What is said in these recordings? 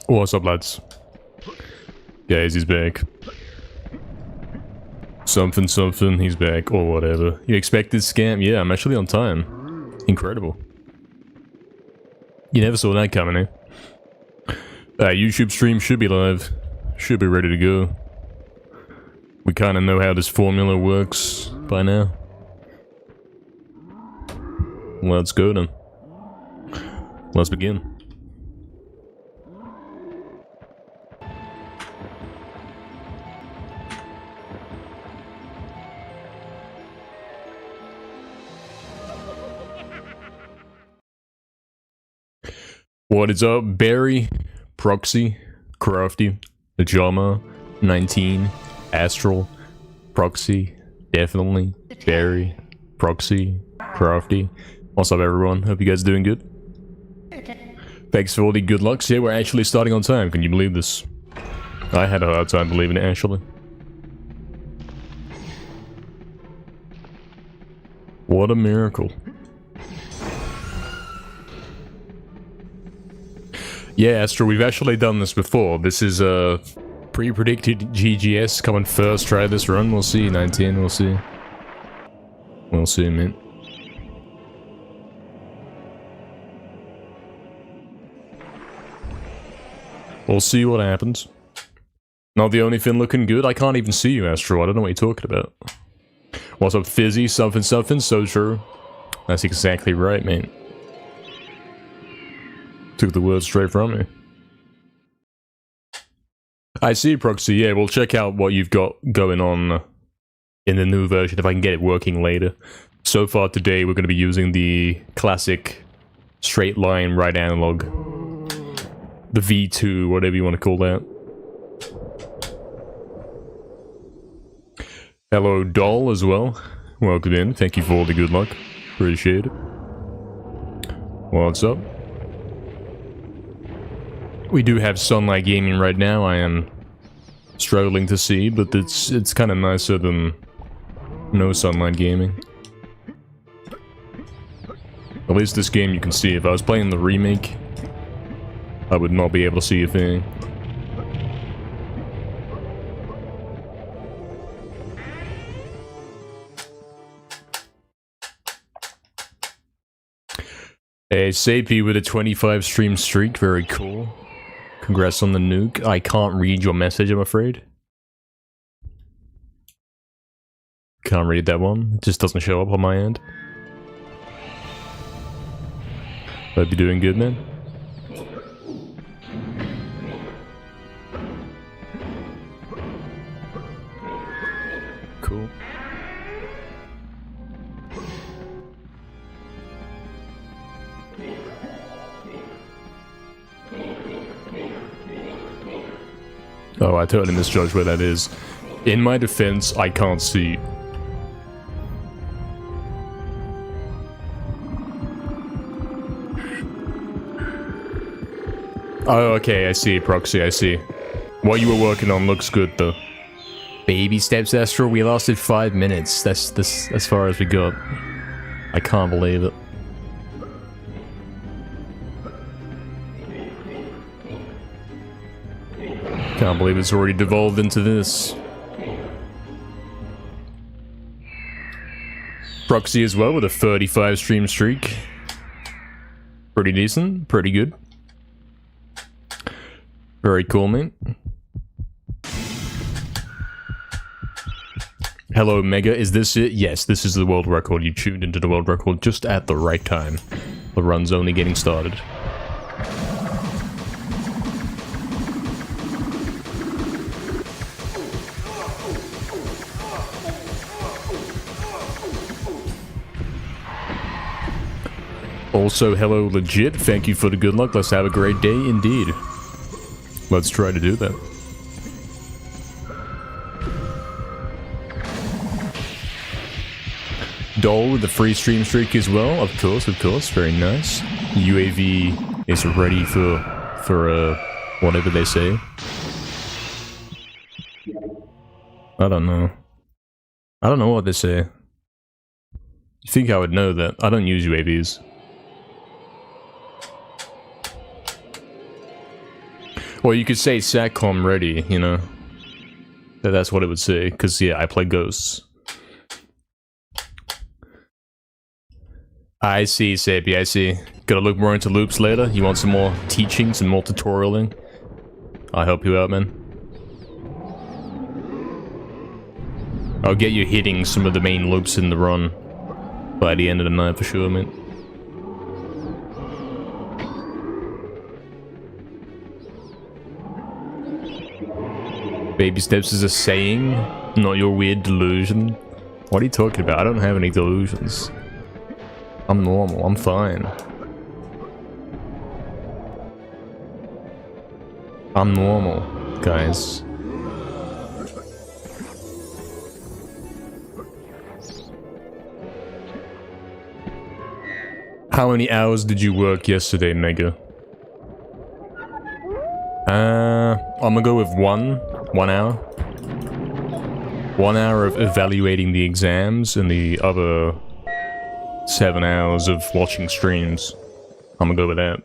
What's up, lads? Guys, he's back. Something, something, he's back, or whatever. You expected scam? Yeah, I'm actually on time. Incredible. You never saw that coming, eh? YouTube stream should be live. Should be ready to go. We kind of know how this formula works by now. Let's go then. Let's begin. What is up, Barry, Proxy, Crafty, Najama, 19, Astral, Proxy, definitely, Barry, Proxy, Crafty. What's up, everyone? Hope you guys are doing good. Thanks for all the good lucks. Yeah, we're actually starting on time. Can you believe this? I had a hard time believing it, actually. What a miracle. Yeah, Astro, we've actually done this before. This is a pre-predicted GGS coming first. Try this run. We'll see. 19, we'll see. We'll see, man. We'll see what happens. Not the only thing looking good. I can't even see you, Astro. I don't know what you're talking about. What's up, Fizzy? Something, something. So true. That's exactly right, man. Took the words straight from me. I see, Proxy. Yeah, we'll check out what you've got going on in the new version if I can get it working later. So far today, we're going to be using the classic straight line right analog. The V2, whatever you want to call that. Hello, Doll, as well. Welcome in. Thank you for all the good luck. Appreciate it. What's up? We do have Sunlight Gaming right now. I am struggling to see, but it's kind of nicer than no Sunlight Gaming. At least this game you can see. If I was playing the remake, I would not be able to see a thing. Hey, Sapy with a 25 stream streak. Very cool. Congrats on the nuke. I can't read your message, I'm afraid. Can't read that one. It just doesn't show up on my end. Hope you're doing good, man. Cool. Oh, I totally misjudged where that is. In my defense, I can't see. Oh, okay, I see, Proxy, I see. What you were working on looks good, though. Baby steps, Astro. We lasted 5 minutes. That's as far as we got. I can't believe it. Can't believe it's already devolved into this. Proxy as well with a 35 stream streak. Pretty decent, pretty good. Very cool, mate. Hello, Mega. Is this it? Yes, this is the world record. You tuned into the world record just at the right time. The run's only getting started. Also, hello, Legit. Thank you for the good luck. Let's have a great day indeed. Let's try to do that. Dole with the free stream streak as well. Of course, very nice. UAV is ready for whatever they say. I don't know. I don't know what they say. You think I would know that? I don't use UAVs. Well, you could say SATCOM ready, you know. That's what it would say, because, yeah, I play Ghosts. I see, Sapie, I see. Gotta look more into loops later? You want some more teaching, some more tutorialing? I'll help you out, man. I'll get you hitting some of the main loops in the run by the end of the night for sure, man. Baby steps is a saying, not your weird delusion. What are you talking about? I don't have any delusions. I'm normal, I'm fine. I'm normal, guys. How many hours did you work yesterday, Mega? I'm gonna go with 1 hour. 1 hour of evaluating the exams and the other 7 hours of watching streams. I'm gonna go with that.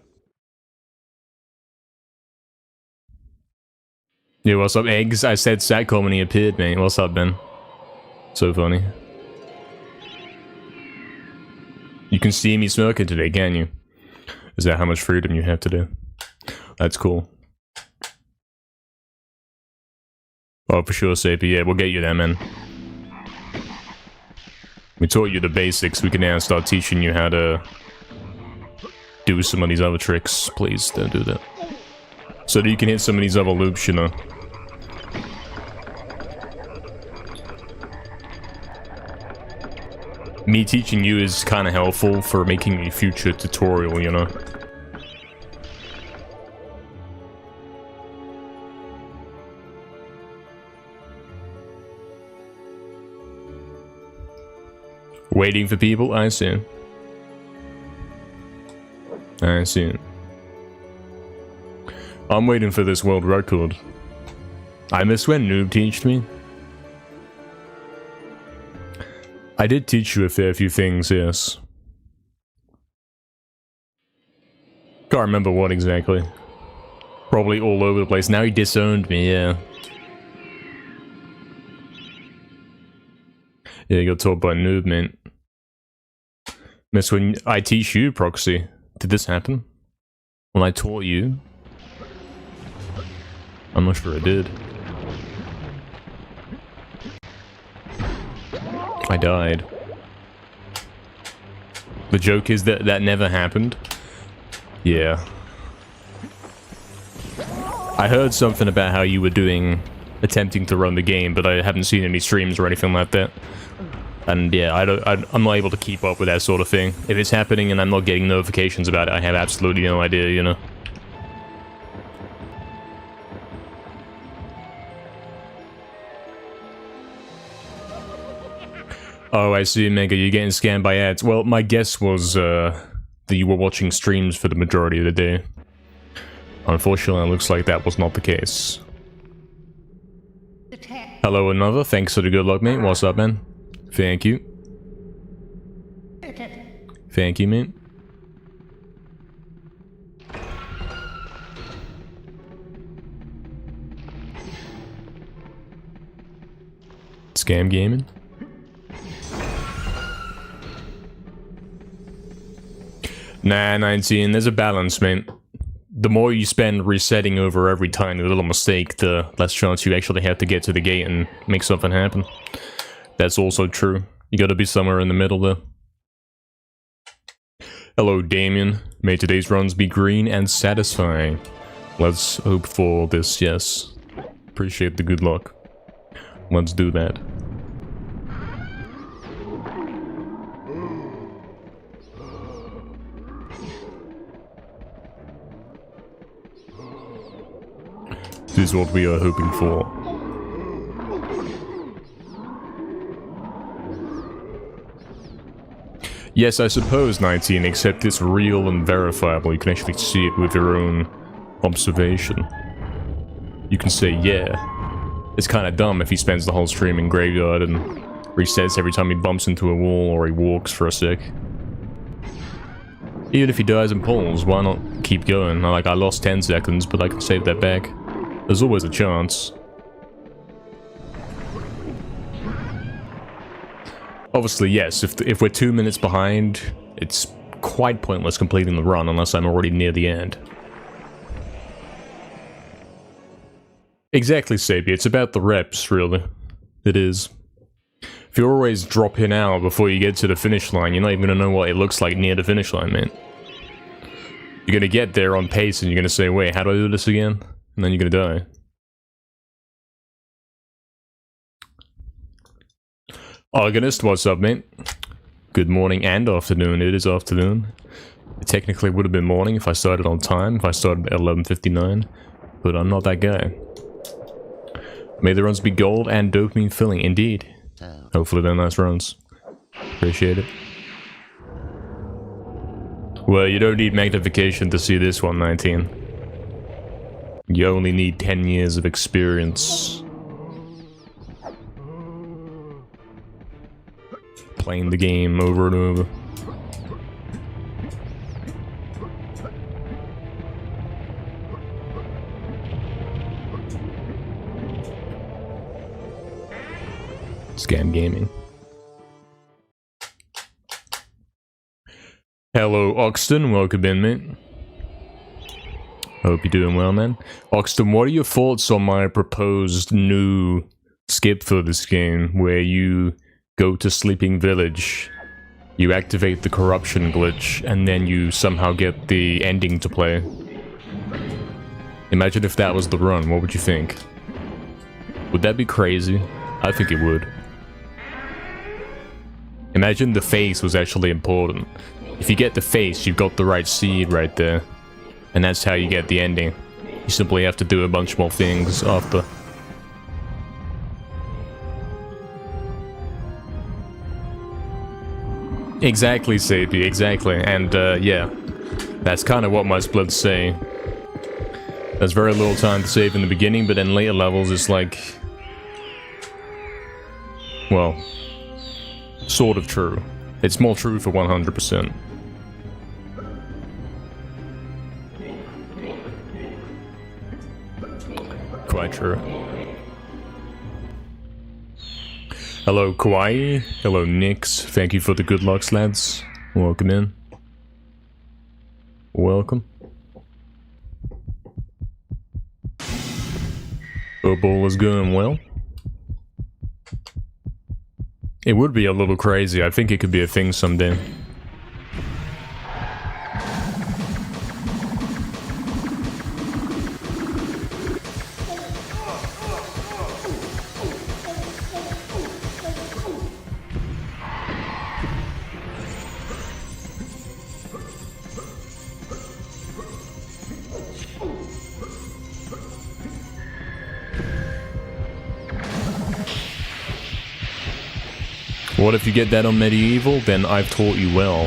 Yeah, what's up, Eggs? I said SATCOM and he appeared, mate. What's up, Ben? So funny. You can see me smoking today, can you? Is that how much freedom you have today? That's cool. Oh, for sure, Sapie. Yeah, we'll get you there, man. We taught you the basics. We can now start teaching you how to do some of these other tricks. Please, don't do that. So that you can hit some of these other loops, you know. Me teaching you is kind of helpful for making a future tutorial, you know. Waiting for people? I see. I see. I'm waiting for this world record. I miss when Noob taught me. I did teach you a fair few things, yes. Can't remember what exactly. Probably all over the place. Now he disowned me, yeah. Yeah, you got taught by Noob, man. Miss when I teach you, Proxy. Did this happen? When I taught you? I'm not sure I did. I died. The joke is that that never happened. Yeah. I heard something about how you were attempting to run the game, but I haven't seen any streams or anything like that. And yeah, I'm not able to keep up with that sort of thing. If it's happening and I'm not getting notifications about it, I have absolutely no idea, you know. Oh, I see, Mega, you're getting scammed by ads. Well, my guess was that you were watching streams for the majority of the day. Unfortunately, it looks like that was not the case. Hello, another. Thanks for the good luck, mate. What's up, man? Thank you. Thank you, mate. Scam gaming? Nah, 19. There's a balance, mate. The more you spend resetting over every tiny little mistake, the less chance you actually have to get to the gate and make something happen. That's also true. You gotta be somewhere in the middle, though. Hello, Damien. May today's runs be green and satisfying. Let's hope for this, yes. Appreciate the good luck. Let's do that. This is what we are hoping for. Yes, I suppose, 19, except it's real and verifiable. You can actually see it with your own observation. You can say, yeah. It's kind of dumb if he spends the whole stream in Graveyard and resets every time he bumps into a wall or he walks for a sec. Even if he dies and pulls, why not keep going? Like, I lost 10 seconds, but I can save that back. There's always a chance. Obviously, yes, if we're 2 minutes behind, it's quite pointless completing the run unless I'm already near the end. Exactly, Sapie. It's about the reps, really. It is. If you always drop in out before you get to the finish line, you're not even gonna know what it looks like near the finish line, man. You're gonna get there on pace and you're gonna say, wait, how do I do this again? And then you're gonna die. Organist, what's up, mate? Good morning and afternoon. It is afternoon. It technically would have been morning if I started on time, if I started at 11:59, but I'm not that guy. May the runs be gold and dopamine filling, indeed. Hopefully they're nice runs. Appreciate it. Well, you don't need magnification to see this one, 19. You only need 10 years of experience. Playing the game over and over. Scam gaming. Hello, Oxton. Welcome in, mate. Hope you're doing well, man. Oxton, what are your thoughts on my proposed new skip for this game, where you go to Sleeping Village, you activate the corruption glitch, and then you somehow get the ending to play? Imagine if that was the run, what would you think? Would that be crazy? I think it would. Imagine the face was actually important. If you get the face, you've got the right seed right there. And that's how you get the ending. You simply have to do a bunch more things after. Exactly, Sapie, exactly. And, yeah. That's kind of what my splits say. There's very little time to save in the beginning, but in later levels it's like... well... sort of true. It's more true for 100%. Quite true. Hello, Kawaii. Hello, Nix. Thank you for the good luck, lads. Welcome in. Welcome. Football is going well. It would be a little crazy. I think it could be a thing someday. What if you get that on MediEvil? Then I've taught you well.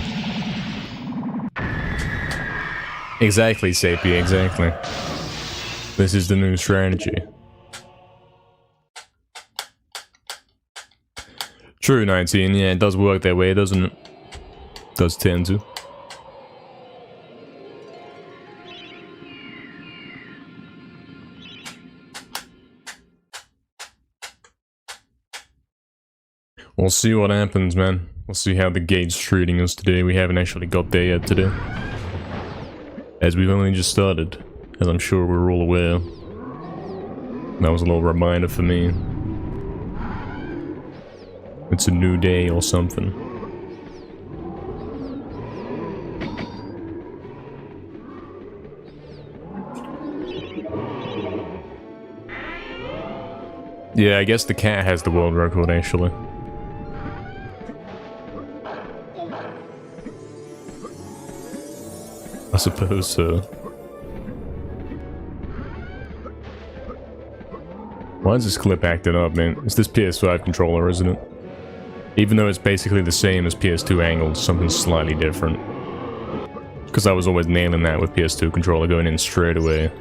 Exactly, Sapie, exactly. This is the new strategy. True, 19, yeah, it does work that way, doesn't it? Does tend to. We'll see what happens, man. We'll see how the gate's treating us today. We haven't actually got there yet today. As we've only just started, as I'm sure we're all aware. That was a little reminder for me. It's a new day or something. Yeah, I guess the cat has the world record, actually. I suppose so. Why is this clip acting up, man? It's this PS5 controller, isn't it? Even though it's basically the same as PS2 angles, something slightly different. Because I was always nailing that with PS2 controller going in straight away.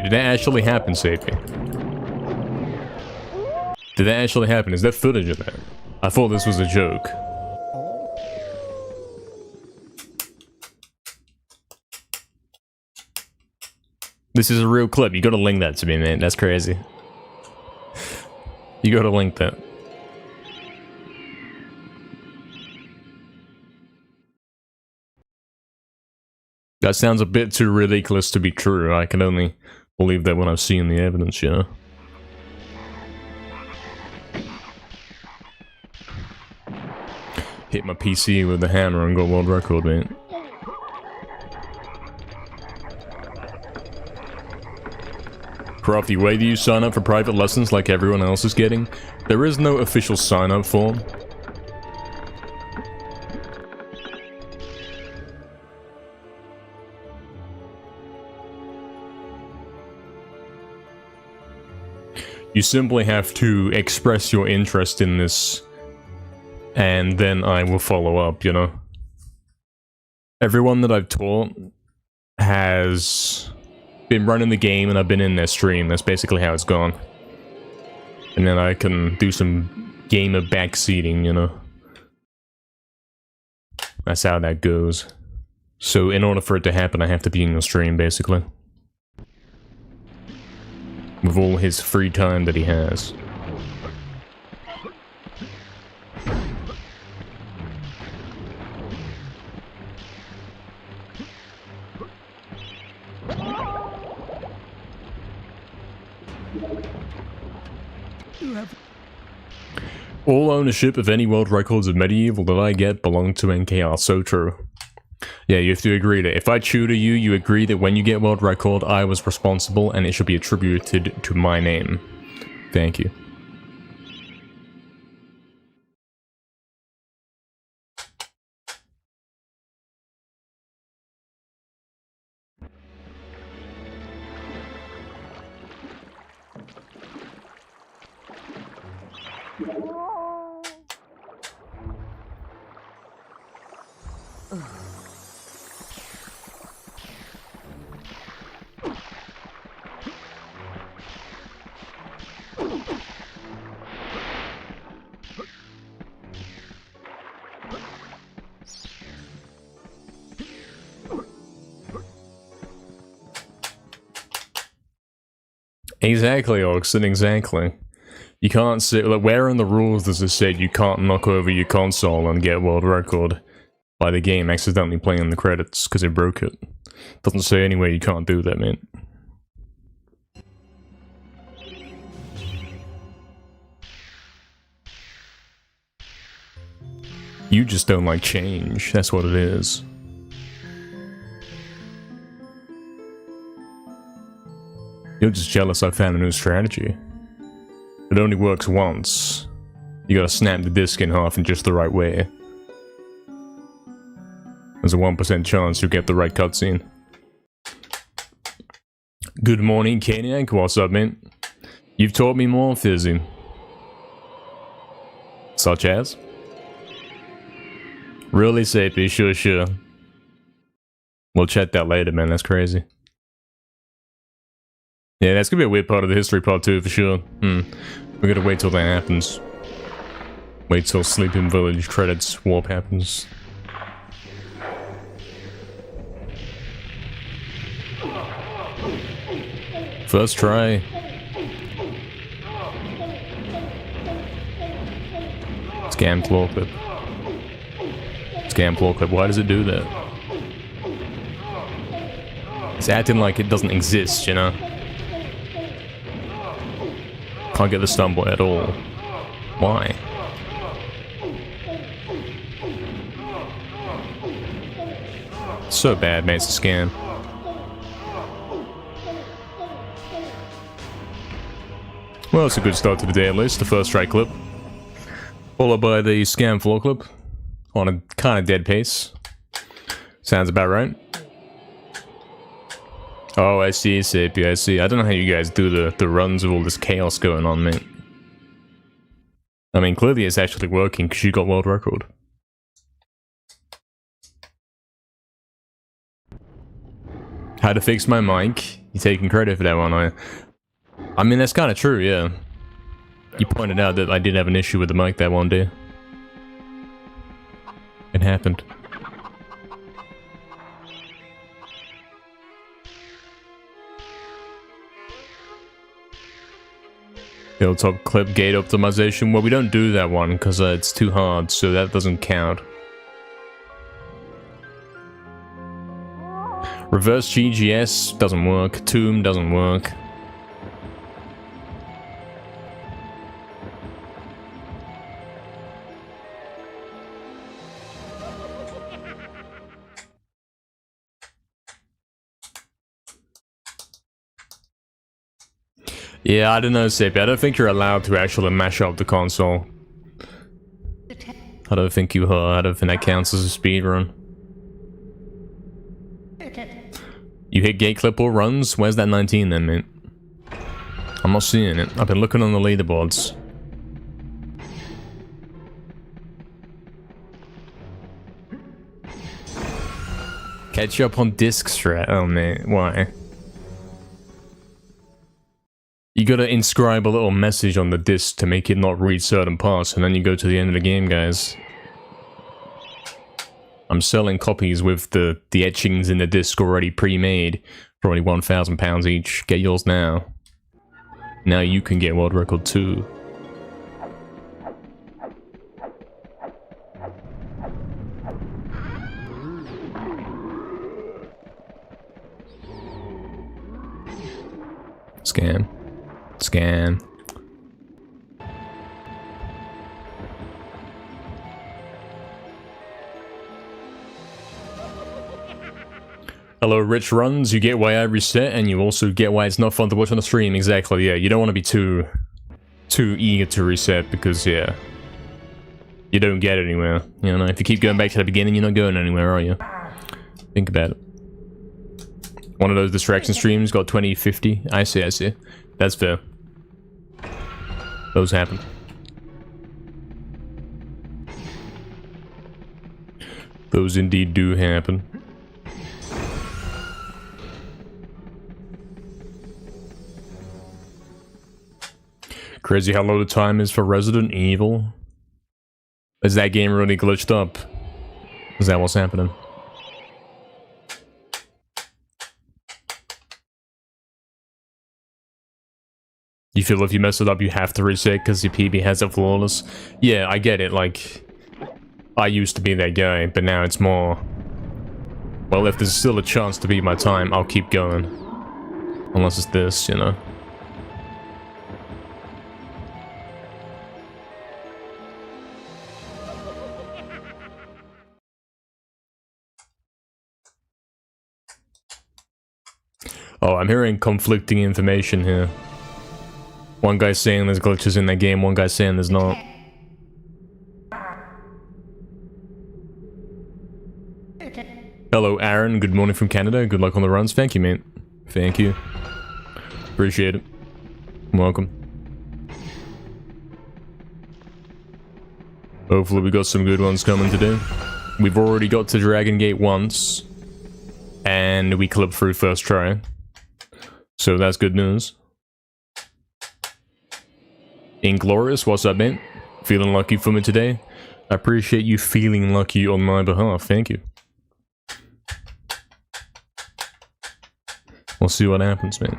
Wait, did that actually happen, Sapie? Did that actually happen? Is there footage of that? I thought this was a joke. This is a real clip. You gotta link that to me, man. That's crazy. You gotta link that. That sounds a bit too ridiculous to be true. I can only believe that when I've seen the evidence, you know? Hit my PC with the hammer and got world record, man. Crafty, where do you sign up for private lessons like everyone else is getting? There is no official sign-up form. You simply have to express your interest in this, and then I will follow up, you know? Everyone that I've taught has been running the game and I've been in their stream. That's basically how it's gone. And then I can do some gamer backseating, you know? That's how that goes. So in order for it to happen, I have to be in the stream, basically. With all his free time that he has. All ownership of any world records of MediEvil that I get belong to NKR. So true. Yeah, you have to agree that if I tutor you, you agree that when you get world record, I was responsible and it should be attributed to my name. Thank you. Exactly, Oxen, exactly. You can't say, like, where in the rules does it say you can't knock over your console and get world record by the game accidentally playing the credits because it broke it? Doesn't say anywhere you can't do that, man. You just don't like change, that's what it is. You're just jealous I found a new strategy. It only works once. You gotta snap the disc in half in just the right way. There's a 1% chance you'll get the right cutscene. Good morning, Caniac. What's up, man? You've taught me more, Fizzy. Such as? Really, Sapie? Sure, sure. We'll check that later, man. That's crazy. Yeah, that's gonna be a weird part of the history part too, for sure. We gotta wait till that happens. Wait till Sleeping Village credits warp happens. First try. Scam floor clip. Scam floor clip. Why does it do that? It's acting like it doesn't exist, you know? Can't get the stumble at all. Why? So bad, mate. It's a scam. Well, it's a good start to the day at least. The first try clip. Followed by the scam floor clip. On a kind of dead pace. Sounds about right. Oh, I see, Sapie, I see. I don't know how you guys do the runs with all this chaos going on, mate. I mean, clearly it's actually working because you got world record. How to fix my mic? You taking credit for that one, I mean, that's kind of true, yeah. You pointed out that I did have an issue with the mic that one day. It happened. Hilltop clip gate optimization. Well, we don't do that one because it's too hard, so that doesn't count. Reverse GGS doesn't work. Tomb doesn't work. Yeah, I don't know, Sippy. I don't think you're allowed to actually mash up the console. I don't think you are. I don't think that counts as a speedrun. You hit gate clip or runs? Where's that 19 then, mate? I'm not seeing it. I've been looking on the leaderboards. Catch up on disc strat. Oh, mate. Why? You gotta inscribe a little message on the disc to make it not read certain parts, and then you go to the end of the game, guys. I'm selling copies with the etchings in the disc already pre-made for only £1,000 each. Get yours now. Now you can get world record too. Scan. Scan. Hello, Rich Runs. You get why I reset, and you also get why it's not fun to watch on the stream. Exactly, yeah. You don't want to be too eager to reset, because, yeah, you don't get anywhere. You know, if you keep going back to the beginning, you're not going anywhere, are you? Think about it. One of those distraction streams got 2050. I see, I see. That's fair. Those happen. Those indeed do happen. Crazy how low the time is for Resident Evil. Is that game really glitched up? Is that what's happening? You feel if you mess it up, you have to reset because your PB has it flawless? Yeah, I get it, like, I used to be that guy, but now it's more, well, if there's still a chance to beat my time, I'll keep going. Unless it's this, you know? Oh, I'm hearing conflicting information here. One guy's saying there's glitches in that game, one guy's saying there's not. Hello, Aaron. Good morning from Canada. Good luck on the runs. Thank you, mate. Thank you. Appreciate it. Welcome. Hopefully we got some good ones coming today. We've already got to Dragon Gate once. And we clipped through first try. So that's good news. Inglorious, what's up, mate? Feeling lucky for me today? I appreciate you feeling lucky on my behalf. Thank you. We'll see what happens, mate.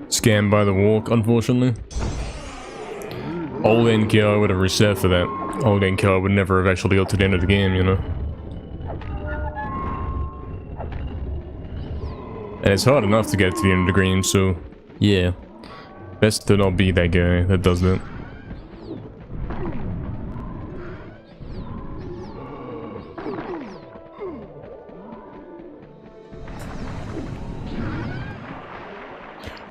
Scammed by the walk, unfortunately. Old NKR would have reset for that. Old NKR would never have actually got to the end of the game, you know? And it's hard enough to get to the end of the game, so yeah. Best to not be that guy that does that.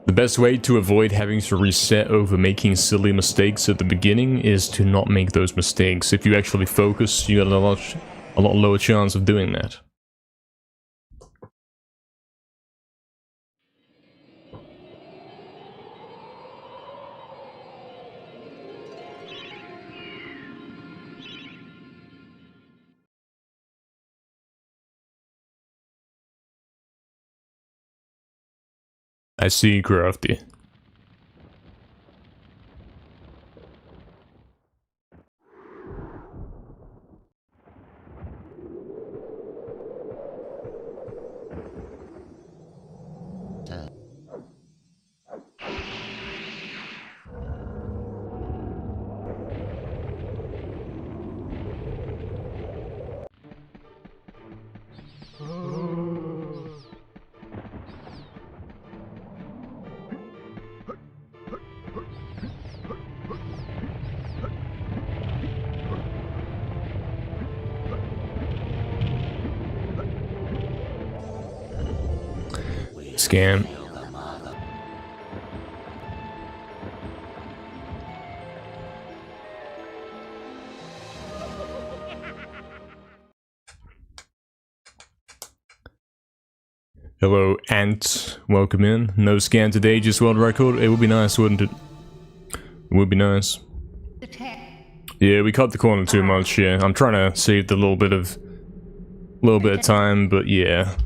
The The best way to avoid having to reset over making silly mistakes at the beginning is to not make those mistakes. If you actually focus, you got a lot lower chance of doing that. I see, Crafty. Scam. Hello, Ant. Welcome in. No scan today, just world record. It would be nice, wouldn't it? It would be nice. Yeah, we cut the corner too much. Yeah, I'm trying to save the little bit of time, but yeah,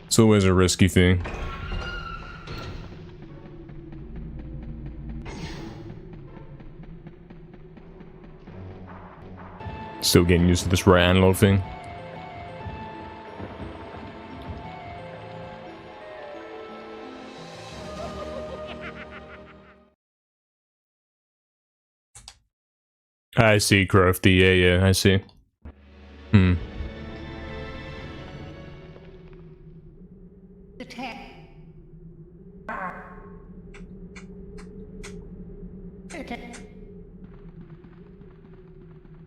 it's always a risky thing. Still getting used to this right analog thing. I see, Crafty. Yeah, I see. Hmm. Attack.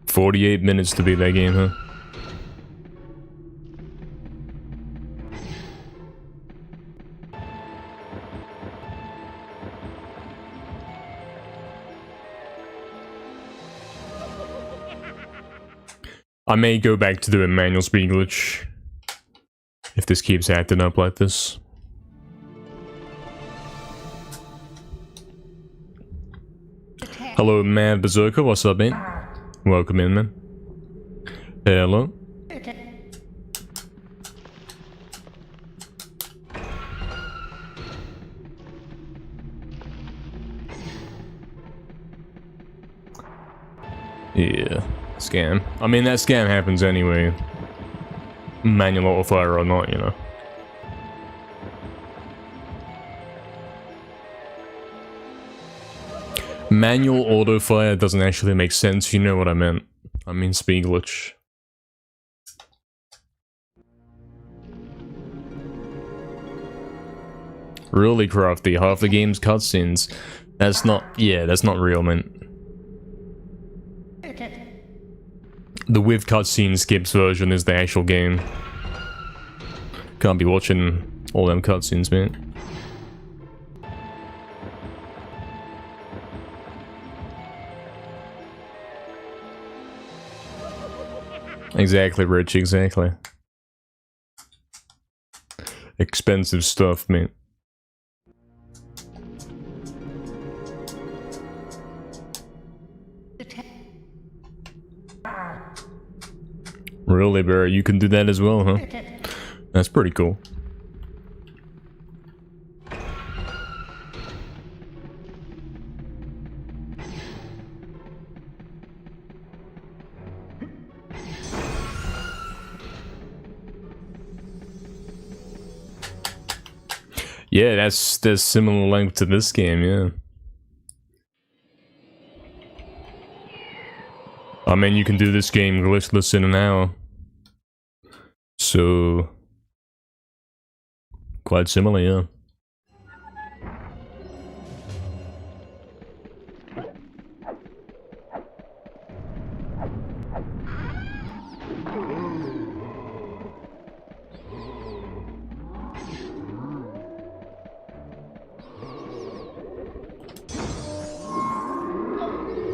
48 minutes to beat that game, huh? I may go back to doing manual speed glitch if this keeps acting up like this. Hello, Mad Berserker. What's up, mate? Welcome in, man. Hello. Yeah, scam. I mean, that scam happens anyway. Manual auto fire or not, you know. Manual auto fire doesn't actually make sense, you know what I meant. I mean speed glitch. Really, Crafty, half the game's cutscenes. That's not, yeah, that's not real, man. The with cutscene skips version is the actual game. Can't be watching all them cutscenes, man. Exactly, Rich, exactly. Expensive stuff, man. Really, Barry, you can do that as well, huh? That's pretty cool. Yeah, that's similar length to this game, yeah. I mean, you can do this game glitchless in an hour. So, quite similar, yeah.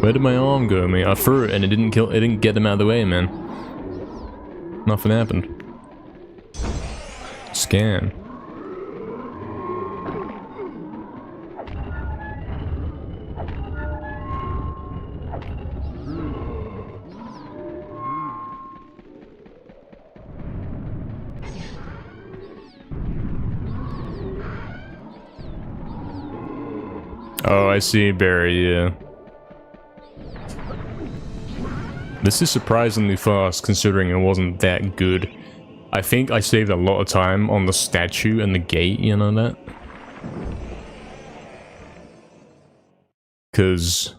Where did my arm go, man? I threw it and it didn't kill. It didn't get them out of the way, man. Nothing happened. Scan. Oh, I see, Barry, yeah. This is surprisingly fast, considering it wasn't that good. I think I saved a lot of time on the statue and the gate, you know that? Because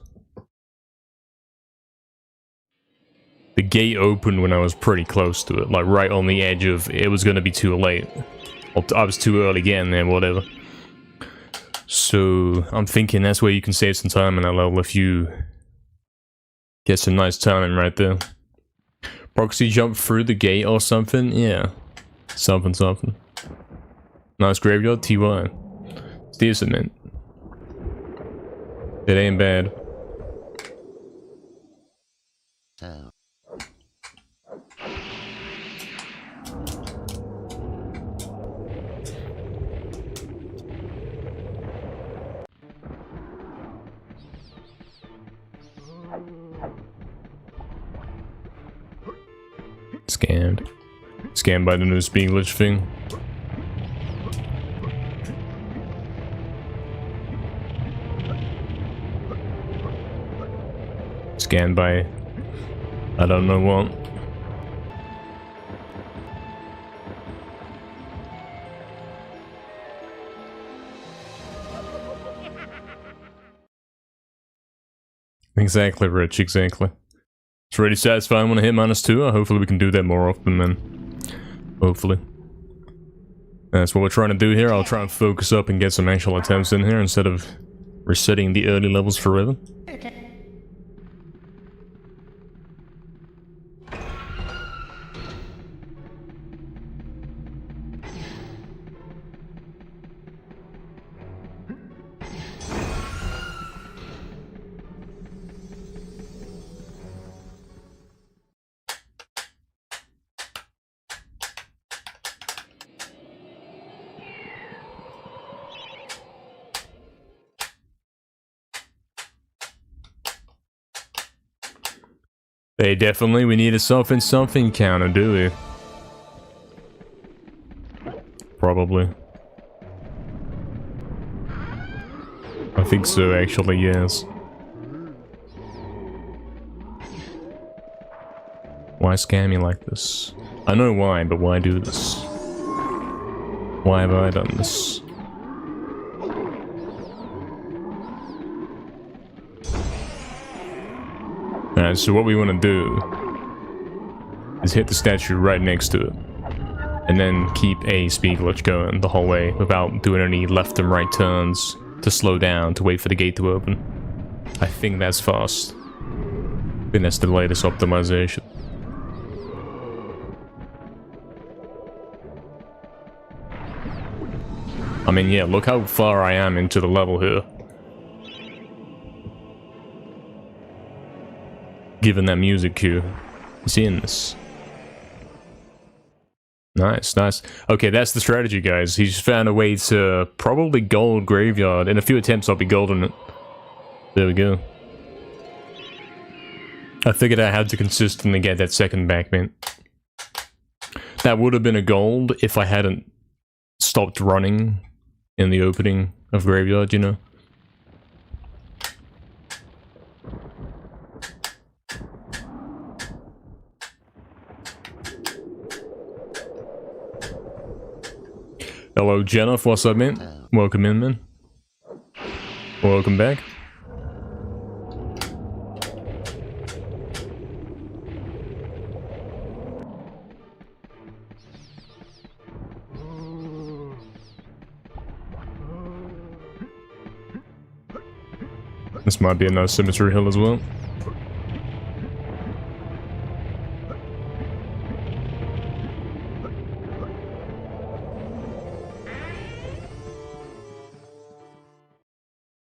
the gate opened when I was pretty close to it, like right on the edge of it was going to be too late. Or I was too early getting there, whatever. So I'm thinking that's where you can save some time in that level if you get some nice timing right there. Proxy jump through the gate or something? Yeah. Something. Nice graveyard, TY. It's decent, man. It ain't bad. So. Scanned. Scanned by the new Speedruns thing. Scanned by... I don't know what. Exactly, Rich, exactly. It's really satisfying when I hit -2. Hopefully we can do that more often, man. Hopefully. That's what we're trying to do here. I'll try and focus up and get some actual attempts in here instead of resetting the early levels forever. Hey, definitely, we need a something counter, do we? Probably. I think so, actually, yes. Why scam me like this? I know why, but why do this? Why have I done this? Alright, so what we want to do is hit the statue right next to it. And then keep a speed glitch going the whole way without doing any left and right turns to slow down to wait for the gate to open. I think that's fast. I think that's the latest optimization. I mean, yeah, look how far I am into the level here. Given that music cue. You seeing this? Nice, nice. Okay, that's the strategy, guys. He's found a way to probably gold graveyard. In a few attempts, I'll be golden it. There we go. I figured I had to consistently get that second backbent. That would have been a gold if I hadn't stopped running in the opening of graveyard, you know? Hello, Jennifer. What's up, man? Welcome in, man. Welcome back. This might be a no symmetry hill as well.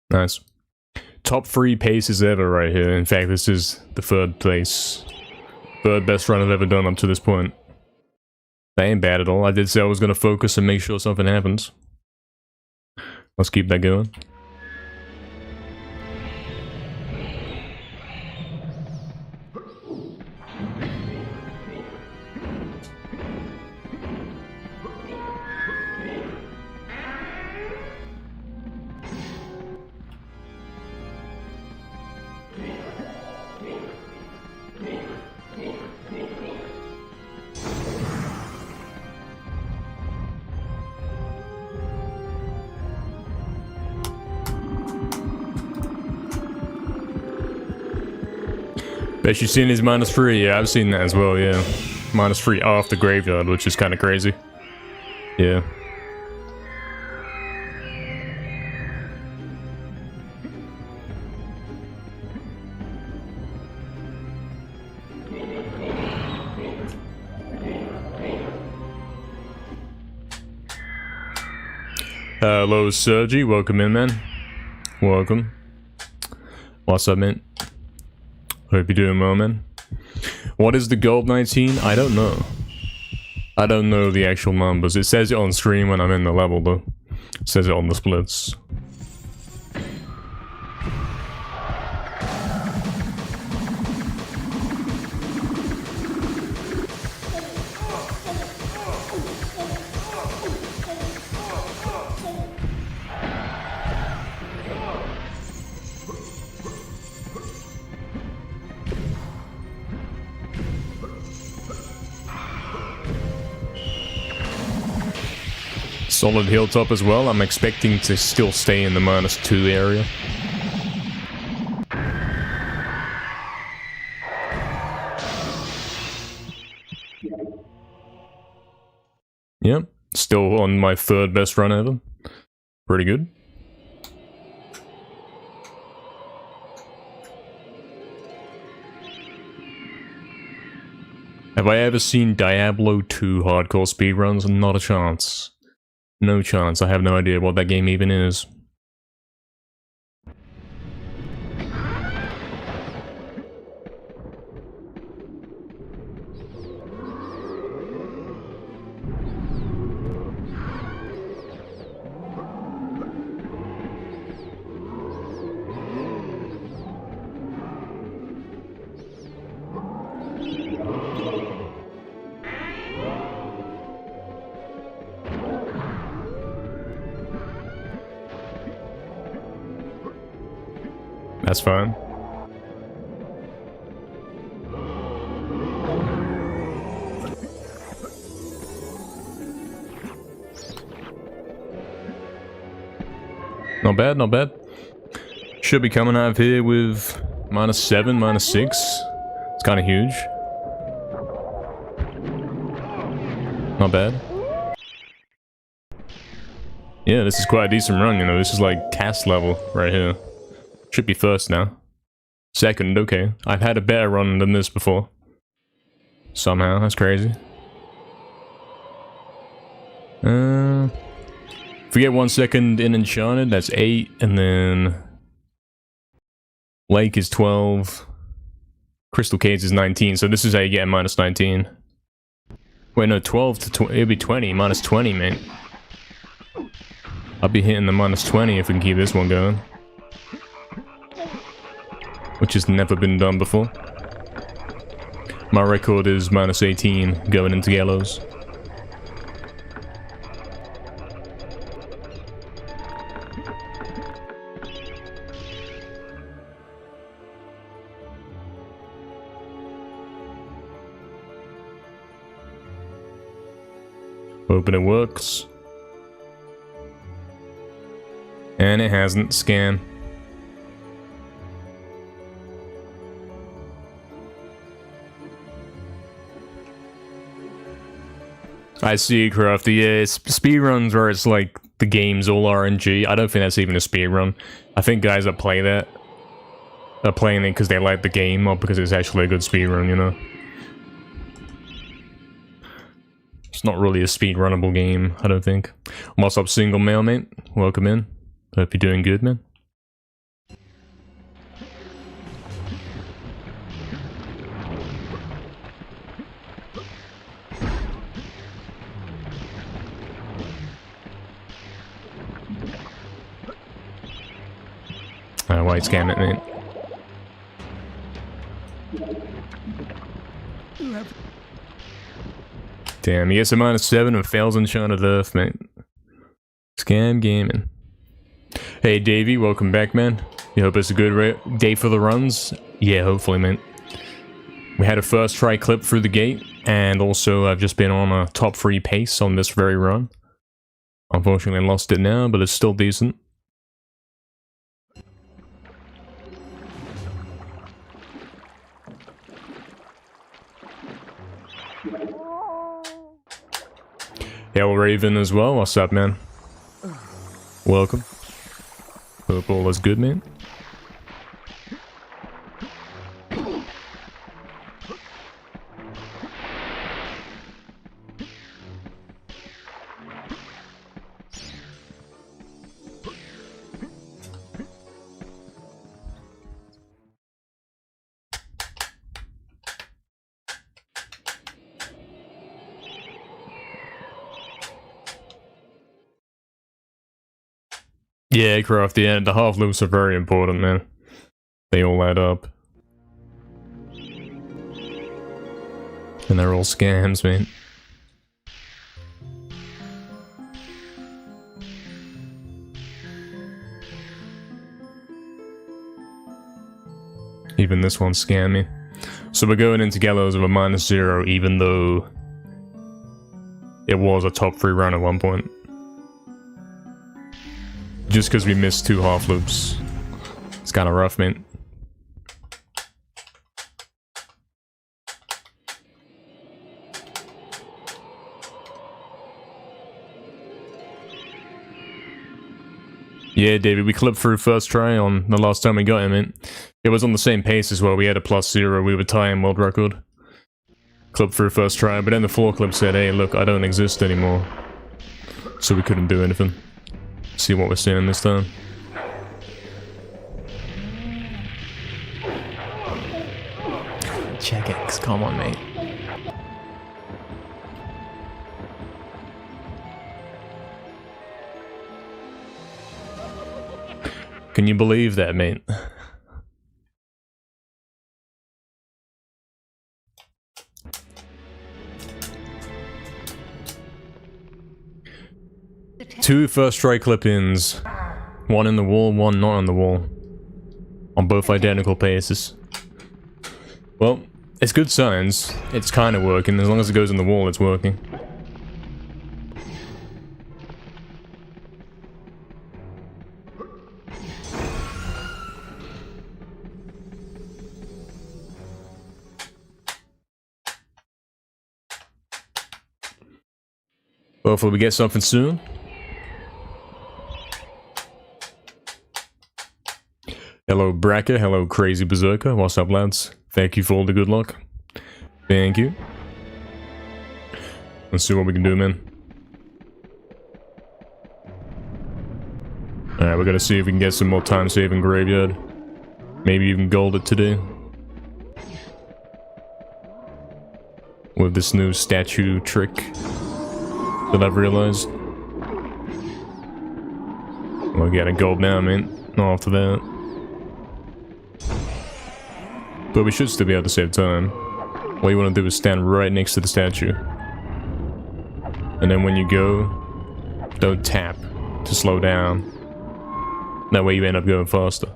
Nice. top 3 paces ever right here. In fact, this is the 3rd place. 3rd best run I've ever done up to this point. That ain't bad at all. I did say I was gonna focus and make sure something happens. Let's keep that going. Bet you've seen his -3. Yeah, I've seen that as well, yeah. -3 off the graveyard, which is kind of crazy. Yeah. Hello, Sergi. Welcome in, man. Welcome. What's up, man? Hope you're doing well, man. What is the gold 19? I don't know. I don't know the actual numbers. It says it on screen when I'm in the level, though. It says it on the splits. Solid hilltop as well. I'm expecting to still stay in the -2 area. Yep, still on my 3rd best run ever. Pretty good. Have I ever seen Diablo 2 hardcore speedruns? Not a chance. No chance. I have no idea what that game even is. That's fine. Not bad, not bad. Should be coming out of here with -7, -6. It's kind of huge. Not bad. Yeah, this is quite a decent run, you know. This is like cast level right here. Should be 1st now. 2nd, okay. I've had a better run than this before. Somehow, that's crazy. If we get 1 second in Enchanted, that's 8, and then Lake is 12. Crystal Caves is 19, so this is how you get a -19. Wait, no, 12 to it'll be 20, -20, man. I'll be hitting the -20 if we can keep this one going. Which has never been done before. My record is -18 going into yellows. Hoping it works. And it hasn't. Scan. I see, Crafty. Yeah, it's speedruns where it's like the game's all RNG. I don't think that's even a speedrun. I think guys that play that are playing it because they like the game, not because it's actually a good speedrun, you know? It's not really a speedrunnable game, I don't think. What's up, single male, mate? Welcome in. Hope you're doing good, man. why it's scamming it. Damn, he gets a -7 and fails Enchanted Earth, mate. Scam gaming. Hey, Davey, welcome back, man. You hope it's a good day for the runs? Yeah, hopefully, man. We had a first try clip through the gate, and also I've just been on a top 3 pace on this very run. Unfortunately, I lost it now, but it's still decent. Hell Raven as well, what's up, man? Welcome. Hope all is good, man. Yeah, Crafty, yeah, the half loops are very important, man. They all add up. And they're all scams, man. Even this one scammed me. So we're going into gallows with a -0, even though it was a top 3 run at one point. Just because we missed 2 half loops. It's kind of rough, man. Yeah, David, we clipped through first try on the last time we got him, man. It was on the same pace as well. We had a +0. We were tying world record. Clipped through first try, but then the floor clip said, hey, look, I don't exist anymore. So we couldn't do anything. See what we're seeing this time. Check X, come on, mate. Can you believe that, mate? Two first try clip-ins. One in the wall, one not on the wall. On both identical paces. Well, it's good signs. It's kind of working. As long as it goes in the wall, it's working. Hopefully we get something soon. Hello Bracker, hello Crazy Berserker, what's up lads? Thank you for all the good luck. Thank you. Let's see what we can do, man. Alright, we gotta see if we can get some more time saving graveyard. Maybe even gold it today. With this new statue trick that I've realized. We're getting gold now, man. Not after that. But we should still be able to save time. What you want to do is stand right next to the statue. And then when you go, don't tap to slow down. That way you end up going faster.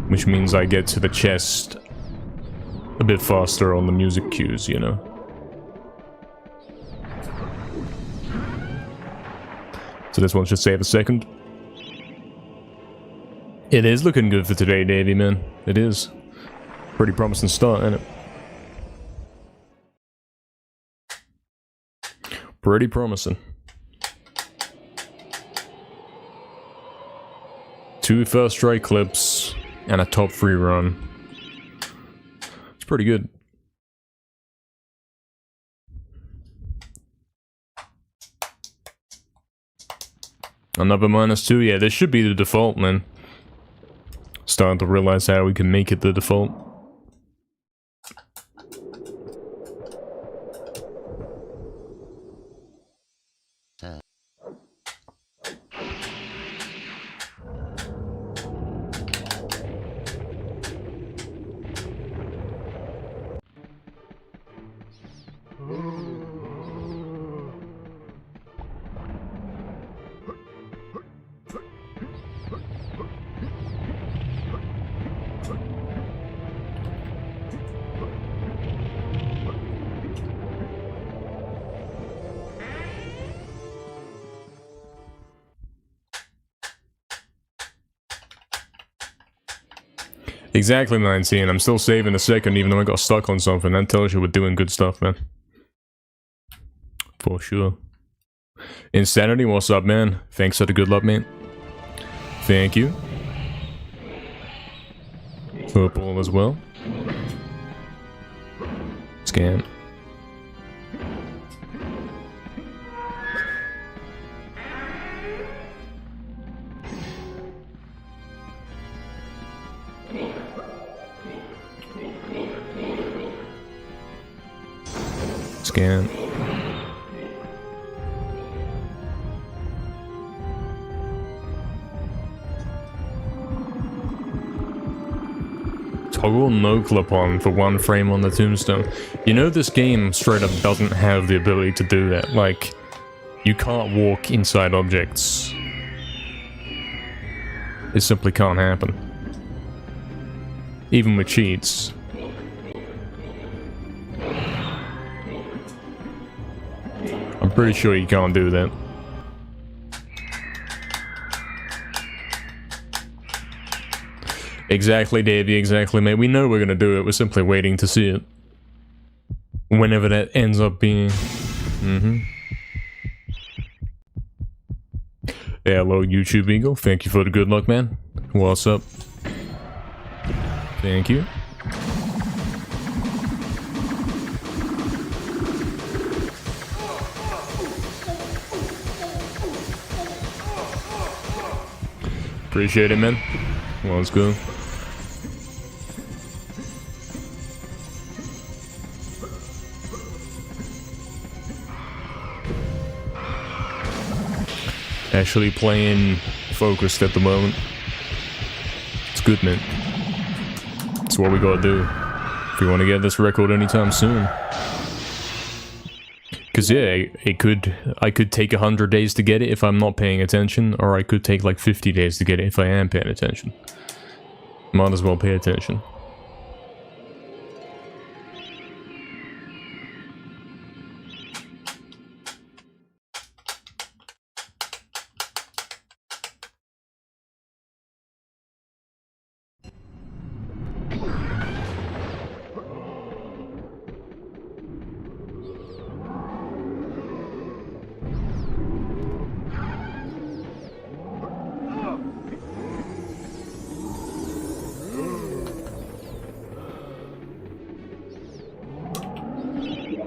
Which means I get to the chest a bit faster on the music cues, you know. So this one should save a second. It is looking good for today, Davey, man. It is. Pretty promising start, isn't it? Pretty promising. 2 first strike clips and a top 3 run. It's pretty good. Another -2. Yeah, this should be the default, man. Starting to realize how we can make it the default. Exactly 19. I'm still saving a second even though I got stuck on something. That tells you we're doing good stuff, man. For sure. Insanity, what's up, man? Thanks for the good luck, mate. Thank you. Football as well. Scan. Scan. Toggle no clip on for 1 frame on the tombstone. You know this game straight up doesn't have the ability to do that. Like, you can't walk inside objects. It simply can't happen. Even with cheats. I'm pretty sure you can't do that. Exactly, Davey, exactly, mate. We know we're gonna do it, we're simply waiting to see it. Whenever that ends up being. Yeah, hello, YouTube Eagle. Thank you for the good luck, man. What's up? Thank you. Appreciate it, man. Well, let's go. Actually playing focused at the moment. It's good, man. It's what we gotta do if we want to get this record anytime soon. Cause yeah, I could take 100 days to get it if I'm not paying attention, or I could take like 50 days to get it if I am paying attention. Might as well pay attention.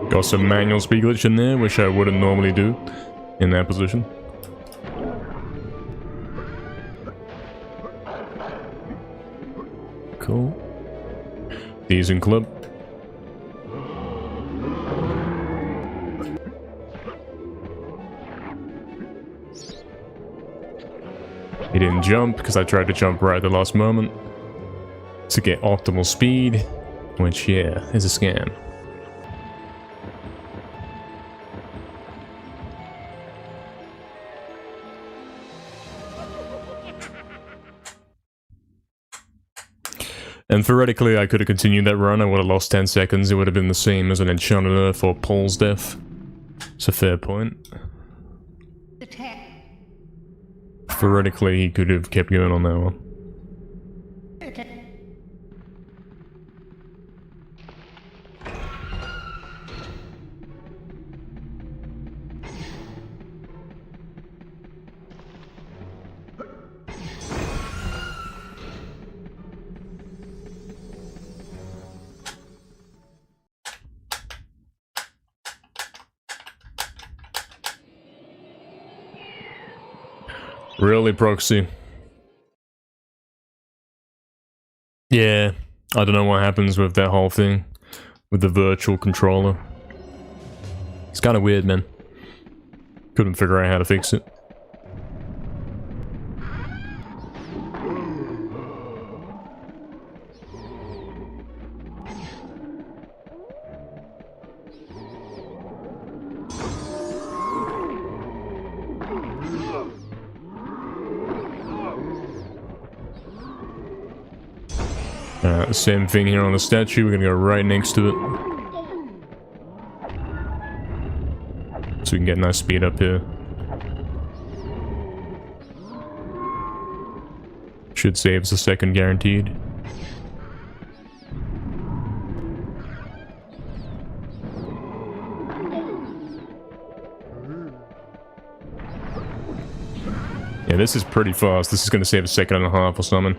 Got some manual speed glitch in there, which I wouldn't normally do in that position. Cool. Decent clip. He didn't jump because I tried to jump right at the last moment to get optimal speed, which, yeah, is a scam. And theoretically, I could have continued that run. I would have lost 10 seconds. It would have been the same as an Enchanted Earth or Paul's death. It's a fair point. Theoretically, he could have kept going on that one. Really, Proxy? Yeah, I don't know what happens with that whole thing. With the virtual controller. It's kind of weird, man. Couldn't figure out how to fix it. Same thing here on the statue, we're gonna go right next to it. So we can get a nice speed up here. Should save us a second guaranteed. Yeah, this is pretty fast. This is going to save a second and a half or something.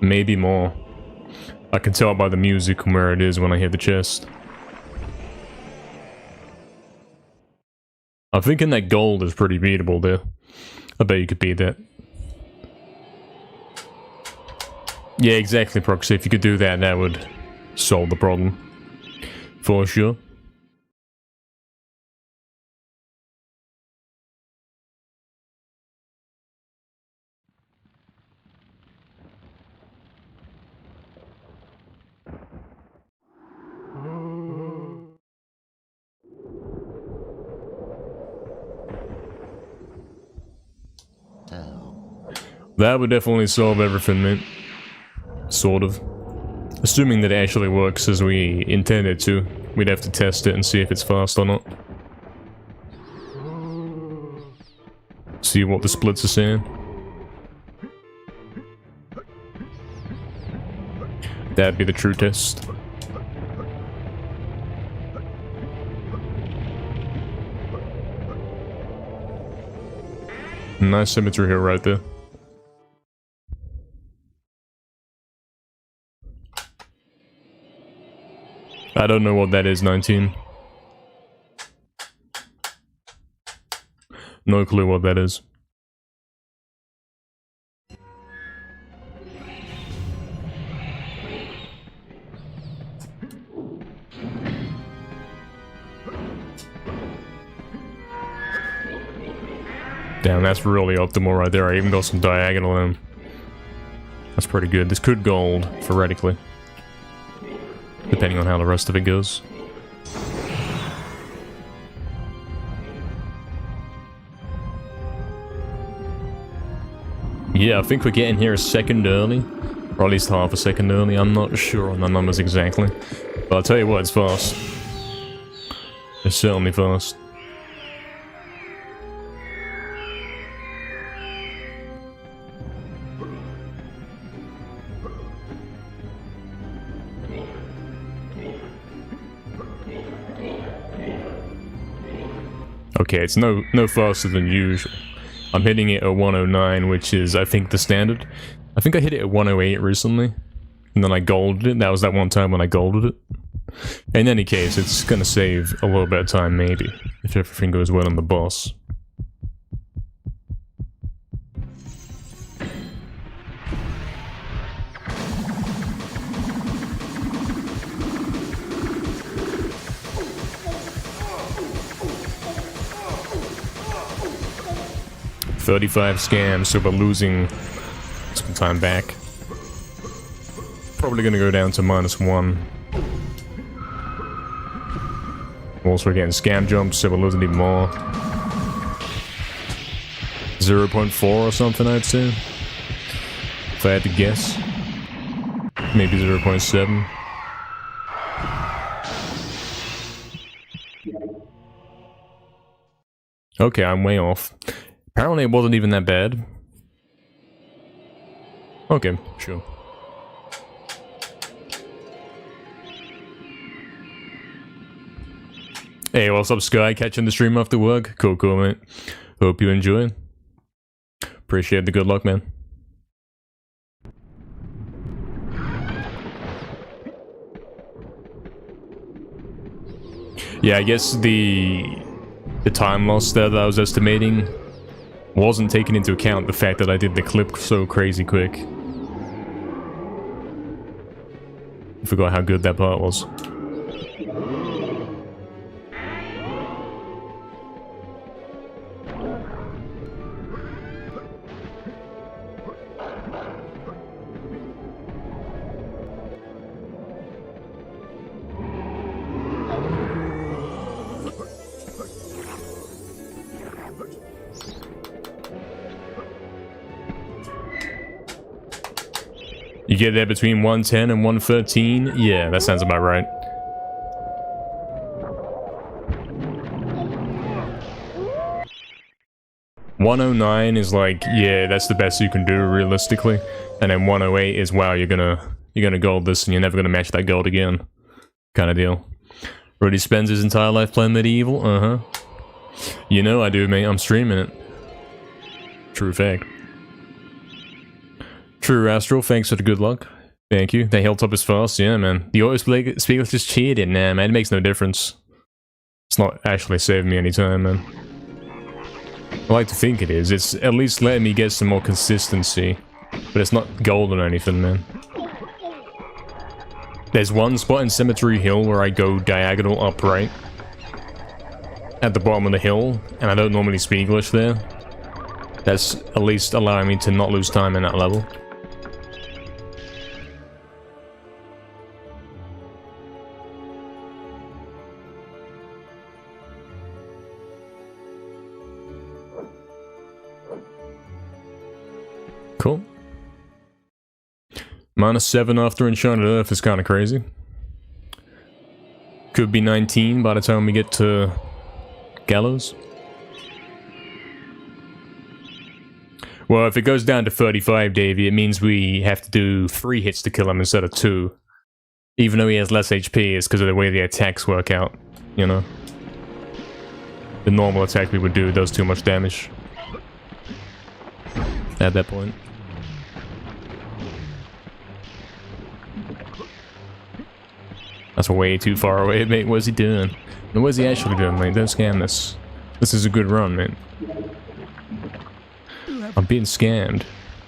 Maybe more. I can tell by the music where it is when I hit the chest. I'm thinking that gold is pretty beatable there. I bet you could beat that. Yeah, exactly, Proxy. If you could do that, that would solve the problem. For sure. That would definitely solve everything, mate. Sort of. Assuming that it actually works as we intended to. We'd have to test it and see if it's fast or not. See what the splits are saying. That'd be the true test. Nice symmetry here right there. I don't know what that is, 19. No clue what that is. Damn, that's really optimal right there. I even got some diagonal in. That's pretty good. This could gold, theoretically. Depending on how the rest of it goes. Yeah, I think we're getting here a second early. Or at least half a second early. I'm not sure on the numbers exactly. But I'll tell you what, it's fast. It's certainly fast. Okay, it's no faster than usual. I'm hitting it at 109, which is, I think, the standard. I think I hit it at 108 recently, and then I golded it. That was that one time when I golded it. In any case, it's gonna save a little bit of time, maybe, if everything goes well on the boss. $35 scams, so we're losing some time back. Probably gonna go down to -1. Also getting scam jumps, so we're losing even more. 0.4 or something, I'd say. If I had to guess. Maybe 0.7. Okay, I'm way off. Apparently it wasn't even that bad. Okay, sure. Hey, what's up, Sky? Catching the stream after work? Cool, mate. Hope you enjoy. Appreciate the good luck, man. Yeah, I guess the time loss there that I was estimating wasn't taking into account the fact that I did the clip so crazy quick. I forgot how good that part was. You get there between 110 and 113? Yeah, that sounds about right. $109 is like, yeah, that's the best you can do realistically. And then 108 is, wow, you're gonna gold this and you're never gonna match that gold again. Kind of deal. Rudy spends his entire life playing MediEvil? You know I do, mate. I'm streaming it. True fact. True, Astral, thanks for the good luck. Thank you. The hilltop is fast, yeah, man. The auto speaker just cheated, nah, man, it makes no difference. It's not actually saving me any time, man. I like to think it is. It's at least letting me get some more consistency. But it's not gold or anything, man. There's one spot in Cemetery Hill where I go diagonal upright at the bottom of the hill, and I don't normally speak English there. That's at least allowing me to not lose time in that level. Cool. -7 after Enchanted Earth is kind of crazy. Could be 19 by the time we get to Gallows. Well, if it goes down to 35, Davey, it means we have to do 3 hits to kill him instead of 2. Even though he has less HP, it's because of the way the attacks work out, you know? The normal attack we would do does too much damage at that point. That's way too far away, mate. What's he doing? And what's he actually doing, mate? Don't scam this. This is a good run, mate. I'm being scammed.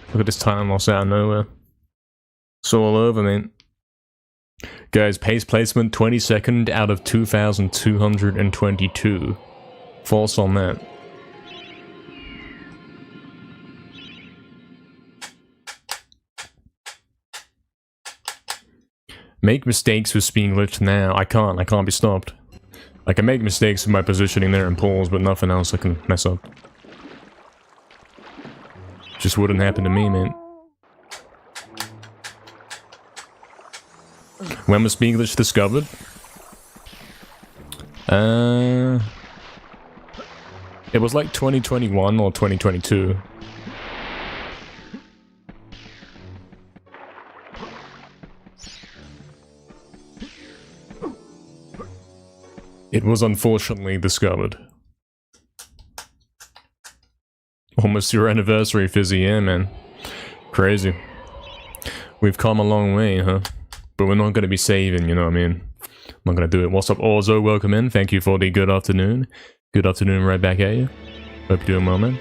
Look at this time loss out of nowhere. It's all over, mate. Guys, pace placement 22nd out of 2,222. False on that. Make mistakes with speed glitch now. I can't be stopped. I can make mistakes with my positioning there in pools, but nothing else I can mess up. Just wouldn't happen to me, man. When was speed glitch discovered? It was like 2021 or 2022. It was unfortunately discovered. Almost your anniversary, Fizzy, yeah, man. Crazy. We've come a long way, huh? But we're not gonna be saving, you know what I mean? I'm not gonna do it. What's up, Orzo? Welcome in. Thank you for the good afternoon. Good afternoon right back at you. Hope you're doing well, man.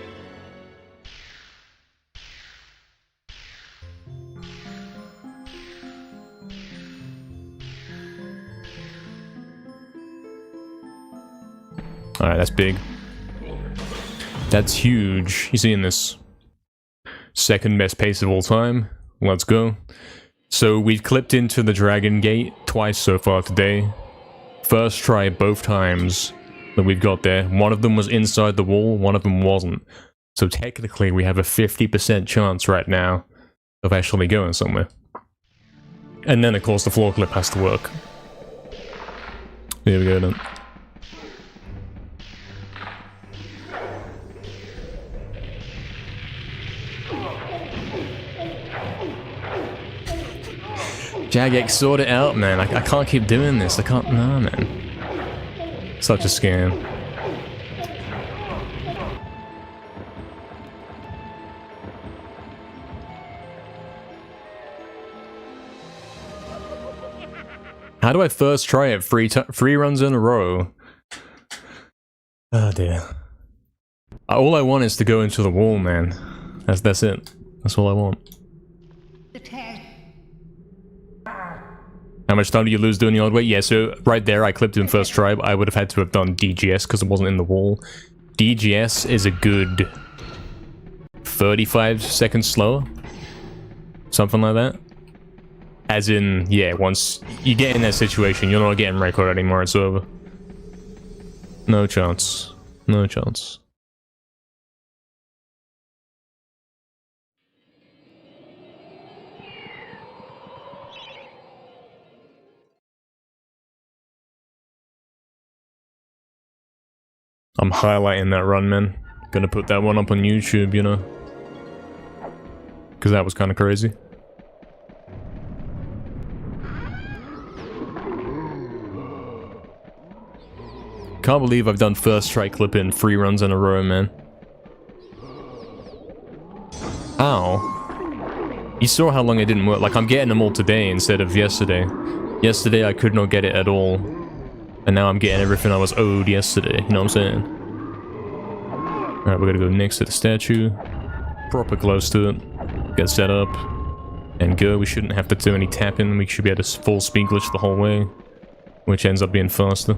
Alright, that's big. That's huge. You seeing this? Second best pace of all time. Let's go. So we've clipped into the Dragon Gate twice so far today. First try both times that we've got there. One of them was inside the wall, one of them wasn't. So technically we have a 50% chance right now of actually going somewhere. And then of course the floor clip has to work. Here we go then. Jagex, sort it out, man. I can't keep doing this. I can't. No, man. Such a scam. How do I first try it? 3 runs in a row. Oh dear. All I want is to go into the wall, man. That's it. That's all I want. How much time do you lose doing the odd way? Yeah, so right there I clipped in first try, but I would have had to have done DGS because it wasn't in the wall. DGS is a good 35 seconds slower. Something like that. As in, yeah, once you get in that situation, you're not getting record anymore, it's over. No chance. No chance. I'm highlighting that run, man. Gonna put that one up on YouTube, you know. Because that was kind of crazy. Can't believe I've done first try clip in 3 runs in a row, man. Ow. You saw how long it didn't work. Like, I'm getting them all today instead of yesterday. Yesterday, I could not get it at all. And now I'm getting everything I was owed yesterday. You know what I'm saying? Alright, we're gonna go next to the statue. Proper close to it. Get set up. And go. We shouldn't have to do any tapping. We should be able to full speed glitch the whole way. Which ends up being faster.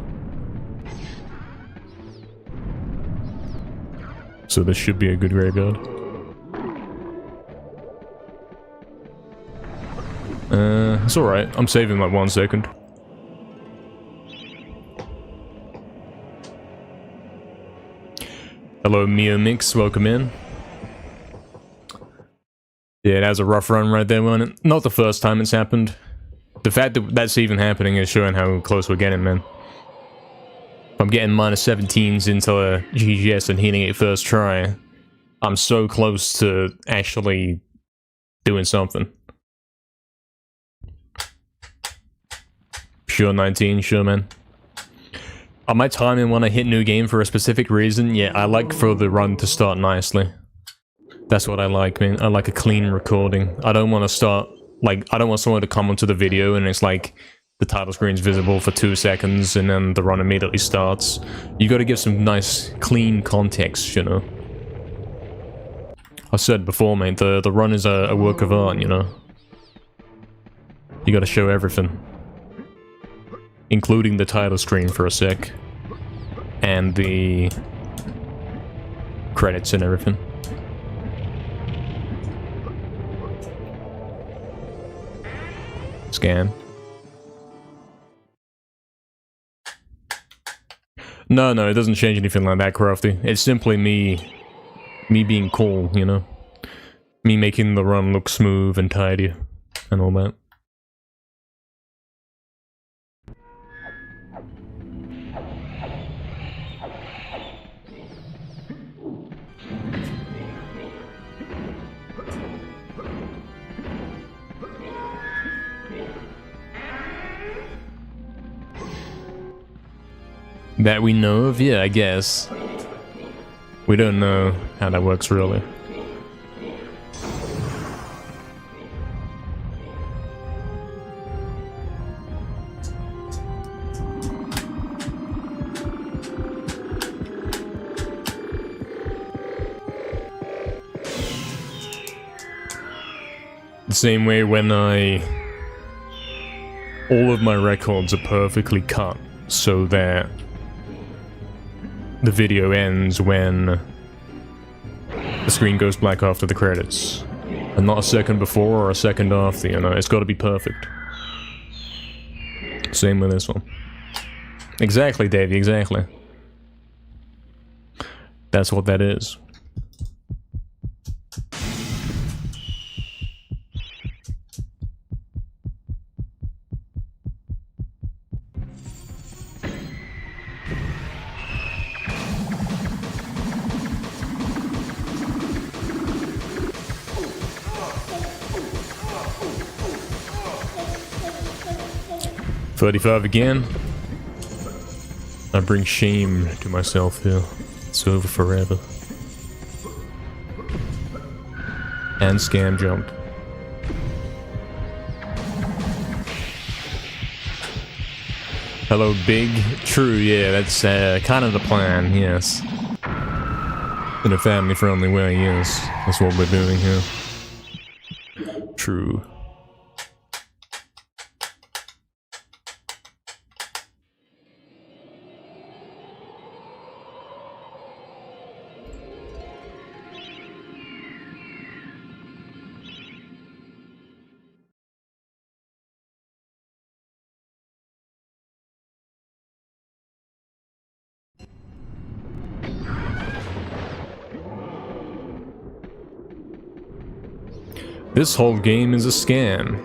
So this should be a good graveyard. It's alright. I'm saving like 1 second. Hello, Mio Mix. Welcome in. Yeah, that was a rough run right there, wasn't it? Not the first time it's happened. The fact that that's even happening is showing how close we're getting, man. If I'm getting -17s into a GGS and hitting it first try, I'm so close to actually doing something. Sure, 19, sure, man. I might time in when I hit new game for a specific reason. Yeah, I like for the run to start nicely. That's what I like, man. I like a clean recording. I don't want to start, like, I don't want someone to come onto the video and it's like, the title screen's visible for 2 seconds and then the run immediately starts. You gotta give some nice, clean context, you know? I said before, mate, the run is a work of art, you know? You gotta show everything. Including the title screen for a sec. And the credits and everything. Scan. No, it doesn't change anything like that, Crafty. It's simply me being cool, you know? Me making the run look smooth and tidy, and all that. That we know of? Yeah, I guess. We don't know how that works, really. The same way when all of my records are perfectly cut so that the video ends when the screen goes black after the credits. And not a second before or a second after, you know? It's gotta be perfect. Same with this one. Exactly, Davey, exactly. That's what that is. $35 again. I bring shame to myself here. It's over forever. And scam jumped. Hello, Big. True, yeah, that's kind of the plan, yes. In a family-friendly way, yes. That's what we're doing here. True. This whole game is a scam.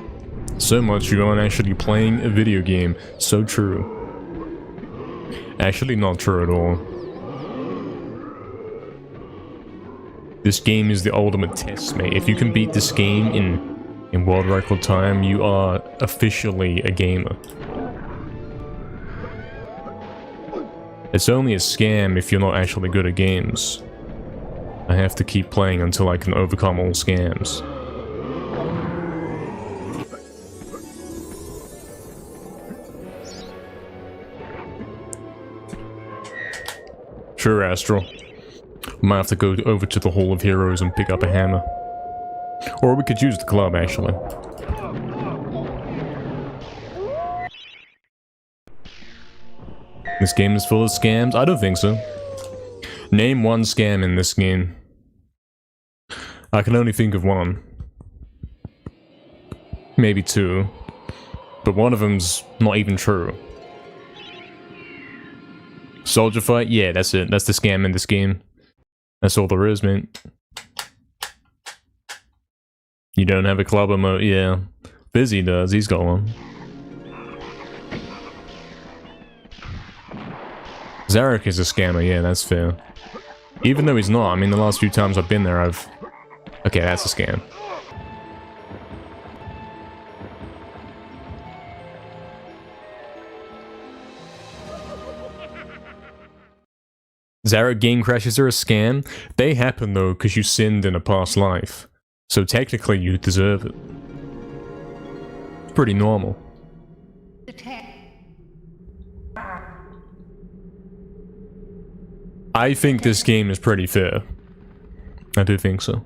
So much you aren't actually playing a video game. So true. Actually not true at all. This game is the ultimate test, mate. If you can beat this game in world record time, you are officially a gamer. It's only a scam if you're not actually good at games. I have to keep playing until I can overcome all scams. Sure, Astral. We might have to go over to the Hall of Heroes and pick up a hammer. Or we could use the club, actually. This game is full of scams? I don't think so. Name one scam in this game. I can only think of one. Maybe two. But one of them's not even true. Soldier fight? Yeah, that's it. That's the scam in this game. That's all there is, mate. You don't have a club emote? Yeah. Busy does. He's got one. Zarek is a scammer, yeah, that's fair. Even though he's not, I mean, the last few times I've been there, I've... Okay, that's a scam. Zarek game crashes are a scam? They happen, though, because you sinned in a past life. So technically, you deserve it. Pretty normal. I think this game is pretty fair. I do think so.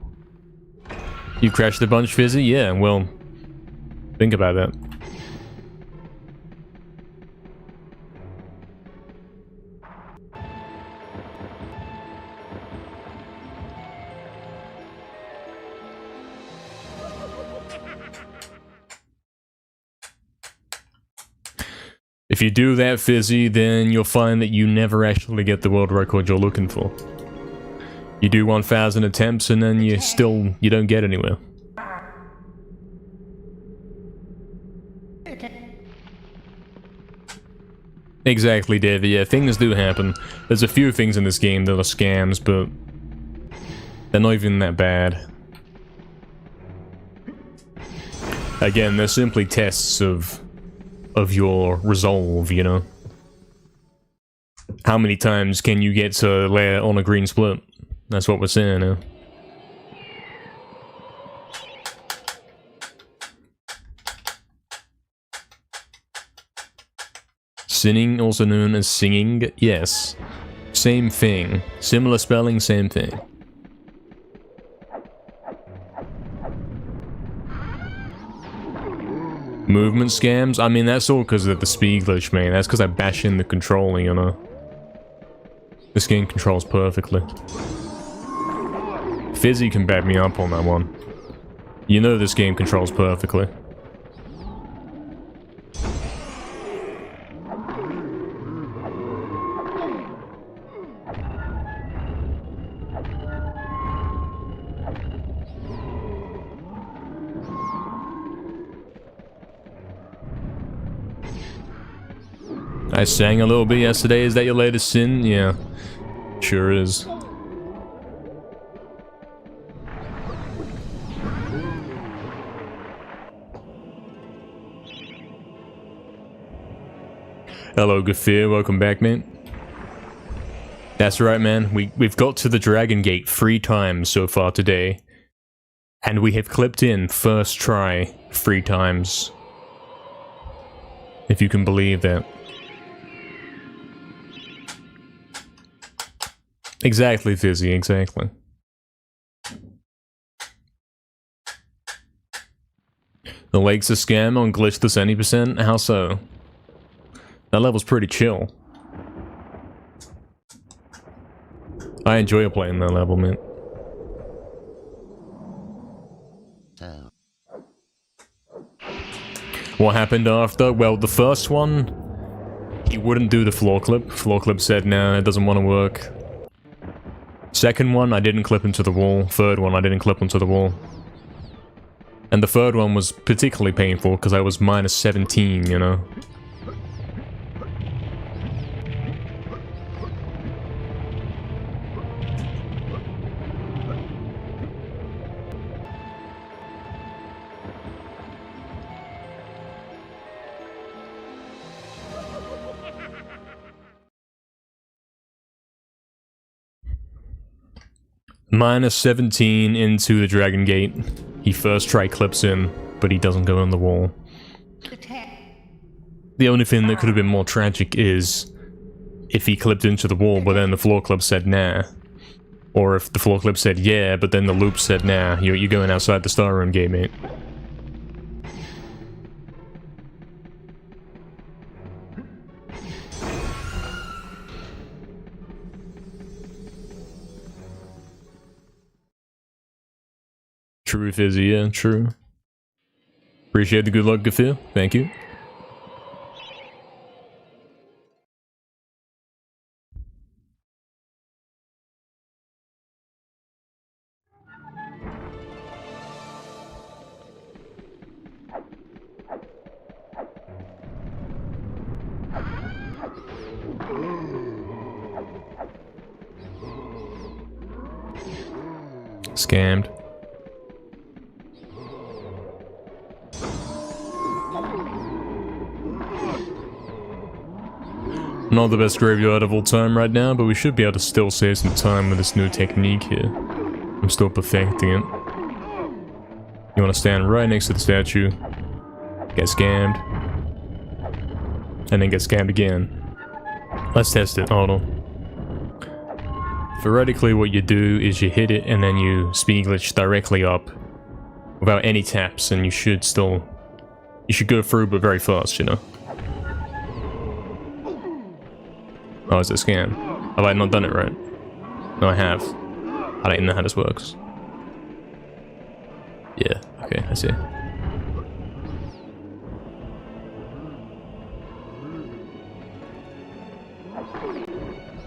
You crashed a bunch, Fizzy? Yeah, well, think about that. If you do that, Fizzy, then you'll find that you never actually get the world record you're looking for. You do 1,000 attempts and then you don't get anywhere. Exactly, David. Yeah, things do happen. There's a few things in this game that are scams, but they're not even that bad. Again, they're simply tests of your resolve, you know? How many times can you get to layer on a green split? That's what we're saying now. Sinning, also known as singing? Yes. Same thing. Similar spelling, same thing. Movement scams? I mean, that's all because of the speed glitch, man. That's because I bash in the controlling, you know? This game controls perfectly. Fizzy can back me up on that one. You know this game controls perfectly. I sang a little bit yesterday. Is that your latest sin? Yeah. Sure is. Hello, Gafir. Welcome back, mate. That's right, man. We've got to the Dragon Gate 3 times so far today. And we have clipped in first try 3 times. If you can believe that. Exactly, Fizzy, exactly. The lake's a scam on glitch this any percent? How so? That level's pretty chill. I enjoy playing that level, man. What happened after? Well, the first one, he wouldn't do the floor clip. Floor clip said, nah, it doesn't want to work. Second one, I didn't clip into the wall. Third one, I didn't clip onto the wall. And the third one was particularly painful because I was minus 17, you know? Minus 17 into the Dragon Gate. He first try clips in, but he doesn't go on the wall. The only thing that could have been more tragic is if he clipped into the wall, but then the floor clip said nah. Or if the floor clip said yeah, but then the loop said nah, you're going outside the star room gate, mate. True, Fizzy, yeah, true. Appreciate the good luck, Gafil. Thank you. Scammed. Not the best graveyard of all time right now, but we should be able to still save some time with this new technique here. I'm still perfecting it. You want to stand right next to the statue, get scammed, and then get scammed again. Let's test it, hold on. Theoretically, what you do is you hit it and then you speed glitch directly up without any taps, and you should go through, but very fast, you know. Oh, it's a scam. Have I not done it right? No, I have. I don't even know how this works. Yeah, okay, I see.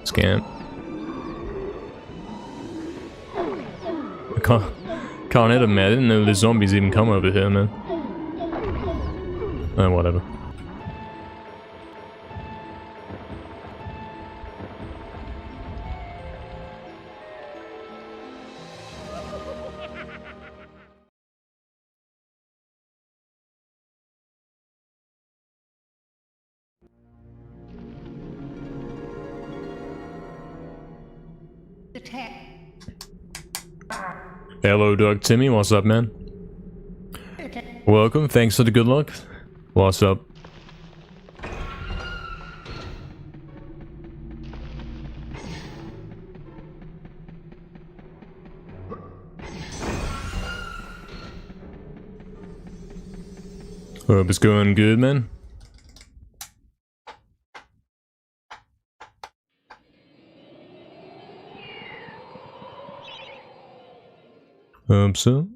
Scam. I can't hit him, man. I didn't know the zombies even come over here, man. Oh, whatever. Hello, Doug Timmy. What's up, man? Welcome. Thanks for the good luck. What's up? Hope it's going good, man. So.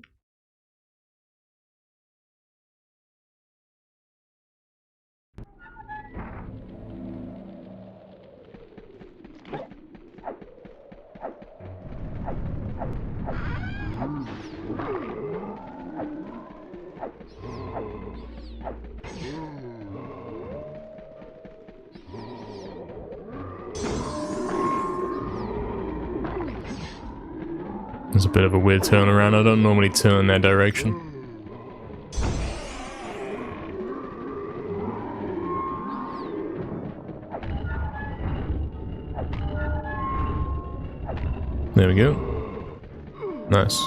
It's a bit of a weird turnaround. I don't normally turn that direction. There we go. Nice.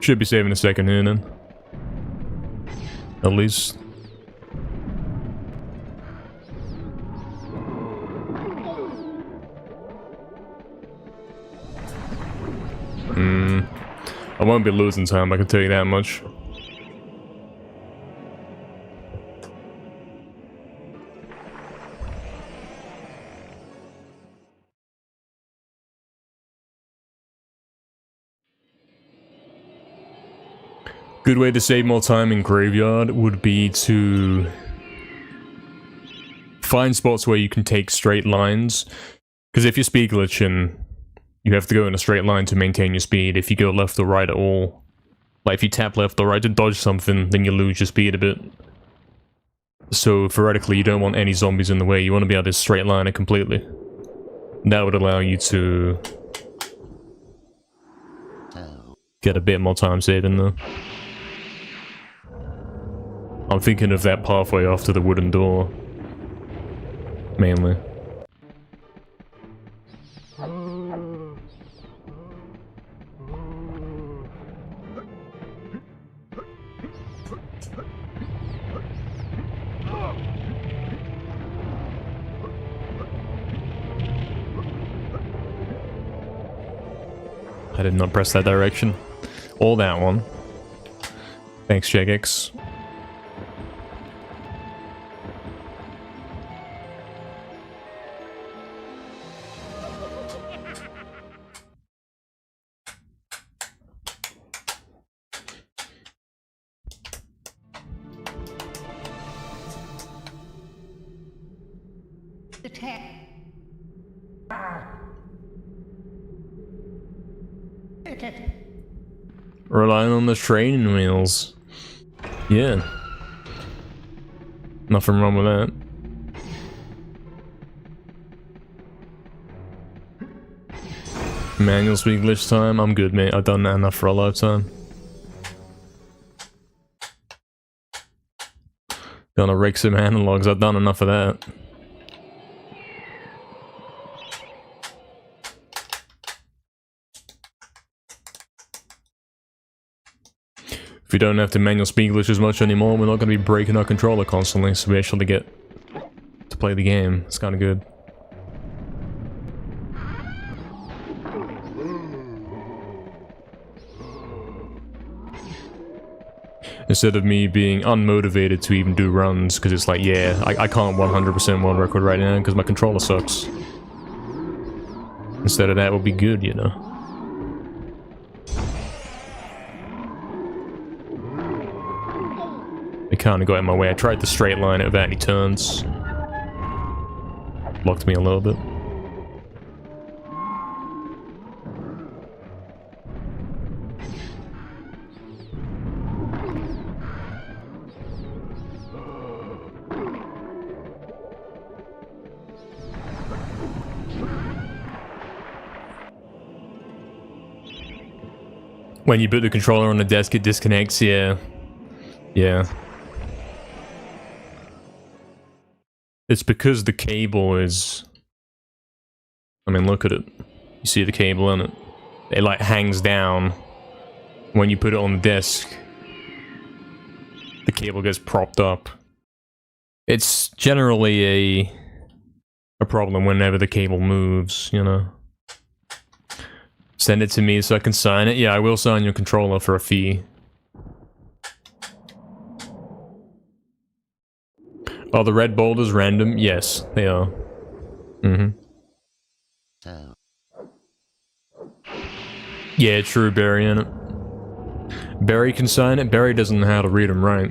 Should be saving a second here then. At least. I won't be losing time, I can tell you that much. Good way to save more time in Graveyard would be to find spots where you can take straight lines. Because if you're speed glitching, you have to go in a straight line to maintain your speed. If you go left or right at all, like if you tap left or right to dodge something, then you lose your speed a bit. So theoretically, you don't want any zombies in the way. You want to be able to straight line it completely. That would allow you to get a bit more time saving though. I'm thinking of that pathway after the wooden door, mainly. I did not press that direction. Or that one. Thanks, Jagex. Relying on the training wheels. Yeah. Nothing wrong with that. Manual speed glitch time. I'm good, mate. I've done that enough for a lifetime. Gonna rig some analogs. I've done enough of that. If we don't have to manual speed glitch as much anymore, we're not going to be breaking our controller constantly, so we actually get to play the game. It's kind of good. Instead of me being unmotivated to even do runs, because it's like, yeah, I can't 100% world record right now because my controller sucks. Instead of that, would be good, you know. It kind of got in my way. I tried to straight line it without any turns. Blocked me a little bit. When you put the controller on the desk, it disconnects, yeah. Yeah. It's because the cable is... I mean, look at it. You see the cable in it? It like hangs down. When you put it on the desk, the cable gets propped up. It's generally a problem whenever the cable moves, you know. Send it to me so I can sign it. Yeah, I will sign your controller for a fee. Are the red boulders random? Yes, they are. Mm-hmm. So. Yeah, true, Barry, innit? Barry can sign it. Barry doesn't know how to read them right.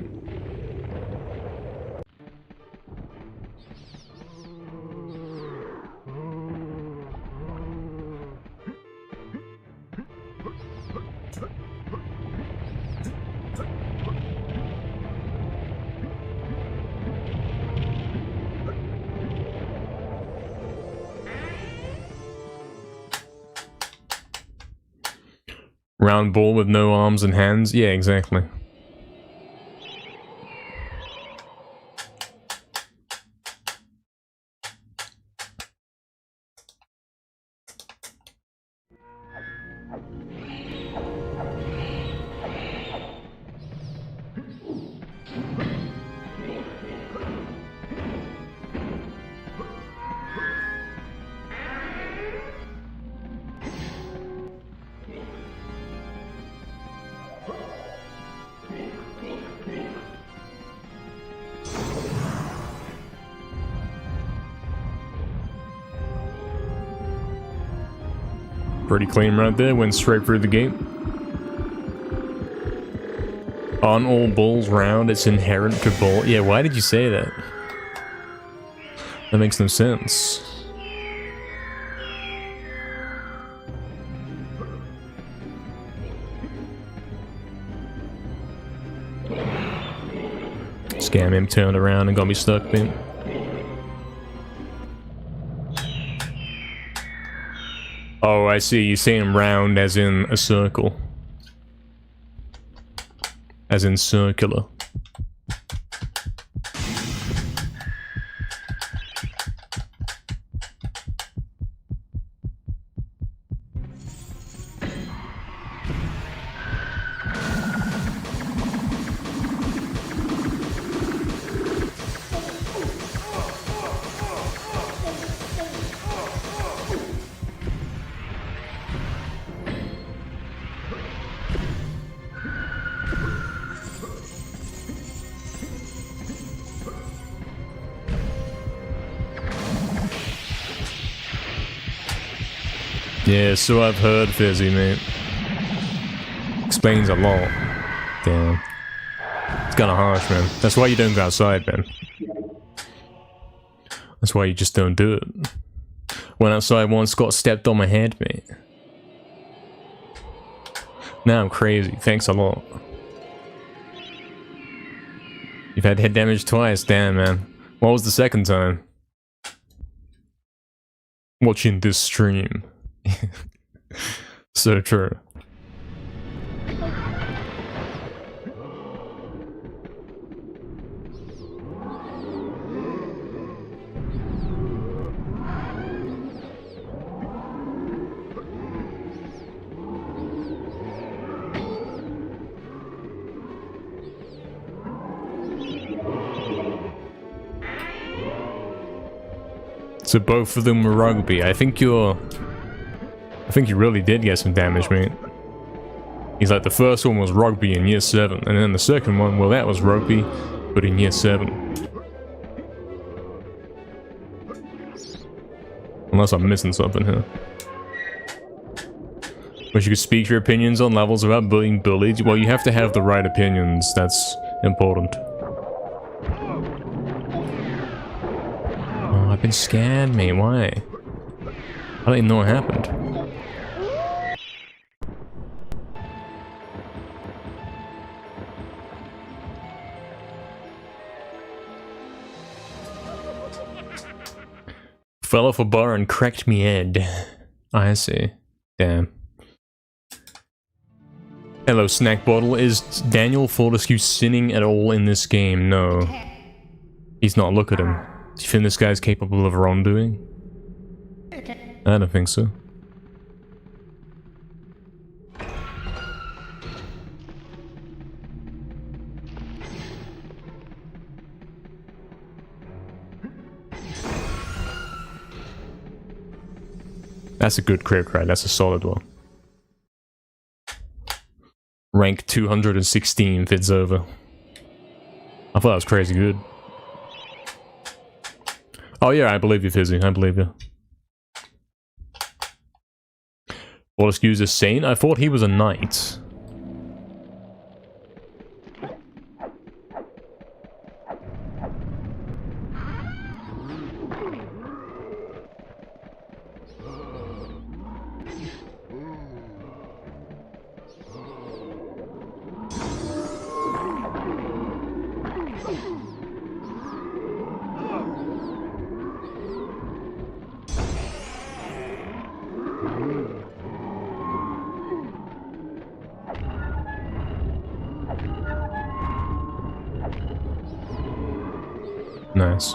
Round ball with no arms and hands? Yeah, exactly. Pretty clean right there, went straight through the gate. On all balls round, it's inherent to ball. Yeah, why did you say that? That makes no sense. Scam him, turned around and got me stuck then. Oh, I see. You're saying round as in a circle. As in circular. Yeah, so I've heard, Fizzy, mate. Explains a lot. Damn. It's kinda harsh, man. That's why you don't go outside, man. That's why you just don't do it. Went outside once, got stepped on my head, mate. Now I'm crazy. Thanks a lot. You've had head damage twice, damn, man. What was the second time? Watching this stream. So true. So both of them were rugby. I think you really did get some damage, mate. He's like, the first one was rugby in year 7, and then the second one, well, that was rugby, but in year 7. Unless I'm missing something here. Wish you could speak your opinions on levels without being bullied. Well, you have to have the right opinions. That's important. Oh, I've been scanned, mate. Why? I don't even know what happened. Fell off a bar and cracked me head. I see. Damn. Hello, snack bottle. Is Daniel Fortescue sinning at all in this game? No. He's not. Look at him. Do you think this guy's capable of wrongdoing? I don't think so. That's a good crit cry. That's a solid one. Rank 216 fits over. I thought that was crazy good. Oh yeah, I believe you, Fizzy. I believe you. Fortescue's a saint? I thought he was a knight. Nice.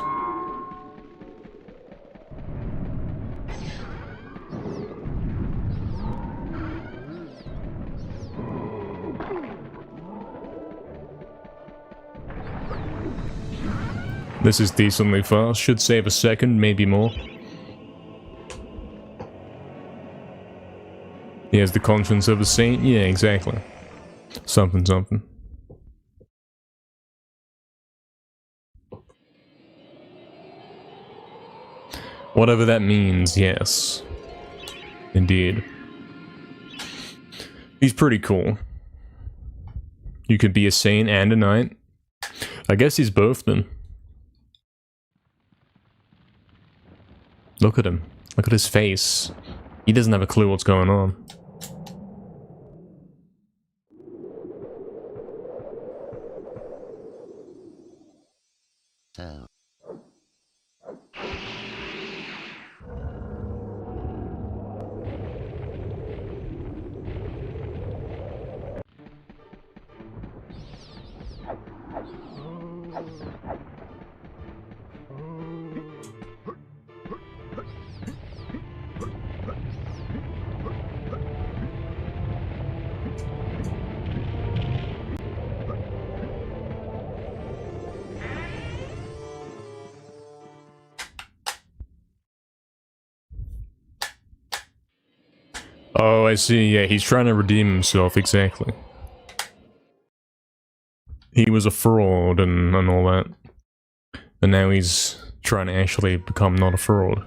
This is decently fast. Should save a second, maybe more. He has the conscience of a saint? Yeah, exactly. Something, something. Whatever that means, yes. Indeed. He's pretty cool. You could be a saint and a knight. I guess he's both then. Look at him. Look at his face. He doesn't have a clue what's going on. So. Oh, I see. Yeah, he's trying to redeem himself, exactly. He was a fraud and all that. And now he's trying to actually become not a fraud.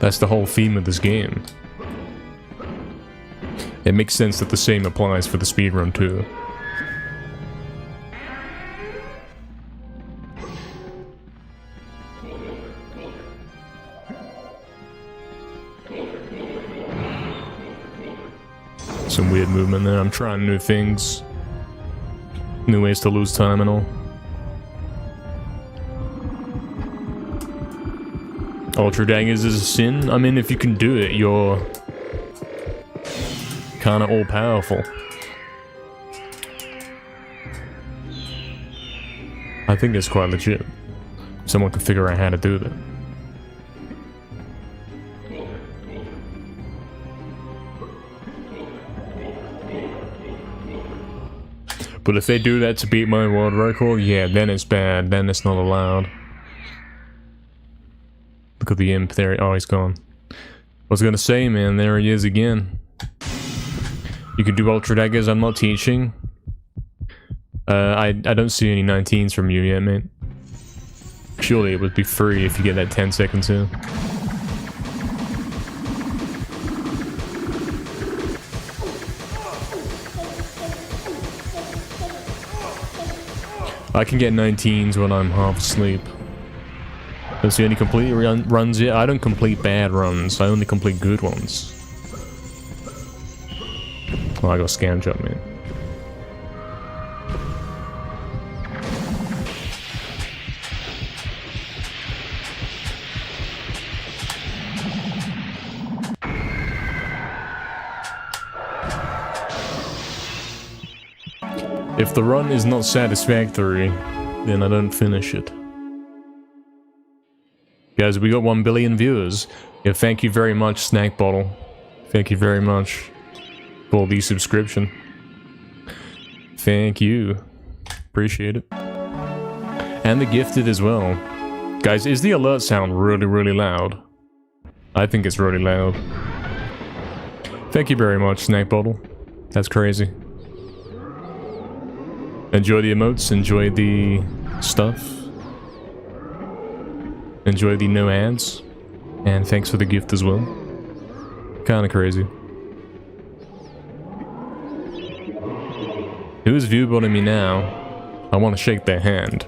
That's the whole theme of this game. It makes sense that the same applies for the speedrun too. Some weird movement there. I'm trying new things. New ways to lose time and all. Ultra daggers is a sin? I mean, if you can do it, you're kinda all-powerful. I think it's quite legit. Someone can figure out how to do that. But if they do that to beat my world record, yeah, then it's bad. Then it's not allowed. Look at the imp there. Oh, he's gone. I was gonna say, man, there he is again. You can do ultra daggers. I'm not teaching. I don't see any 19s from you yet, mate. Surely it would be free if you get that 10 seconds in. I can get 19s when I'm half asleep. Don't see any complete runs yet. I don't complete bad runs. I only complete good ones. Oh, I got scam jump, man. If the run is not satisfactory, then I don't finish it. Guys, we got 1 billion viewers. Yeah, thank you very much, Snack Bottle. Thank you very much for the subscription. Thank you. Appreciate it. And the gifted as well. Guys, is the alert sound really, really loud? I think it's really loud. Thank you very much, Snack Bottle. That's crazy. Enjoy the emotes, enjoy the stuff. Enjoy the no ads. And thanks for the gift as well. Kinda crazy. Who's viewbotting me now? I want to shake their hand.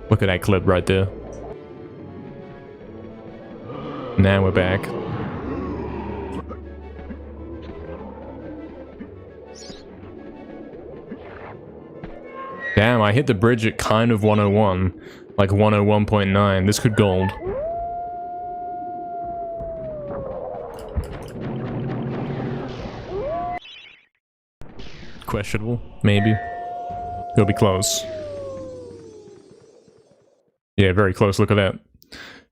Look at that clip right there. Now we're back. Damn, I hit the bridge at kind of 101. Like 101.9. This could gold. Questionable, maybe. It'll be close. Yeah, very close, look at that.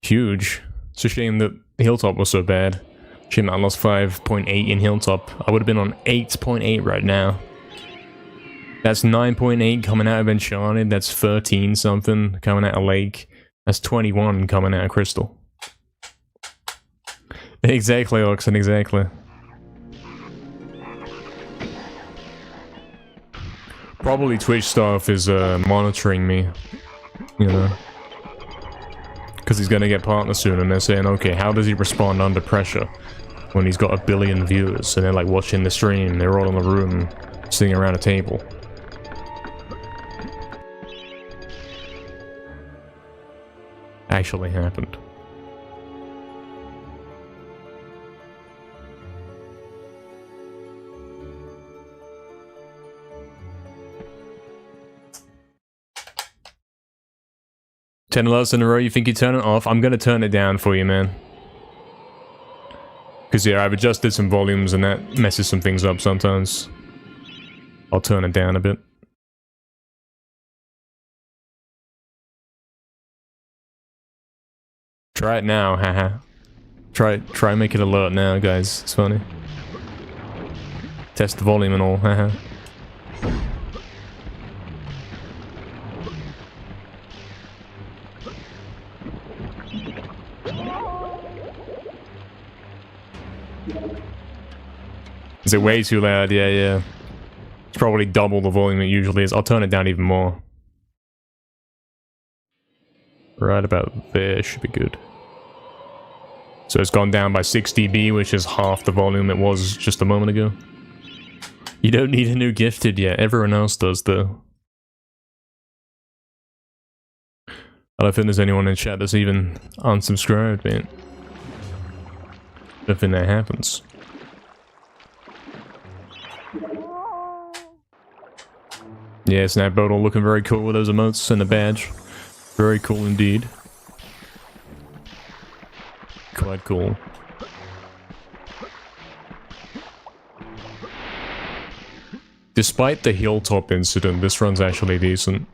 Huge. It's a shame that Hilltop was so bad. Shame I lost 5.8 in Hilltop. I would have been on 8.8 right now. That's 9.8 coming out of Enchanted. That's 13 something coming out of Lake. That's 21 coming out of Crystal. Exactly, Oxen, exactly. Probably Twitch staff is monitoring me, you know. Because he's gonna get partner soon and they're saying, okay, how does he respond under pressure when he's got 1 billion viewers? And they're like watching the stream, they're all in the room, sitting around a table. Actually happened. Ten alerts in a row, you think you turn it off? I'm gonna turn it down for you, man. Because yeah, I've adjusted some volumes and that messes some things up sometimes. I'll turn it down a bit. Try it now, haha. Try make it alert now, guys. It's funny. Test the volume and all, haha. Is it way too loud? Yeah, yeah. It's probably double the volume it usually is. I'll turn it down even more. Right about there should be good. So it's gone down by 6 dB, which is half the volume it was just a moment ago. You don't need a new gifted yet. Everyone else does, though. I don't think there's anyone in chat that's even unsubscribed, man. I don't think that happens. Yeah, Snap Bottle looking very cool with those emotes and the badge. Very cool indeed. Quite cool. Despite the hilltop incident, this run's actually decent.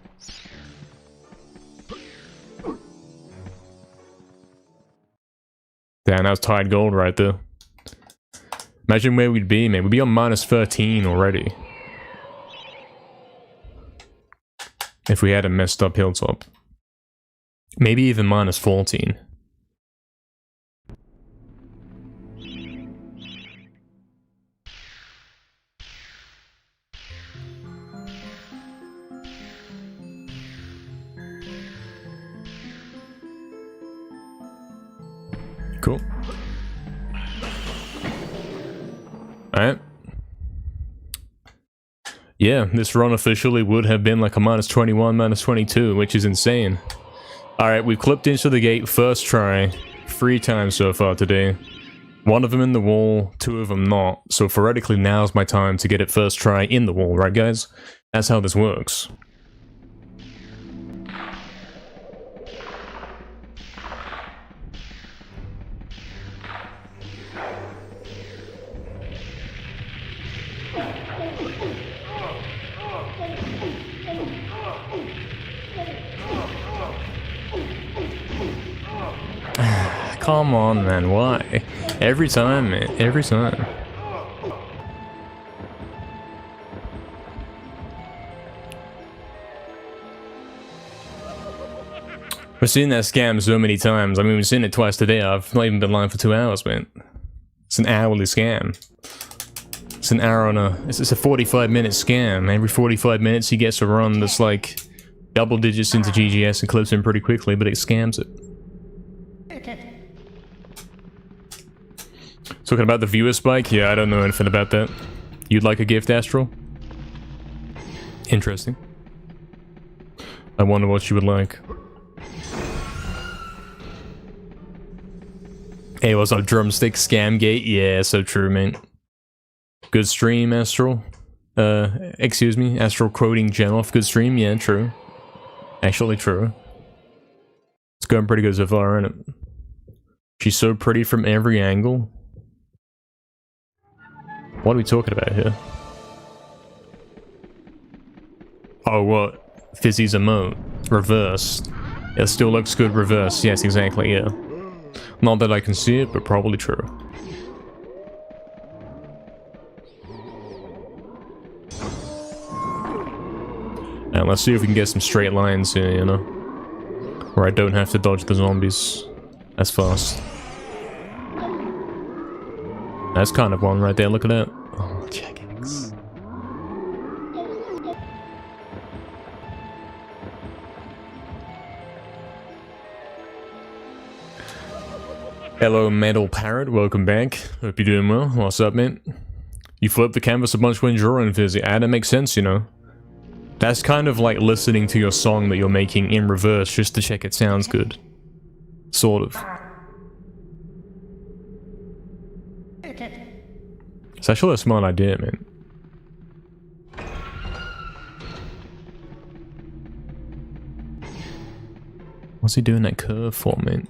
Damn, that's tied gold right there. Imagine where we'd be, man. We'd be on minus 13 already. If we had a messed up hilltop. Maybe even minus 14. Cool. Alright. Yeah, this run officially would have been like a minus 21, minus 22, which is insane. Alright, we've clipped into the gate first try 3 times so far today. 1 of them in the wall, 2 of them not. So theoretically now's my time to get it first try in the wall, right guys? That's how this works. Come on, man, why? Every time, man, every time. We've seen that scam so many times. I mean, we've seen it twice today. I've not even been live for 2 hours, man. It's an hourly scam. It's an hour on a... It's a 45-minute scam. Every 45 minutes he gets a run that's like double digits into GGS and clips in pretty quickly, but it scams it. Talking about the viewer spike? Yeah, I don't know anything about that. You'd like a gift, Astral? Interesting. I wonder what you would like. Hey, what's up, Drumstick Scamgate? Yeah, so true, man. Good stream, Astral. Excuse me, Astral quoting Genoff. Good stream, yeah, true. Actually true. It's going pretty good so far, isn't it? She's so pretty from every angle. What are we talking about here? Oh, what? Fizzy's emote. Reversed. It still looks good reversed. Yes, exactly, yeah. Not that I can see it, but probably true. And let's see if we can get some straight lines here, you know? Where I don't have to dodge the zombies as fast. That's kind of one right there, look at that. Oh, Jagex. Hello, Metal Parrot, welcome back. Hope you're doing well. What's up, man? You flip the canvas a bunch when drawing, Fizzy. Ah, that makes sense, you know. That's kind of like listening to your song that you're making in reverse just to check it sounds good. Sort of. It's actually a smart idea, man. What's he doing that curve for, man?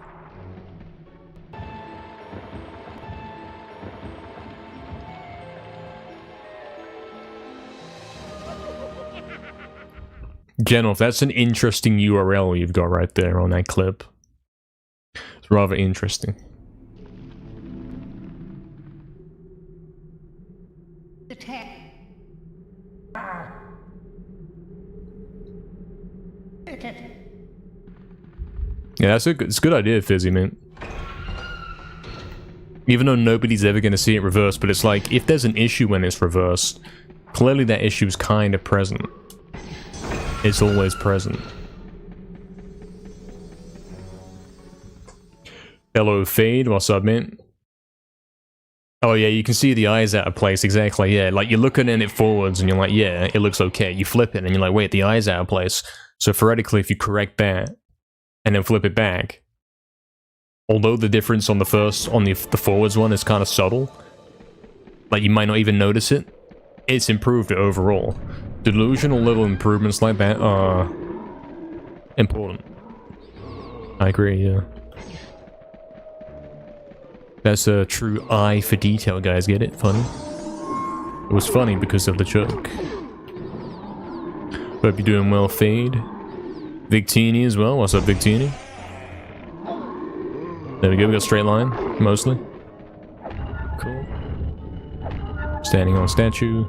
Genoff, that's an interesting URL you've got right there on that clip. It's rather interesting. Yeah, it's a good idea, Fizzy, man. Even though nobody's ever going to see it reversed, but it's like, if there's an issue when it's reversed, clearly that issue is kind of present. It's always present. Hello, Fade. What's up, man? Oh, yeah, you can see the eyes out of place. Exactly, yeah. Like, you're looking at it forwards, and you're like, yeah, it looks okay. You flip it, and you're like, wait, the eye's out of place. So, theoretically, if you correct that, and then flip it back, although the difference on the forwards one is kind of subtle, like, you might not even notice it, it's improved it overall. Delusional little improvements like that are important. I agree, yeah. That's a true eye for detail, guys. Get it? Funny? It was funny because of the joke. Hope you're doing well, Fade. Victini as well. What's up, Victini? There we go. We got straight line, mostly. Cool. Standing on statue.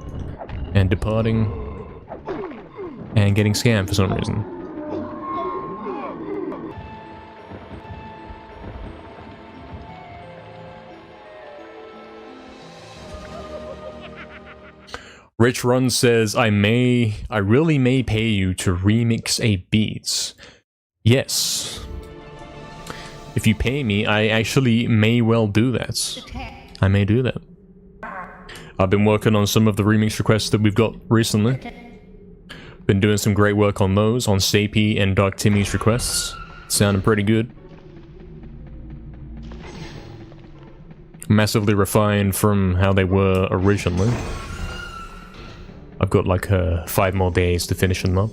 And departing. And getting scammed for some reason. Rich Run says, I really may pay you to remix a beat. Yes. If you pay me, I actually may well do that. I may do that. I've been working on some of the remix requests that we've got recently. Been doing some great work on those, on Sapie and Dark Timmy's requests. Sounding pretty good. Massively refined from how they were originally. I've got like 5 more days to finish them up.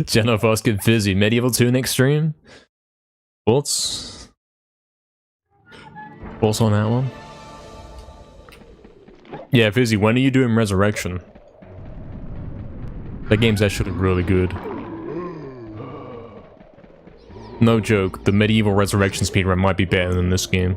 Jenna Foss get fizzy. MediEvil 2 next stream? Thoughts? Thoughts on that one? Yeah, Fizzy, when are you doing Resurrection? That game's actually really good. No joke, the MediEvil Resurrection speedrun might be better than this game.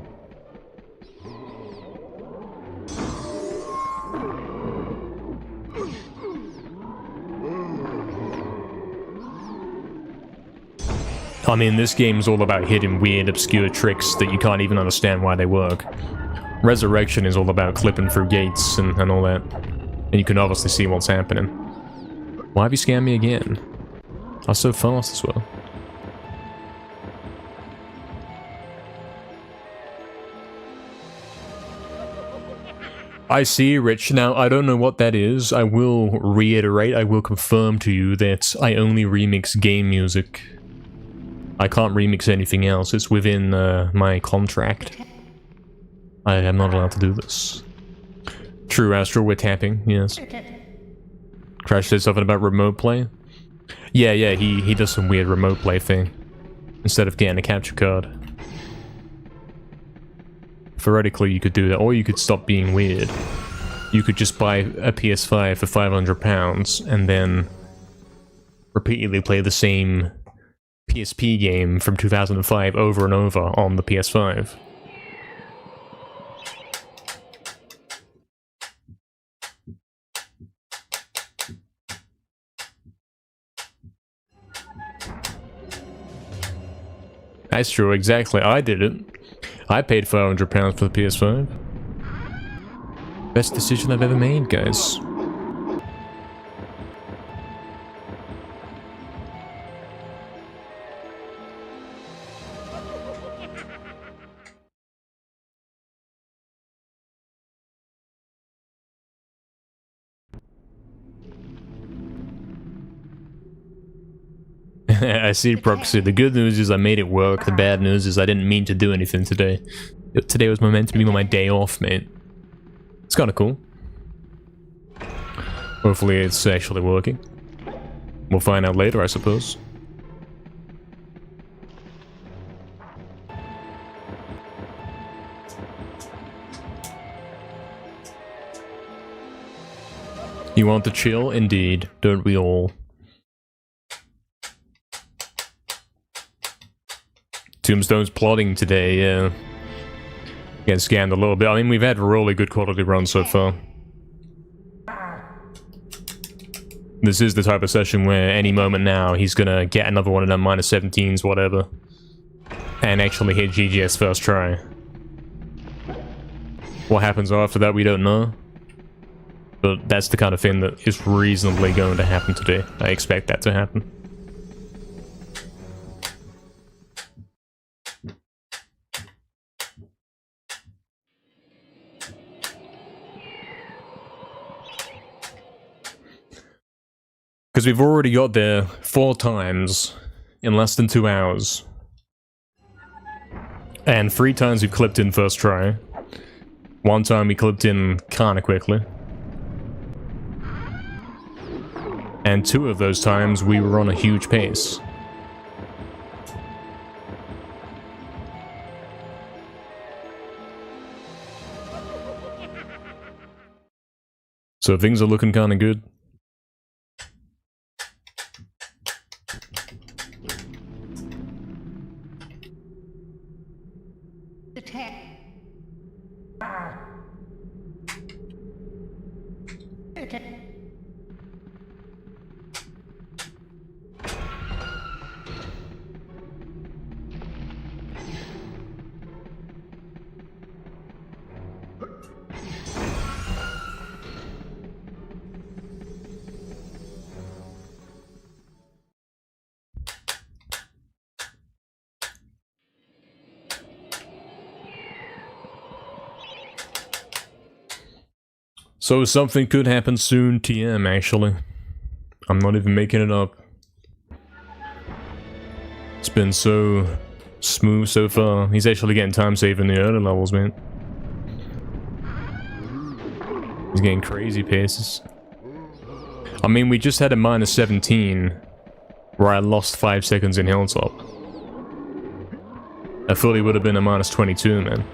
I mean, this game's all about hitting weird, obscure tricks that you can't even understand why they work. Resurrection is all about clipping through gates and all that. And you can obviously see what's happening. Why have you scammed me again? I was so fast as well. I see, Rich. Now, I don't know what that is. I will reiterate, I will confirm to you that I only remix game music. I can't remix anything else. It's within my contract. I am not allowed to do this. True, Astro, we're tapping, yes. Crash said something about remote play. Yeah, he does some weird remote play thing. Instead of getting a capture card. Theoretically, you could do that, or you could stop being weird. You could just buy a PS5 for £500 and then repeatedly play the same PSP game from 2005 over and over on the PS5. That's true, exactly. I did it. I paid £500 for the PS5. Best decision I've ever made, guys. I see, Proxy. The good news is I made it work. The bad news is I didn't mean to do anything today. Today was meant to be my day off, mate. It's kind of cool. Hopefully it's actually working. We'll find out later, I suppose. You want to chill? Indeed. Don't we all? Tombstone's plotting today, yeah. Getting scammed a little bit. I mean, we've had really good quality runs so far. This is the type of session where any moment now he's gonna get another one of them -17s, whatever. And actually hit GGS first try. What happens after that, we don't know. But that's the kind of thing that is reasonably going to happen today. I expect that to happen. Because we've already got there 4 times in less than 2 hours. And 3 times we've clipped in first try. 1 time we clipped in kinda quickly. And 2 of those times we were on a huge pace. So things are looking kinda good. So something could happen soon, TM, actually. I'm not even making it up. It's been so smooth so far. He's actually getting time save in the early levels, man. He's getting crazy paces. I mean, we just had a minus 17, where I lost 5 seconds in hilltop. I thought he would have been a minus 22, man.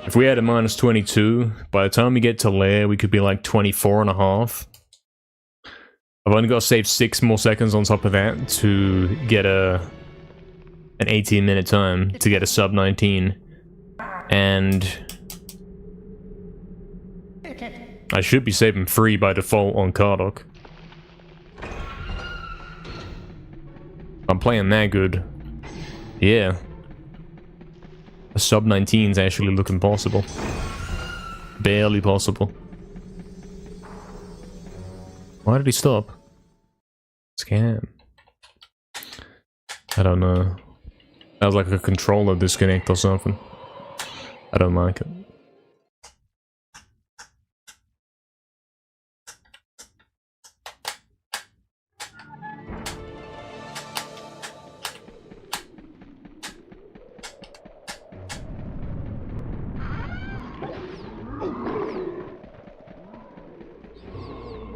If we had a minus 22, by the time we get to lair, we could be like 24 and a half. I've only got to save 6 more seconds on top of that to get an 18-minute time to get a sub 19. And I should be saving 3 by default on Cardock. I'm playing that good. Yeah. A sub 19 is actually looking possible. Barely possible. Why did he stop? Scam. I don't know. That was like a controller disconnect or something. I don't like it.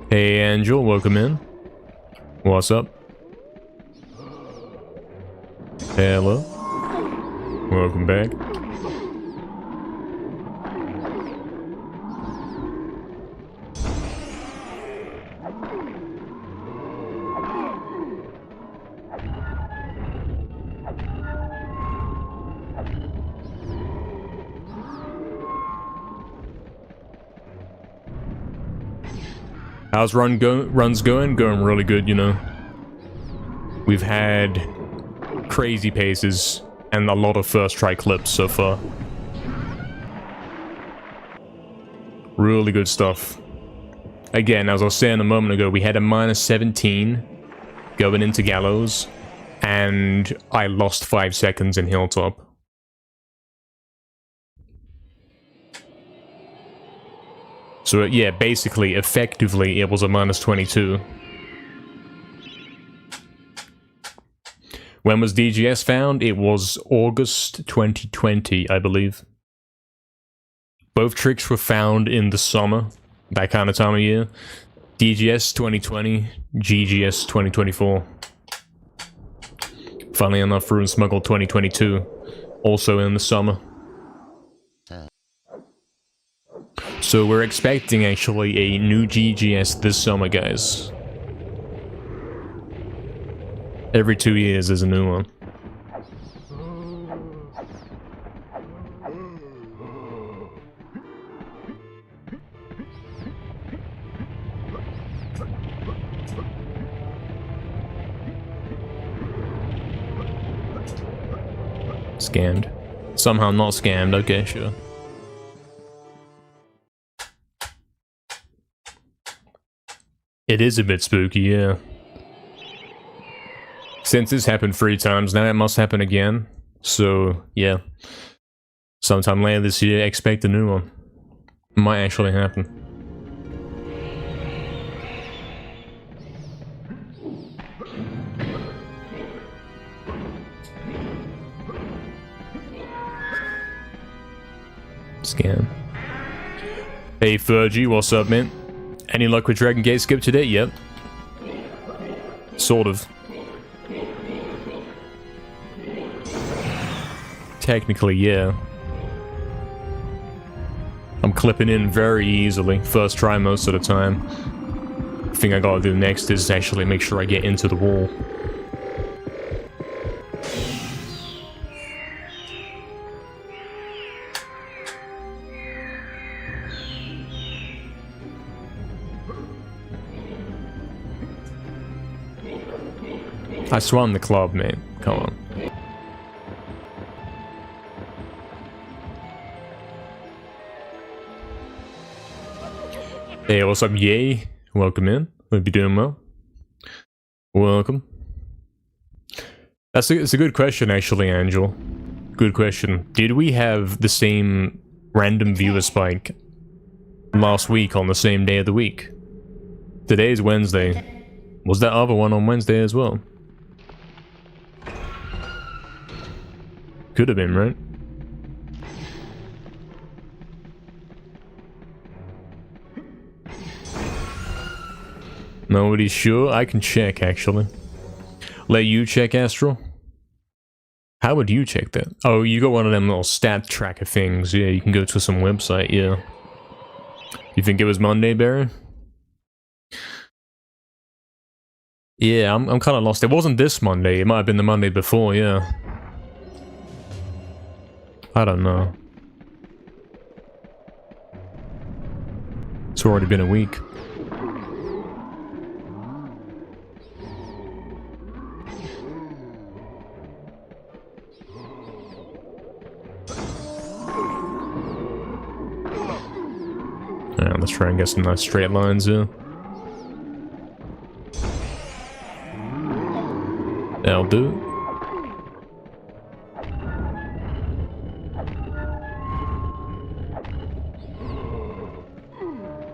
Hey Angel, welcome in. What's up? Hello. Welcome back. How's runs going? Going really good, you know. We've had crazy paces and a lot of first try clips so far. Really good stuff. Again, as I was saying a moment ago, we had a minus 17 going into Gallows, and I lost 5 seconds in Hilltop. So yeah, basically, effectively, it was a minus 22. When was DGS found? It was August 2020, I believe. Both tricks were found in the summer, that kind of time of year. DGS 2020, GGS 2024. Funnily enough, Ruin Smuggle 2022, also in the summer. So we're expecting actually a new GGS this summer, guys. Every 2 years there's a new one. Scanned. Somehow not scammed, okay, sure. It is a bit spooky, yeah. Since this happened 3 times now, it must happen again. So, yeah. Sometime later this year, expect a new one. Might actually happen. Scan. Hey Fergie, what's up, man? Any luck with Dragon Gate skip today? Yep. Sort of. Technically, yeah. I'm clipping in very easily. First try most of the time. The thing I gotta do next is actually make sure I get into the wall. I swam the club, mate. Come on. Hey, what's up, yay? Welcome in. Hope you're doing well. Welcome. It's a good question, actually, Angel. Good question. Did we have the same random viewer spike last week on the same day of the week? Today is Wednesday. Was that other one on Wednesday as well? Could have been, right? Nobody's sure? I can check, actually. Let you check, Astral? How would you check that? Oh, you got one of them little stat tracker things. Yeah, you can go to some website, yeah. You think it was Monday, Barry? Yeah, I'm kind of lost. It wasn't this Monday. It might have been the Monday before, yeah. I don't know. It's already been a week. Yeah, let's try and get some nice straight lines here. That'll do.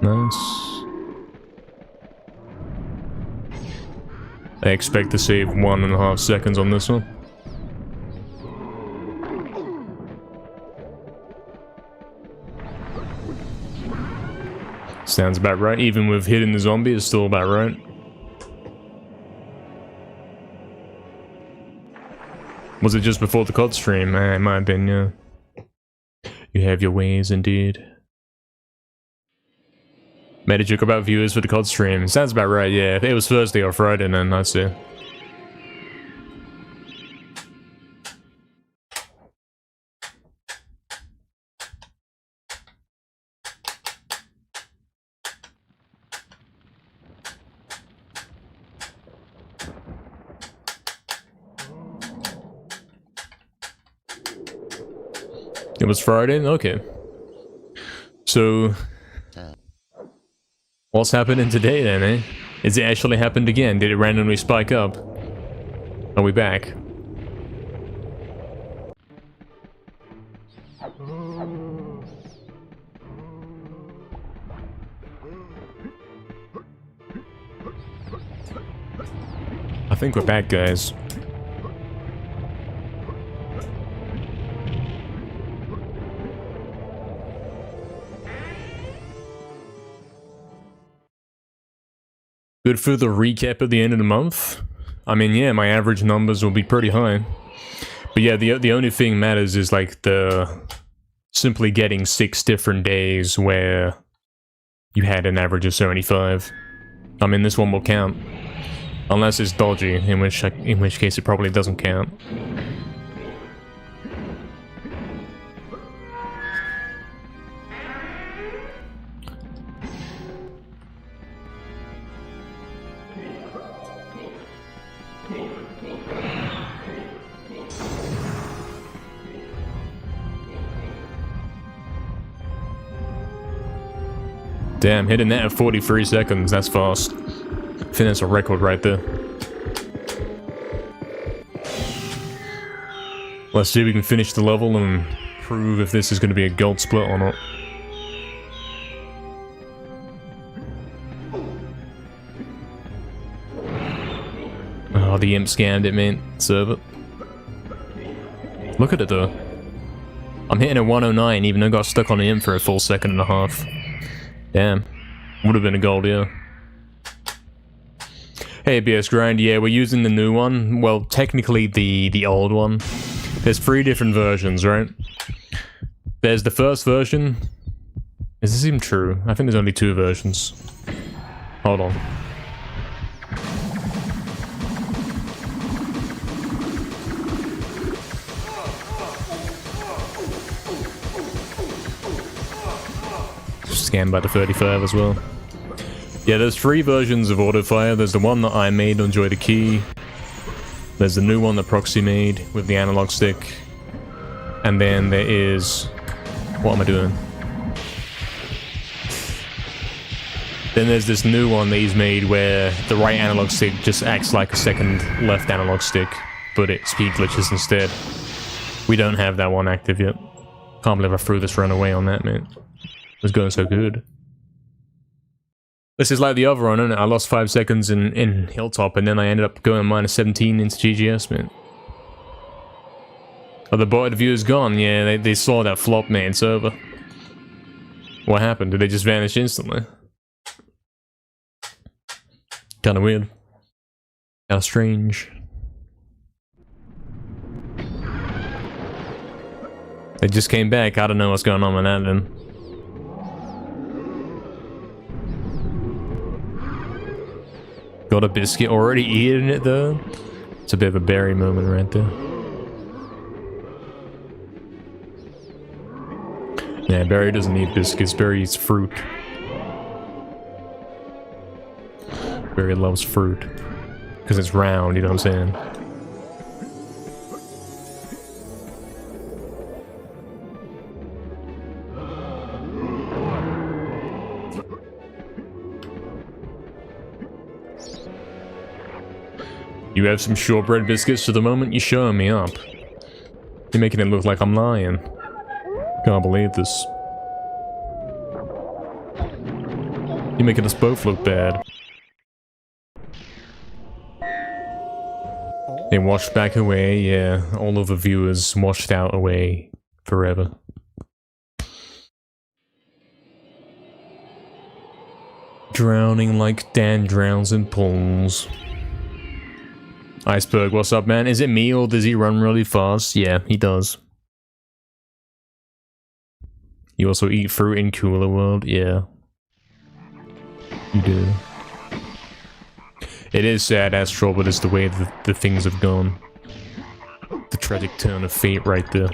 Nice. I expect to save 1.5 seconds on this one. Sounds about right. Even with hitting the zombie, it's still about right. Was it just before the COD stream? It might have been, yeah. You have your ways, indeed. Made a joke about viewers for the COD stream. Sounds about right, yeah. If it was Thursday or Friday, then that's it. It was Friday? Okay. So... what's happening today then, eh? Is it actually happened again? Did it randomly spike up? Are we back? I think we're back, guys. Good for the recap at the end of the month. I mean, yeah, my average numbers will be pretty high. But yeah, the only thing matters is like the simply getting 6 different days where you had an average of 75. I mean, this one will count. Unless it's dodgy, in which case it probably doesn't count. Damn, hitting that at 43 seconds, that's fast. I think that's a record right there. Let's see if we can finish the level and prove if this is going to be a gold split or not. Oh, the imp scammed it, man. Serve it. Look at it, though. I'm hitting at 109, even though I got stuck on the imp for a full second and a half. Damn. Would have been a gold, yeah. Hey, BS Grind, yeah, we're using the new one. Well, technically the old one. There's 3 different versions, right? There's the first version. Is this even true? I think there's only 2 versions. Hold on. Scanned by the 35 as well. Yeah, there's 3 versions of autofire. There's the one that I made on Joy the Key. There's the new one that Proxy made with the analog stick. And then there is... What am I doing? Then there's this new one that he's made where the right analog stick just acts like a second left analog stick, but it speed glitches instead. We don't have that one active yet. Can't believe I threw this run away on that, man. It was going so good. This is like the other one, isn't it? I lost 5 seconds in Hilltop, and then I ended up going minus 17 into GGS, man. Oh, the botted view is gone. Yeah, they saw that flop, man. It's over. What happened? Did they just vanish instantly? Kinda weird. Kinda strange. They just came back. I don't know what's going on with that then. Got a biscuit already eating it though. It's a bit of a Barry moment right there. Yeah, Barry doesn't eat biscuits. Barry eats fruit. Barry loves fruit. Because it's round, you know what I'm saying? You have some shortbread biscuits to the moment you're showing me up. You're making it look like I'm lying. Can't believe this. You're making us both look bad. They washed back away, yeah. All of the viewers washed out away forever. Drowning like Dan drowns in pools. Iceberg, what's up, man? Is it me or does he run really fast? Yeah, he does. You also eat fruit in Cooler World? Yeah. You do. It is sad, Astral, but it's the way the things have gone. The tragic turn of fate right there.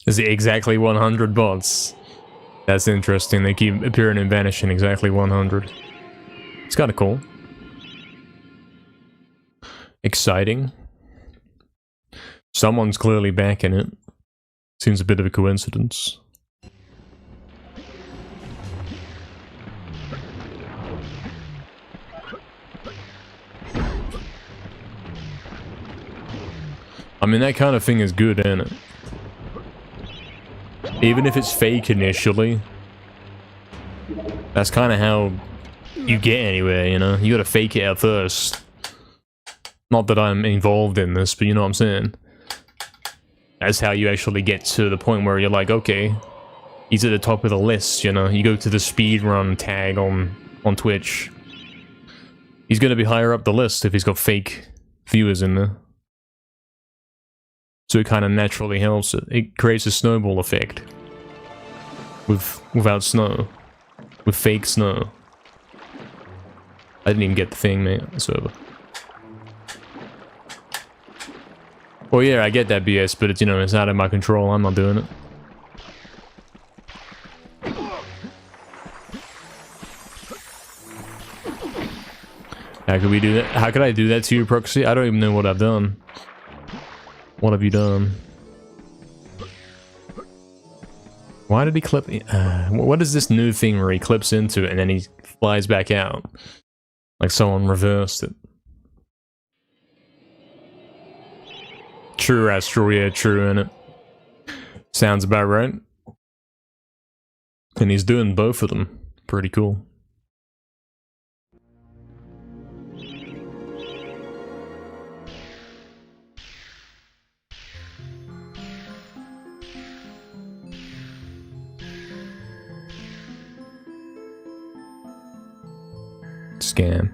Is it exactly 100 bots? That's interesting. They keep appearing and vanishing exactly 100. It's kind of cool. Exciting. Someone's clearly backing it. Seems a bit of a coincidence. I mean, that kind of thing is good, isn't it? Even if it's fake initially, that's kind of how you get anywhere, you know? You gotta fake it at first. Not that I'm involved in this, but you know what I'm saying? That's how you actually get to the point where you're like, okay, he's at the top of the list, you know? You go to the speedrun tag on Twitch. He's gonna be higher up the list if he's got fake viewers in there. So it kind of naturally helps it. It creates a snowball effect. Without snow. With fake snow. I didn't even get the thing, mate. It's over. Well, yeah, I get that BS, but it's, you know, it's out of my control. I'm not doing it. How could we do that? How could I do that to you, Proxy? I don't even know what I've done. What have you done? Why did he clip? What is this new thing where he clips into it and then he flies back out? Like someone reversed it. True, Astral, yeah, true, innit? Sounds about right. And he's doing both of them. Pretty cool. Scam.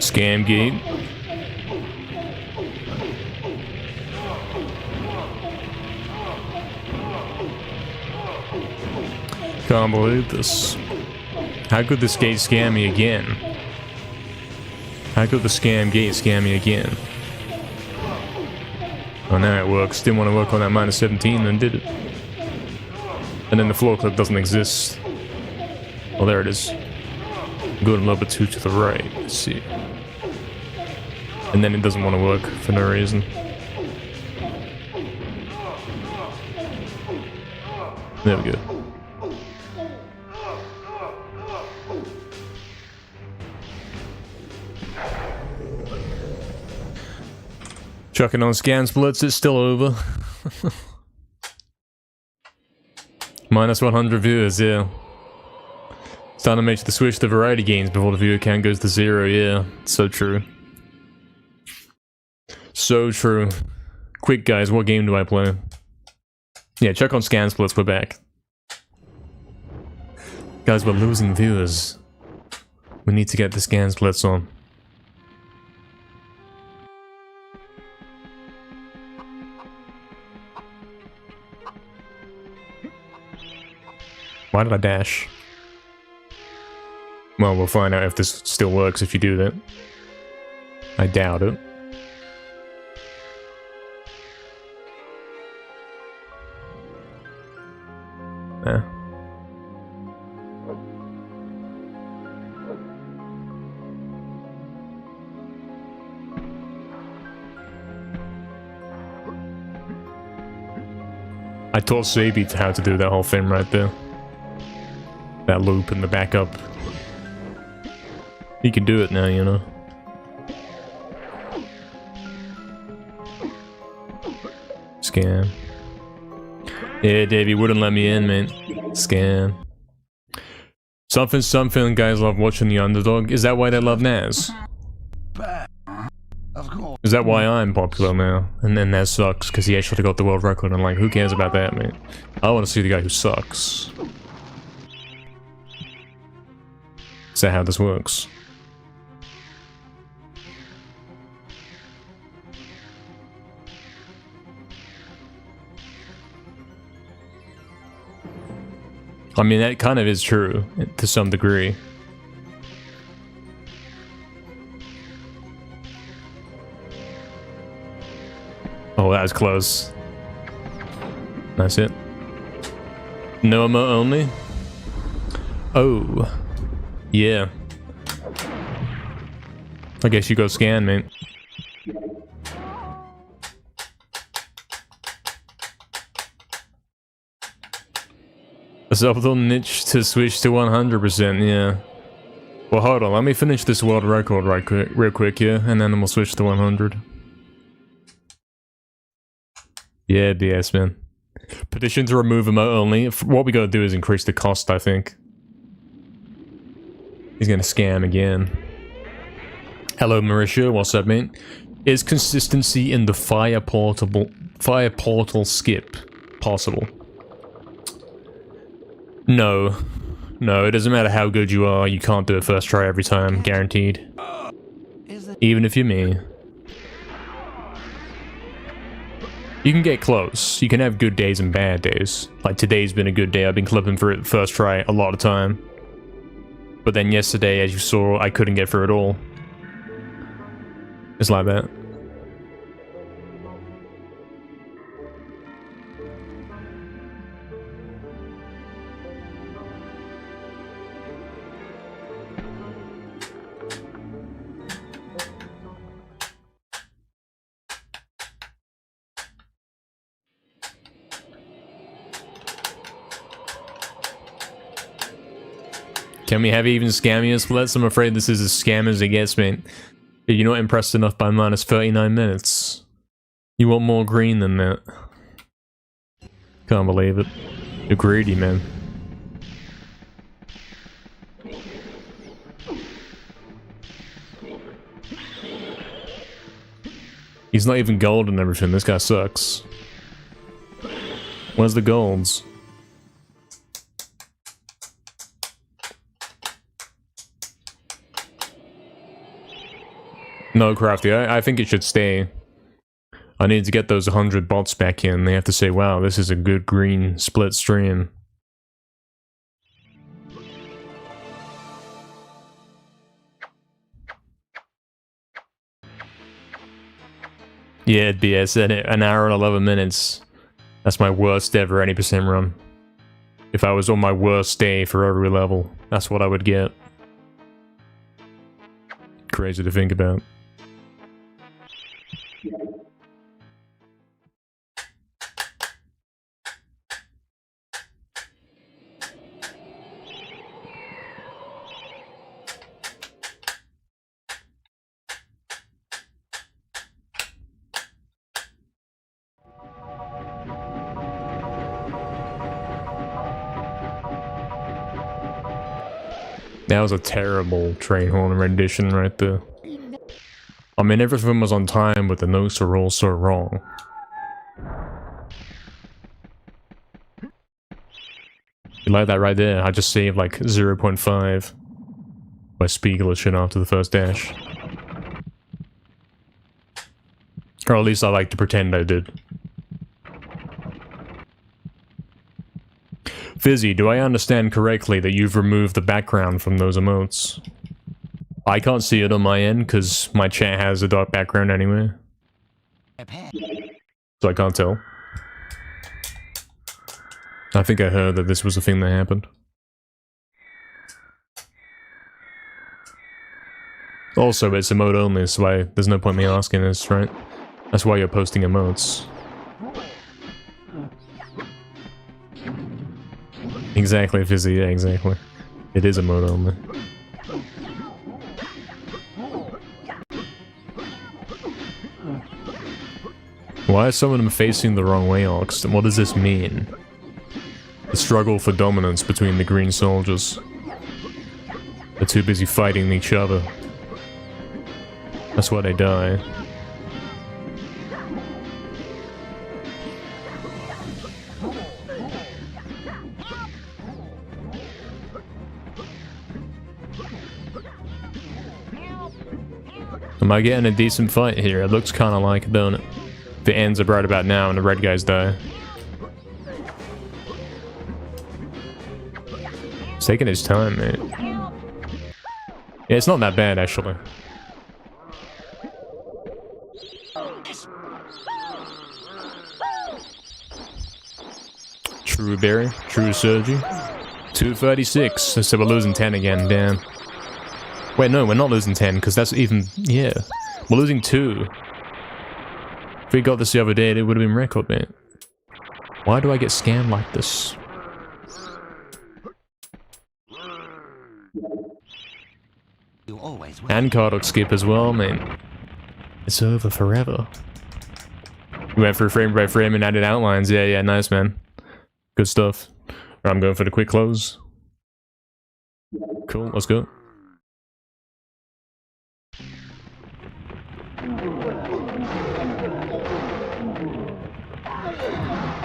Scam gate. Can't believe this. How could this gate scam me again? How could the scam gate scam me again? Oh, now it works. Didn't want to work on that minus 17, then did it. And then the floor clip doesn't exist. Well, there it is. Good, a little bit too to the right. Let's see. And then it doesn't want to work for no reason. There we go. Chucking on scan splits, it's still over. Minus 100 viewers, yeah. It's time to make the switch to variety games before the viewer count goes to 0, yeah. So true. So true. Quick, guys, what game do I play? Yeah, check on scan splits, we're back. Guys, we're losing viewers. We need to get the scan splits on. Why did I dash? Well, we'll find out if this still works if you do that. I doubt it. Yeah. I taught Sabi how to do that whole thing right there. That loop and the backup. He can do it now, you know. Scam. Yeah, Davey wouldn't let me in, man. Scam. Something guys love watching the underdog. Is that why they love Naz? Is that why I'm popular now? And then Naz sucks because he actually got the world record and like, who cares about that, man? I want to see the guy who sucks. Is that how this works? I mean, that kind of is true, to some degree. Oh, that was close. That's it. No emote only? Oh. Yeah. I guess you go scan, mate. A subtle niche to switch to 100%, yeah. Well, hold on, let me finish this world record real quick, yeah, and then we'll switch to 100. Yeah, BS, man. Petition to remove emote only. What we gotta do is increase the cost, I think. He's gonna scam again. Hello, Mauricio. What's up, mate? Is consistency in the fire portal skip possible? No. No, it doesn't matter how good you are, you can't do it first try every time, guaranteed. Even if you're me. You can get close. You can have good days and bad days. Like today's been a good day, I've been clipping for it first try a lot of time. But then yesterday, as you saw, I couldn't get through it all. It's like that. Can we have even scammier splits? I'm afraid this is as scam as it gets, mate. You're not impressed enough by minus 39 minutes. You want more green than that. Can't believe it. You're greedy, man. He's not even gold and everything. This guy sucks. Where's the golds? No, Crafty, I think it should stay. I need to get those 100 bots back in. They have to say, wow, this is a good green split stream. Yeah, BS, an hour and 11 minutes. That's my worst ever 80% run. If I was on my worst day for every level, that's what I would get. Crazy to think about. That was a terrible train horn rendition right there. I mean, everything was on time, but the notes were all so wrong. You like that right there? I just saved like 0.5 by speed glitching after the first dash. Or at least I like to pretend I did. Fizzy, do I understand correctly that you've removed the background from those emotes? I can't see it on my end because my chat has a dark background anyway. So I can't tell. I think I heard that this was a thing that happened. Also, it's emote only, so there's no point me asking this, right? That's why you're posting emotes. Exactly, Fizzy, yeah, exactly. It is emote only. Why are some of them facing the wrong way, Ox? And what does this mean? The struggle for dominance between the green soldiers. They're too busy fighting each other. That's why they die. Am I getting a decent fight here? It looks kind of like it, don't it? If it ends up right about now and the red guys die. It's taking his time, mate. Yeah, it's not that bad, actually. True, Barry. True, Sergi. 236. So we're losing 10 again, damn. Wait, no, we're not losing 10, because that's even... Yeah. We're losing 2. If we got this the other day, it would have been record, mate. Why do I get scammed like this? You always will. And Cardock skip as well, mate. It's over forever. We went through frame by frame and added outlines. Yeah, yeah, nice, man. Good stuff. I'm going for the quick close. Cool, let's go.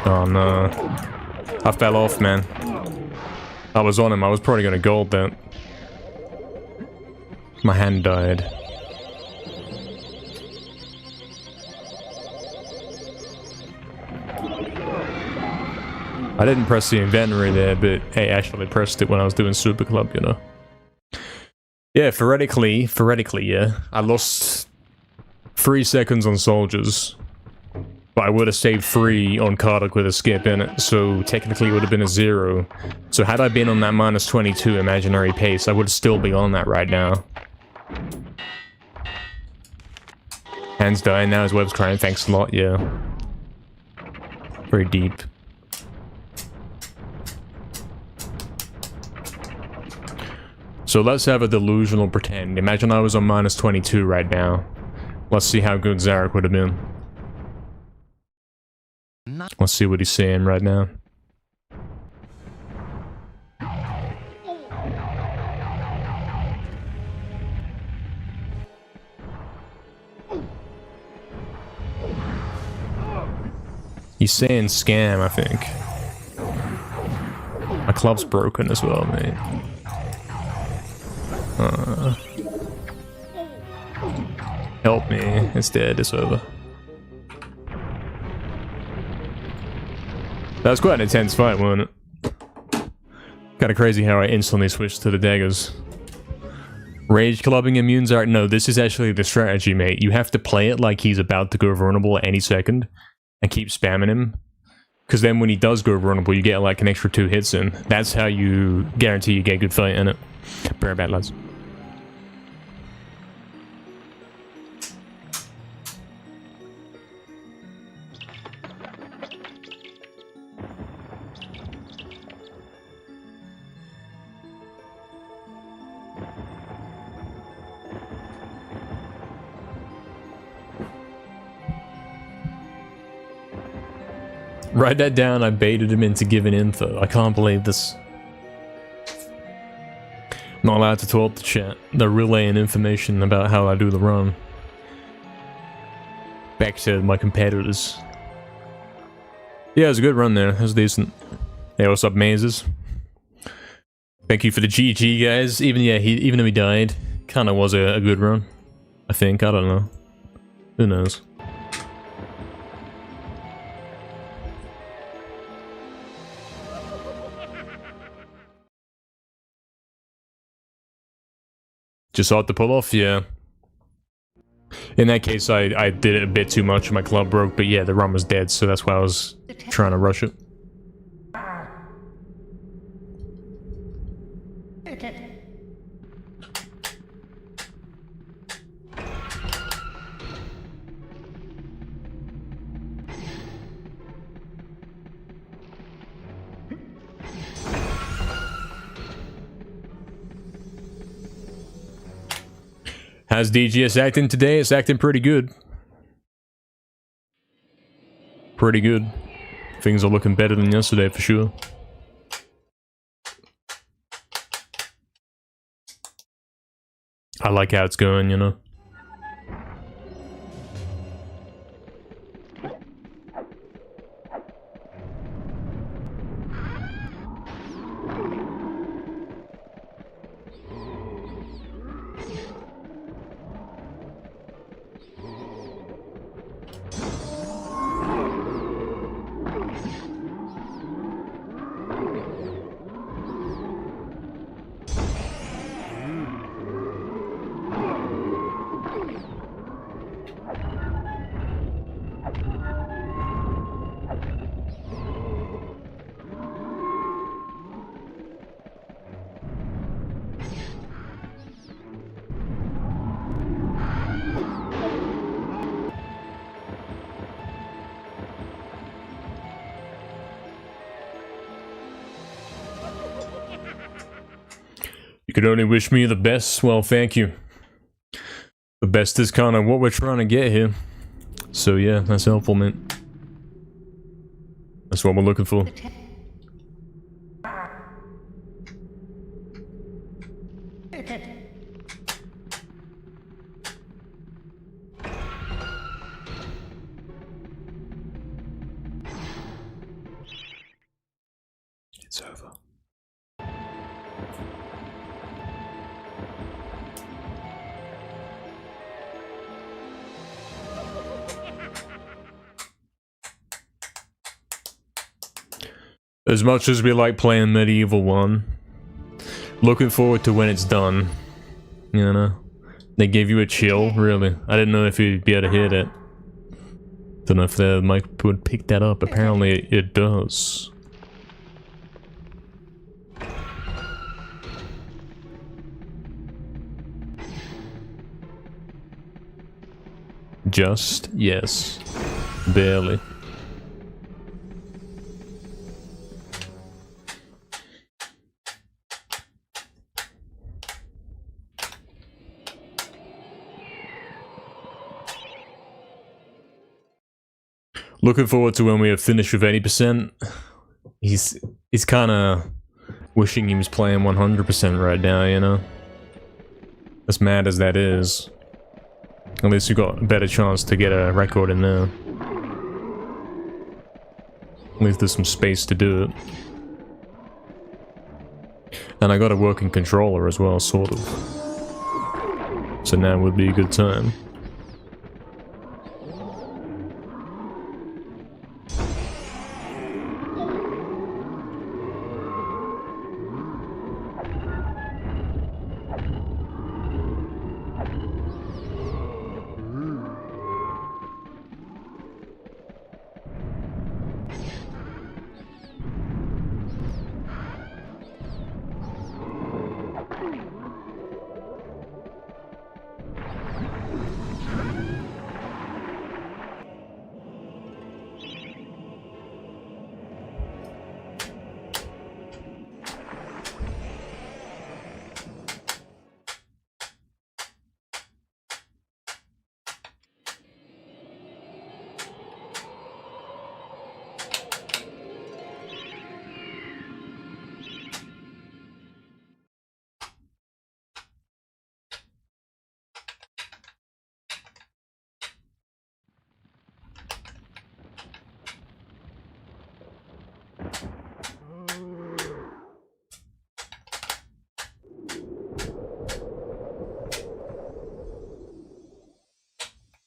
Oh no. I fell off, man. I was on him, I was probably gonna gold that. My hand died. I didn't press the inventory there, but I actually pressed it when I was doing Super Club, you know. Yeah, theoretically, yeah. I lost 3 seconds on soldiers. But I would have saved 3 on Cardock with a skip in it, so technically it would have been a 0. So had I been on that minus 22 imaginary pace, I would still be on that right now. Hands dying now, his web's crying, thanks a lot, yeah. Very deep. So let's have a delusional pretend. Imagine I was on minus 22 right now. Let's see how good Zarek would have been. Let's see what he's saying right now. He's saying scam, I think. My club's broken as well, mate. Help me. It's dead. It's over. That was quite an intense fight, wasn't it? Kinda crazy how I instantly switched to the daggers. Rage clubbing immunes are... No, this is actually the strategy, mate. You have to play it like he's about to go vulnerable at any second. And keep spamming him. Because then when he does go vulnerable, you get like an extra 2 hits in. That's how you guarantee you get a good fight in it. Very bad, lads. Write that down, I baited him into giving info. I can't believe this. Not allowed to talk to chat. They're relaying information about how I do the run. Back to my competitors. Yeah, it was a good run there. It was decent. Hey, what's up, Mazes? Thank you for the GG, guys. Even though he died, kind of was a good run. I think. I don't know. Who knows? Just hard to pull off, yeah. In that case, I did it a bit too much and my club broke, but yeah, the run was dead, so that's why I was trying to rush it. How's DGS acting today? It's acting pretty good. Pretty good. Things are looking better than yesterday for sure. I like how it's going, you know. You could only wish me the best. Well, thank you. The best is kind of what we're trying to get here. So yeah, that's helpful, man. That's what we're looking for. It's over. As much as we like playing MediEvil 1, looking forward to when it's done. You know? They gave you a chill, really. I didn't know if you'd be able to hear that. Don't know if the mic would pick that up. Apparently it does. Just, yes. Barely. Looking forward to when we have finished with 80%. He's kind of wishing he was playing 100% right now, you know? As mad as that is. At least we got a better chance to get a record in there. At least there's some space to do it. And I got a working controller as well, sort of. So now would be a good time.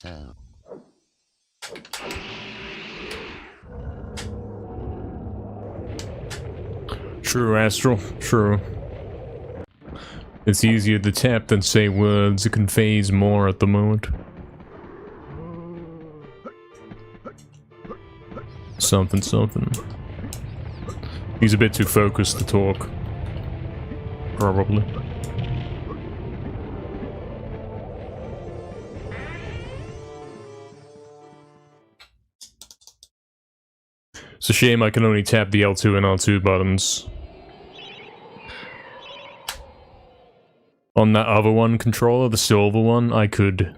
So. True, Astral. True. It's easier to tap than say words. It conveys more at the moment. Something, something. He's a bit too focused to talk. Probably. It's a shame I can only tap the L2 and L2 buttons. On that other one controller, the silver one, I could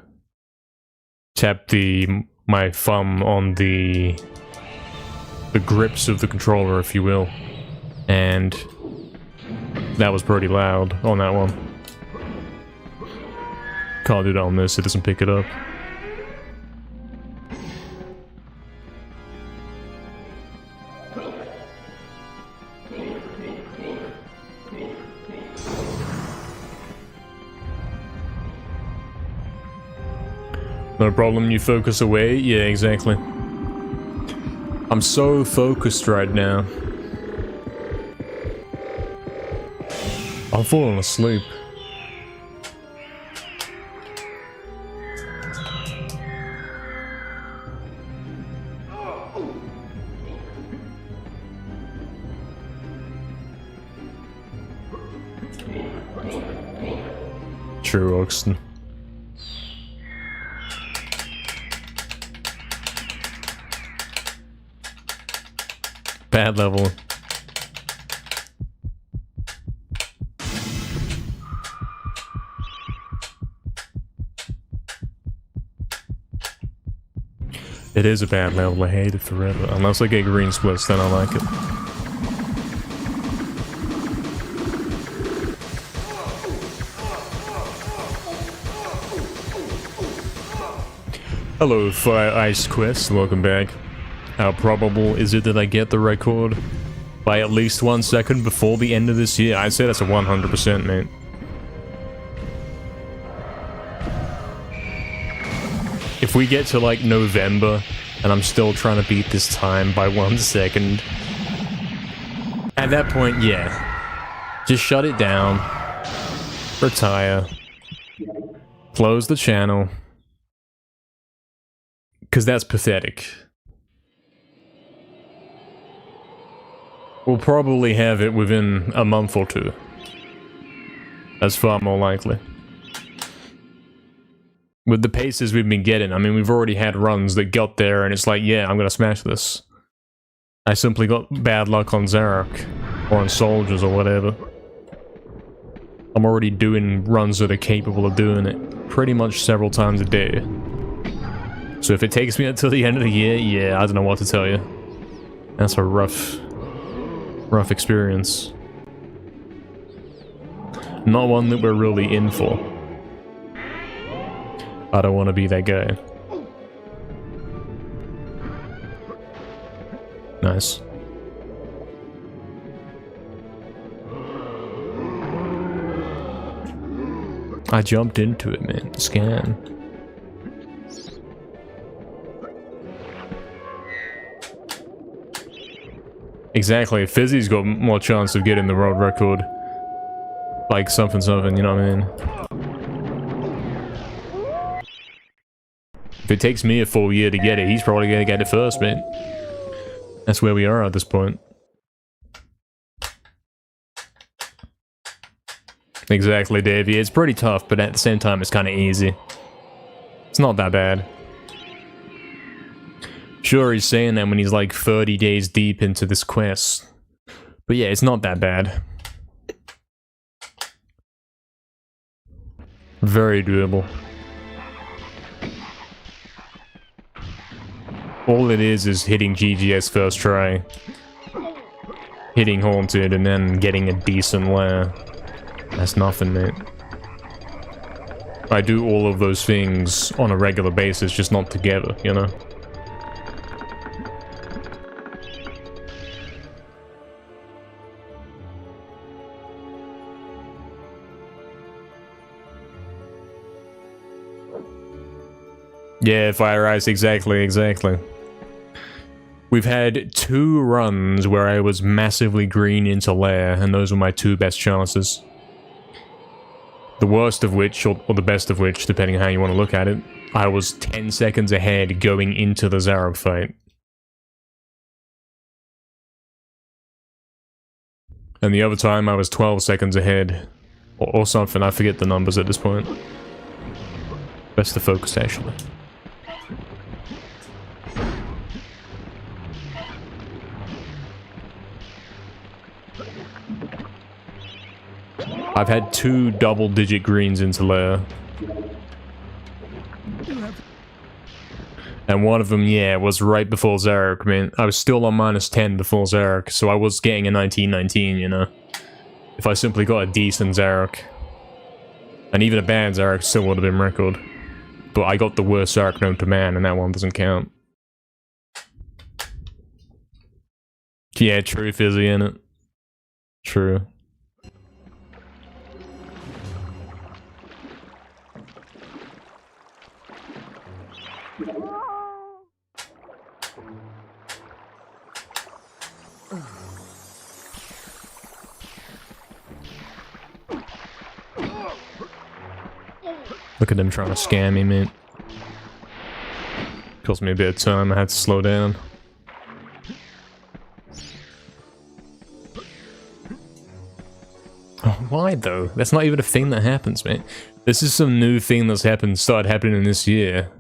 tap my thumb on the grips of the controller, if you will. And that was pretty loud on that one. Can't do that on this, it doesn't pick it up. No problem, you focus away? Yeah, exactly. I'm so focused right now. I'm falling asleep. True, Oxton. Bad level. It is a bad level, I hate it forever. Unless I get green splits, then I like it. Hello, Fire Ice Quest, welcome back. How probable is it that I get the record by at least 1 second before the end of this year? I'd say that's a 100%, mate. If we get to like November and I'm still trying to beat this time by 1 second, at that point, yeah. Just shut it down. Retire. Close the channel. Because that's pathetic. We'll probably have it within a month or two. That's far more likely. With the paces we've been getting, I mean, we've already had runs that got there and it's like, yeah, I'm gonna smash this. I simply got bad luck on Zarok, or on Soldiers or whatever. I'm already doing runs that are capable of doing it pretty much several times a day. So if it takes me until the end of the year, yeah, I don't know what to tell you. That's a rough experience. Not one that we're really in for. I don't want to be that guy. Nice. I jumped into it, man. Scan. Exactly. Fizzy's got more chance of getting the world record. Like something, you know what I mean? If it takes me a full year to get it, he's probably gonna get it first, man. That's where we are at this point. Exactly, Davey. It's pretty tough, but at the same time, it's kind of easy. It's not that bad. Sure, he's saying that when he's like 30 days deep into this quest. But yeah, it's not that bad. Very doable. All it is hitting GGS first try, hitting Haunted, and then getting a decent lair. That's nothing, mate. I do all of those things on a regular basis, just not together, you know? Yeah, Fire Ice, exactly. We've had 2 runs where I was massively green into lair, and those were my 2 best chances. The worst of which, or the best of which, depending on how you want to look at it, I was 10 seconds ahead going into the Zarok fight. And the other time I was 12 seconds ahead, or something, I forget the numbers at this point. Best to focus, actually. I've had 2 double-digit greens into lair. And one of them, yeah, was right before Zarok, man. I was still on -10 before Zarok, so I was getting a 19-19, you know? If I simply got a decent Zarok. And even a bad Zarok still would have been record. But I got the worst Zarok known to man, and that one doesn't count. Yeah, true, Fizzy, innit? True. Look at them trying to scam me, mate. Cost me a bit of time, I had to slow down. Oh, why though? That's not even a thing that happens, mate. This is some new thing that's started happening this year.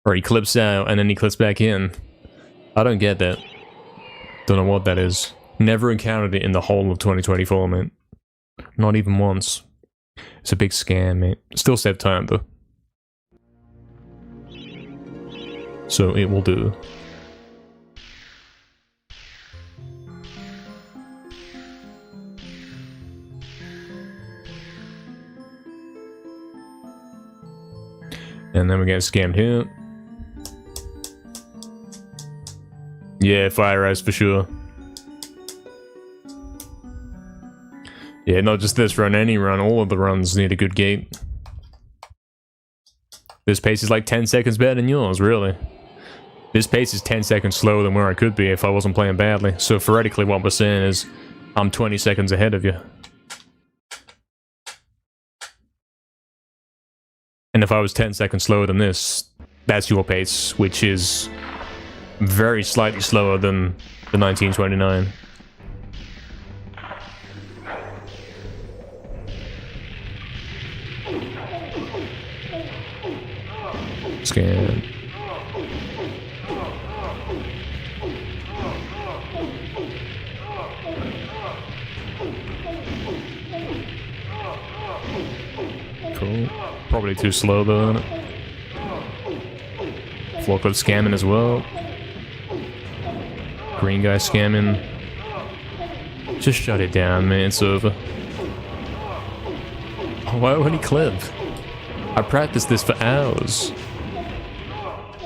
Or he clips out and then he clips back in. I don't get that. Don't know what that is. Never encountered it in the whole of 2024, mate. Not even once. It's a big scam, mate. Still save time, though. so it will do. And then we get scammed here. Yeah, fire eyes for sure. Yeah, not just this run, any run, all of the runs need a good gate. This pace is like 10 seconds better than yours, really. This pace is 10 seconds slower than where I could be if I wasn't playing badly. So theoretically what we're saying is, I'm 20 seconds ahead of you. And if I was 10 seconds slower than this, that's your pace, which is very slightly slower than the 1929. Scan. Cool. Probably too slow though, isn't it? Forklift scamming as well. Green guy scamming. Just shut it down, man. It's over. Why would he clip? I practiced this for hours.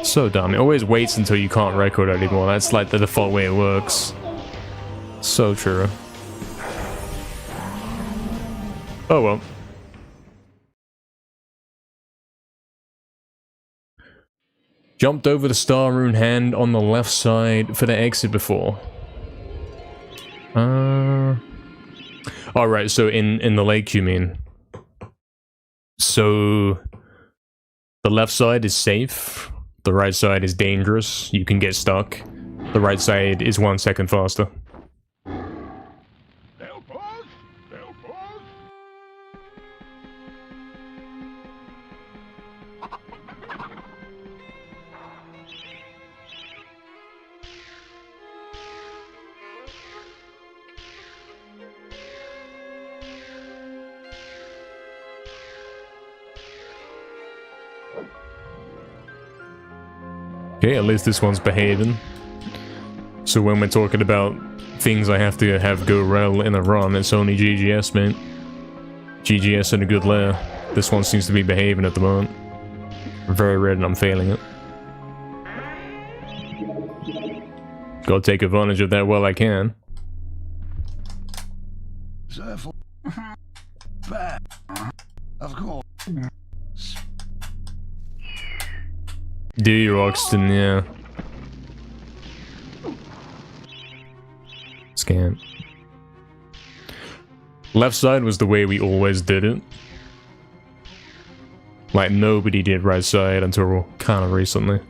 So dumb. It always waits until you can't record anymore. That's like the default way it works. So true. Oh well. Jumped over the star rune hand on the left side for the exit before. Alright, so in the lake you mean. So the left side is safe, the right side is dangerous, you can get stuck. The right side is 1 second faster. Okay, at least this one's behaving. So when we're talking about things I have to have go well in a run, it's only GGS, man. GGS in a good layer. This one seems to be behaving at the moment. Very red and I'm failing it. Gotta take advantage of that while I can. Of course. Do you, Roxton? Yeah. Scan. Left side was the way we always did it. Like, nobody did right side until kind of recently.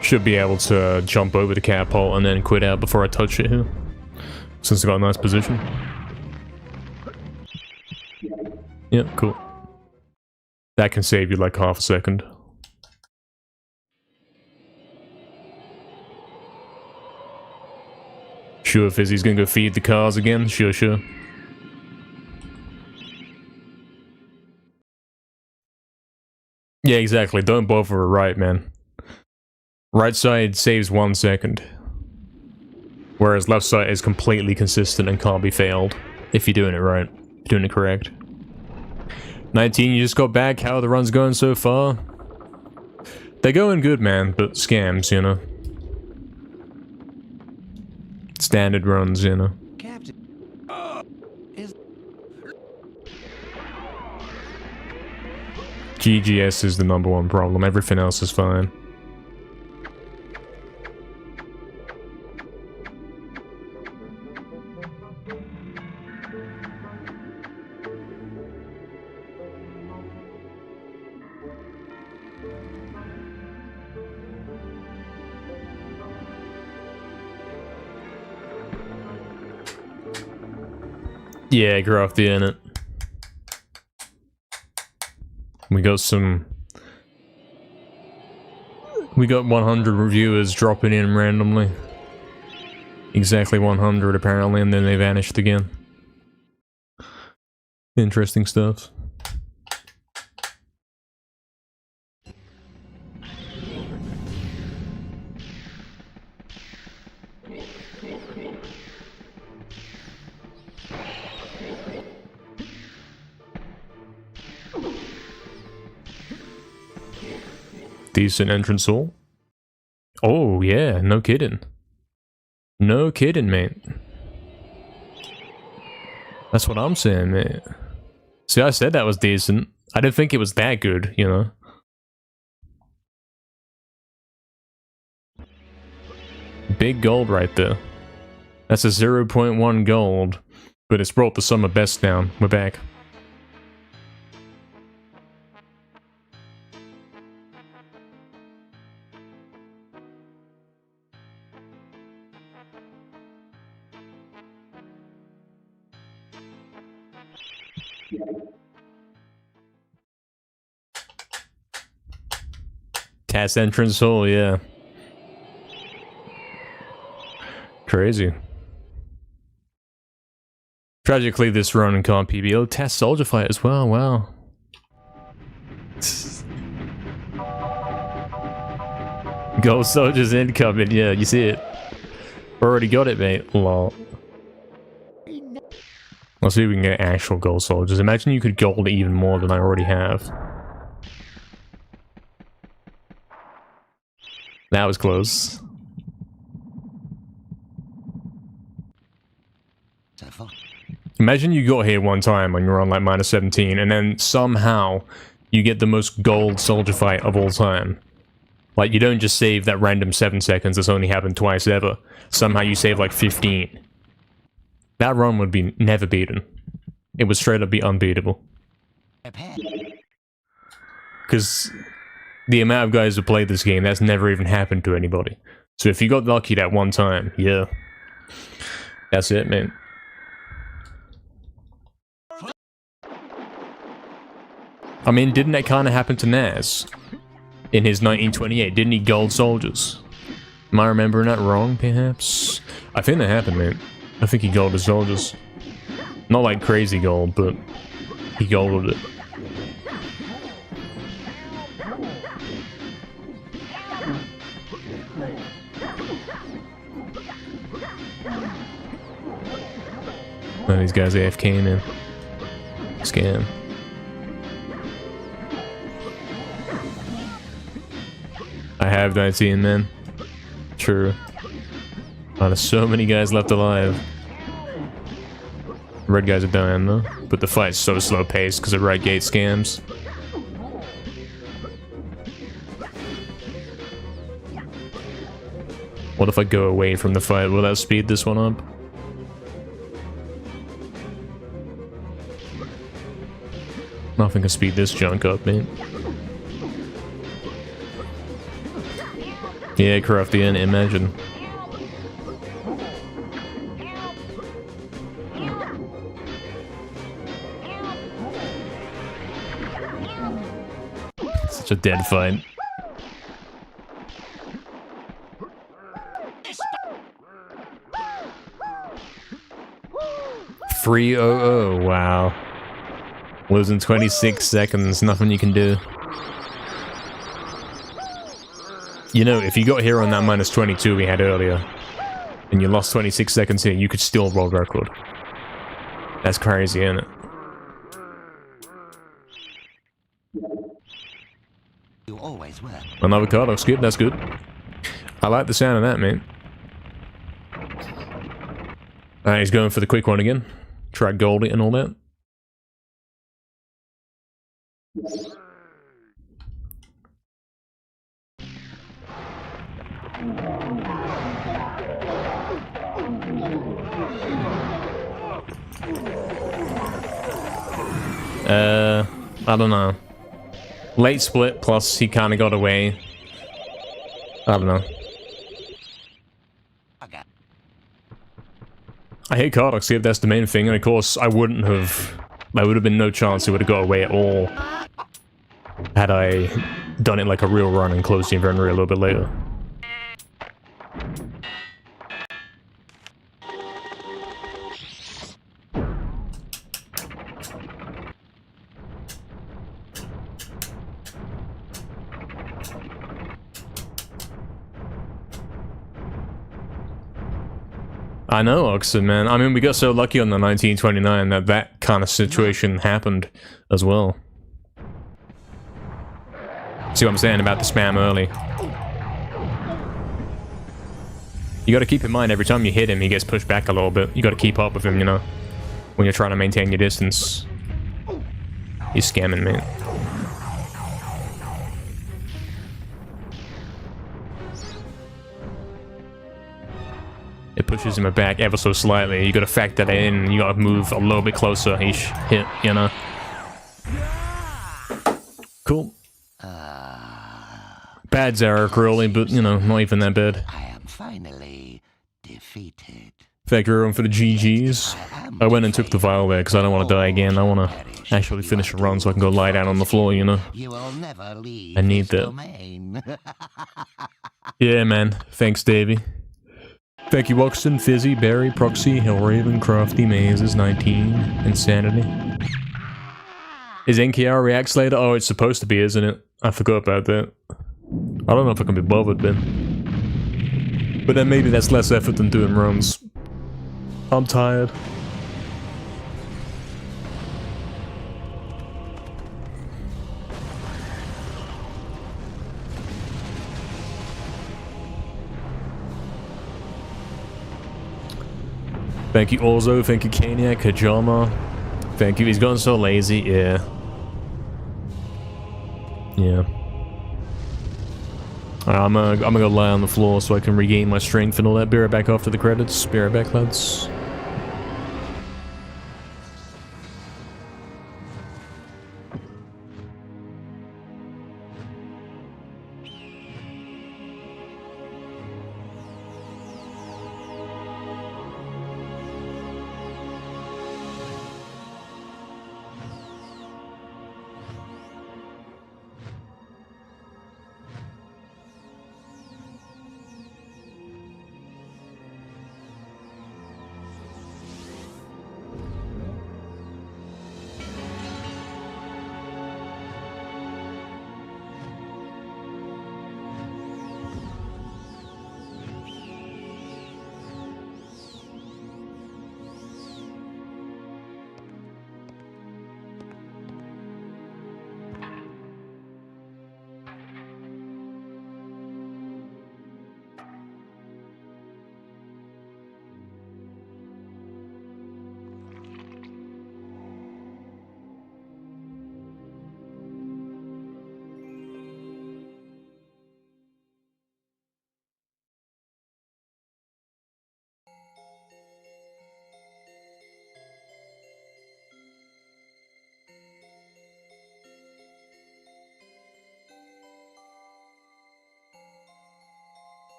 Should be able to jump over the catapult and then quit out before I touch it here. Since I got a nice position. Yeah, cool. That can save you like half a second. Sure, Fizzy's gonna go feed the cars again? Sure. Yeah, exactly. Don't bother a right, man. Right side saves 1 second. Whereas left side is completely consistent and can't be failed. If you're doing it right. You're doing it correct. 19, you just got back. How are the runs going so far? They're going good, man, but scams, you know. Standard runs, you know. Captain. GGS is the #1 problem. Everything else is fine. Yeah, Grafty in it. We got some We got 100 reviewers dropping in randomly. Exactly 100 apparently, and then they vanished again. Interesting stuff. Decent entrance hall. Oh yeah, no kidding. No kidding, mate. That's what I'm saying, mate. See, I said that was decent. I didn't think it was that good, you know. Big gold right there. That's a 0.1 gold, but it's brought the summer best down. We're back. Test entrance hole, yeah. Crazy. Tragically, this run can't PB. Oh, test soldier fight as well, wow. Gold soldiers incoming, yeah, you see it. Already got it, mate. Lol. Let's see if we can get actual gold soldiers. Imagine you could gold even more than I already have. That was close. Imagine you got here one time when you're on like -17 and then somehow you get the most gold soldier fight of all time. Like you don't just save that random 7 seconds that's only happened twice ever. Somehow you save like 15. That run would be never beaten. It would straight up be unbeatable. Because the amount of guys who played this game, that's never even happened to anybody. So if you got lucky that one time, yeah. That's it, man. I mean, didn't that kind of happen to Naz? In his 1928, didn't he gold soldiers? Am I remembering that wrong, perhaps? I think that happened, man. I think he golded soldiers. Not like crazy gold, but he golded it. Oh, these guys AFK, man. Scam. I have 19, man. True. Oh, there's so many guys left alive. Red guys are dying, though. But the fight's so slow paced because of right gate scams. What if I go away from the fight? Will that speed this one up? Nothing can speed this junk up, man. Yeah, Craftian, imagine. Such a dead fight. $300, wow. Losing 26 seconds, nothing you can do. You know, if you got here on that -22 we had earlier, and you lost 26 seconds here, you could still world record. That's crazy, isn't it? You always were. Another card, I'll skip, that's good. I like the sound of that, man. Alright, he's going for the quick one again. Try Goldie and all that. I don't know. Late split, plus he kind of got away. I don't know. Okay. I hate Cardox, see if that's the main thing, and of course I wouldn't have... There would have been no chance he would have got away at all had I done it like a real run and closed the inventory a little bit later. I know, Oxen, man. I mean, we got so lucky on the 1929 that that kind of situation happened as well. See what I'm saying about the spam early? You gotta keep in mind, every time you hit him, he gets pushed back a little bit. You gotta keep up with him, you know? When you're trying to maintain your distance. He's scamming me. It pushes him back ever so slightly. You gotta factor that in. You gotta move a little bit closer each hit, you know? Cool. Bad Zarek, really, but, you know, not even that bad. I am finally defeated. Thank you everyone for the GGs. I went and took the vial there because I don't want to die again. I want to actually finish a run so I can go lie down on the floor, you know? You will never leave I need this that. domain. Yeah, man. Thanks, Davey. Thank you, Wuxton, Fizzy, Barry, Proxy, Hellraven, Crafty, Mazes, 19, Insanity. Is NKR reacts later? Oh, it's supposed to be, isn't it? I forgot about that. I don't know if I can be bothered then. But then maybe that's less effort than doing runs. I'm tired. Thank you, Orzo. Thank you, Kaniak, Kajama. Thank you. He's gone so lazy. Yeah. Yeah. Alright, I'm gonna go lie on the floor so I can regain my strength and all that. Be right back after the credits. Be right back, lads.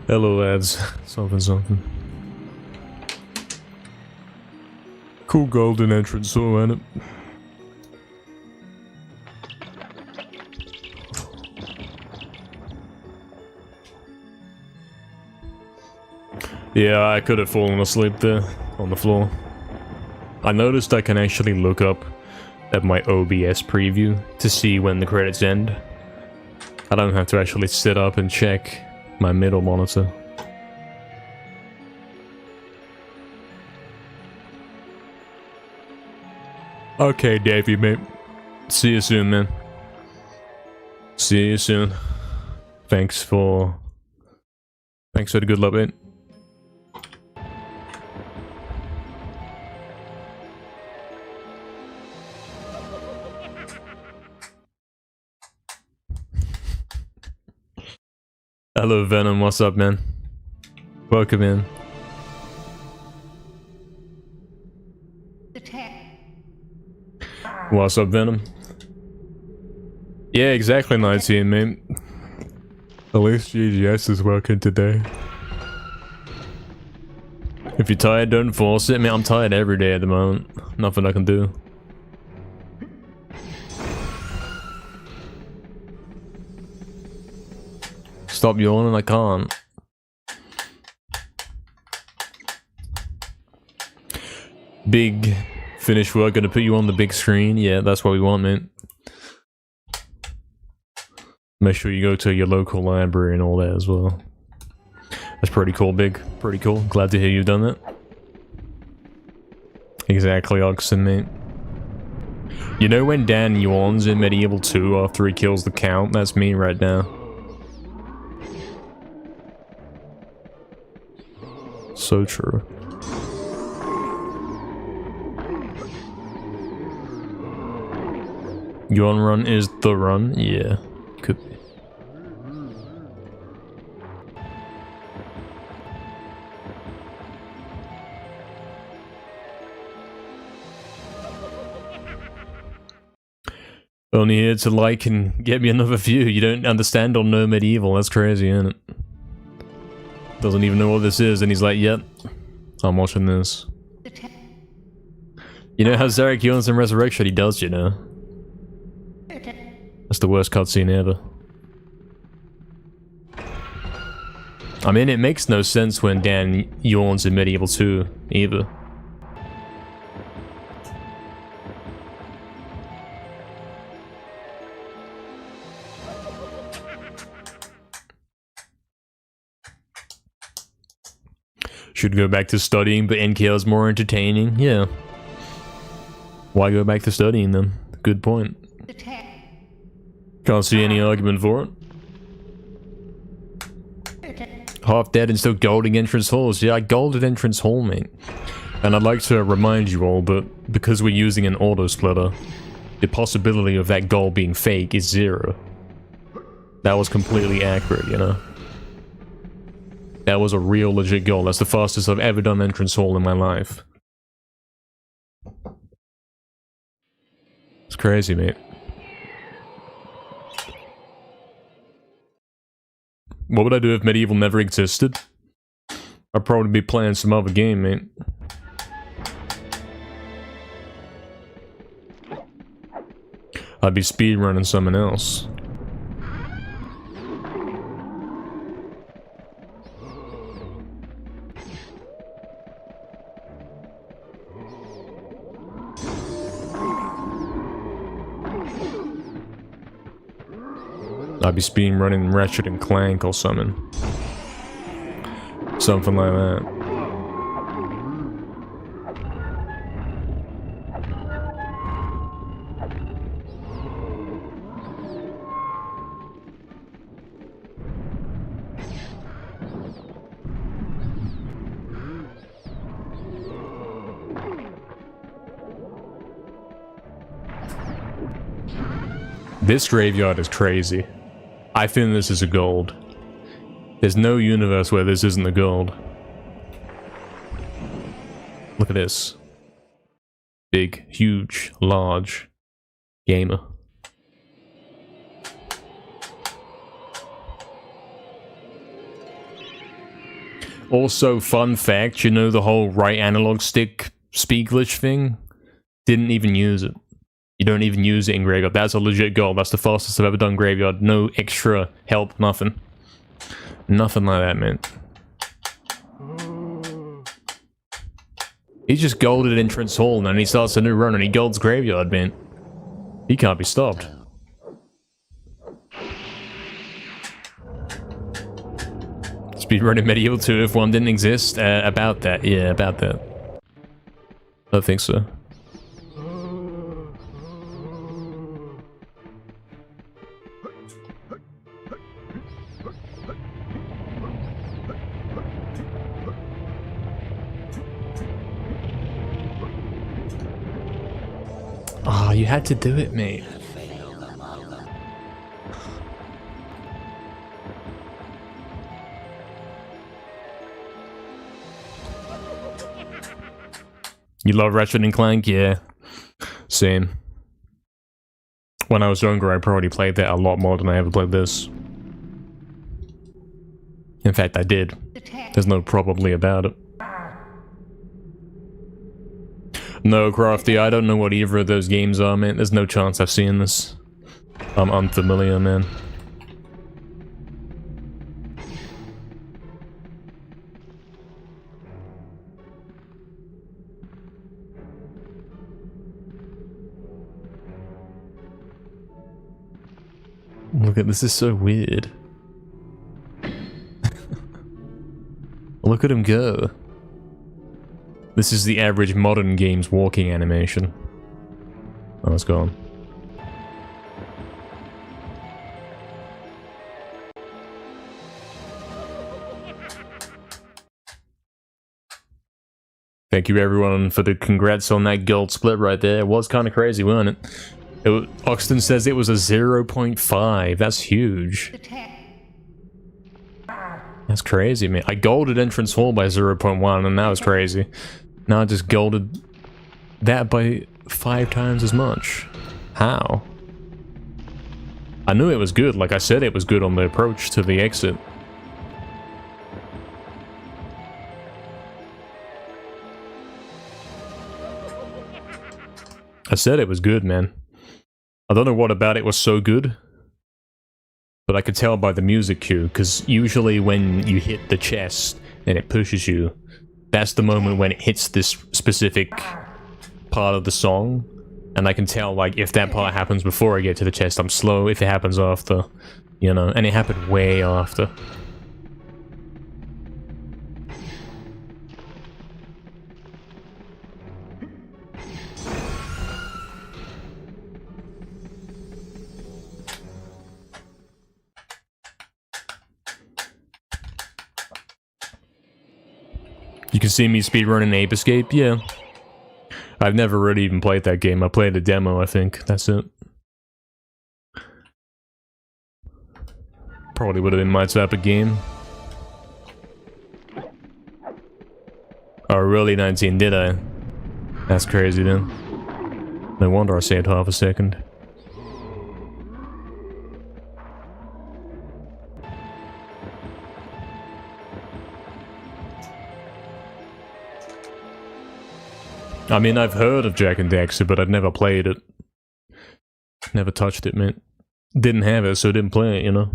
Hello lads. Something something. Cool golden entrance, so ain't it? Yeah, I could have fallen asleep there, on the floor. I noticed I can actually look up at my OBS preview to see when the credits end. I don't have to actually sit up and check my middle monitor. Okay, Davey, mate. See you soon, man. See you soon. Thanks for the good luck, mate. Hello, Venom. What's up, man? Welcome in. What's up, Venom? Yeah, exactly, 19, mate. At least GGS is working today. If you're tired, don't force it. Man, I'm tired every day at the moment. Nothing I can do. Stop yawning, I can't. Big finish work, gonna put you on the big screen. Yeah, that's what we want, man. Make sure you go to your local library and all that as well. That's pretty cool, Big. Pretty cool. Glad to hear you've done that. Exactly, Oxen, mate. You know when Dan yawns in MediEvil 2 after he kills the Count? That's me right now. So true. Yawn run is the run? Yeah, could be. Only here to like and get me another view. You don't understand or know MediEvil. That's crazy, isn't it? Doesn't even know what this is, and he's like, yep, I'm watching this. You know how Zarek yawns in Resurrection? He does, you know. That's the worst cutscene ever. I mean, it makes no sense when Dan yawns in MediEvil 2, either. Should go back to studying, but NKL is more entertaining. Yeah. Why go back to studying then? Good point. Can't see any argument for it. Half dead and still golding entrance halls. Yeah, I golded entrance hall, mate. And I'd like to remind you all, but because we're using an auto splitter, the possibility of that gold being fake is 0. That was completely accurate, you know? That was a real legit goal. That's the fastest I've ever done entrance hall in my life. It's crazy, mate. What would I do if MediEvil never existed? I'd probably be playing some other game, mate. I'd be speedrunning something else. I'd be speedrunning Ratchet and Clank or something. Something like that. This graveyard is crazy. I think this is a gold. There's no universe where this isn't a gold. Look at this. Big, huge, large gamer. Also, fun fact, you know the whole right analog stick speed glitch thing? Didn't even use it. You don't even use it in Graveyard. That's a legit goal. That's the fastest I've ever done Graveyard. No extra help, nothing. Nothing like that, man. He just golded Entrance Hall and then he starts a new run and he golds Graveyard, man. He can't be stopped. Speedrunning MediEvil 2 if one didn't exist? About that. Yeah, about that. I don't think so. Oh, you had to do it, mate. You love Ratchet and Clank? Yeah. Same. When I was younger, I probably played that a lot more than I ever played this. In fact, I did. There's no probably about it. No, Crafty, I don't know what either of those games are, man. There's no chance I've seen this. I'm unfamiliar, man. Look at this, is so weird. Look at him go. This is the average modern game's walking animation. Oh, it's gone. Thank you everyone for the congrats on that gold split right there. It was kind of crazy, wasn't it? Oxton says it was a 0.5. That's huge. That's crazy, man. I golded Entrance Hall by 0.1 and that was crazy. Now I just golded that by 5 times as much. How? I knew it was good. Like I said, it was good on the approach to the exit. I said it was good, man. I don't know what about it was so good, but I could tell by the music cue, because usually when you hit the chest and it pushes you, that's the moment when it hits this specific part of the song, and I can tell, like, if that part happens before I get to the chest, I'm slow. If it happens after, you know, and it happened way after. You can see me speedrunning Ape Escape? Yeah. I've never really even played that game. I played a demo, I think. That's it. Probably would have been my type of game. Oh, really, 19, did I? That's crazy, then. No wonder I saved half a second. I mean, I've heard of Jak and Daxter, but I'd never played it. Never touched it, man. Didn't have it, so didn't play it, you know?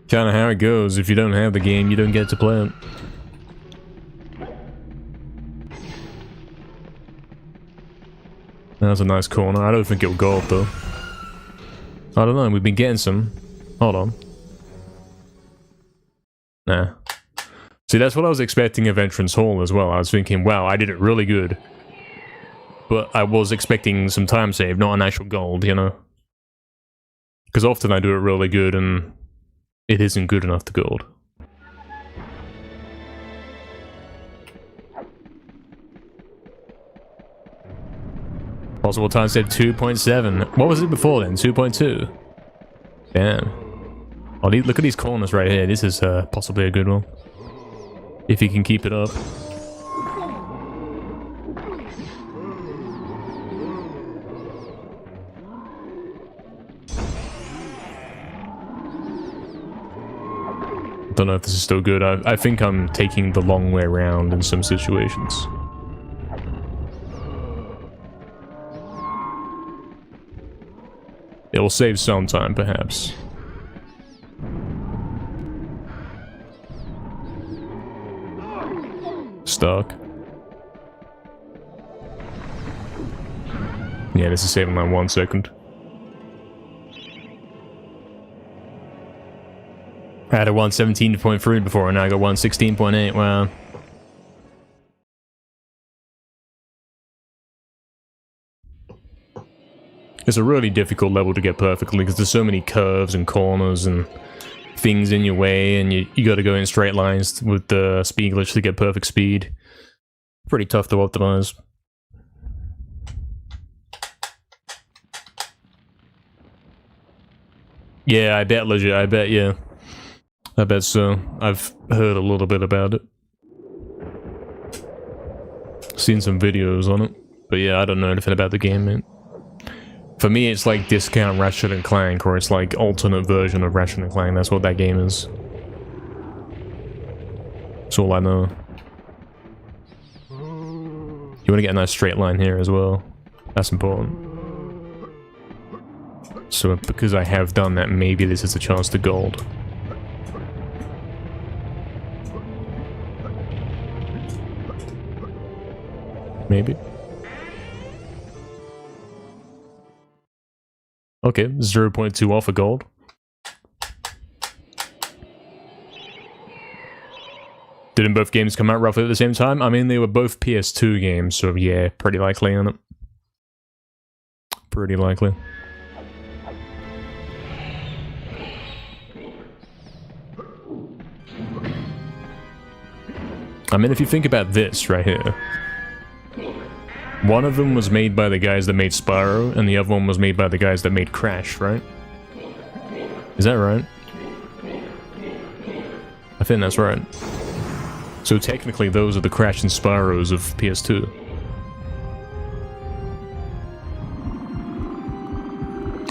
Kinda how it goes. If you don't have the game, you don't get to play it. That's a nice corner. I don't think it'll go up though. I don't know, we've been getting some. Hold on. Nah. See, that's what I was expecting of Entrance Hall as well. I was thinking, wow, I did it really good. But I was expecting some time save, not an actual gold, you know? Because often I do it really good and it isn't good enough to gold. Possible time save 2.7. What was it before then? 2.2? Damn. Oh, look at these corners right here. This is possibly a good one. If he can keep it up. Don't know if this is still good. I think I'm taking the long way around in some situations. It will save some time, perhaps. Stuck. Yeah, this is saving like 1 second. I had a 117.3 before, and now I got 116.8. Wow. It's a really difficult level to get perfectly because there's so many curves and corners and things in your way, and you got to go in straight lines with the speed glitch to get perfect speed. Pretty tough to optimize. Yeah, I bet legit. I bet, yeah. I bet so. I've heard a little bit about it. Seen some videos on it. But yeah, I don't know anything about the game, man. For me, it's like discount Ratchet and Clank, or it's like alternate version of Ratchet and Clank. That's what that game is. That's all I know. You want to get a nice straight line here as well. That's important. So because I have done that, maybe this is a chance to gold. Maybe. Okay, 0.2 off a gold. Didn't both games come out roughly at the same time? I mean, they were both PS2 games, so yeah, pretty likely on it. Pretty likely. I mean, if you think about this right here. One of them was made by the guys that made Spyro, and the other one was made by the guys that made Crash, right? Is that right? I think that's right. So technically those are the Crash and Spyros of PS2.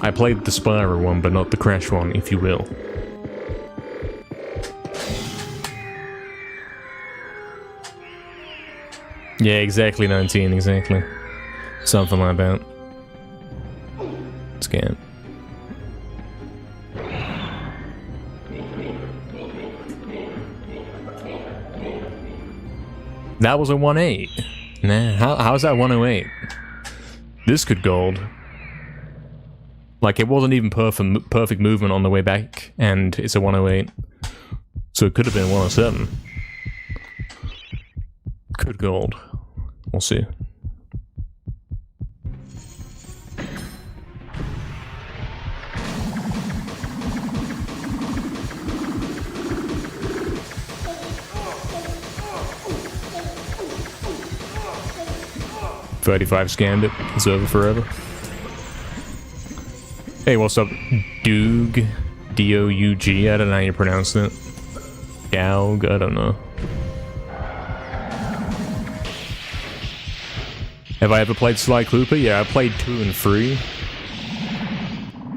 I played the Spyro one, but not the Crash one, if you will. Yeah, exactly 19, exactly. Something like that. Scan. That was a 1.8. Nah, how's that 108? This could gold. Like, it wasn't even perfect movement on the way back, and it's a 108. So it could have been 107. Could gold. We'll see. $35 scanned it. It's over forever. Hey, what's up, Doug? D-O-U-G? I don't know how you pronounce it. Gaug? I don't know. Have I ever played Sly Cooper? Yeah, I played 2 and 3.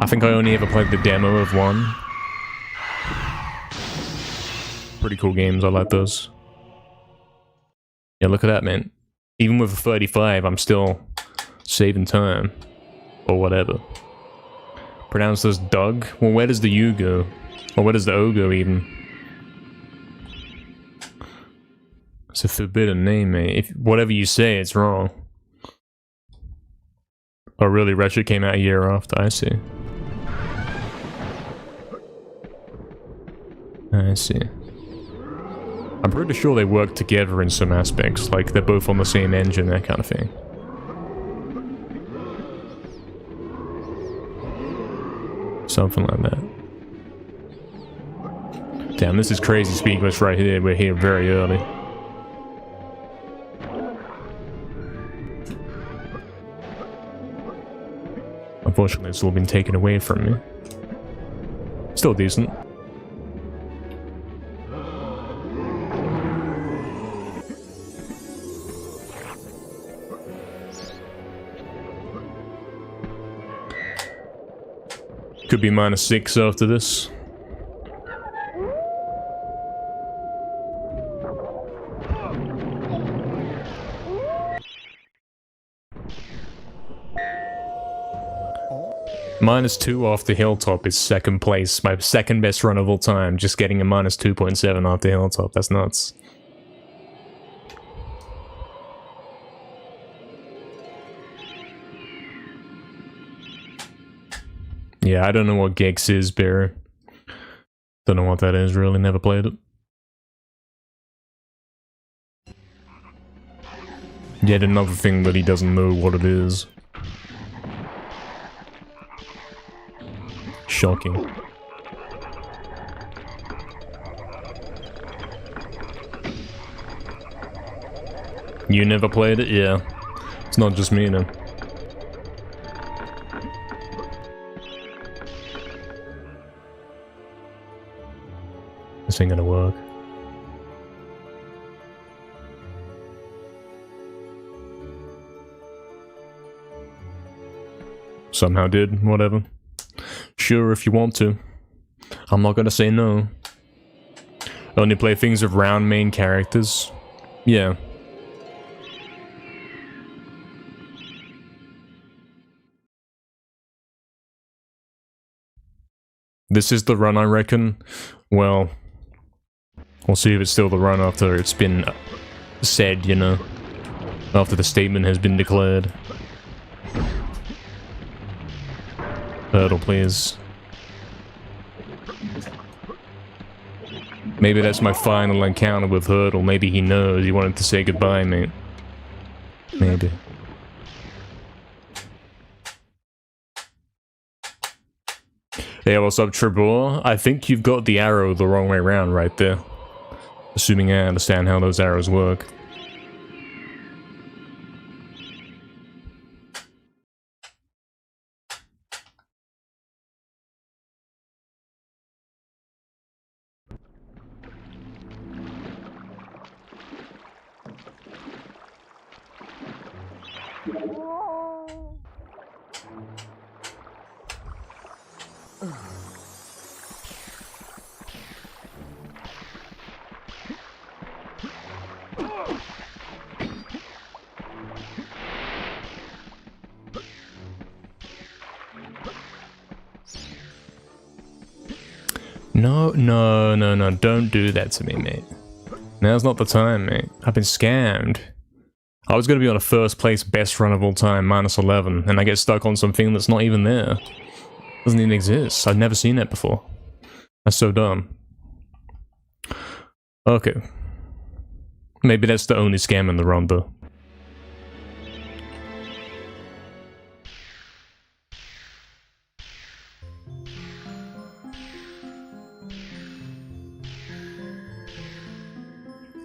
I think I only ever played the demo of 1. Pretty cool games, I like those. Yeah, look at that, man. Even with a 35, I'm still saving time. Or whatever. Pronounced as Doug? Well, where does the U go? Or where does the O go, even? It's a forbidden name, mate. If whatever you say, it's wrong. Oh, really? Ratchet came out a year after? I see. I see. I'm pretty sure they work together in some aspects, like they're both on the same engine, that kind of thing. Something like that. Damn, this is crazy speed glitch right here. We're here very early. Unfortunately, it's all been taken away from me. Still decent. Could be -6 after this. -2 off the hilltop is second place. My second best run of all time. Just getting a -2.7 off the hilltop. That's nuts. Yeah, I don't know what Gex is, Barry. Don't know what that is, really. Never played it. Yet another thing that he doesn't know what it is. Shocking. You never played it? Yeah. It's not just me, no. This ain't gonna work. Somehow did, whatever. Sure, if you want to. I'm not gonna say no. Only play things with round main characters. Yeah. This is the run, I reckon. Well, we'll see if it's still the run after it's been said, you know. After the statement has been declared. Hurdle, please. Maybe that's my final encounter with Hurdle. Maybe he knows he wanted to say goodbye, mate. Maybe. Yeah, what's up, Trebor? I think you've got the arrow the wrong way around right there. Assuming I understand how those arrows work. No, don't do that to me, mate. Now's not the time, mate. I've been scammed. I was gonna be on a first place best run of all time, -11, and I get stuck on something that's not even there. Doesn't even exist. I've never seen that before. That's so dumb. Okay. Maybe that's the only scam in the run, though.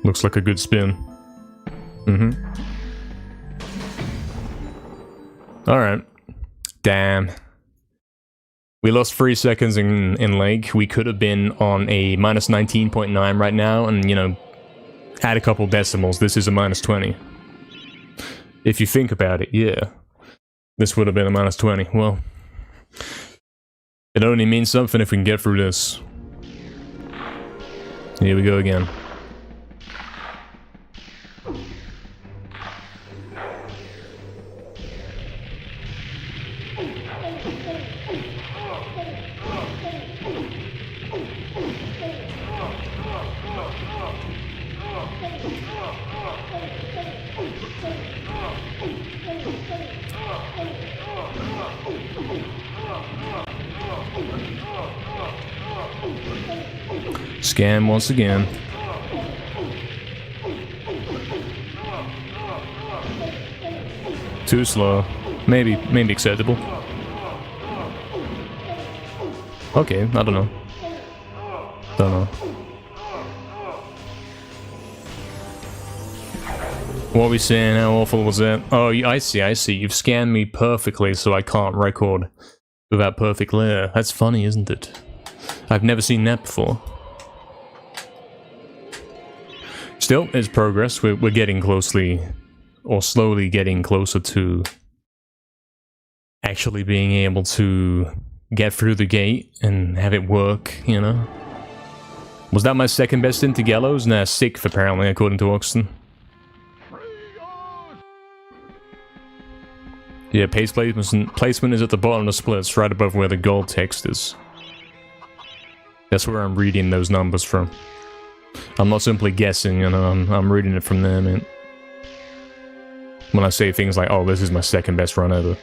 Looks like a good spin. Alright. Damn. We lost 3 seconds in leg. We could have been on a -19.9 right now, and, you know, add a couple decimals. This is a -20. If you think about it, yeah. This would have been a -20. Well, it only means something if we can get through this. Here we go again. Scam once again. Too slow. Maybe acceptable. Okay, I don't know. Don't know. What are we saying? How awful was that? Oh, I see. You've scanned me perfectly, so I can't record without perfect layer. That's funny, isn't it? I've never seen that before. Still, it's progress. We're getting closely, or slowly getting closer to actually being able to get through the gate and have it work, you know? Was that my second best into Gallows? Nah, 6th apparently, according to Oxton. Yeah, pace placement is at the bottom of the splits, right above where the gold text is. That's where I'm reading those numbers from. I'm not simply guessing, you know, I'm reading it from there, man. When I say things like, oh, this is my second best run ever.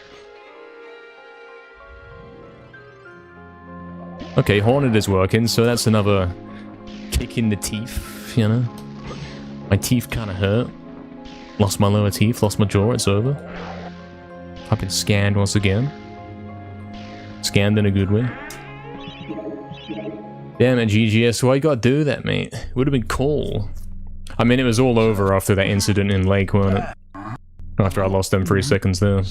Okay, Haunted is working, so that's another kick in the teeth, you know? My teeth kind of hurt. Lost my lower teeth, lost my jaw, it's over. I've been scanned once again. Scanned in a good way. Damn it, GGS, why you gotta do that, mate? It would have been cool. I mean, it was all over after that incident in Lake, wasn't it? After I lost them 3 seconds there.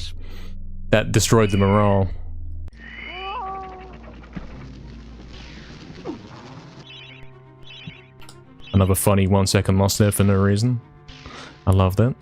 That destroyed the morale. Another funny 1 second loss there for no reason. I love that.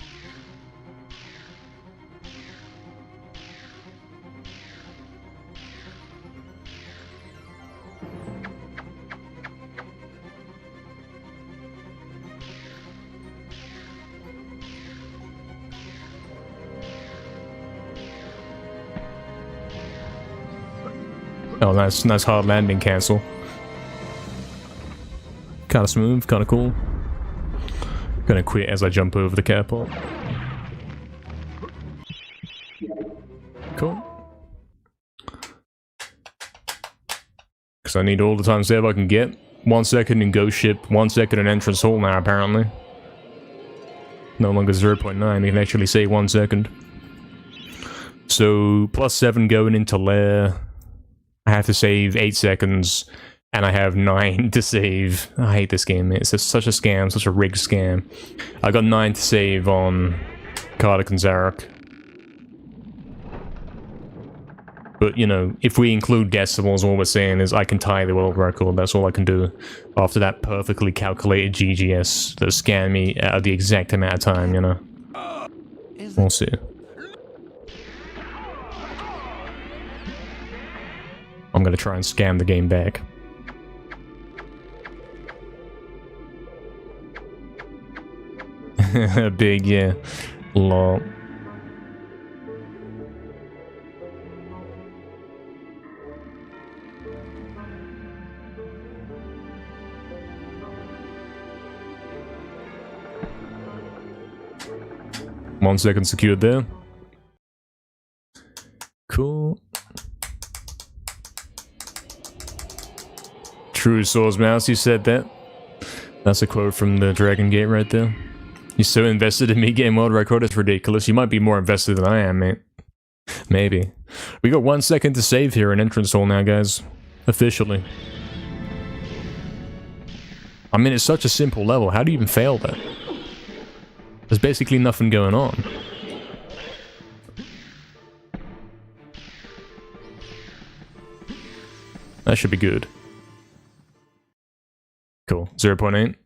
Oh, nice hard landing cancel. Kinda smooth, kinda cool. Gonna quit as I jump over the carport. Cool. Because I need all the time save I can get. 1 second in ghost ship, 1 second in entrance hall now apparently. No longer 0.9, you can actually say 1 second. So, +7 going into lair. I have to save 8 seconds, and I have 9 to save. I hate this game, it's just such a scam, such a rigged scam. I got 9 to save on Kardak and Zarek. But, you know, if we include decimals, all we're saying is I can tie the world record, that's all I can do. After that perfectly calculated GGS that scanned me at the exact amount of time, you know. We'll see. I'm gonna try and scam the game back. Big, yeah. Lol. One second secured there. Cool. True Swords Mouse, you said that. That's a quote from the Dragon Gate right there. You're so invested in me getting world record, it's ridiculous. You might be more invested than I am, mate. Maybe. We got 1 second to save here in entrance hall now, guys. Officially. I mean, it's such a simple level. How do you even fail that? There's basically nothing going on. That should be good. Cool. 0.8.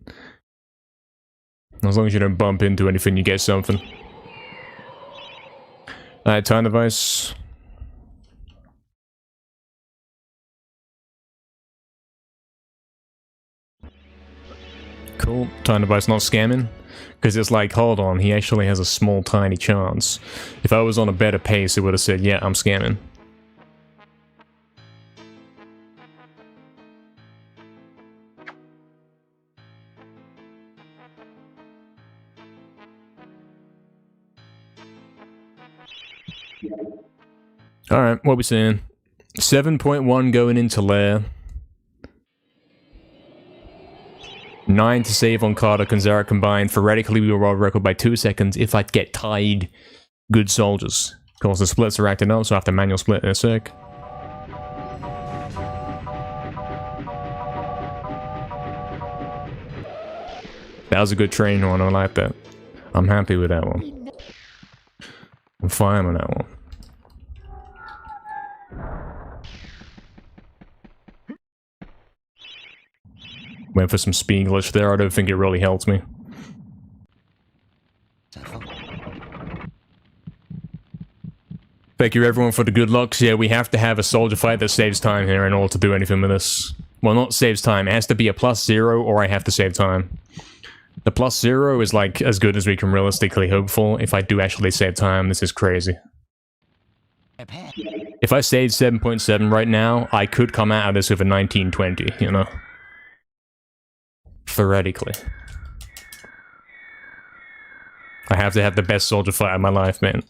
As long as you don't bump into anything, you get something. Alright, time device. Cool. Time device not scamming. Because it's like, hold on, he actually has a small, tiny chance. If I was on a better pace, it would have said, yeah, I'm scamming. Alright, what are we saying? 7.1 going into lair. 9 to save on Kardak and Zarek combined. Theoretically, we will world record by 2 seconds if I get tied. Good soldiers. Of course, the splits are acting up, so I have to manual split in a sec. That was a good train one, I like that. I'm happy with that one. I'm fine with that one. Went for some speed glitch there, I don't think it really helped me. Thank you everyone for the good lucks. Yeah, we have to have a soldier fight that saves time here in order to do anything with this. Well, not saves time, it has to be a +0 or I have to save time. The +0 is like as good as we can realistically hope for. If I do actually save time, this is crazy. If I saved 7.7 right now, I could come out of this with a 1920, you know? Theoretically. I have to have the best soldier fight of my life, man.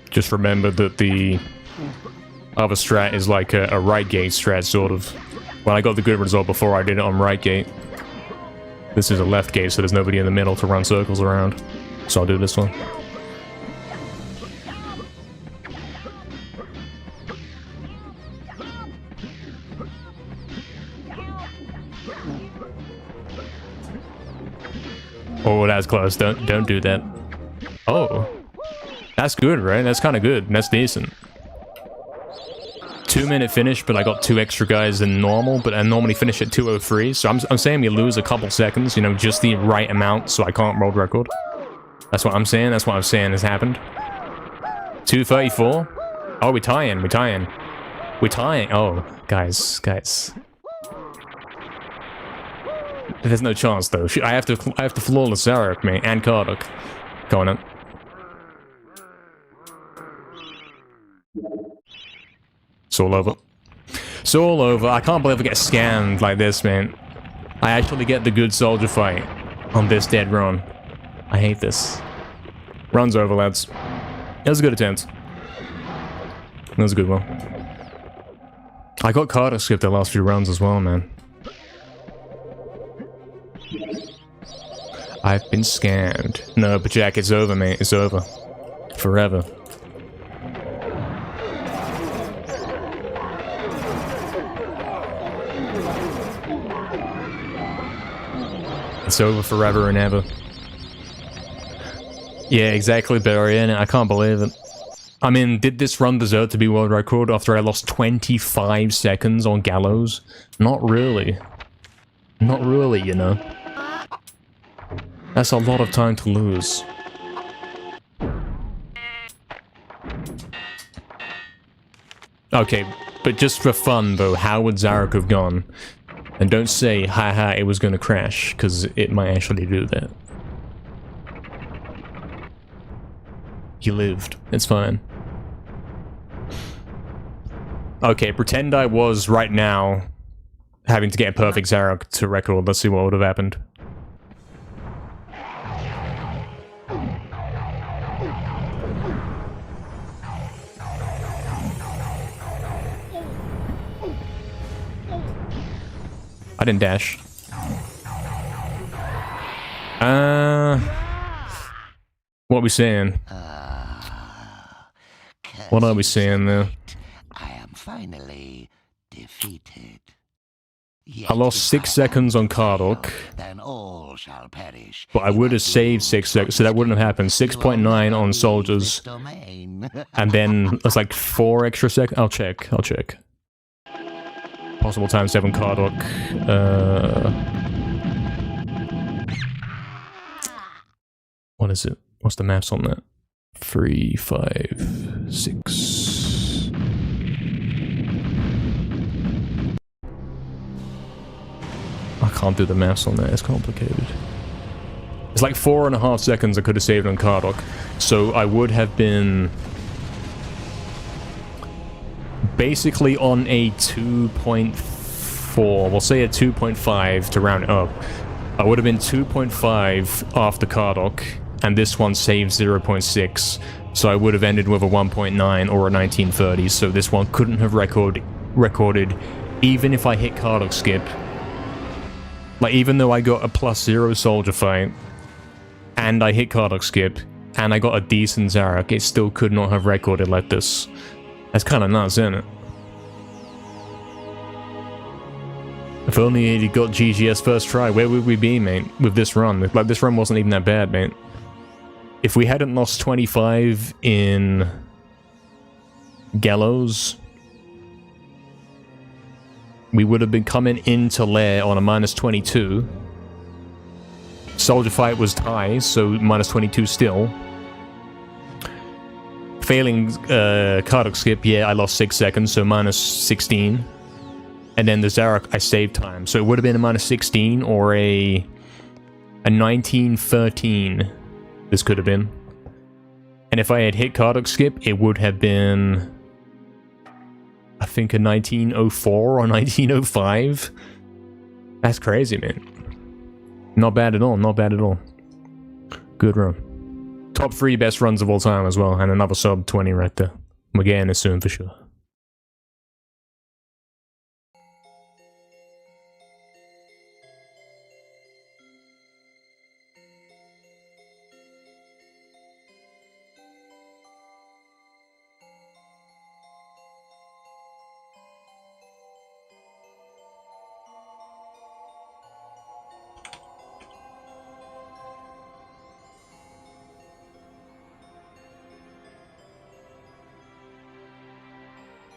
Just remember that the other strat is like a right gate strat, sort of. Well, I got the good result before I did it on right gate. This is a left gate, so there's nobody in the middle to run circles around. So I'll do this one. Oh, that's close. Don't do that. Oh. That's good, right? That's kind of good. That's decent. 2-minute finish, but I got 2 extra guys than normal, but I normally finish at 2:03, so I'm saying we lose a couple seconds, you know, just the right amount, so I can't world record. That's what I'm saying. That's what I'm saying has happened. 2:34. Oh, we're tying. We're tying. We're tying. Oh, guys. There's no chance though. I have to flawless Zarek, mate, and Karduk. Go on then. It's all over. It's all over. I can't believe I get scammed like this, man. I actually get the good soldier fight on this dead run. I hate this. Run's over, lads. It was a good attempt. That was a good one. I got Karduk skipped the last few runs as well, man. I've been scammed. No, but Jack, it's over, mate. It's over. Forever. It's over forever and ever. Yeah, exactly, Barry, and I can't believe it. I mean, did this run deserve to be world record after I lost 25 seconds on Gallows? Not really. Not really, you know. That's a lot of time to lose. Okay, but just for fun though, how would Zarek have gone? And don't say, haha, it was gonna crash, because it might actually do that. He lived. It's fine. Okay, pretend I was, right now, having to get a perfect Zarek to record. Let's see what would have happened. I didn't dash. What are we saying? What are we saying there? I am finally defeated. I lost 6 seconds on Karduk, Then all shall perish. but I would have saved 6 seconds, so that wouldn't have happened. 6.9 on soldiers, and then it's like 4 extra seconds. I'll check. Possible time 7 Karduk. What is it? What's the maths on that? 3, 5, 6. I can't do the maths on that. It's complicated. It's like 4.5 seconds I could have saved on Karduk. So I would have been basically on a 2.4, we'll say a 2.5 to round it up. I would have been 2.5 after Karduk, and this one saved 0.6, so I would have ended with a 1.9 or a 1930, so this one couldn't have recorded even if I hit Karduk skip. Like, even though I got a +0 soldier fight, and I hit Karduk skip, and I got a decent Zarek, it still could not have recorded like this. That's kind of nuts, isn't it? If only he got GGS first try, where would we be, mate, with this run? Like, this run wasn't even that bad, mate. If we hadn't lost 25 in Gallows, we would have been coming into Lair on a -22. Soldier Fight was high, so minus 22 still. Failing Kardok skip, yeah, I lost 6 seconds, so minus 16. And then the Zarok, I saved time, so it would have been a minus 16 or a 1913. This could have been. And if I had hit Kardok skip, it would have been, I think, a 1904 or 1905. That's crazy, man. Not bad at all, not bad at all. Good run. Top 3 best runs of all time as well, and another sub 20 right there. I'm getting it soon for sure.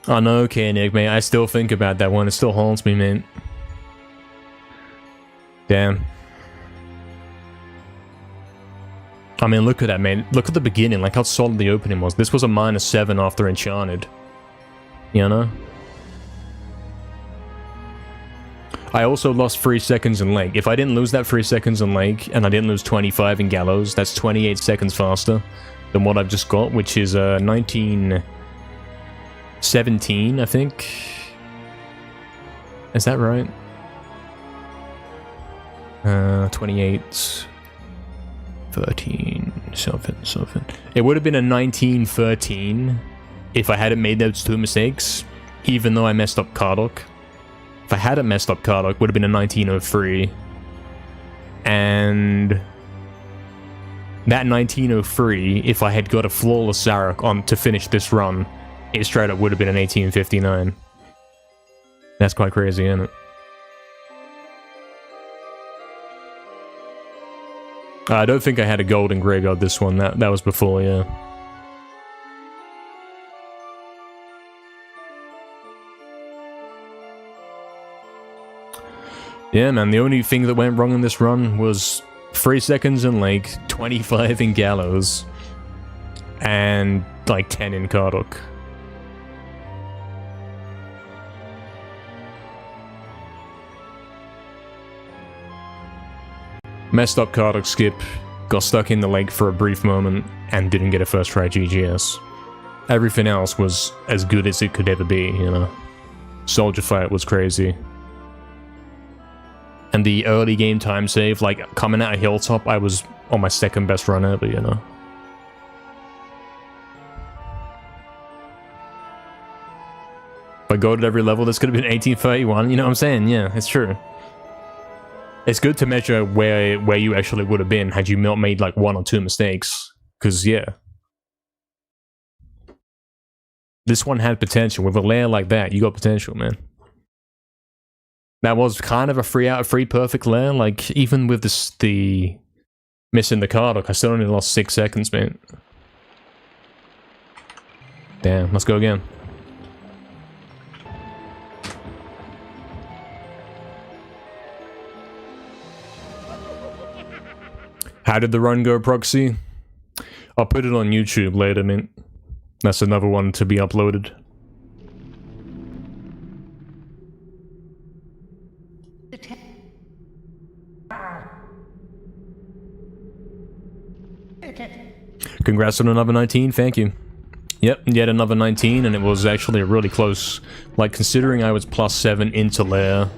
I know, okay, Nick, mate. I still think about that one. It still haunts me, man. Damn. I mean, look at that, man. Look at the beginning. Like how solid the opening was. This was a minus 7 after Enchanted. You know? I also lost 3 seconds in Lake. If I didn't lose that 3 seconds in Lake, and I didn't lose 25 in Gallows, that's 28 seconds faster than what I've just got, which is 1917, I think. Is that right? 28, 13, something. It would have been a 1913 if I hadn't made those 2 mistakes, even though I messed up Kardok. If I hadn't messed up Kardok, it would have been a 1903. And that 1903, if I had got a flawless Zarok on to finish this run, it straight up would have been an 1859. That's quite crazy, isn't it? I don't think I had a golden Grey God this one. That was before, yeah. Yeah, man, the only thing that went wrong in this run was 3 seconds in Lake, 25 in Gallows, and like 10 in Kardok. Messed up Kardok skip, got stuck in the lake for a brief moment, and didn't get a first try GGS. Everything else was as good as it could ever be, you know. Soldier Fight was crazy. And the early game time save, like coming out of Hilltop, I was on my 2nd best run ever, you know. If I go to every level, this could have been 1831, you know what I'm saying? Yeah, it's true. It's good to measure where you actually would have been had you not made like 1 or 2 mistakes. Because, yeah. This one had potential. With a layer like that, you got potential, man. That was kind of a 3 out of 3 perfect layer. Like, even with the missing the Kardok, I still only lost 6 seconds, man. Damn, let's go again. How did the run go, Proxy? I'll put it on YouTube later, man. That's another one to be uploaded. Congrats on another 19, thank you. Yep, yet another 19, and it was actually really close. Like, considering I was +7 into lair,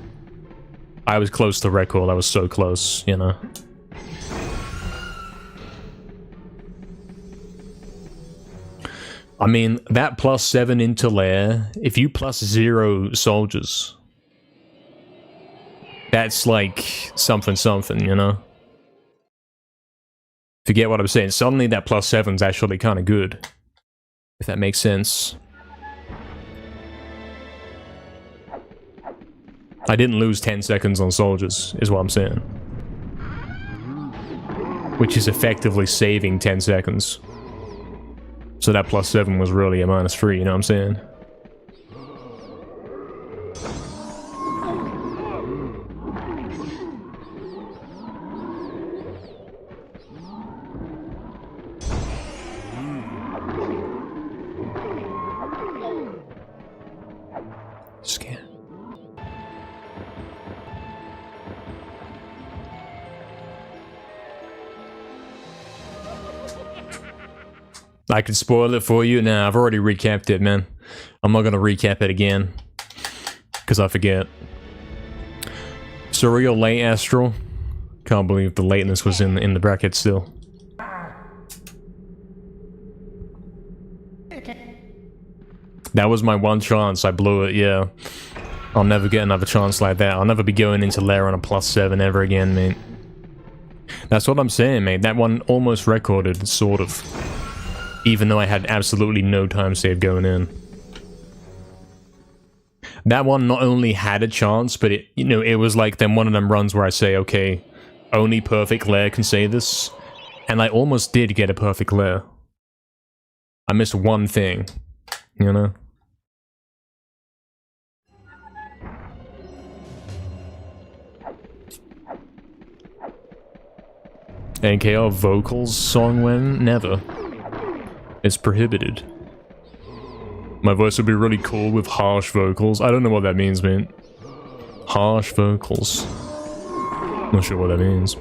I was close to record. I was so close, you know. I mean, that +7 into lair, if you +0 soldiers, that's like something, you know? If you get what I'm saying, suddenly that +7's actually kind of good. If that makes sense. I didn't lose 10 seconds on soldiers, is what I'm saying. Which is effectively saving 10 seconds. So that +7 was really a -3, you know what I'm saying? Scan. I could spoil it for you. Nah, I've already recapped it, man. I'm not gonna recap it again. Because I forget. Surreal late Astral. Can't believe the lateness was in the bracket still. That was my one chance. I blew it, yeah. I'll never get another chance like that. I'll never be going into lair on a +7 ever again, mate. That's what I'm saying, mate. That one almost recorded, sort of. Even though I had absolutely no time save going in. That one not only had a chance, but it, you know, it was like then one of them runs where I say, okay, only perfect lair can say this. And I almost did get a perfect lair. I missed one thing, you know? NKR vocals song when? Never. It's prohibited. My voice would be really cool with harsh vocals. I don't know what that means, man. Harsh vocals. Not sure what that means.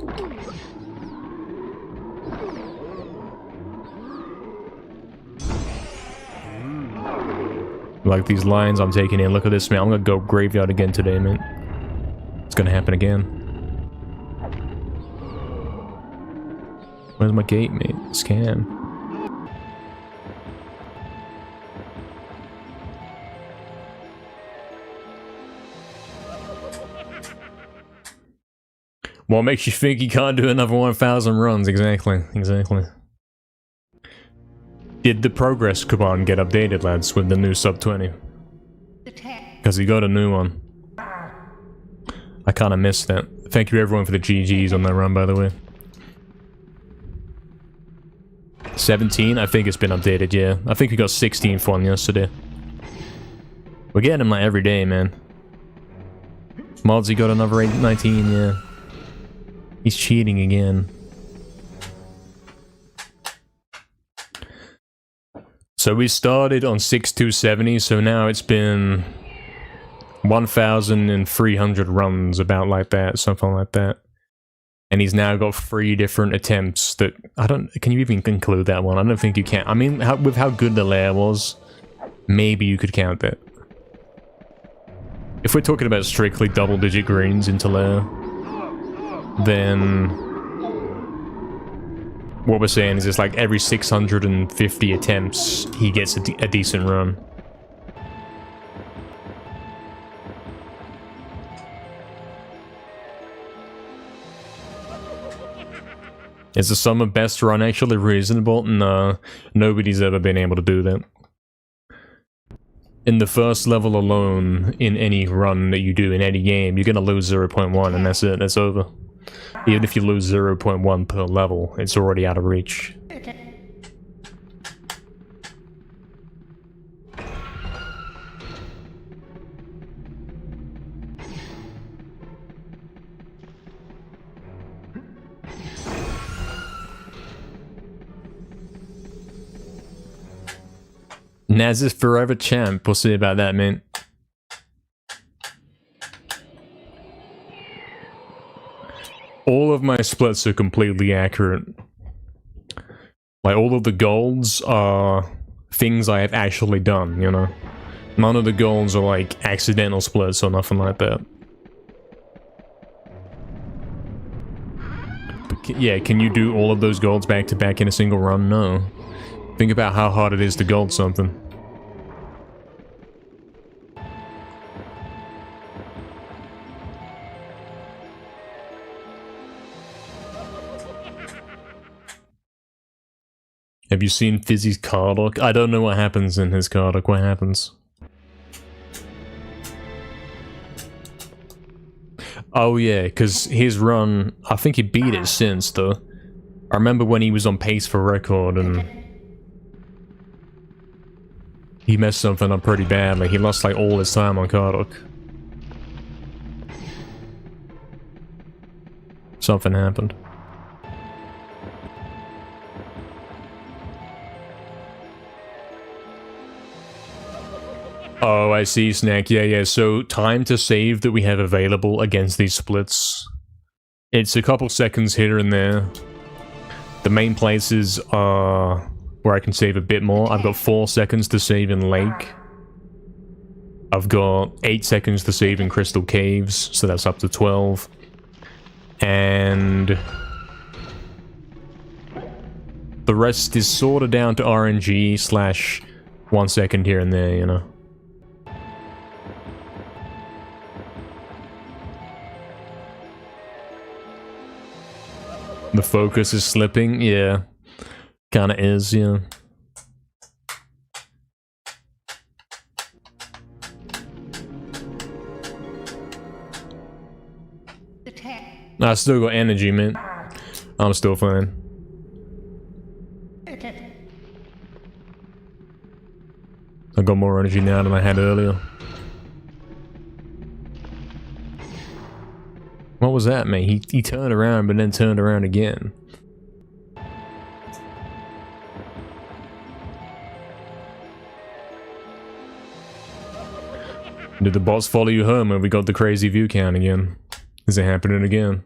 Like these lines I'm taking in. Look at this, man. I'm gonna go graveyard again today, man. It's gonna happen again. Where's my gate, mate? Scan. What makes you think you can't do another 1,000 runs? Exactly, exactly. Did the progress command get updated, lads, with the new sub 20? Because he got a new one. I kind of missed that. Thank you everyone for the GGs on that run, by the way. 17? I think it's been updated, yeah. I think we got 16th one yesterday. We're getting them like every day, man. Modsy got another 19, yeah. He's cheating again. So we started on 6270, so now it's been 1,300 runs, about like that, something like that. And he's now got 3 different attempts that... I don't... Can you even include that one? I don't think you can. I mean, with how good the lair was, maybe you could count that. If we're talking about strictly double-digit greens into lair, then what we're saying is it's like every 650 attempts he gets a decent run. Is the sum of best run actually reasonable? No, nobody's ever been able to do that. In the first level alone, in any run that you do in any game, you're gonna lose 0.1 and that's it, that's over. Even if you lose 0.1 per level, it's already out of reach. Naz is forever champ, we'll see about that, man. All of my splits are completely accurate. Like, all of the golds are things I have actually done, you know? None of the golds are like accidental splits or nothing like that. But yeah, can you do all of those golds back to back in a single run? No. Think about how hard it is to gold something. Have you seen Fizzy's card look? I don't know what happens in his card look. What happens? Oh yeah, because his run, I think he beat it since though. I remember when he was on pace for record and he messed something up pretty badly. He lost like all his time on Karduk. Something happened. Oh, I see, Snack. Yeah. So, time to save that we have available against these splits. It's a couple seconds here and there. The main places are where I can save a bit more. I've got 4 seconds to save in Lake. I've got 8 seconds to save in Crystal Caves, so that's up to 12. And the rest is sort of down to RNG slash 1 second here and there, you know. The focus is slipping, yeah. Kinda is, yeah. I still got energy, man. I'm still fine. I got more energy now than I had earlier. What was that, man? He turned around, but then turned around again. Did the boss follow you home and we got the crazy view count again? Is it happening again?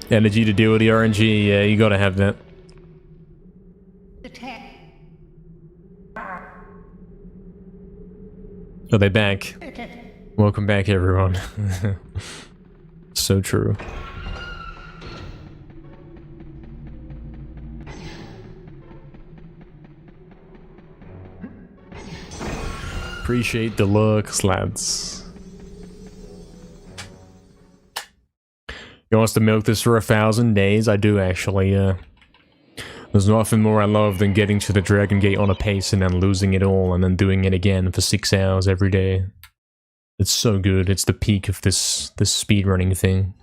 Energy to deal with the RNG, yeah, you gotta have that. Are they back? Welcome back, everyone. So true. Appreciate the looks, lads. You want us to milk this for 1,000 days? I do, actually, yeah. There's nothing more I love than getting to the Dragon Gate on a pace and then losing it all and then doing it again for 6 hours every day. It's so good. It's the peak of this speedrunning thing.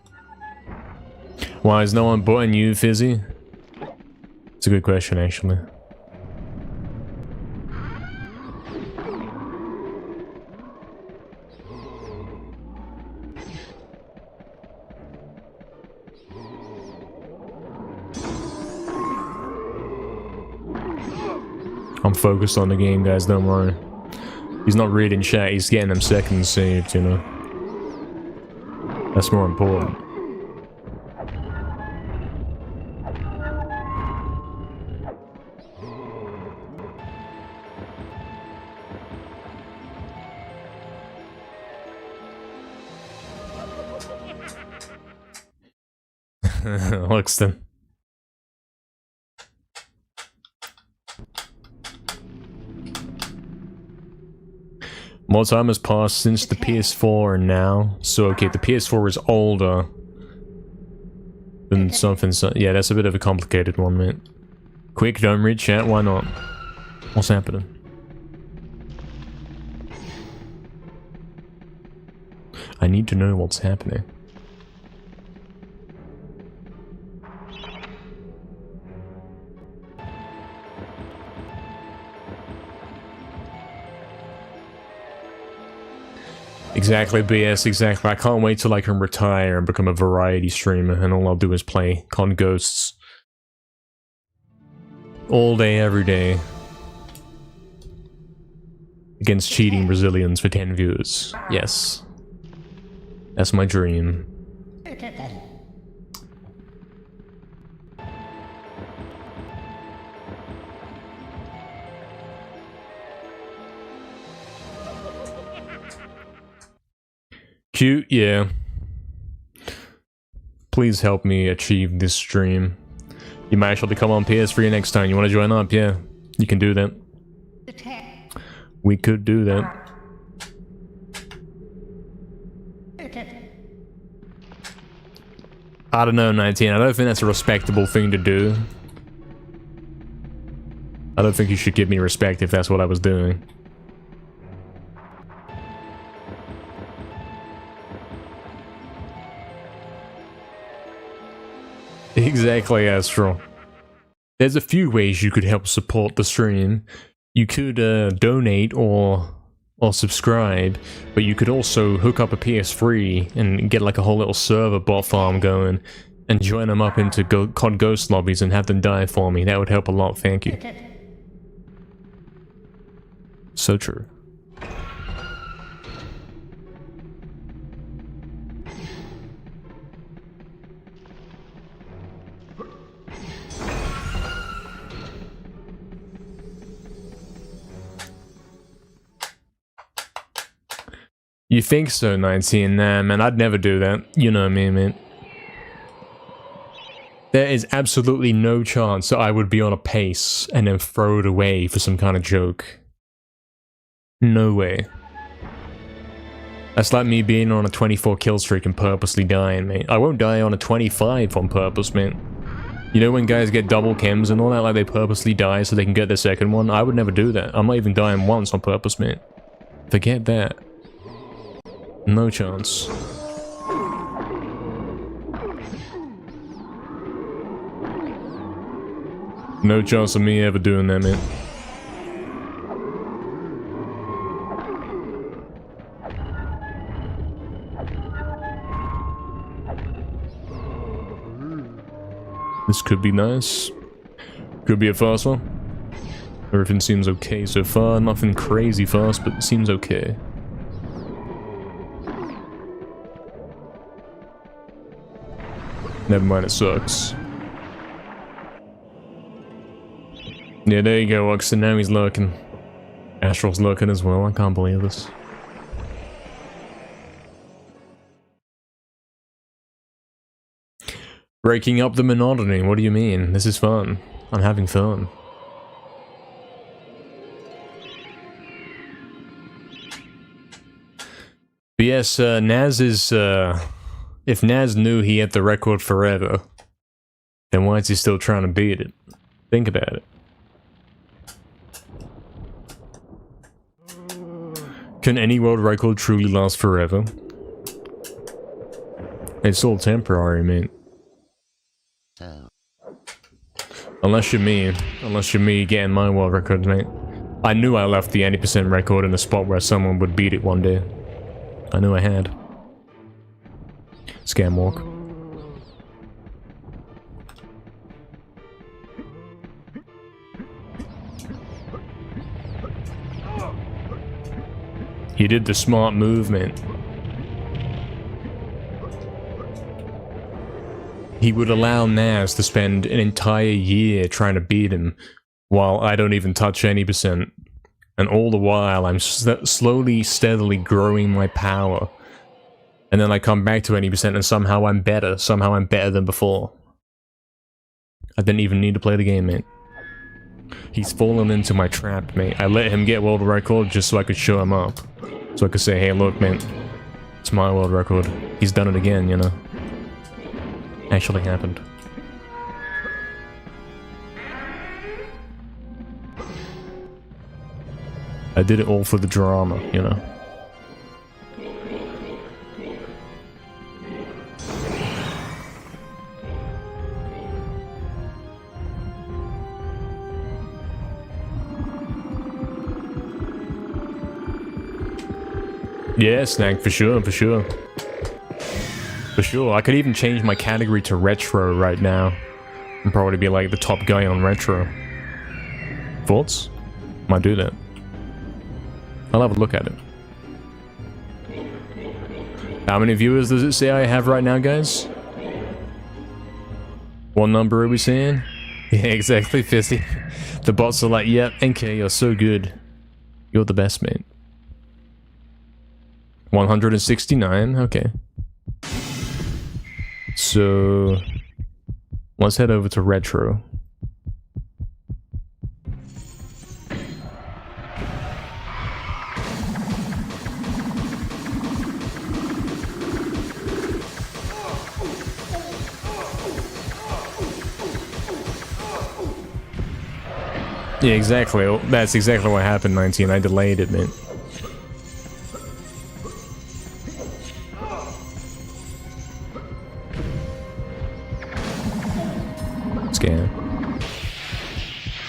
Why is no one butting you, Fizzy? It's a good question, actually. I'm focused on the game, guys, don't worry. He's not reading chat, he's getting them seconds saved, you know. That's more important. Luxton. More time has passed since the PS4 and now. So, okay, the PS4 is older than something. So, yeah, that's a bit of a complicated one, man. Quick, don't read chat, why not? What's happening? I need to know what's happening. Exactly, BS, exactly. I can't wait till I can retire and become a variety streamer and all I'll do is play Con Ghosts. All day, every day. Against cheating Brazilians for 10 viewers. Yes. That's my dream. Cute, yeah. Please help me achieve this stream. You might actually come on PS3 next time. You want to join up? Yeah, you can do that. We could do that. I don't know, 19. I don't think that's a respectable thing to do. I don't think you should give me respect if that's what I was doing. Exactly, Astral. There's a few ways you could help support the stream. You could donate or subscribe, but you could also hook up a PS3 and get like a whole little server bot farm going and join them up into COD Ghost lobbies and have them die for me. That would help a lot, thank you. So true. You think so, 19? Nah, man, I'd never do that. You know me, man. There is absolutely no chance that I would be on a pace and then throw it away for some kind of joke. No way. That's like me being on a 24 kill streak and purposely dying, mate. I won't die on a 25 on purpose, man. You know when guys get double chems and all that, like they purposely die so they can get their second one? I would never do that. I'm not even dying once on purpose, mate. Forget that. No chance. No chance of me ever doing that, man. This could be nice. Could be a fast one. Everything seems okay so far. Nothing crazy fast, but it seems okay. Never mind, it sucks. Yeah, there you go, Oxen. Now he's lurking. Astral's lurking as well. I can't believe this. Breaking up the monotony. What do you mean? This is fun. I'm having fun. But yes, Naz is, if Naz knew he had the record forever, then why is he still trying to beat it? Think about it. Can any world record truly last forever? It's all temporary, mate. Unless you're me. Unless you're me getting my world record, mate. I knew I left the 80% record in a spot where someone would beat it one day. I knew I had. Scam walk. He did the smart movement. He would allow Naz to spend an entire year trying to beat him, while I don't even touch any percent. And all the while, I'm slowly, steadily growing my power. And then I come back to 80% and somehow I'm better. Somehow I'm better than before. I didn't even need to play the game, mate. He's fallen into my trap, mate. I let him get world record just so I could show him up. So I could say, hey, look, man. It's my world record. He's done it again, you know. Actually happened. I did it all for the drama, you know. Yeah, Snag, for sure, for sure. For sure, I could even change my category to retro right now. And probably be like the top guy on retro. Thoughts? Might do that. I'll have a look at it. How many viewers does it say I have right now, guys? What number are we saying? Yeah, exactly, 50. The bots are like, yep, NK, you're so good. You're the best, mate. 169, okay. So, let's head over to retro. Yeah, exactly. That's exactly what happened, 19. I delayed it, man.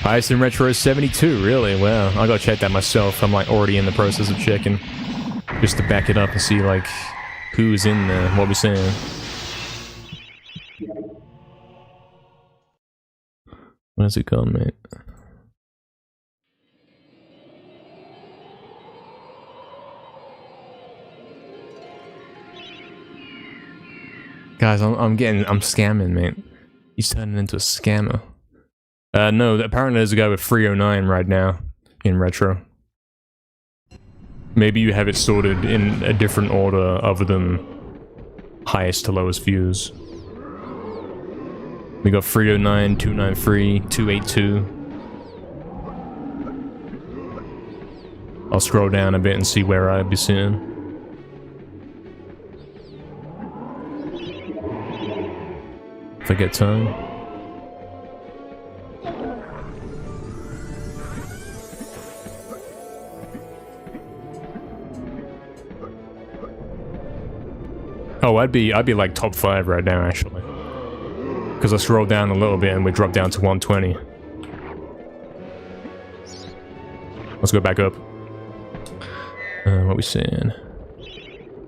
Highest in retro is 72, really? Wow, I gotta check that myself. I'm like already in the process of checking. Just to back it up and see like who's in there, what we're saying. Where's it gone, mate? Guys, I'm scamming, man. He's turning into a scammer. No, apparently there's a guy with 309 right now in retro. Maybe you have it sorted in a different order other than highest to lowest views. We got 309, 293, 282. I'll scroll down a bit and see where I'd be seeing. If I get time. Oh, I'd be like top 5 right now, actually. Because I scrolled down a little bit and we dropped down to 120. Let's go back up. What we saying?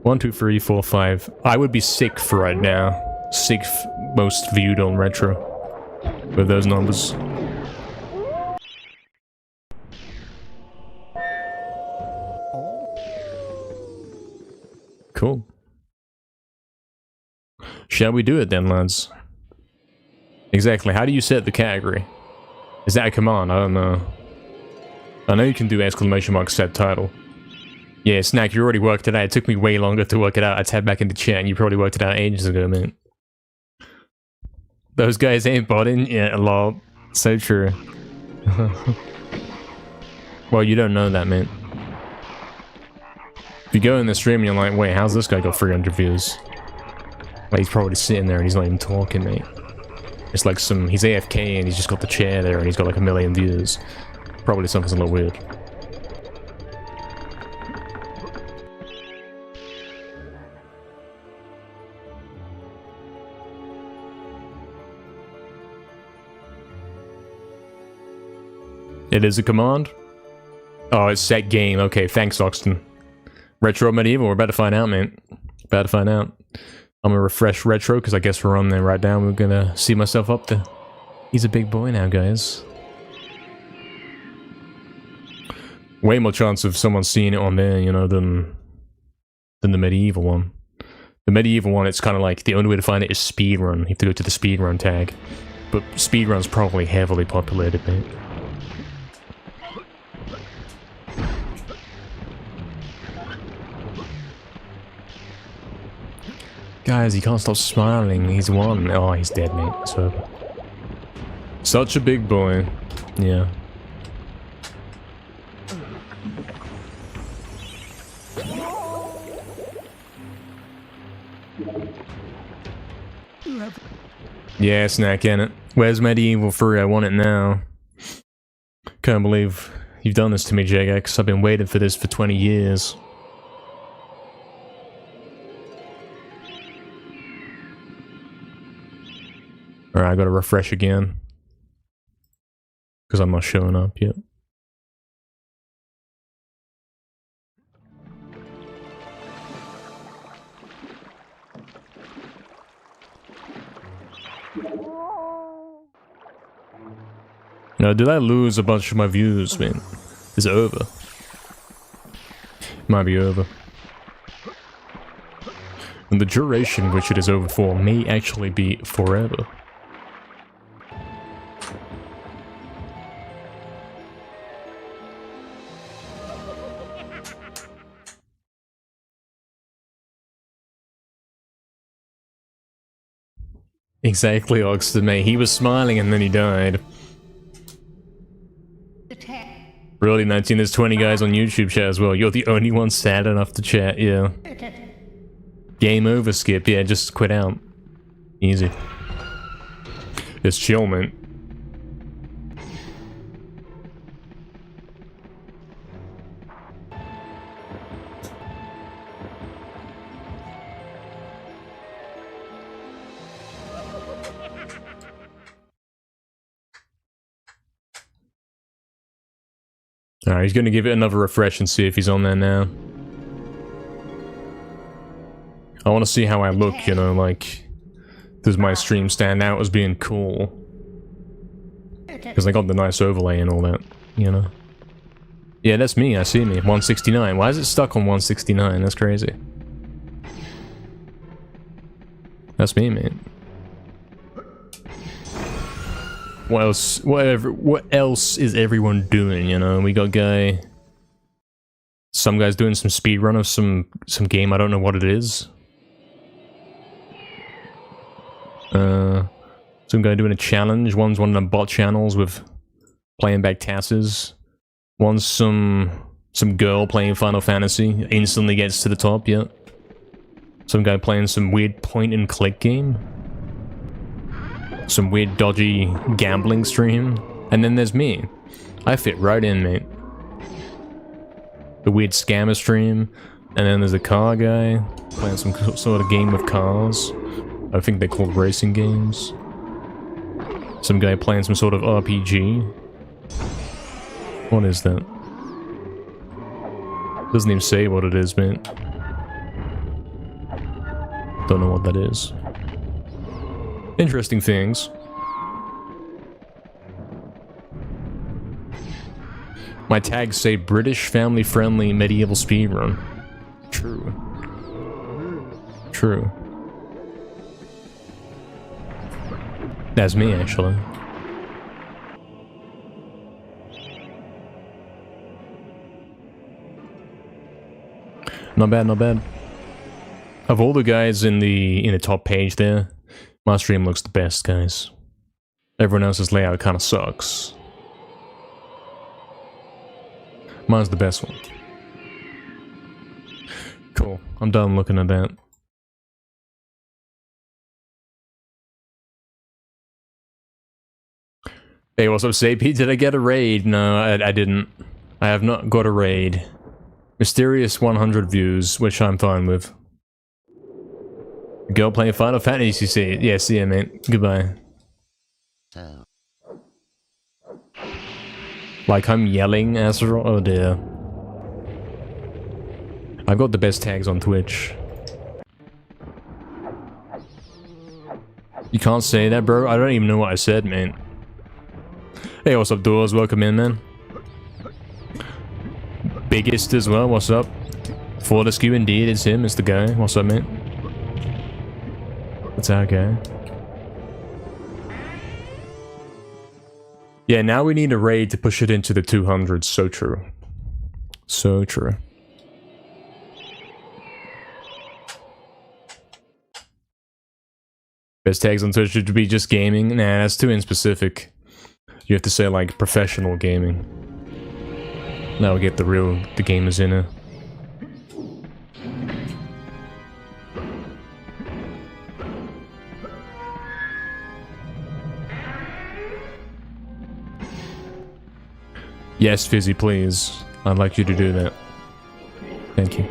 1, 2, 3, 4, 5. I would be 6th right now. 6th most viewed on retro. With those numbers. Cool. Shall we do it then, lads? Exactly. How do you set the category? Is that a command? I don't know. I know you can do exclamation mark set title. Yeah, Snack, you already worked it out. It took me way longer to work it out. I tabbed back into chat and you probably worked it out ages ago, man. Those guys ain't botting? Yeah, lol. So true. Well, you don't know that, man. If you go in the stream and you're like, wait, how's this guy got 300 views? Like, he's probably sitting there and he's not even talking, mate. It's like he's AFK and he's just got the chair there and he's got like 1 million views. Probably something's a little weird. It is a command? Oh, it's set game. Okay, thanks, Oxton. Retro MediEvil, we're about to find out, man. About to find out. I'm gonna refresh retro, because I guess we're on there right now. We're gonna see myself up there. He's a big boy now, guys. Way more chance of someone seeing it on there, you know, than the MediEvil one. The MediEvil one, it's kind of like, the only way to find it is speedrun. You have to go to the speedrun tag. But speedrun's probably heavily populated, mate. Guys, he can't stop smiling. He's won. Oh, he's dead, mate. It's over. Such a big boy. Yeah. Yeah, Snack in it. Where's MediEvil 3? I want it now. Can't believe you've done this to me, Jagex. I've been waiting for this for 20 years. Alright, I gotta refresh again. Because I'm not showing up yet. Now, did I lose a bunch of my views, man? Is it over? Might be over. And the duration which it is over for may actually be forever. Exactly, Oxton, mate. He was smiling and then he died. Really, 19, there's 20 guys on YouTube chat as well. You're the only one sad enough to chat, yeah. Game over, Skip. Yeah, just quit out. Easy. It's chill, man. Alright, he's gonna give it another refresh and see if he's on there now. I want to see how I look, you know, like, does my stream stand out as being cool? Because I got the nice overlay and all that, you know. Yeah, that's me, I see me, 169. Why is it stuck on 169? That's crazy. That's me, mate. What else? What else is everyone doing? You know, we got some guy's doing some speedrun of some game. I don't know what it is. Some guy doing a challenge. One's one of the bot channels with playing back tasses. One's some girl playing Final Fantasy. Instantly gets to the top, yeah. Some guy playing some weird point-and-click game. Some weird dodgy gambling stream. And then there's me. I fit right in, mate. The weird scammer stream. And then there's a car guy playing some sort of game with cars. I think they're called racing games. Some guy playing some sort of RPG. What is that? Doesn't even say what it is, man. Don't know what that is. Interesting things. My tags say British family-friendly medieval speedrun. True. True. That's me, actually. Not bad, not bad. Of all the guys in the top page there, my stream looks the best, guys. Everyone else's layout kind of sucks. Mine's the best one. Cool. I'm done looking at that. Hey, what's up, Sapy? Did I get a raid? No, I didn't. I have not got a raid. Mysterious 100 views, which I'm fine with. Girl playing Final Fantasy, see? Yeah, see ya, mate. Goodbye. So, Like I'm yelling, Astral? Oh dear. I've got the best tags on Twitch. You can't say that, bro? I don't even know what I said, man. Hey, what's up, Doors? Welcome in, man. Biggest as well, what's up? Fortescue, indeed, it's him, it's the guy. What's up, mate? What's that guy? Yeah, now we need a raid to push it into the 200s. So true. So true. Best tags on Twitch should be just gaming? Nah, that's too inspecific. You have to say, like, professional gaming. Now we get the gamers in it. Yes, Fizzy, please. I'd like you to do that. Thank you.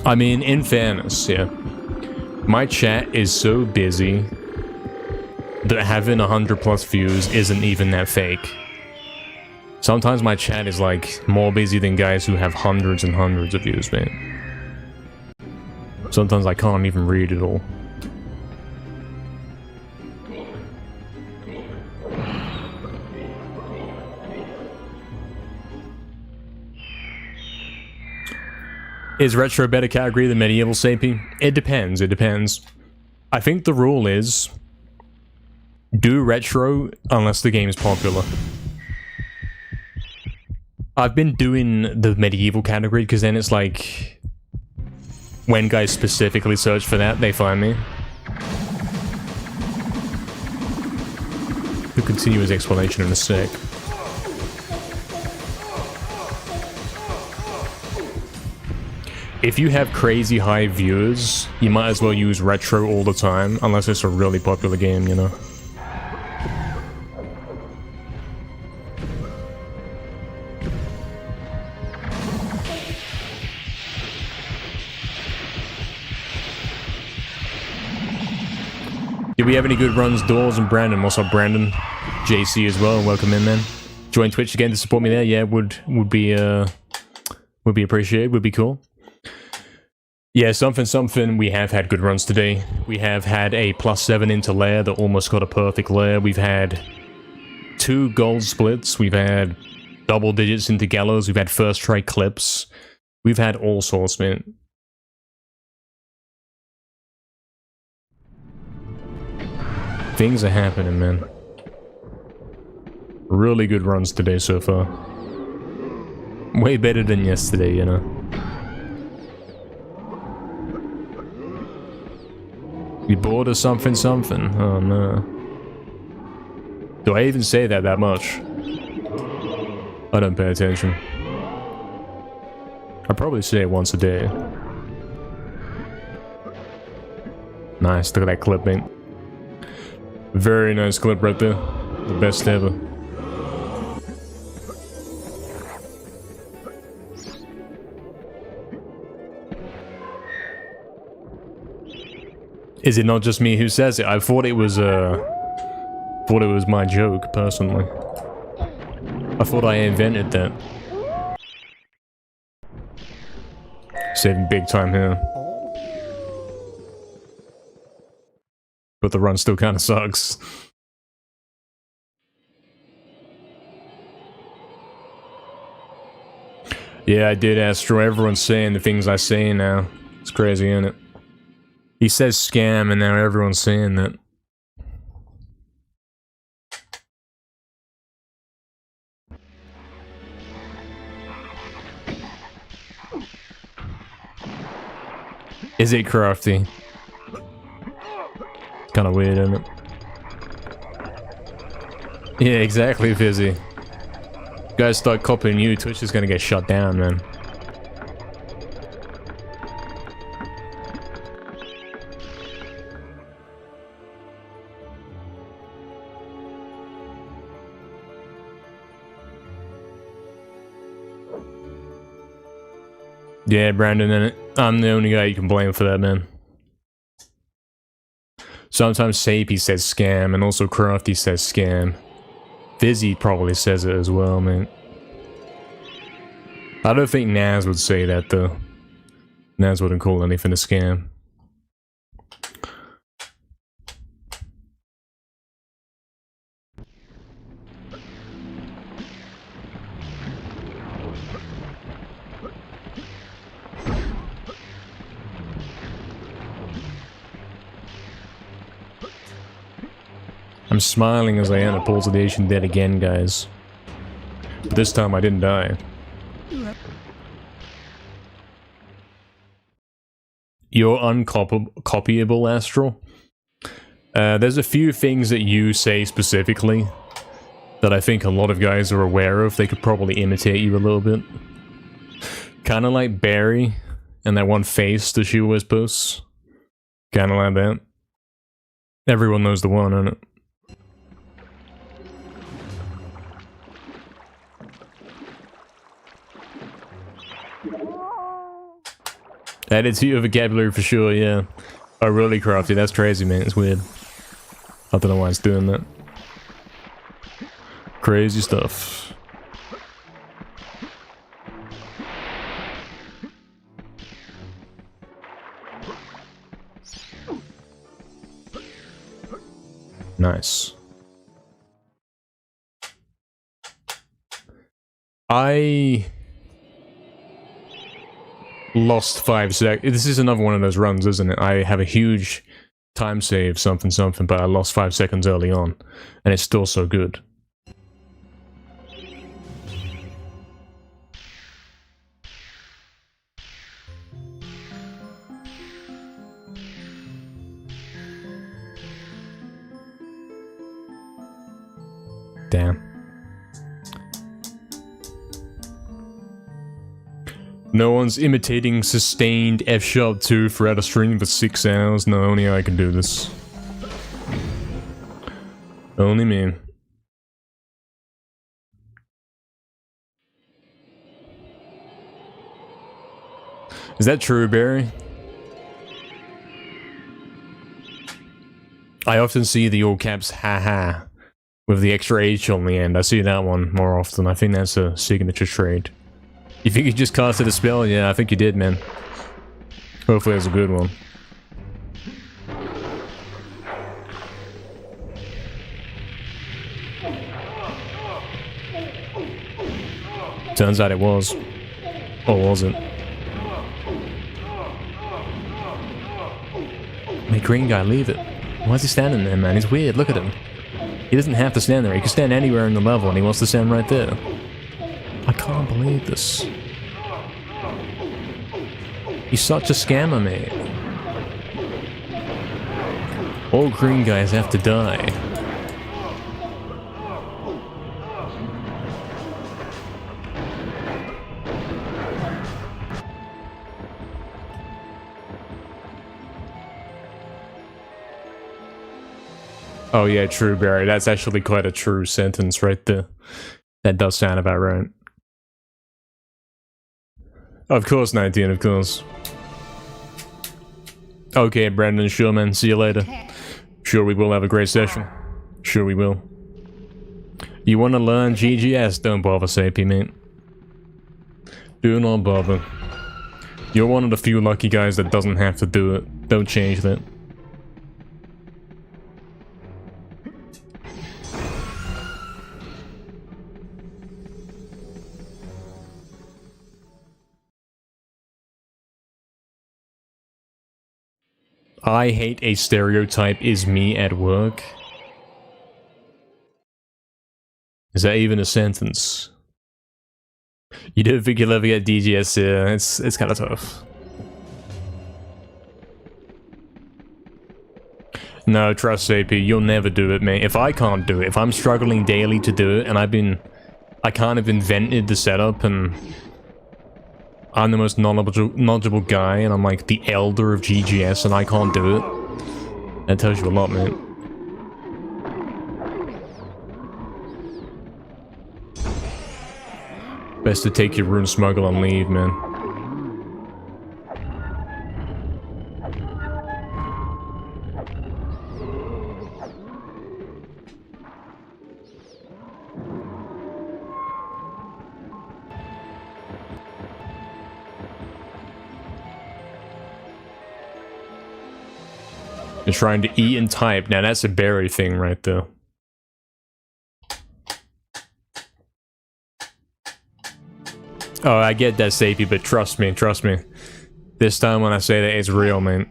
I mean, in fairness, yeah. My chat is so busy that having 100+ views isn't even that fake. Sometimes my chat is like more busy than guys who have hundreds and hundreds of views, man. Sometimes I can't even read it all. Is retro a better category than medieval, Sapy? It depends, it depends. I think the rule is do retro unless the game is popular. I've been doing the medieval category because then it's like when guys specifically search for that, they find me. We'll continue his explanation in a sec. If you have crazy high viewers, you might as well use retro all the time, unless it's a really popular game, you know? Did we have any good runs, Doors and Brandon? What's up, Brandon? JC as well, welcome in, man. Join Twitch again to support me there, yeah, would be appreciated, would be cool. Yeah, something, we have had good runs today. We have had a +7 into lair that almost got a perfect lair. We've had 2 gold splits. We've had double digits into gallows. We've had first try clips. We've had all sorts, man. Things are happening, man. Really good runs today so far. Way better than yesterday, you know. You bored of something? Oh no. Do I even say that much? I don't pay attention. I probably say it once a day. Nice, look at that clip, mate. Very nice clip right there. The best ever. Is it not just me who says it? I thought it was my joke, personally. I thought I invented that. Saving big time here. But the run still kind of sucks. Yeah, I did, Astro. Everyone's saying the things I say now. It's crazy, isn't it? He says scam, and now everyone's saying that. Is it crafty? Kind of weird, isn't it? Yeah, exactly, Fizzy. You guys start copying you, Twitch is gonna get shut down, man. Yeah, Brandon, and I'm the only guy you can blame for that, man. Sometimes Sapey says scam, and also Crafty says scam. Fizzy probably says it as well, man. I don't think Naz would say that, though. Naz wouldn't call anything a scam. I'm smiling as I enter Pools of the Ancient Dead again, guys. But this time I didn't die. You're uncopyable, Astral. There's a few things that you say specifically that I think a lot of guys are aware of. They could probably imitate you a little bit. Kinda like Barry and that one face that she always posts. Kinda like that. Everyone knows the one, innit? Added to your vocabulary for sure, yeah. Oh, really, Crafty? That's crazy, man. It's weird. I don't know why it's doing that. Crazy stuff. Nice. I lost 5 seconds. This is another one of those runs, isn't it? I have a huge time save, something, but I lost 5 seconds early on, and it's still so good. Damn. No one's imitating sustained F# 2 throughout a stream for 6 hours. No, only I can do this. Only me. Is that true, Barry? I often see the all caps haha with the extra H on the end. I see that one more often. I think that's a signature trait. You think you just casted a spell? Yeah, I think you did, man. Hopefully it's a good one. Turns out it was. Or was it? Hey, green guy, leave it. Why is he standing there, man? He's weird. Look at him. He doesn't have to stand there. He can stand anywhere in the level, and he wants to stand right there. I can't believe this. He's such a scammer, mate. All green guys have to die. Oh yeah, true, Barry. That's actually quite a true sentence right there. That does sound about right. Of course, 19, of course. Okay, Brandon, sure, man. See you later. Sure, we will have a great session. Sure, we will. You want to learn GGS? Don't bother, Sapie, mate. Do not bother. You're one of the few lucky guys that doesn't have to do it. Don't change that. I hate a stereotype is me at work. Is that even a sentence? You don't think you'll ever get DGS here? It's kind of tough. No, trust AP, you'll never do it, mate. If I can't do it, if I'm struggling daily to do it, and I kind of invented the setup, and I'm the most knowledgeable guy, and I'm like the elder of GGS, and I can't do it. That tells you a lot, mate. Best to take your rune smuggle and leave, man. You're trying to eat and type. Now that's a Barry thing right there. Oh, I get that, Sapie, but trust me. This time when I say that, it's real, man.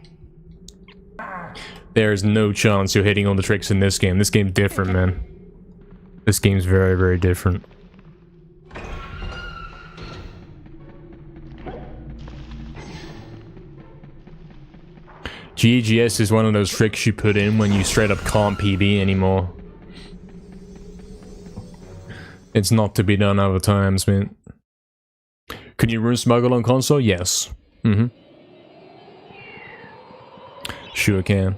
There is no chance you're hitting all the tricks in this game. This game's different, man. This game's very, very different. GGS is one of those tricks you put in when you straight up can't PB anymore. It's not to be done other times, man. Can you rune smuggle on console? Yes. Sure can.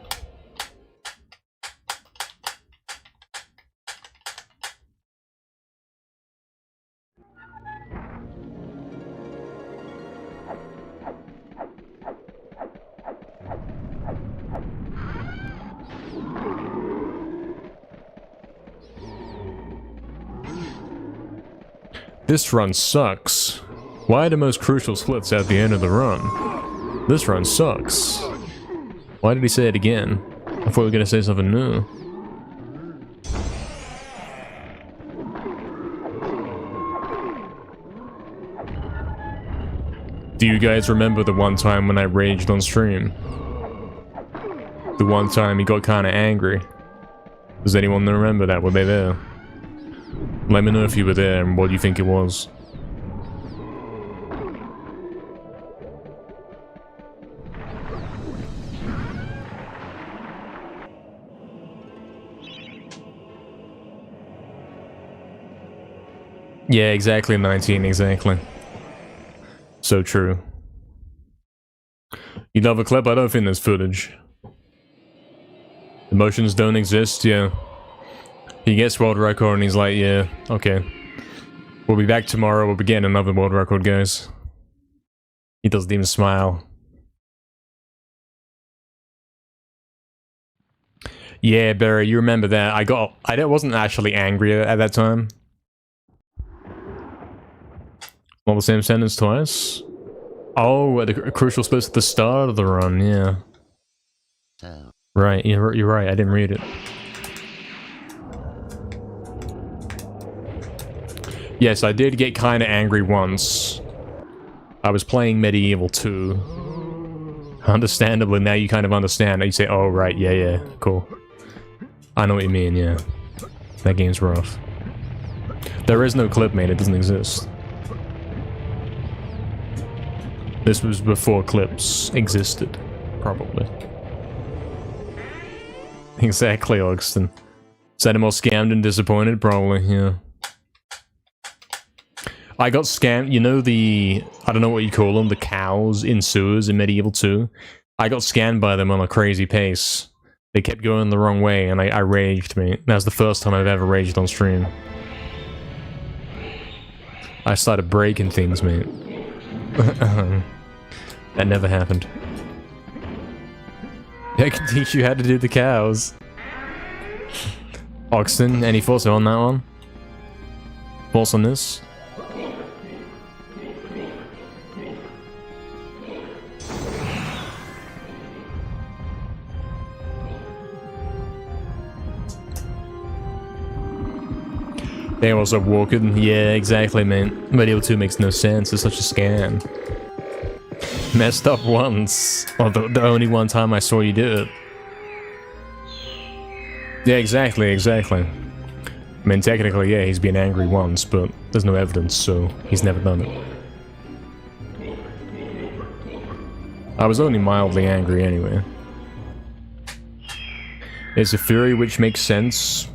This run sucks. Why are the most crucial splits at the end of the run? This run sucks. Why did he say it again? I thought we were gonna say something new. Do you guys remember the one time when I raged on stream? The one time he got kinda angry. Does anyone remember that? Were they there? Let me know if you were there and what you think it was. Yeah, exactly, 19, exactly. So true. You love a clip? I don't think there's footage. Emotions don't exist, yeah. He gets world record and he's like, yeah, okay. We'll be back tomorrow, we'll be getting another world record, guys. He doesn't even smile. Yeah, Barry, you remember that. I wasn't actually angry at that time. Not the same sentence twice? Oh, the crucial splits at the start of the run, yeah. So. Right, you're right, I didn't read it. Yes, I did get kind of angry once. I was playing MediEvil 2. Understandably, now you kind of understand. You say, oh, right, yeah, cool. I know what you mean, yeah. That game's rough. There is no clip, mate. It doesn't exist. This was before clips existed, probably. Exactly, Augston. Is that more scammed and disappointed? Probably, yeah. I got scammed, you know the, I don't know what you call them, the cows in sewers in MediEvil 2? I got scammed by them on a crazy pace. They kept going the wrong way and I raged, mate. That was the first time I've ever raged on stream. I started breaking things, mate. That never happened. I can teach you how to do the cows. Augston, any thoughts on that one? Thoughts on this? They also walking. Yeah, exactly, man. MediEvil 2 makes no sense. It's such a scam. Messed up once. Well, the only one time I saw you do it. Yeah, exactly. I mean, technically, yeah, he's been angry once, but there's no evidence, so he's never done it. I was only mildly angry anyway. It's a theory which makes sense.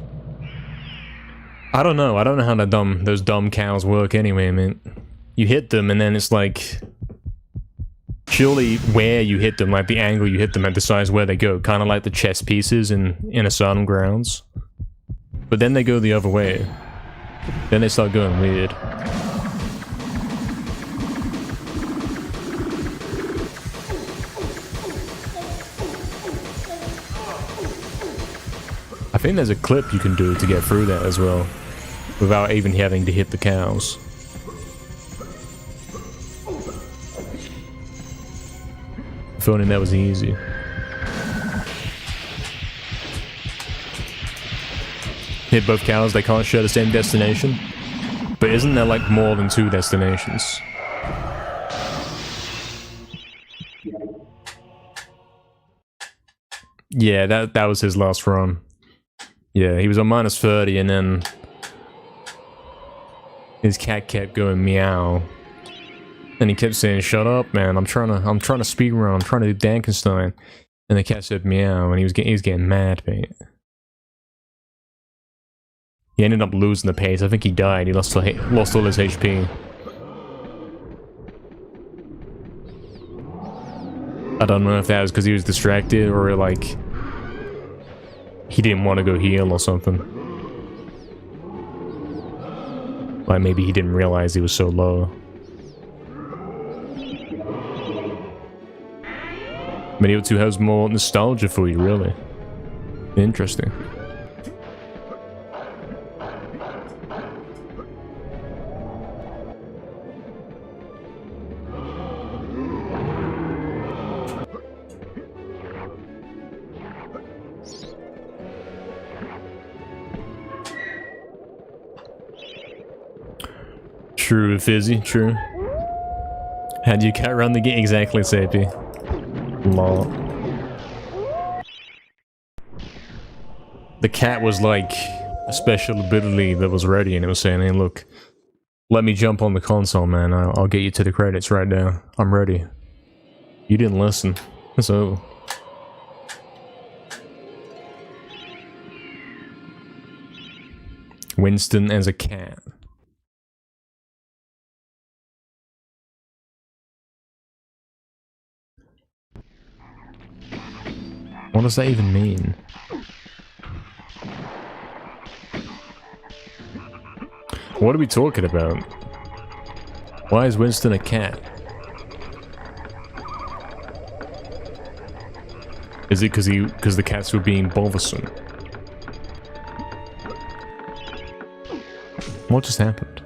I don't know how those dumb cows work anyway, man. You hit them and then it's like... Surely where you hit them, like the angle you hit them at, decides where they go. Kind of like the chess pieces in a certain grounds. But then they go the other way. Then they start going weird. I think there's a clip you can do to get through that as well. Without even having to hit the cows. If only that was easy. Hit both cows, they can't share the same destination. But isn't there like more than 2 destinations? Yeah, that was his last run. Yeah, he was on -30 and then his cat kept going meow. And he kept saying, shut up, man, I'm trying to speedrun, I'm trying to do Dankenstein. And the cat said meow, and he was getting mad, mate. He ended up losing the pace. I think he died. He lost all his HP. I don't know if that was because he was distracted or like he didn't want to go heal or something. Like maybe he didn't realize he was so low. MediEvil 2 has more nostalgia for you, really. Interesting. True, Fizzy, true. How do you cat run the game? Exactly, Sapy. Lol. The cat was like a special ability that was ready and it was saying, hey look, let me jump on the console, man. I'll get you to the credits right now. I'm ready. You didn't listen. It's over. Winston as a cat. What does that even mean? What are we talking about? Why is Winston a cat? Is it because the cats were being bothersome? What just happened?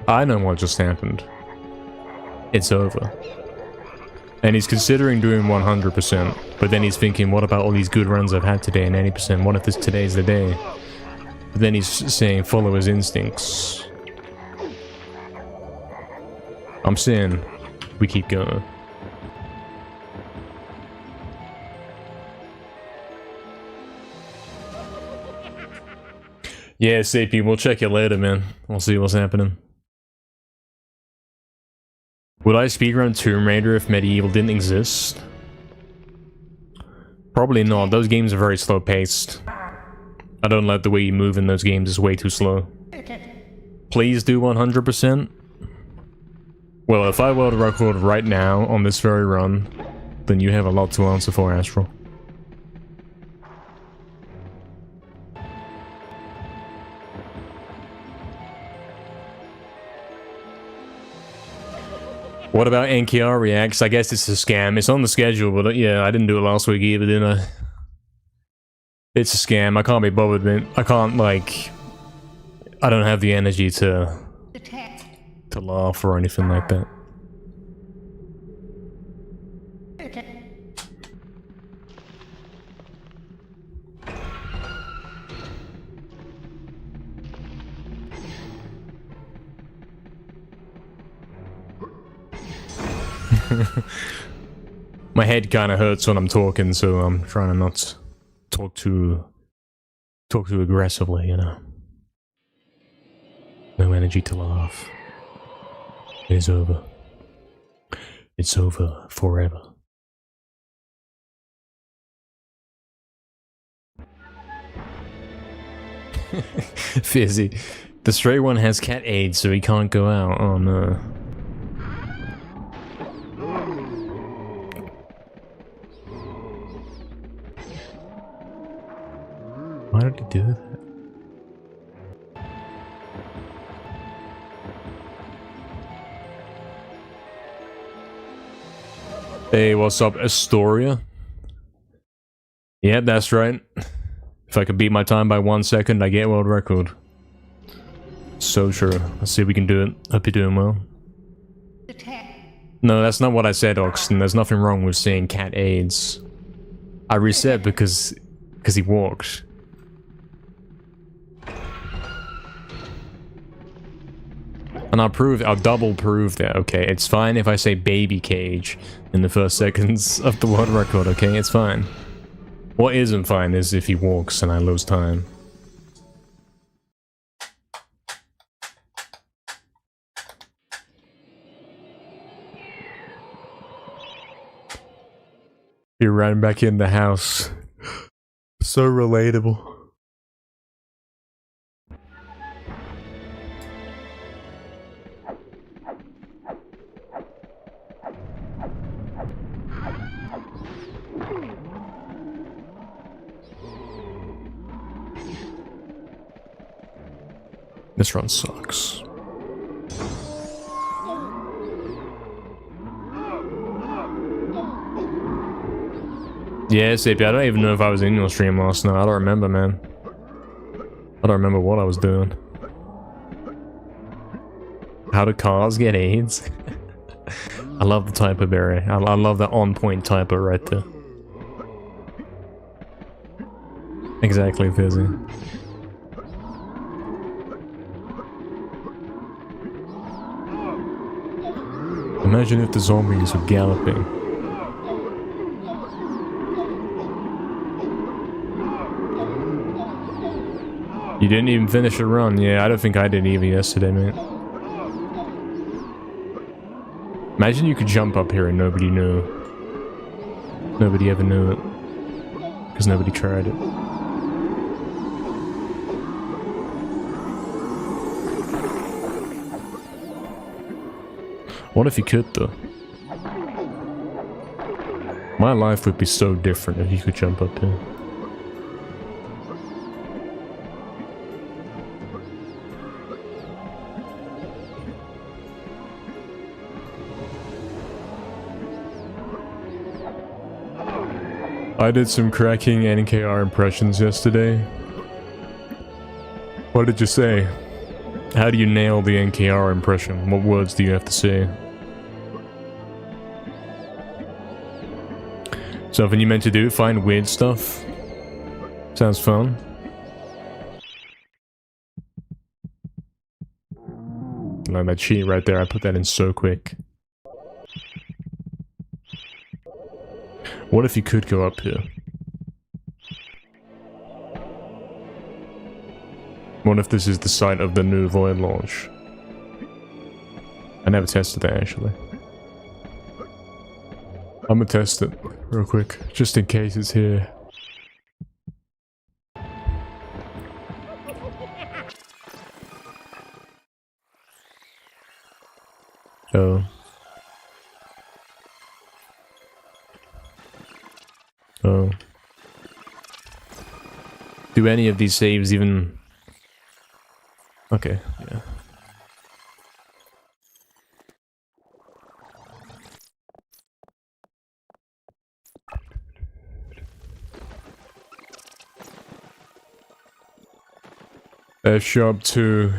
I know what just happened. It's over. And he's considering doing 100%, but then he's thinking, what about all these good runs I've had today and 80%? What if today's the day? But then he's saying follow his instincts. I'm saying we keep going. Yeah, CP, we'll check it later, man. We'll see what's happening. Would I speedrun Tomb Raider if MediEvil didn't exist? Probably not. Those games are very slow paced. I don't like the way you move in those games. It's way too slow. Please do 100%. Well, if I world record right now on this very run, then you have a lot to answer for, Astral. What about NKR Reacts? I guess it's a scam. It's on the schedule, but yeah, I didn't do it last week either, did I? It's a scam. I can't be bothered, man. I can't, like... I don't have the energy to laugh or anything like that. My head kind of hurts when I'm talking, so I'm trying to not talk too aggressively, you know. No energy to laugh. It is over. It's over forever. Fizzy. The stray one has cat AIDS, so he can't go out. Oh no. Why did he do that? Hey, what's up, Astoria? Yeah, that's right. If I could beat my time by 1 second, I get world record. So true. Let's see if we can do it. Hope you're doing well. No, that's not what I said, Oxton. There's nothing wrong with saying cat AIDS. I reset because he walked. And I'll double prove that, okay? It's fine if I say baby cage in the first seconds of the world record, okay? It's fine. What isn't fine is if he walks and I lose time. You're right back in the house. So relatable. This run sucks. Yeah, CP, I don't even know if I was in your stream last night. I don't remember, man. I don't remember what I was doing. How do cars get AIDS? I love the typo, Barry. I love that on-point typo right there. Exactly, Fizzy. Imagine if the zombies were galloping. You didn't even finish a run. Yeah, I don't think I did either yesterday, mate. Imagine you could jump up here and nobody knew. Nobody ever knew it. Because nobody tried it. What if you could, though? My life would be so different if you could jump up here. I did some cracking NKR impressions yesterday. What did you say? How do you nail the NKR impression? What words do you have to say? Something you meant to do? Find weird stuff? Sounds fun. fucking like that cheat right there. I put that in so quick. What if you could go up here? What if this is the site of the new Void launch? I never tested that actually. I'm gonna test it real quick, just in case it's here. Oh. Oh. Do any of these saves even... Okay, yeah. Shop 2.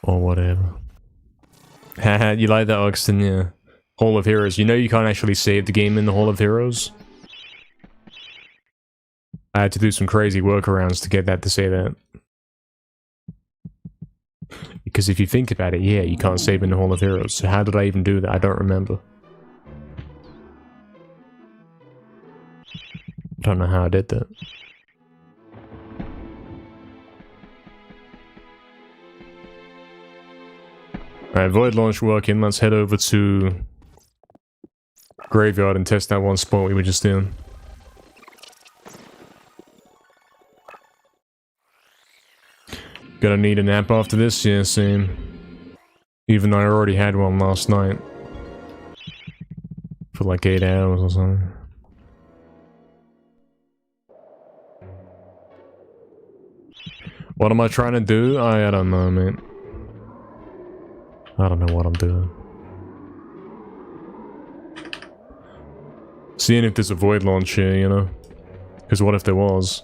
Or whatever. Haha, you like that, Oxton? Yeah. Hall of Heroes. You know you can't actually save the game in the Hall of Heroes? I had to do some crazy workarounds to get that to say that. Because if you think about it, yeah, you can't save in the Hall of Heroes. So how did I even do that? I don't remember. I don't know how I did that. Alright, Void launch working. Let's head over to Graveyard and test that one spot we were just in. Gonna need a nap after this? Yeah, same. Even though I already had one last night. For like 8 hours or something. What am I trying to do? I don't know, man. I don't know what I'm doing. Seeing if there's a Void launch here, you know? Because what if there was?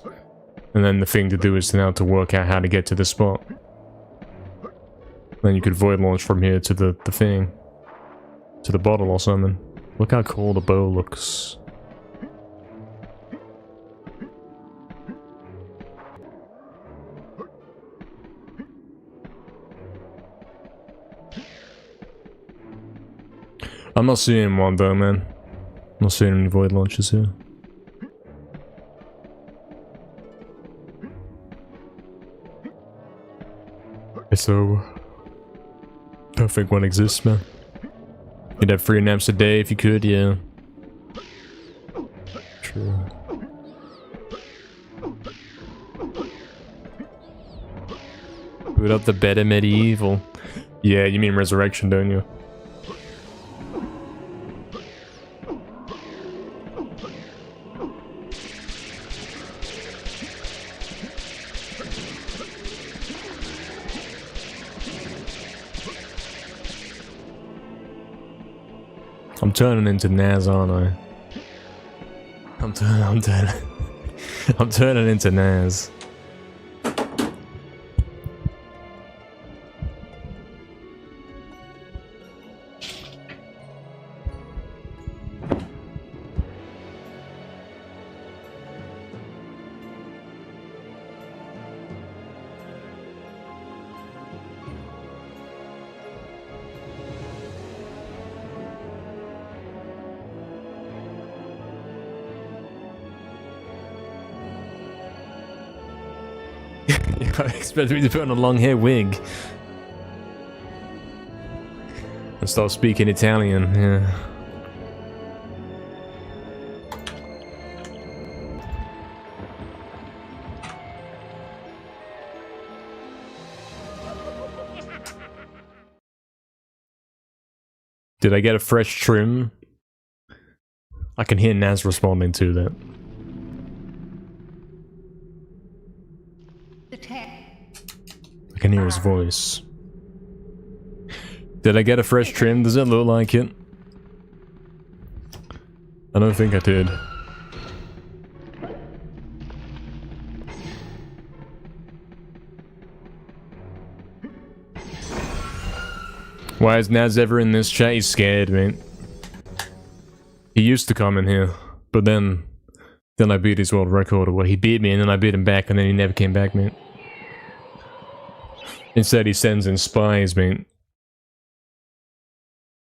And then the thing to do is now to work out how to get to this spot. Then you could Void launch from here to the thing. To the bottle or something. Look how cool the bow looks. I'm not seeing one though, man. I'm not seeing any Void launches here. So, don't think one exists, man. You'd have 3 naps a day if you could, yeah. True. Boot up the beta MediEvil. Yeah, you mean Resurrection, don't you? I'm turning into Naz, aren't I? I'm turning into Naz. I expected me to put on a long hair wig. And start speaking Italian, yeah. Did I get a fresh trim? I can hear Naz responding to that. I can hear his voice. Did I get a fresh trim? Does it look like it? I don't think I did. Why is Naz ever in this chat? He's scared, man. He used to come in here, but then Then I beat his world record, or well, he beat me and then I beat him back and then he never came back, mate. Instead he sends in spies, mate.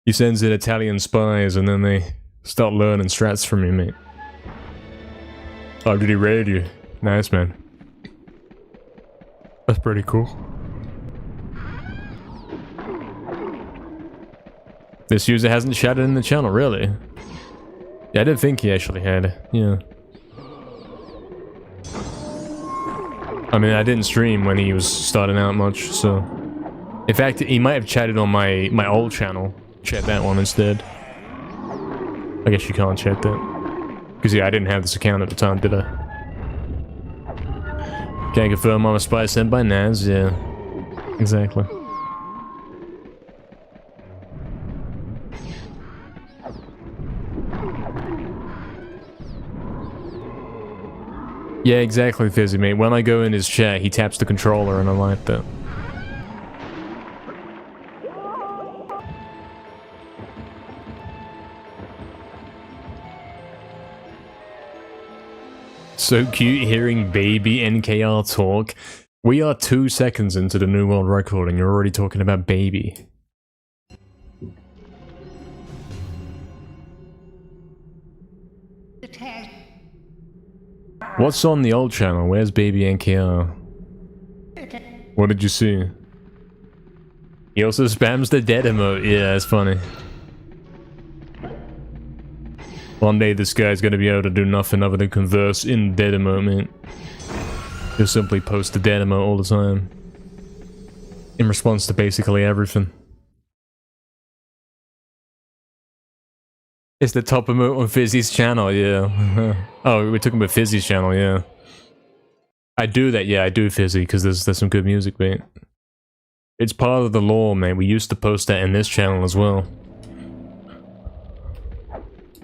He sends in Italian spies and then they start learning strats from you, mate. Oh, did he raid you? Nice, man. That's pretty cool. This user hasn't shouted in the channel, really? Yeah, I didn't think he actually had. Yeah. I mean, I didn't stream when he was starting out much, so... In fact, he might have chatted on my old channel. Chat that one instead. I guess you can't chat that. Because, yeah, I didn't have this account at the time, did I? Can I confirm I'm a spy sent by Naz? Yeah. Exactly. Yeah, exactly, Fizzy, mate. When I go in his chat, he taps the controller and I like that. So cute hearing baby NKR talk. We are 2 seconds into the new world record and you're already talking about baby. What's on the old channel? Where's baby NKR? What did you see? He also spams the dead emote. Yeah, it's funny. One day this guy's gonna be able to do nothing other than converse in dead emote, man. He'll simply post the dead emote all the time. In response to basically everything. It's the top emote on Fizzy's channel, yeah. Oh, we're talking about Fizzy's channel, yeah. I do that, yeah, I do Fizzy, because there's some good music, mate. It's part of the lore, man. We used to post that in this channel as well.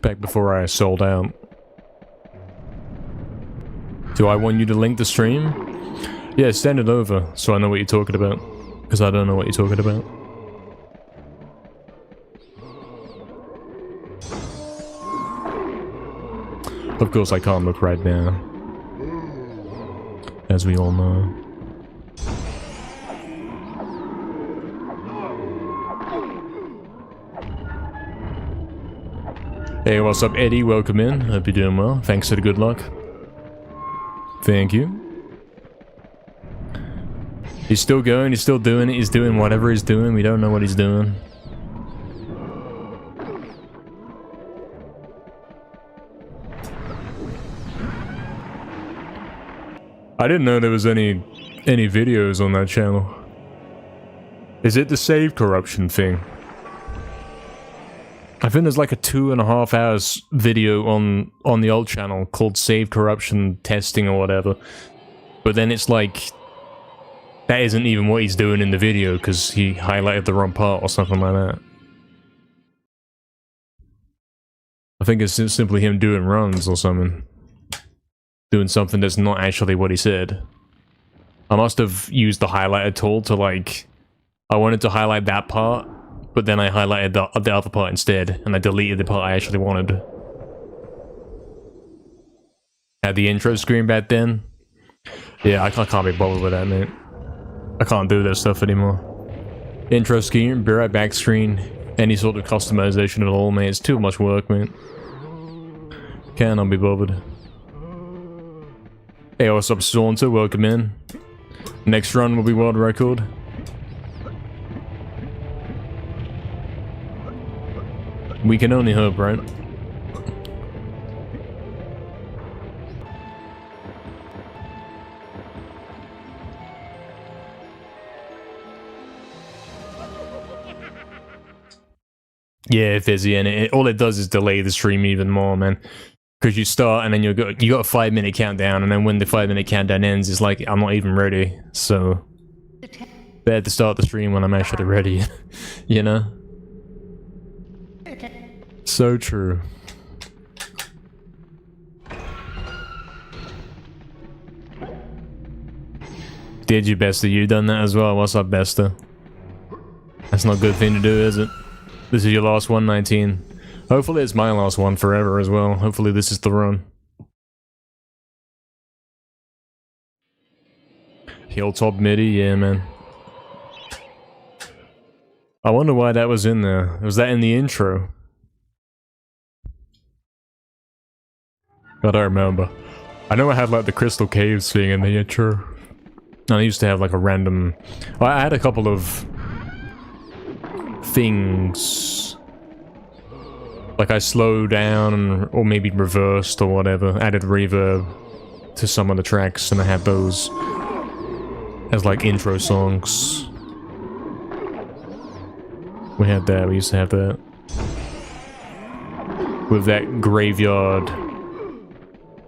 Back before I sold out. Do I want you to link the stream? Yeah, send it over, so I know what you're talking about. Because I don't know what you're talking about. Of course I can't look right now. As we all know. Hey, what's up, Eddie? Welcome in. Hope you're doing well. Thanks for the good luck. Thank you. He's still going, he's still doing it, he's doing whatever he's doing. We don't know what he's doing. I didn't know there was any videos on that channel. Is it the save corruption thing? I think there's like a 2.5 hours video on the old channel called Save Corruption Testing or whatever. But then it's like... that isn't even what he's doing in the video because he highlighted the wrong part or something like that. I think it's simply him doing runs or something. Doing something that's not actually what he said. I must have used the highlighter tool to like... I wanted to highlight that part, but then I highlighted the other part instead, and I deleted the part I actually wanted. Had the intro screen back then? Yeah, I can't be bothered with that, mate. I can't do that stuff anymore. Intro screen, be right back screen, any sort of customization at all, mate. It's too much work, mate. Cannot be bothered. Hey, what's up, Saunter? Welcome in. Next run will be world record. We can only hope, right? Yeah, Fizzy, and all it does is delay the stream even more, man. Because you start and then you got a 5-minute countdown, and then when the 5-minute countdown ends, it's like I'm not even ready. So better to start the stream when I'm actually ready, you know? So true. Did you, Bester? You done that as well? What's up, Bester? That's not a good thing to do, is it? This is your last 119. Hopefully it's my last one forever as well. Hopefully this is the run. Hilltop MIDI, yeah, man. I wonder why that was in there. Was that in the intro? I don't remember. I know I had like the Crystal Caves thing in the intro. And I used to have like a random... Well, I had a couple of things. Like I slowed down or maybe reversed or whatever. Added reverb to some of the tracks and I had those as like intro songs. We had that, we used to have that. With that graveyard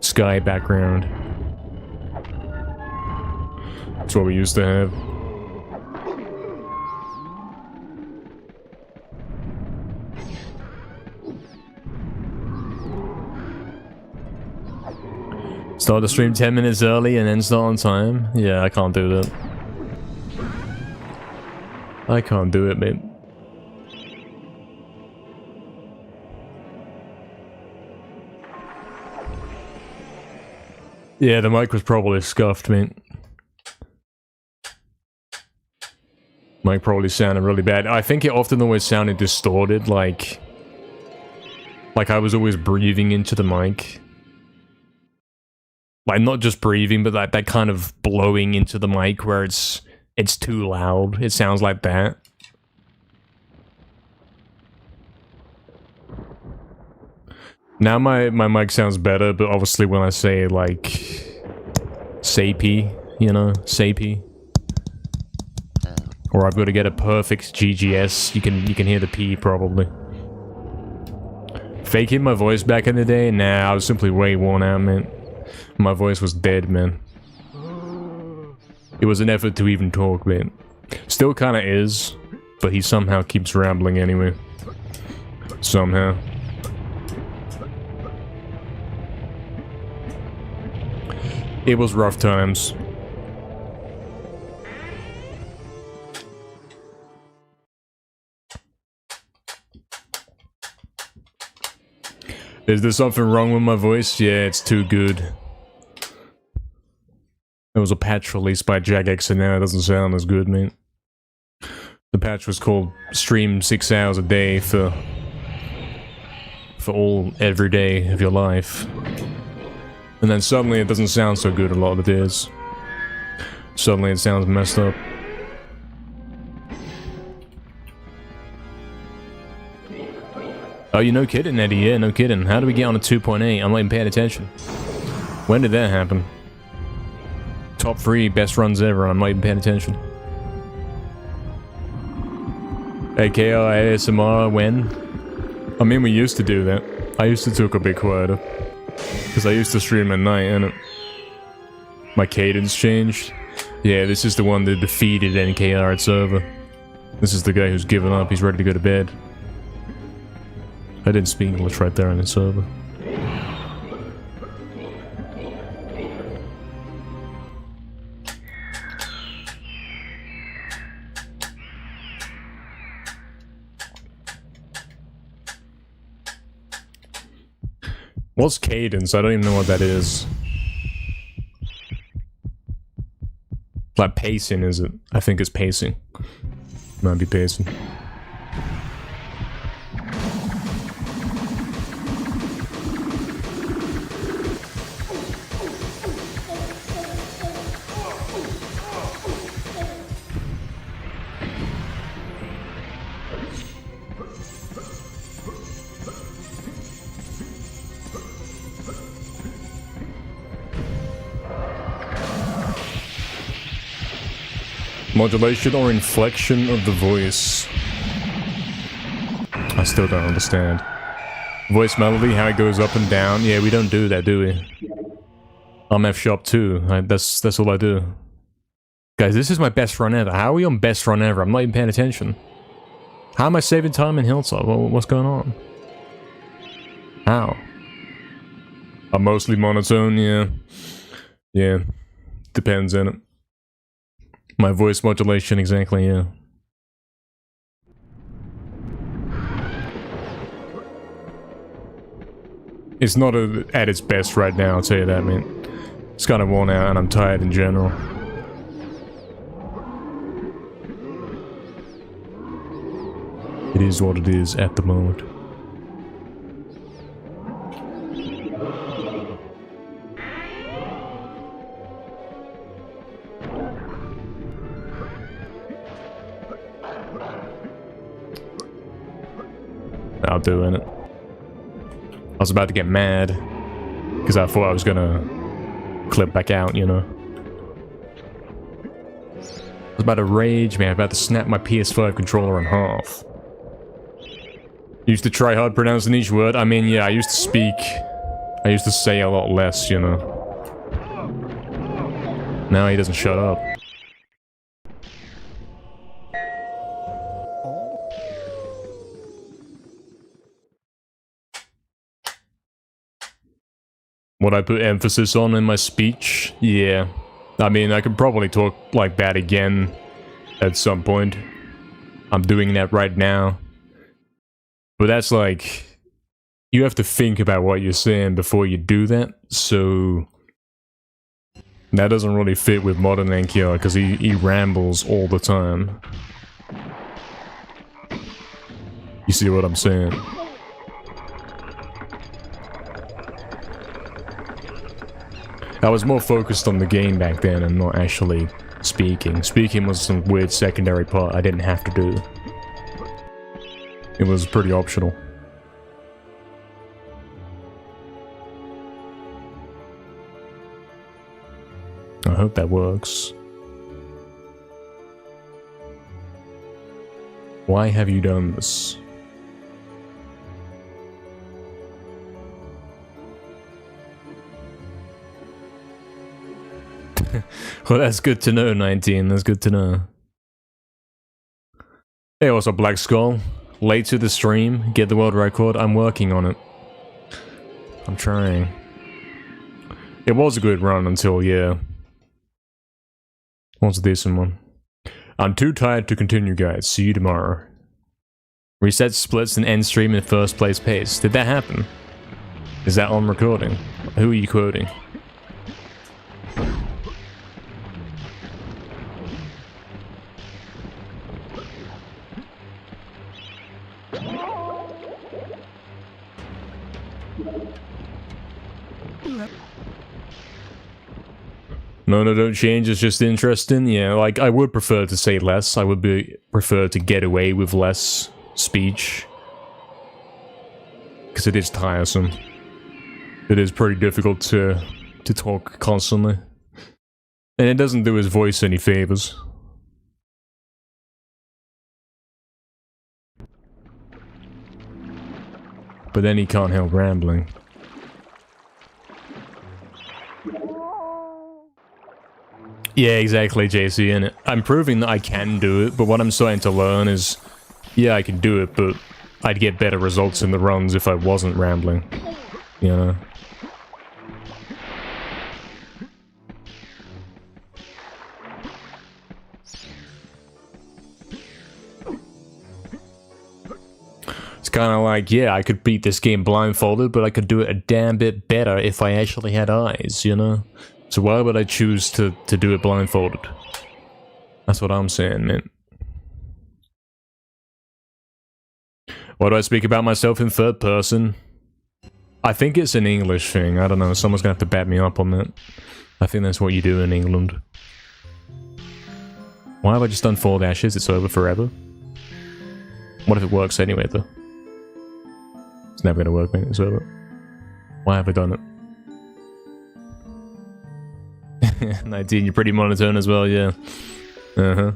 sky background. That's what we used to have. Start the stream 10 minutes early and then start on time? Yeah, I can't do that. I can't do it, mate. Yeah, the mic was probably scuffed, mate. Mic probably sounded really bad. I think it often always sounded distorted, like I was always breathing into the mic. Like, not just breathing, but like that kind of blowing into the mic where it's too loud. It sounds like that. Now my mic sounds better, but obviously when I say like sapy, you know, sapy, or I've got to get a perfect GGS, you can hear the P probably. Faking my voice back in the day? Nah, I was simply way worn out, man. My voice was dead, man. It was an effort to even talk, man. Still kinda is, but he somehow keeps rambling anyway. Somehow. It was rough times. Is there something wrong with my voice? Yeah, it's too good. There was a patch released by Jagex and now it doesn't sound as good, man. The patch was called Stream 6 hours a day for every day of your life. And then suddenly it doesn't sound so good a lot of the days. Suddenly it sounds messed up. Oh, you no kidding, Eddie? Yeah, no kidding. How do we get on a 2.8? I'm not even paying attention. When did that happen? Top 3 best runs ever, and I'm not even paying attention. AKI ASMR, when? I mean, we used to do that. I used to talk a bit quieter. Because I used to stream at night, and my cadence changed. Yeah, this is the one that defeated NKR at server. This is the guy who's given up, he's ready to go to bed. I didn't speak English right there on the server. What's cadence? I don't even know what that is. Like pacing, is it? I think it's pacing. Might be pacing. Modulation or inflection of the voice. I still don't understand. Voice melody, how it goes up and down. Yeah, we don't do that, do we? I'm F Shop too. That's all I do. Guys, this is my best run ever. How are we on best run ever? I'm not even paying attention. How am I saving time in Hilltop? What's going on? How? I'm mostly monotone, yeah. Yeah. Depends, innit? My voice modulation, exactly, yeah. It's not at its best right now, I'll tell you that, man. It's kind of worn out and I'm tired in general. It is what it is at the moment. I'll do it. I was about to get mad because I thought I was gonna clip back out, you know. I was about to rage, man. About to snap my PS5 controller in half. Used to try hard pronouncing each word. I mean, yeah, I used to speak. I used to say a lot less, you know. Now he doesn't shut up. What I put emphasis on in my speech? Yeah. I mean, I could probably talk like that again at some point. I'm doing that right now. But that's like... You have to think about what you're saying before you do that, so... That doesn't really fit with modern NKR, because he rambles all the time. You see what I'm saying? I was more focused on the game back then and not actually speaking. Speaking was some weird secondary part I didn't have to do. It was pretty optional. I hope that works. Why have you done this? Well, that's good to know, 19. That's good to know. Hey, what's up, Black Skull? Late to the stream. Get the world record. I'm working on it. I'm trying. It was a good run until, yeah. What's a decent one? I'm too tired to continue, guys. See you tomorrow. Reset splits and end stream in first place pace. Did that happen? Is that on recording? Who are you quoting? No, don't change, it's just interesting. Yeah, like, I would prefer to say less. I would prefer to get away with less speech. Because it is tiresome. It is pretty difficult to talk constantly. And it doesn't do his voice any favors. But then he can't help rambling. Yeah, exactly, JC, and I'm proving that I can do it, but what I'm starting to learn is, yeah, I can do it, but I'd get better results in the runs if I wasn't rambling, you know? It's kind of like, yeah, I could beat this game blindfolded, but I could do it a damn bit better if I actually had eyes, you know? So why would I choose to do it blindfolded? That's what I'm saying, man. Why do I speak about myself in third person? I think it's an English thing. I don't know. Someone's gonna have to back me up on that. I think that's what you do in England. Why have I just done 4 dashes? It's over forever? What if it works anyway, though? It's never gonna work, man. It's over. Why have I done it? 19, you're pretty monotone as well, yeah. Uh-huh.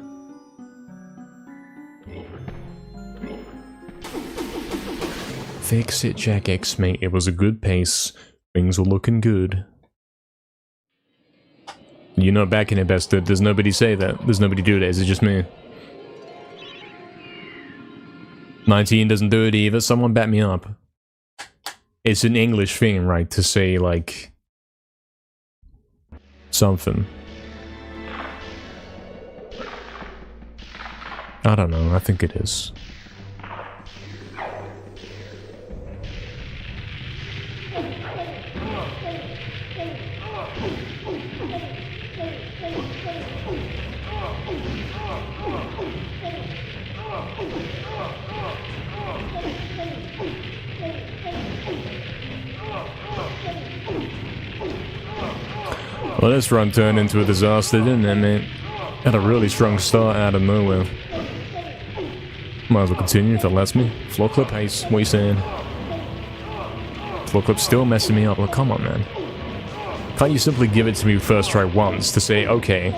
Fix it, Jack X, mate. It was a good pace. Things were looking good. You're not backing it, bastard. There's nobody say that. There's nobody do that. Is it just me? 19 doesn't do it either. Someone back me up. It's an English thing, right? To say, like... something. I don't know, I think it is. Well, this run turned into a disaster, didn't it, mate? Had a really strong start out of nowhere. Might as well continue if it lets me. Floor clip pace, what are you saying? Floor clip's still messing me up. Well, come on, man. Can't you simply give it to me first try once to say, okay,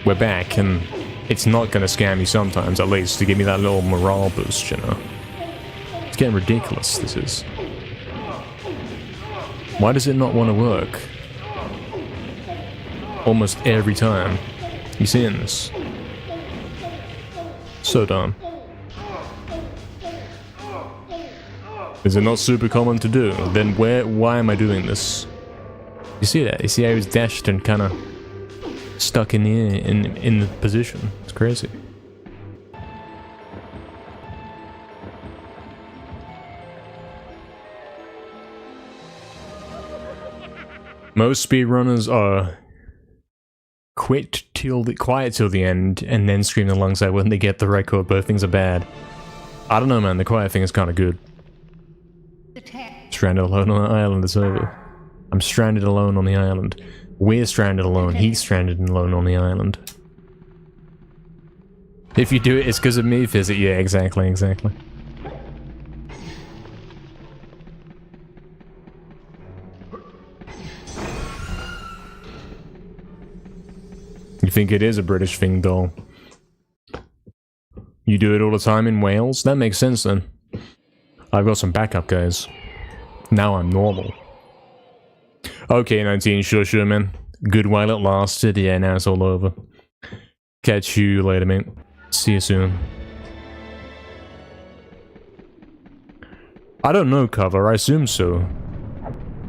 we're back, and it's not gonna scam me sometimes, at least, to give me that little morale boost, you know? It's getting ridiculous, this is. Why does it not want to work? Almost every time. You seeing this? So dumb. Is it not super common to do? Then why am I doing this? You see that? You see how he was dashed and kind of stuck in the air, in the position. It's crazy. Most speedrunners are quiet till the end and then scream alongside when they get the record. Both things are bad. I don't know, man. The quiet thing is kind of good. Stranded alone on the island, it's over. I'm stranded alone on the island. We're stranded alone. He's stranded alone on the island. If you do it, it's because of me, Fizzy. Yeah, exactly. You think it is a British thing, doll? You do it all the time in Wales? That makes sense then. I've got some backup, guys. Now I'm normal. Okay, 19, sure, man. Good while it lasted. Yeah, now it's all over. Catch you later, mate. See you soon. I don't know, Cover. I assume so.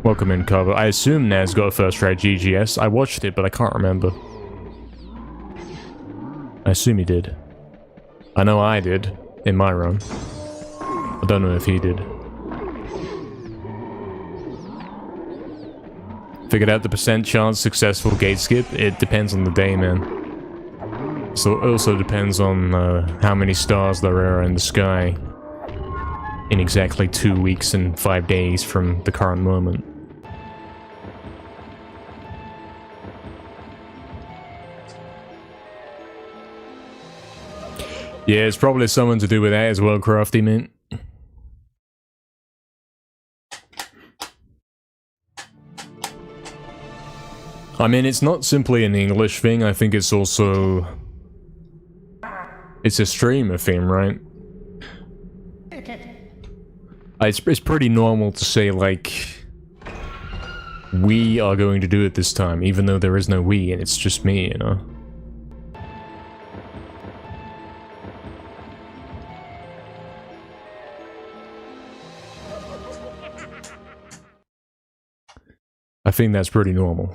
Welcome in, Cover. I assume Naz got a first try GGS. I watched it, but I can't remember. I assume he did. I know I did, in my run. I don't know if he did. Figured out the % chance successful gate skip? It depends on the day, man. So it also depends on how many stars there are in the sky in exactly 2 weeks and 5 days from the current moment. Yeah, it's probably something to do with that as well, Crafty, man. I mean, it's not simply an English thing, I think it's also... It's a streamer thing, right? It's pretty normal to say, like... We are going to do it this time, even though there is no we, and it's just me, you know? I think that's pretty normal.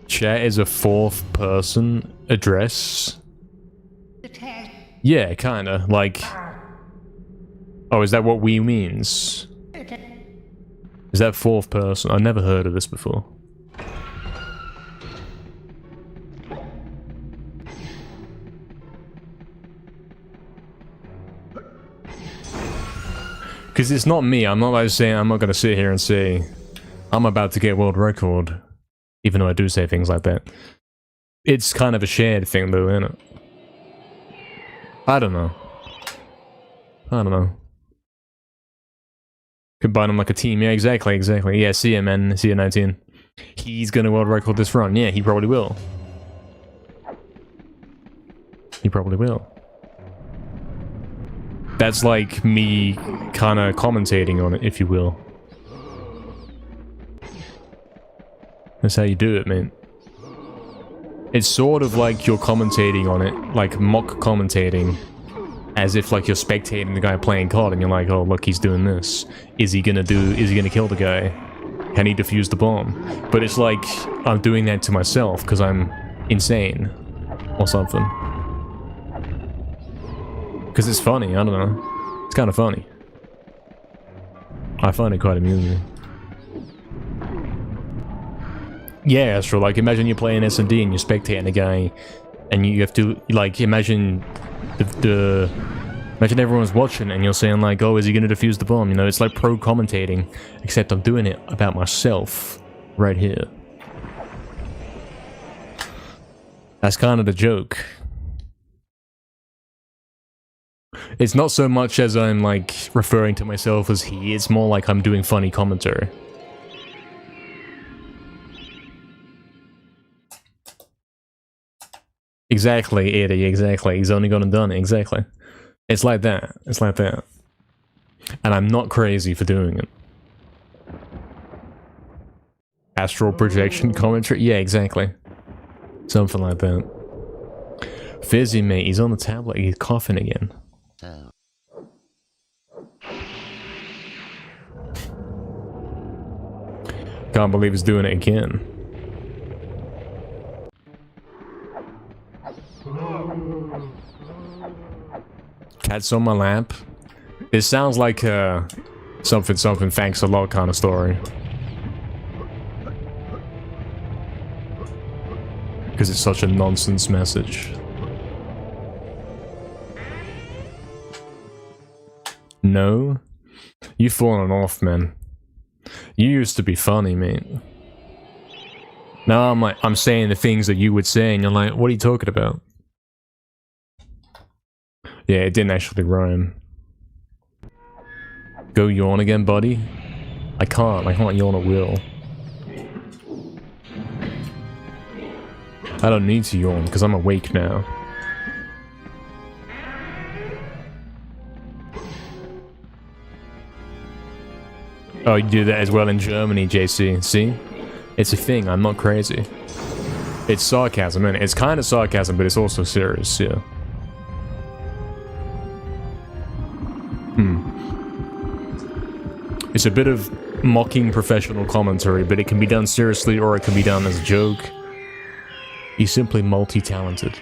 Chat is a fourth person address? Yeah, kinda. Like... Oh, is that what we means? Is that fourth person? I've never heard of this before. Because it's not me. I'm not like saying, I'm not going to sit here and say, I'm about to get world record. Even though I do say things like that. It's kind of a shared thing though, isn't it? I don't know. Combine them like a team. Yeah, exactly. Yeah, see ya, man. See ya, 19. He's gonna world record this run. Yeah, he probably will. That's like me kind of commentating on it, if you will. That's how you do it, man. It's sort of like you're commentating on it, like mock commentating, as if like you're spectating the guy playing COD and you're like, oh look, he's doing this. Is he gonna kill the guy? Can he defuse the bomb? But it's like, I'm doing that to myself because I'm insane. Or something. Because it's funny, I don't know. It's kind of funny. I find it quite amusing. Yeah, so like imagine you're playing S&D and you're spectating a guy, and you have to like imagine imagine everyone's watching and you're saying like, oh, is he gonna defuse the bomb? You know, it's like pro commentating, except I'm doing it about myself right here. That's kind of the joke. It's not so much as I'm like referring to myself as he, it's more like I'm doing funny commentary. Exactly, Eddie, exactly. He's only gone and done it, exactly. It's like that. It's like that. And I'm not crazy for doing it. Astral projection commentary? Yeah, exactly. Something like that. Fizzy, mate, he's on the tablet, he's coughing again. So. Can't believe he's doing it again. Cat's on my lap. This sounds like a something something thanks a lot kind of story. Because it's such a nonsense message. No? You've fallen off, man. You used to be funny, mate. Now I'm saying the things that you would say and you're like, what are you talking about? Yeah, it didn't actually rhyme. Go yawn again, buddy? I can't yawn at will. I don't need to yawn, because I'm awake now. Oh, you do that as well in Germany, JC. See? It's a thing, I'm not crazy. It's sarcasm, and it's kind of sarcasm, but it's also serious, yeah. It's a bit of mocking professional commentary, but it can be done seriously or it can be done as a joke. He's simply multi-talented.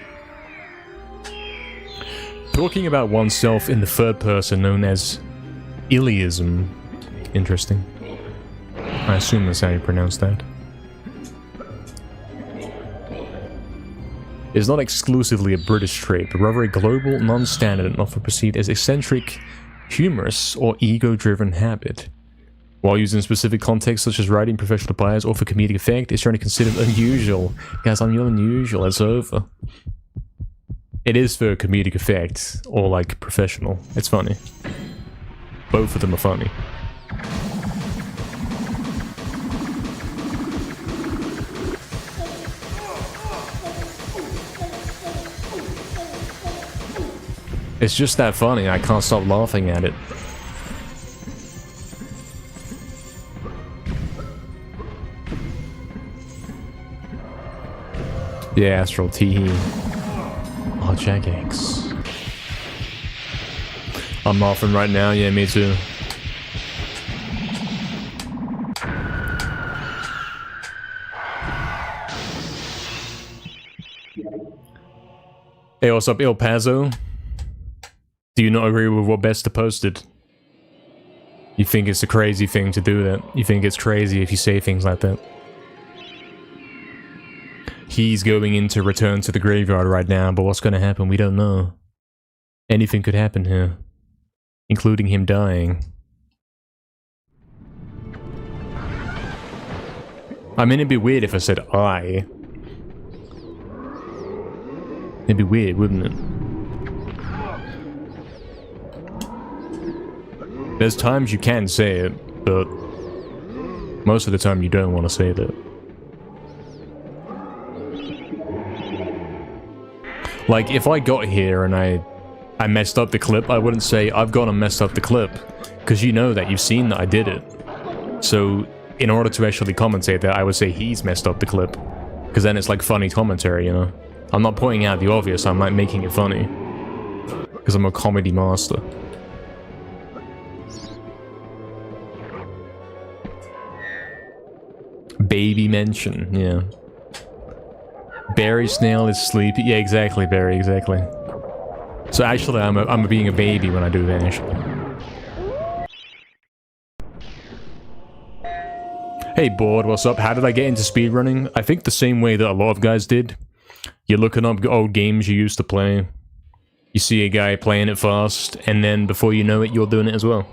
Talking about oneself in the third person known as Iliism. Interesting. I assume that's how you pronounce that. Is not exclusively a British trait, but rather a global, non-standard and often perceived as eccentric, humorous, or ego-driven habit. While used in specific contexts such as writing, professional bias, or for comedic effect, it's generally considered unusual. Guys, I'm unusual, it's over. It is for comedic effect, or like professional. It's funny. Both of them are funny. It's just that funny, I can't stop laughing at it. Yeah, Astral Teehee. Oh, Jagex. I'm laughing right now, yeah, me too. Hey, what's up, Il Pazzo? Do you not agree with what Besta posted? You think it's a crazy thing to do that? You think it's crazy if you say things like that? He's going into Return to the Graveyard right now, but what's gonna happen? We don't know. Anything could happen here. Including him dying. I mean, it'd be weird if I said I. It'd be weird, wouldn't it? There's times you can say it, but most of the time you don't want to say that. Like, if I got here and I messed up the clip, I wouldn't say, I've gone and messed up the clip. Because you know that, you've seen that I did it. So, in order to actually commentate that, I would say he's messed up the clip. Because then it's like funny commentary, you know? I'm not pointing out the obvious, I'm like making it funny. Because I'm a comedy master. Baby mention, yeah. Barry Snail is sleepy. Yeah, exactly, Barry, exactly. So actually, I'm being a baby when I do that, actually. Hey board, what's up? How did I get into speedrunning? I think the same way that a lot of guys did. You're looking up old games you used to play. You see a guy playing it fast, and then before you know it, you're doing it as well.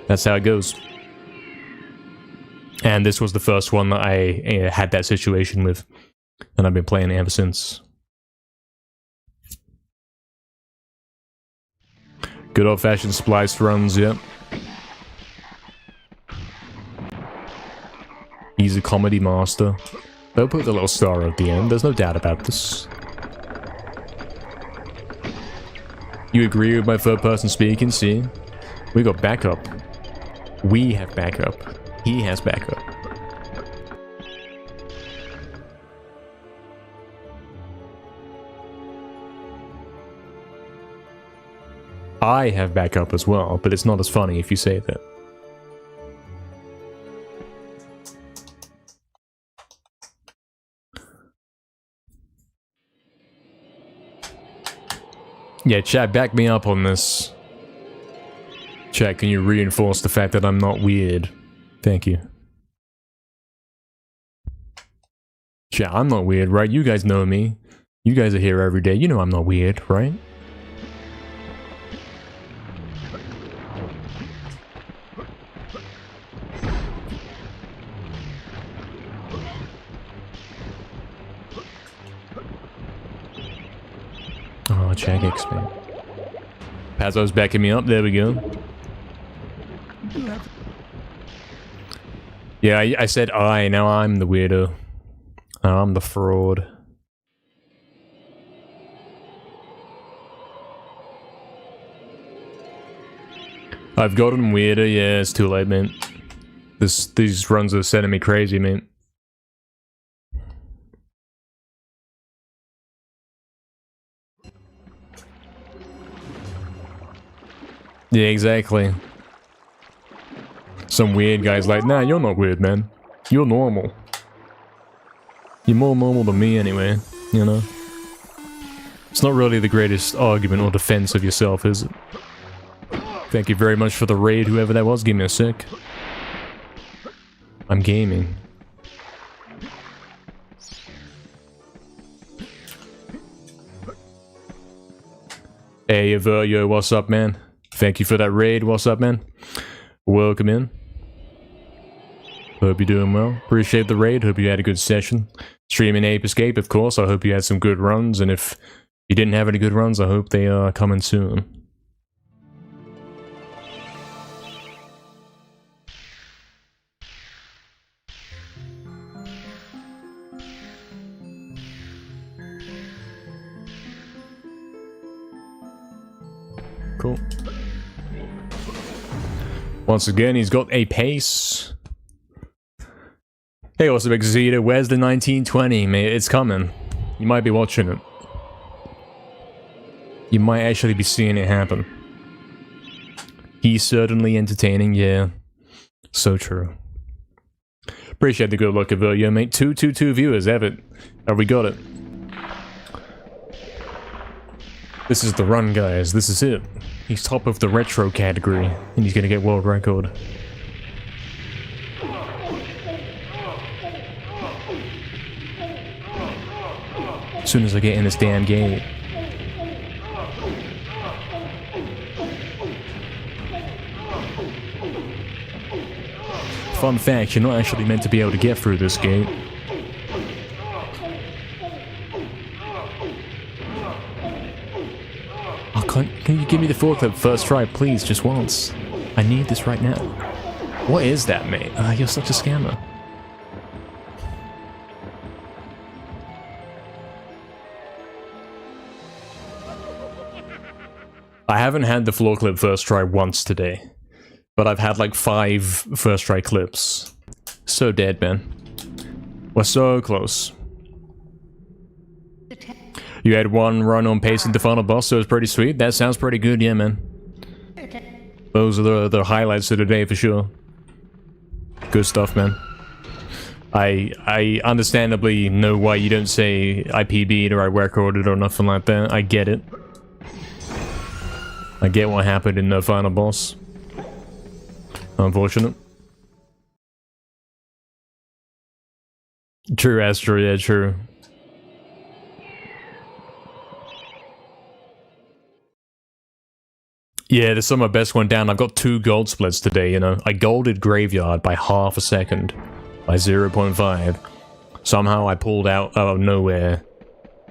That's how it goes. And this was the first one that I had that situation with. And I've been playing it ever since. Good old-fashioned splice runs, yep. He's a comedy master. They'll put the little star at the end, there's no doubt about this. You agree with my third person speaking? See? We got backup. We have backup. He has backup. I have backup as well, but it's not as funny if you say that. Yeah, chat, back me up on this. Chat, can you reinforce the fact that I'm not weird? Thank you. Chat, I'm not weird, right? You guys know me. You guys are here every day. You know I'm not weird, right? Oh, check expand. Pazzo's backing me up. There we go. Yeah, I said I. Now I'm the weirdo. I'm the fraud. I've gotten weirder. Yeah, it's too late, man. These runs are sending me crazy, man. Yeah, exactly. Some weird guy's like, nah, you're not weird, man. You're normal. You're more normal than me anyway, you know? It's not really the greatest argument or defense of yourself, is it? Thank you very much for the raid, whoever that was. Give me a sec. I'm gaming. Hey, Averyo, what's up, man? Thank you for that raid. What's up, man? Welcome in. Hope you're doing well. Appreciate the raid. Hope you had a good session. Streaming Ape Escape, of course. I hope you had some good runs. And if you didn't have any good runs, I hope they are coming soon. Cool. Once again, he's got a pace. Hey, also big Zeta, where's the 1920, mate? It's coming. You might be watching it. You might actually be seeing it happen. He's certainly entertaining, yeah. So true. Appreciate the good luck of yo, mate. 222 viewers, have it. Have we got it? This is the run, guys. This is it. He's top of the retro category, and he's gonna get world record. As soon as I get in this damn gate. Fun fact, you're not actually meant to be able to get through this gate. Can you give me the forklift first try, please, just once? I need this right now. What is that, mate? You're such a scammer. I haven't had the floor clip first try once today, but I've had like 5 first try clips. So dead, man. We're so close. You had one run on pacing the final boss, so it's pretty sweet. That sounds pretty good, yeah, man. Those are the highlights of the day for sure. Good stuff, man. I understandably know why you don't say I PB'd or I recorded or nothing like that. I get it. I get what happened in the final boss. Unfortunate. True, Astro, yeah, true. Yeah, this some of my best went down. I've got 2 gold splits today, you know. I golded Graveyard by half a second. By 0.5. Somehow I pulled out of nowhere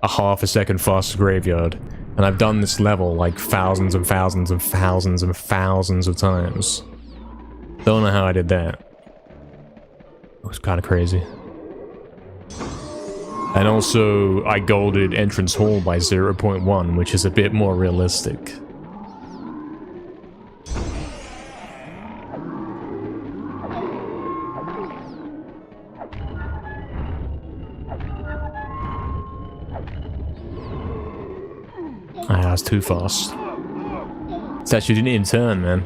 a half a second faster Graveyard. And I've done this level like thousands and thousands and thousands and thousands of times. Don't know how I did that. It was kind of crazy. And also, I golded Entrance Hall by 0.1, which is a bit more realistic. Ah, that's too fast. It actually didn't even turn, man.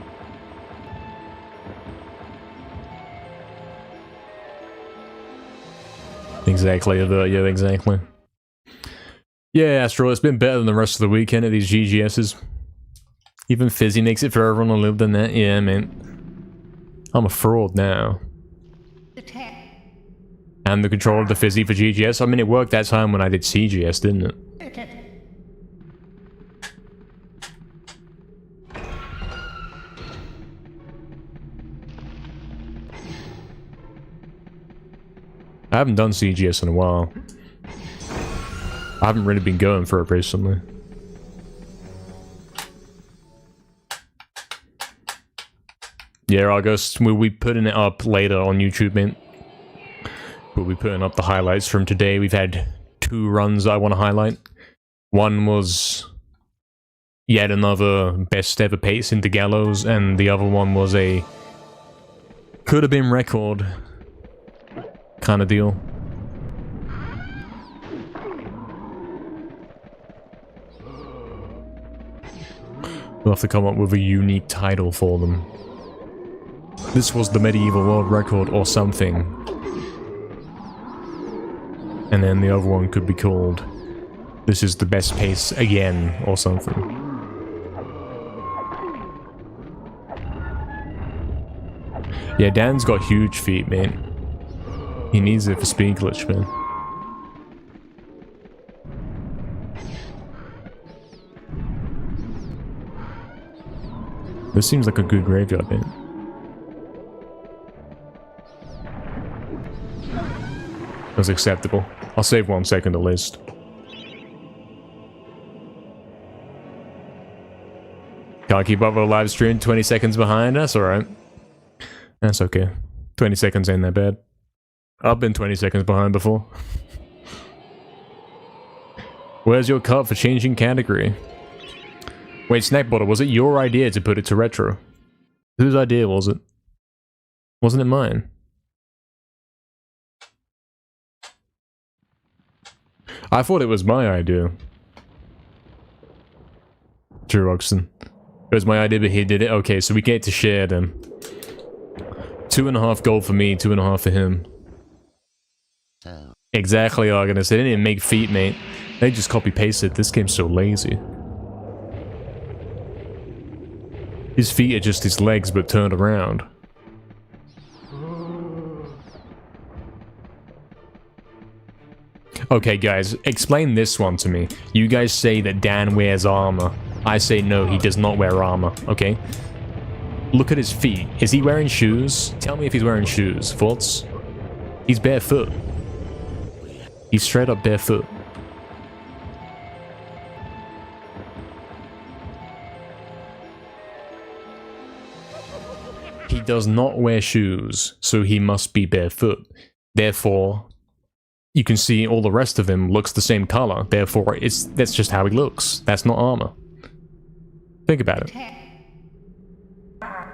Exactly, yeah, exactly. Yeah, Astro, it's been better than the rest of the weekend at these GGS's. Even Fizzy makes it for everyone who lived in that. Yeah, man. I'm a fraud now. And the control of the Fizzy for GGS. I mean, it worked that time when I did CGS, didn't it? I haven't done CGS in a while. I haven't really been going for it recently. Yeah, August, we'll be putting it up later on YouTube, man. We'll be putting up the highlights from today. We've had 2 runs I want to highlight. One was yet another best ever pace into Gallows, and the other one was a could have been record kind of deal. We'll have to come up with a unique title for them. This was the MediEvil world record or something. And then the other one could be called This is the best pace again or something. Yeah, Dan's got huge feet, man. He needs it for speed glitch, man. This seems like a good graveyard, man. That's acceptable. I'll save 1 second at least. Can't keep up with a live stream, 20 seconds behind. That's alright. That's okay. 20 seconds ain't that bad. I've been 20 seconds behind before. Where's your cut for changing category? Wait, Snackbottle, was it your idea to put it to retro? Whose idea was it? Wasn't it mine? I thought it was my idea. True, Roxton. It was my idea, but he did it. Okay, so we get to share then. 2.5 gold for me, 2.5 for him. So. Exactly, Argonus. They didn't even make feet, mate. They just copy-pasted. This game's so lazy. His feet are just his legs, but turned around. Okay, guys, explain this one to me. You guys say that Dan wears armor. I say no, he does not wear armor, okay? Look at his feet. Is he wearing shoes? Tell me if he's wearing shoes. Thoughts? He's barefoot. He's straight up barefoot. He does not wear shoes, so he must be barefoot. Therefore, you can see all the rest of him looks the same color. Therefore, that's just how he looks. That's not armor. Think about it.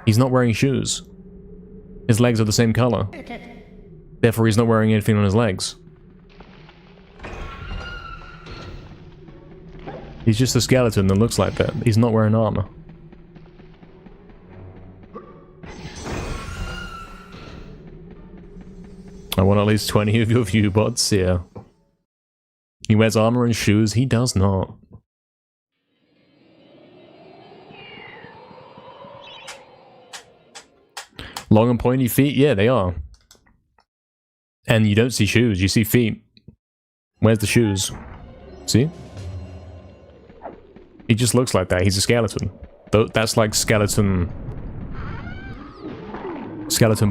He's not wearing shoes. His legs are the same color. Therefore, he's not wearing anything on his legs. He's just a skeleton that looks like that. He's not wearing armor. I want at least 20 of your view bots, yeah. He wears armor and shoes, he does not. Long and pointy feet, yeah, they are. And you don't see shoes, you see feet. Where's the shoes? See? He just looks like that. He's a skeleton. That's like skeleton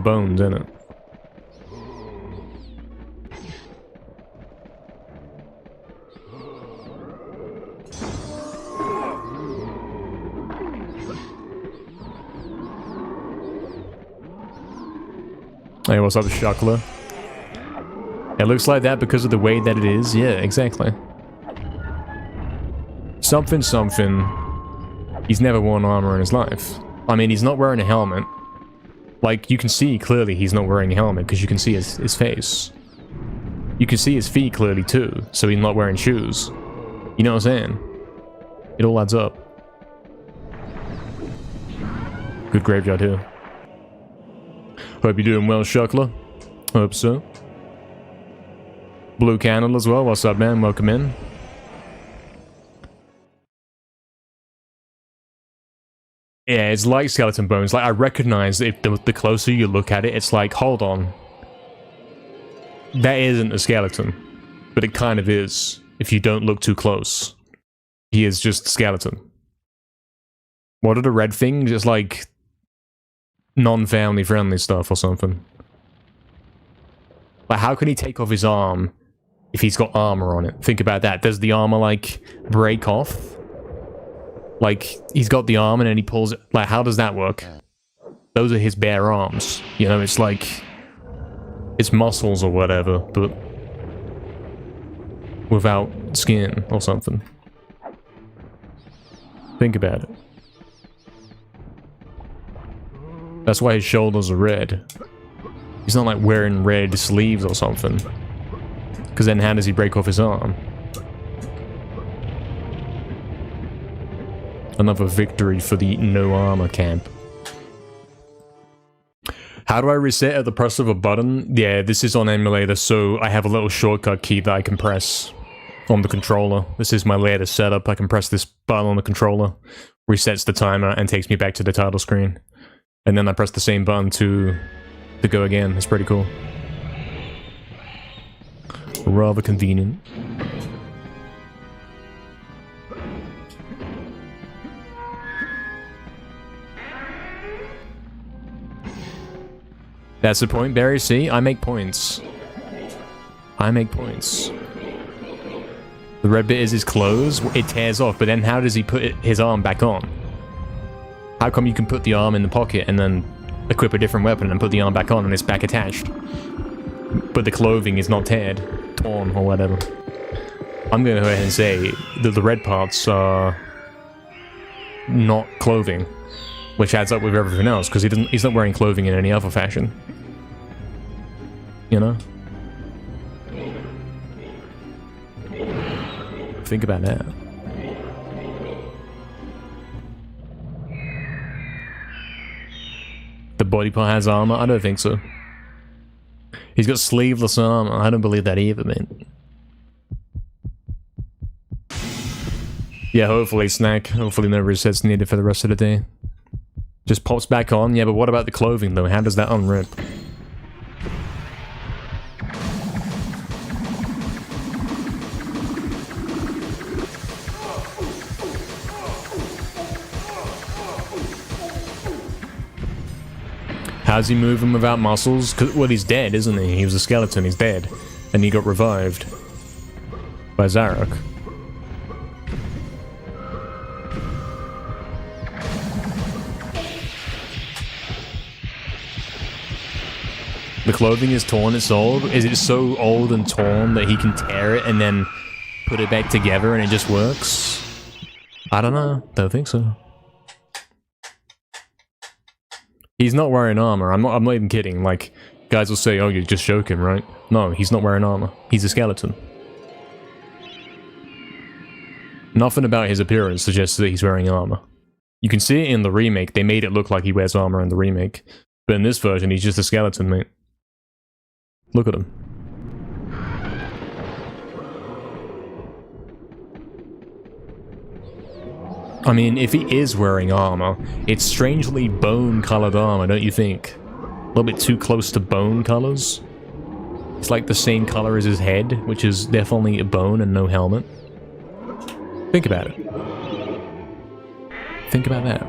bones, isn't it? Hey, what's up, Shuckler? It looks like that because of the way that it is. Yeah, exactly. Something. He's never worn armor in his life. I mean, he's not wearing a helmet. Like, you can see clearly he's not wearing a helmet because you can see his face. You can see his feet clearly too, so he's not wearing shoes. You know what I'm saying? It all adds up. Good graveyard here. Hope you're doing well, Shuckler. Hope so. Blue Candle as well. What's up, man? Welcome in. Yeah, it's like skeleton bones. Like, I recognize if the closer you look at it, it's like, hold on. That isn't a skeleton. But it kind of is, if you don't look too close. He is just a skeleton. What are the red things? Just like non-family friendly stuff or something. Like, how can he take off his arm if he's got armor on it? Think about that. Does the armor, like, break off? Like, he's got the arm and then he pulls it. Like, how does that work? Those are his bare arms. You know, it's like... it's muscles or whatever, but... without skin or something. Think about it. That's why his shoulders are red. He's not like wearing red sleeves or something. Because then how does he break off his arm? Another victory for the no armor camp. How do I reset at the press of a button? Yeah, this is on emulator, so I have a little shortcut key that I can press on the controller. This is my latest setup. I can press this button on the controller, resets the timer, and takes me back to the title screen. And then I press the same button to go again. It's pretty cool. Rather convenient. That's the point, Barry. See? I make points. I make points. The red bit is his clothes. It tears off, but then how does he put his arm back on? How come you can put the arm in the pocket and then equip a different weapon and put the arm back on and it's back attached? But the clothing is not teared, torn, or whatever. I'm going to go ahead and say that the red parts are not clothing, which adds up with everything else, because he's not wearing clothing in any other fashion. You know? Think about that. The body part has armor? I don't think so. He's got sleeveless armor. I don't believe that either, man. Yeah, hopefully, Snack. Hopefully no resets needed for the rest of the day. Just pops back on. Yeah, but what about the clothing, though? How does that unrip? How's he moving without muscles? Well, he's dead, isn't he? He was a skeleton, he's dead. And he got revived. By Zarok. The clothing is torn, it's old. Is it so old and torn that he can tear it and then put it back together and it just works? I don't know. Don't think so. He's not wearing armor. I'm not even kidding. Like, guys will say, oh, you're just joking, right? No, he's not wearing armor. He's a skeleton. Nothing about his appearance suggests that he's wearing armor. You can see it in the remake. They made it look like he wears armor in the remake. But in this version, he's just a skeleton, mate. Look at him. I mean, if he is wearing armor, it's strangely bone-colored armor, don't you think? A little bit too close to bone colors? It's like the same color as his head, which is definitely a bone and no helmet. Think about it. Think about that.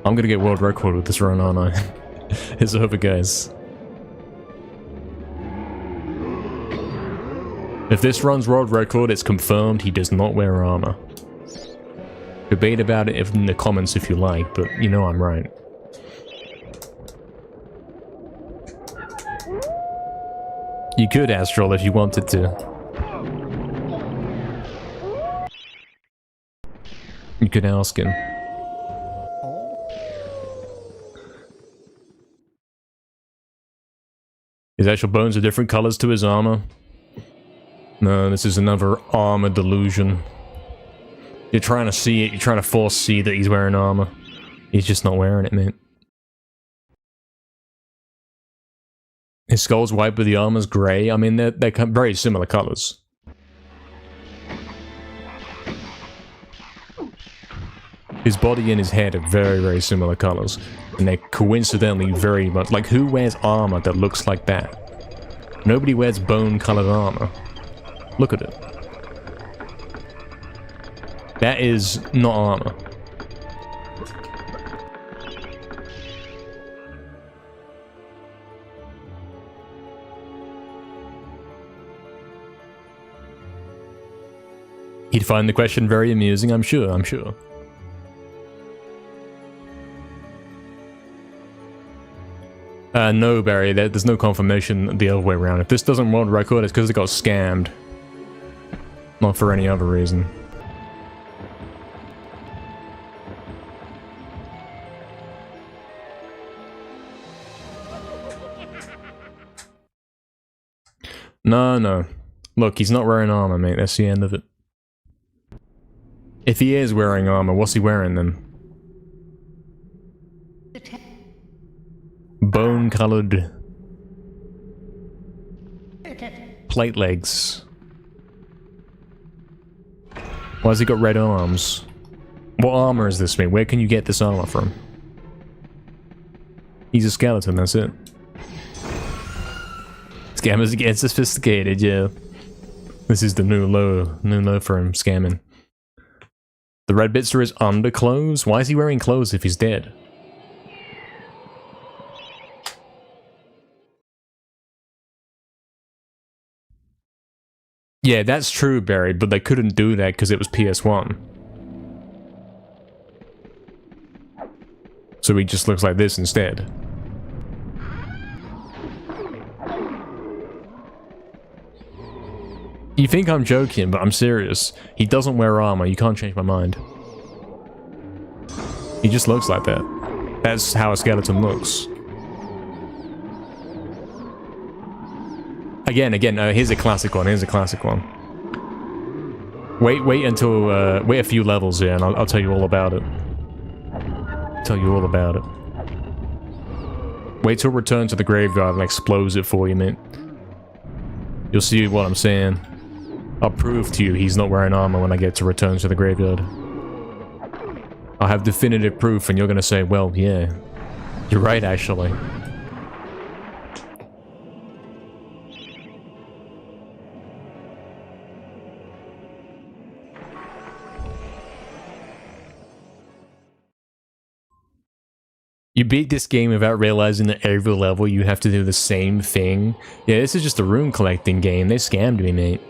I'm gonna get world record with this run, aren't I? It's over, guys. If this runs world record, it's confirmed he does not wear armor. Debate about it in the comments if you like, but you know I'm right. You could, Astral, if you wanted to. You could ask him. His actual bones are different colors to his armor. No, this is another armor delusion. You're trying to see it, you're trying to force see that he's wearing armor. He's just not wearing it, mate. His skull's white, but the armor's grey. I mean, they're very similar colors. His body and his head are very, very similar colors. And they're coincidentally very much... Like, who wears armor that looks like that? Nobody wears bone-colored armor. Look at it. That is not armor. He'd find the question very amusing, I'm sure, I'm sure. No, Barry, there's no confirmation the other way around. If this doesn't world record, it's because it got scammed. Not for any other reason. No. Look, he's not wearing armor, mate. That's the end of it. If he is wearing armor, what's he wearing then? Bone-colored plate legs. Why has he got red arms? What armor is this, mate? Where can you get this armor from? He's a skeleton, that's it. Scammers get sophisticated, yeah. This is the new low for him, scamming. The red bits are his underclothes? Why is he wearing clothes if he's dead? Yeah, that's true, Barry, but they couldn't do that because it was PS1. So he just looks like this instead. You think I'm joking, but I'm serious. He doesn't wear armor, you can't change my mind. He just looks like that. That's how a skeleton looks. Again, here's a classic one, Wait until, wait a few levels here and I'll tell you all about it. Wait till Return to the Graveyard and explodes it for you, mate. You'll see what I'm saying. I'll prove to you he's not wearing armor when I get to Return to the Graveyard. I'll have definitive proof and you're gonna say, well, yeah. You're right, actually. You beat this game without realizing that every level you have to do the same thing. Yeah, this is just a rune collecting game. They scammed me, mate.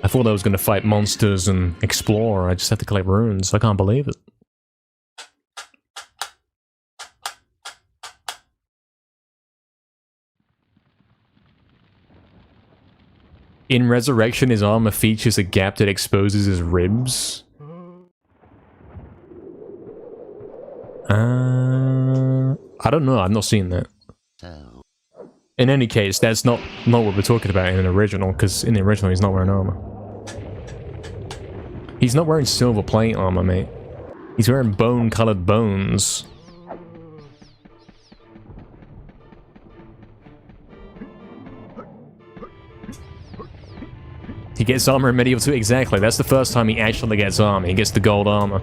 I thought I was going to fight monsters and explore. I just have to collect runes. I can't believe it. In Resurrection, his armor features a gap that exposes his ribs. I don't know, I've not seen that. In any case, that's not what we're talking about in an original, because in the original he's not wearing armor. He's not wearing silver plate armor, mate. He's wearing bone-colored bones. He gets armor in MediEvil 2, exactly. That's the first time he actually gets armor. He gets the gold armor.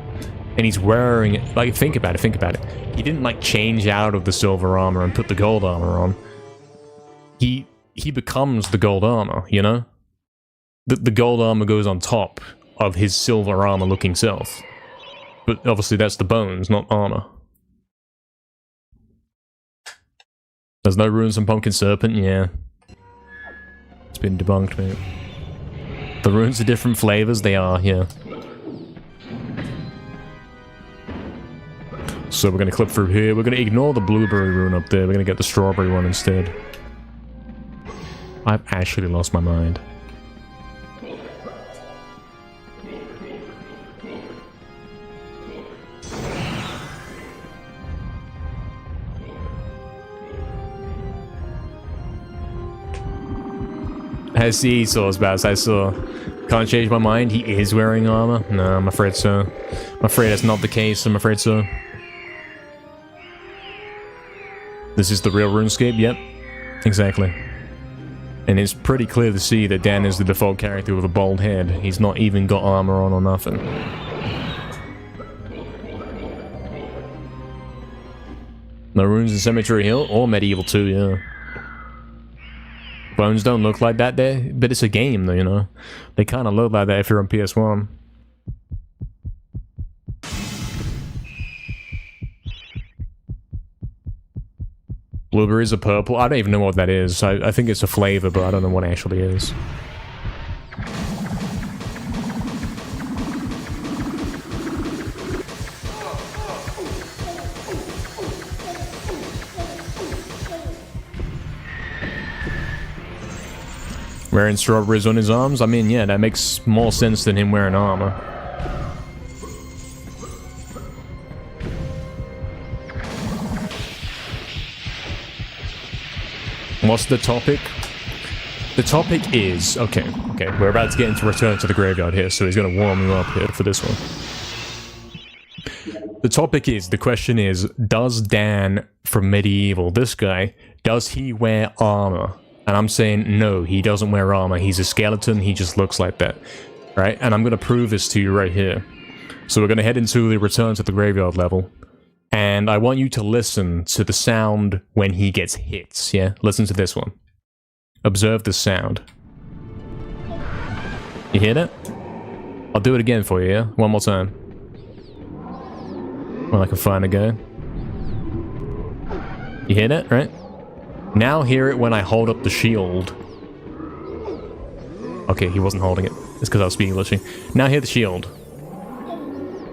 And he's wearing it. Like, think about it. He didn't like change out of the silver armor and put the gold armor on. He becomes the gold armor, you know? The gold armor goes on top of his silver armor looking self. But obviously that's the bones, not armor. There's no runes on Pumpkin Serpent, yeah. It's been debunked, mate. The runes are different flavors, they are, yeah. So we're gonna clip through here. We're gonna ignore the blueberry rune up there. We're gonna get the strawberry one instead. I've actually lost my mind. I see, Sauce Bass, I saw. Can't change my mind, he is wearing armor? No, I'm afraid so. I'm afraid that's not the case, I'm afraid so. This is the real RuneScape? Yep. Exactly. And it's pretty clear to see that Dan is the default character with a bald head. He's not even got armor on or nothing. No runes in Cemetery Hill or MediEvil 2, yeah. Bones don't look like that there, but it's a game though, you know. They kind of look like that if you're on PS1. Blueberries are purple. I don't even know what that is. I think it's a flavor, but I don't know what it actually is. Wearing strawberries on his arms? I mean, yeah, that makes more sense than him wearing armor. What's the topic? The topic is... Okay, we're about to get into Return to the Graveyard here, so he's gonna warm you up here for this one. The topic is, the question is, does Dan from MediEvil, this guy, does he wear armor? And I'm saying, no, he doesn't wear armor. He's a skeleton, he just looks like that. Right? And I'm gonna prove this to you right here. So we're gonna head into the Return to the Graveyard level. And I want you to listen to the sound when he gets hit, yeah? Listen to this one. Observe the sound. You hear that? I'll do it again for you, yeah? One more time. Well, I can find a guy. You hear that, right? Now hear it when I hold up the shield. Okay, he wasn't holding it. It's because I was speed glitching. Now hear the shield.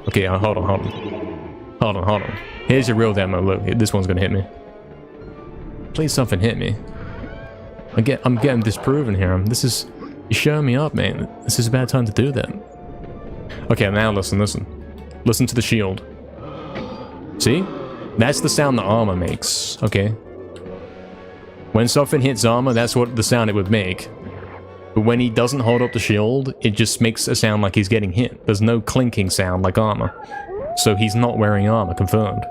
Okay, hold on. Here's your real demo. Look, this one's gonna hit me. Please something hit me. I'm getting disproven here. You're showing me up, man. This is a bad time to do that. Okay, now listen. Listen to the shield. See? That's the sound the armor makes, okay? When something hits armor, that's what the sound it would make. But when he doesn't hold up the shield, it just makes a sound like he's getting hit. There's no clinking sound like armor. So he's not wearing armor, confirmed.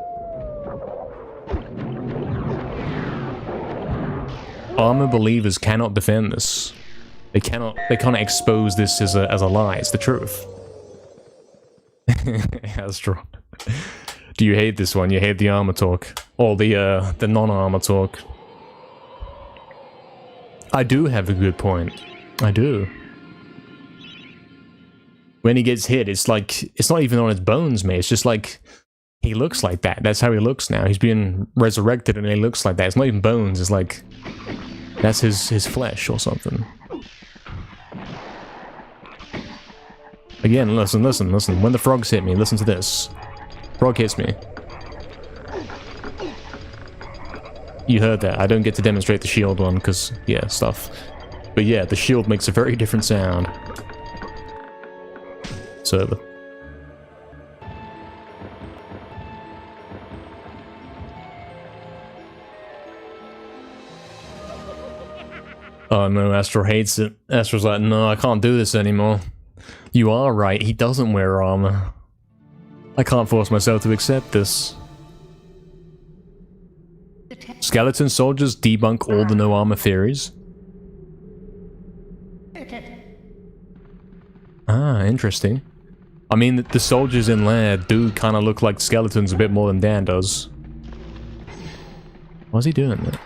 Armor believers cannot defend this. They can't expose this as a lie. It's the truth. Astro. Do you hate this one? You hate the armor talk? Or the non-armor talk? I do have a good point. I do. When he gets hit, it's like, it's not even on his bones, mate. It's just like, he looks like that. That's how he looks now. He's being resurrected and he looks like that. It's not even bones. It's like, that's his flesh or something. Again, listen. When the frogs hit me, listen to this. Frog hits me. You heard that. I don't get to demonstrate the shield one because, yeah, stuff. But yeah, the shield makes a very different sound. Server. Oh no, Astro hates it. Astro's like, no, I can't do this anymore. You are right, he doesn't wear armor. I can't force myself to accept this. Skeleton soldiers debunk all the no armor theories. Ah, interesting. I mean, the soldiers in Lair do kind of look like skeletons a bit more than Dan does. Why's he doing that?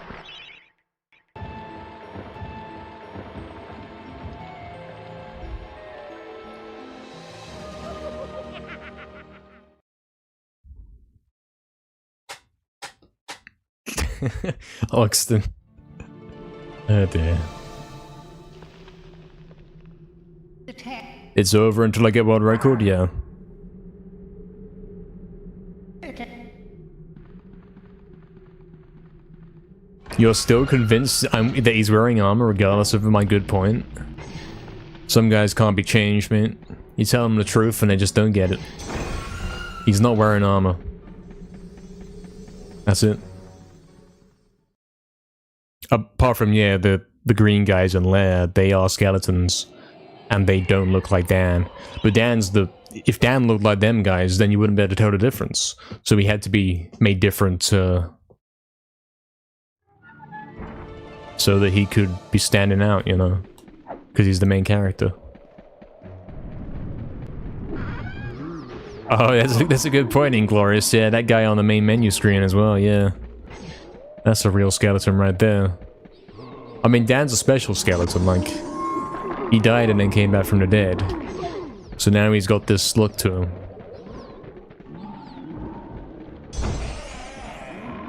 Oxton. Oh dear. It's over until I get world record? Yeah. You're still convinced that he's wearing armor regardless of my good point? Some guys can't be changed, mate. You tell them the truth and they just don't get it. He's not wearing armor. That's it. Apart from, yeah, the green guys in Lair, they are skeletons. And they don't look like Dan. But Dan's the... If Dan looked like them guys, then you wouldn't be able to tell the difference. So he had to be made different, so that he could be standing out, you know? Because he's the main character. Oh, that's a good point, Inglorious. Yeah, that guy on the main menu screen as well, yeah. That's a real skeleton right there. I mean, Dan's a special skeleton, like... He died and then came back from the dead. So now he's got this look to him.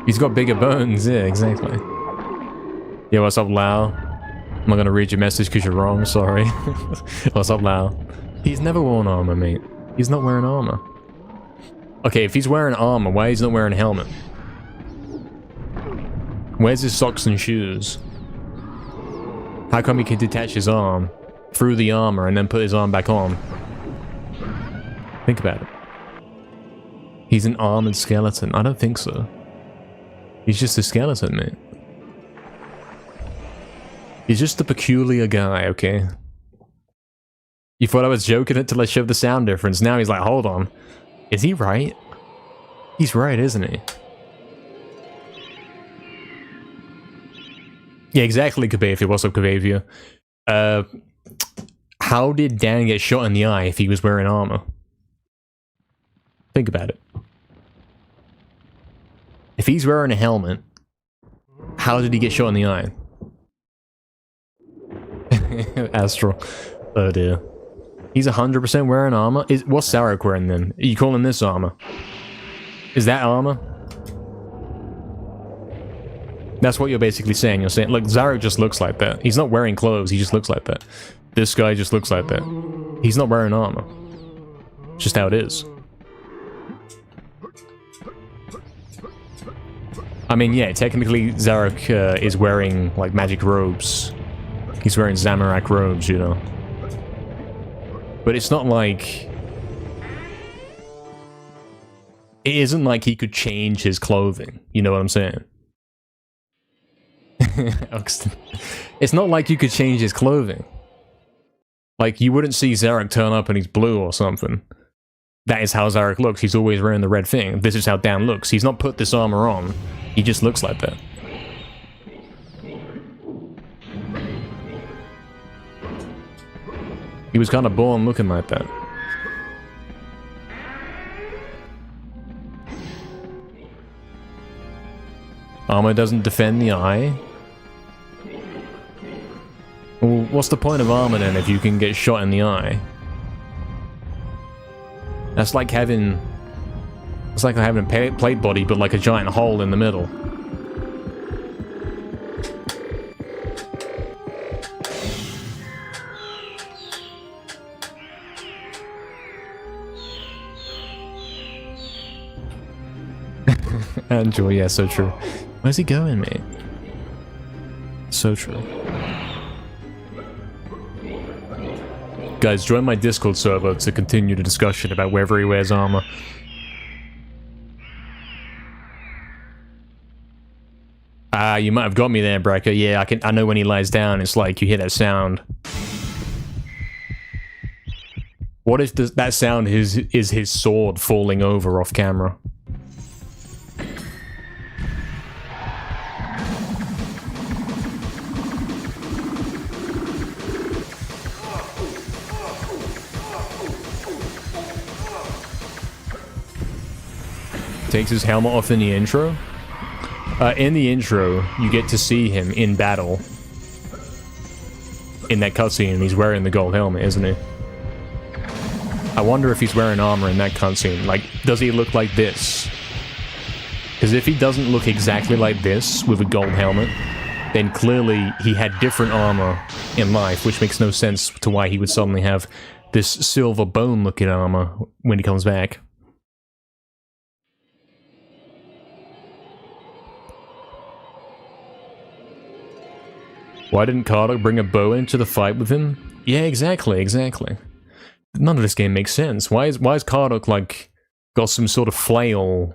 He's got bigger bones, yeah, exactly. Yeah, what's up, Lau? I'm not gonna read your message because you're wrong, sorry. What's up, Lau? He's never worn armor, mate. He's not wearing armor. Okay, if he's wearing armor, why is he not wearing a helmet? Where's his socks and shoes? How come he can detach his arm through the armor and then put his arm back on? Think about it. He's an armored skeleton. I don't think so. He's just a skeleton, mate. He's just a peculiar guy, okay? You thought I was joking until I showed the sound difference. Now he's like, hold on. Is he right? He's right, isn't he? Yeah, exactly, Kabavia. What's up, Kabavia? How did Dan get shot in the eye if he was wearing armor? Think about it. If he's wearing a helmet, how did he get shot in the eye? Astral. Oh dear. He's 100% wearing armor? What's Zarek wearing then? Are you calling this armor? Is that armor? That's what you're basically saying. You're saying, look, Zarek just looks like that. He's not wearing clothes, he just looks like that. This guy just looks like that. He's not wearing armor. It's just how it is. I mean, yeah, technically Zarek is wearing, like, magic robes. He's wearing Zamorak robes, you know. But it's not like... It isn't like he could change his clothing. You know what I'm saying? It's not like you could change his clothing. Like, you wouldn't see Zarek turn up and he's blue or something. That is how Zarek looks. He's always wearing the red thing. This is how Dan looks. He's not put this armor on. He just looks like that. He was kind of born looking like that. Armor doesn't defend the eye? Well, what's the point of armor then if you can get shot in the eye? That's like having... It's like having a plate body, but like a giant hole in the middle. Andrew, yeah, so true. Where's he going, mate? So true. Guys, join my Discord server to continue the discussion about whether he wears armor. Ah, you might have got me there, Brecker. Yeah, I know when he lies down, it's like you hear that sound. What if that sound is his sword falling over off camera? Takes his helmet off in the intro? In the intro, you get to see him in battle. In that cutscene, and he's wearing the gold helmet, isn't he? I wonder if he's wearing armor in that cutscene. Like, does he look like this? Because if he doesn't look exactly like this, with a gold helmet, then clearly he had different armor in life, which makes no sense to why he would suddenly have this silver bone-looking armor when he comes back. Why didn't Carter bring a bow into the fight with him? Yeah, exactly. None of this game makes sense. Why is Carter, like, got some sort of flail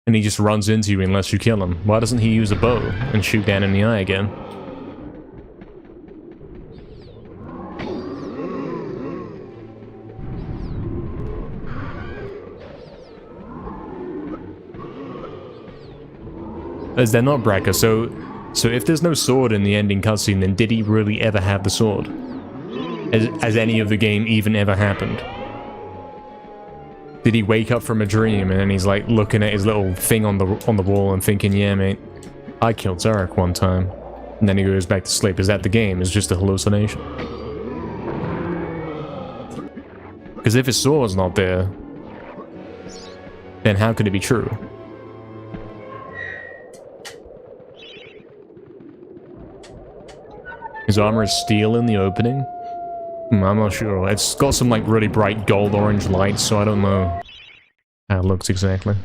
and he just runs into you unless you kill him? Why doesn't he use a bow and shoot Dan in the eye again? As they're not Bracker, so if there's no sword in the ending cutscene, then did he really ever have the sword? Has any of the game even ever happened? Did he wake up from a dream and then he's like looking at his little thing on the wall and thinking, yeah mate, I killed Zarek one time. And then he goes back to sleep. Is that the game? It's just a hallucination. Because if his sword's not there, then how could it be true? His armor is steel in the opening? I'm not sure. It's got some like really bright gold orange lights, so I don't know how it looks exactly.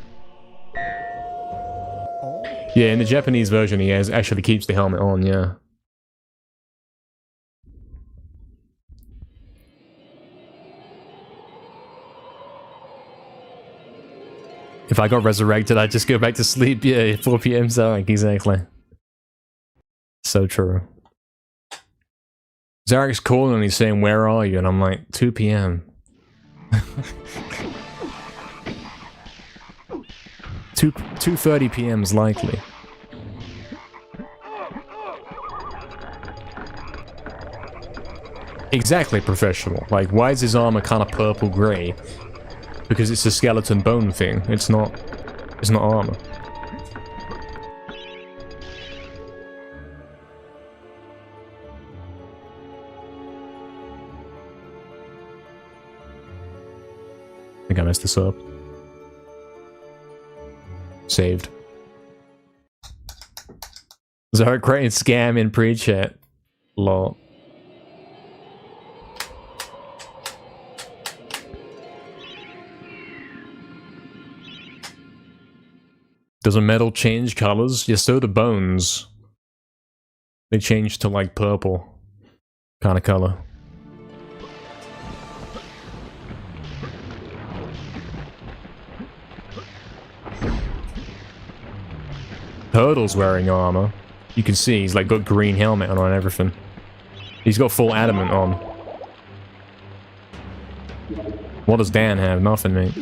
Yeah, in the Japanese version he actually keeps the helmet on, yeah. If I got resurrected, I'd just go back to sleep. Yeah, 4 PM Zarek, exactly. So true. Zarek's calling and he's saying, where are you? And I'm like, 2 PM. 2:30 PM is likely. Exactly, professional. Like, why is his armor kind of purple-gray? Because it's a skeleton bone thing. It's not armor. I think I messed this up. Saved. Zarek creating scam in pre-chat. Lol. Does a metal change colors? Yes, so do bones. They change to like purple kind of color. Turtle's wearing armor. You can see he's like got green helmet on and everything. He's got full adamant on. What does Dan have? Nothing, mate.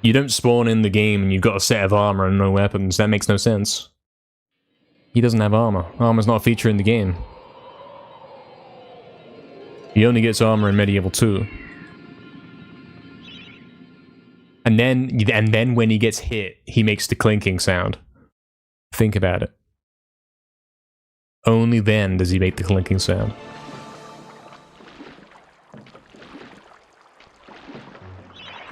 You don't spawn in the game and you've got a set of armor and no weapons. That makes no sense. He doesn't have armor. Armor's not a feature in the game. He only gets armor in MediEvil 2. And then when he gets hit, he makes the clinking sound. Think about it. Only then does he make the clinking sound.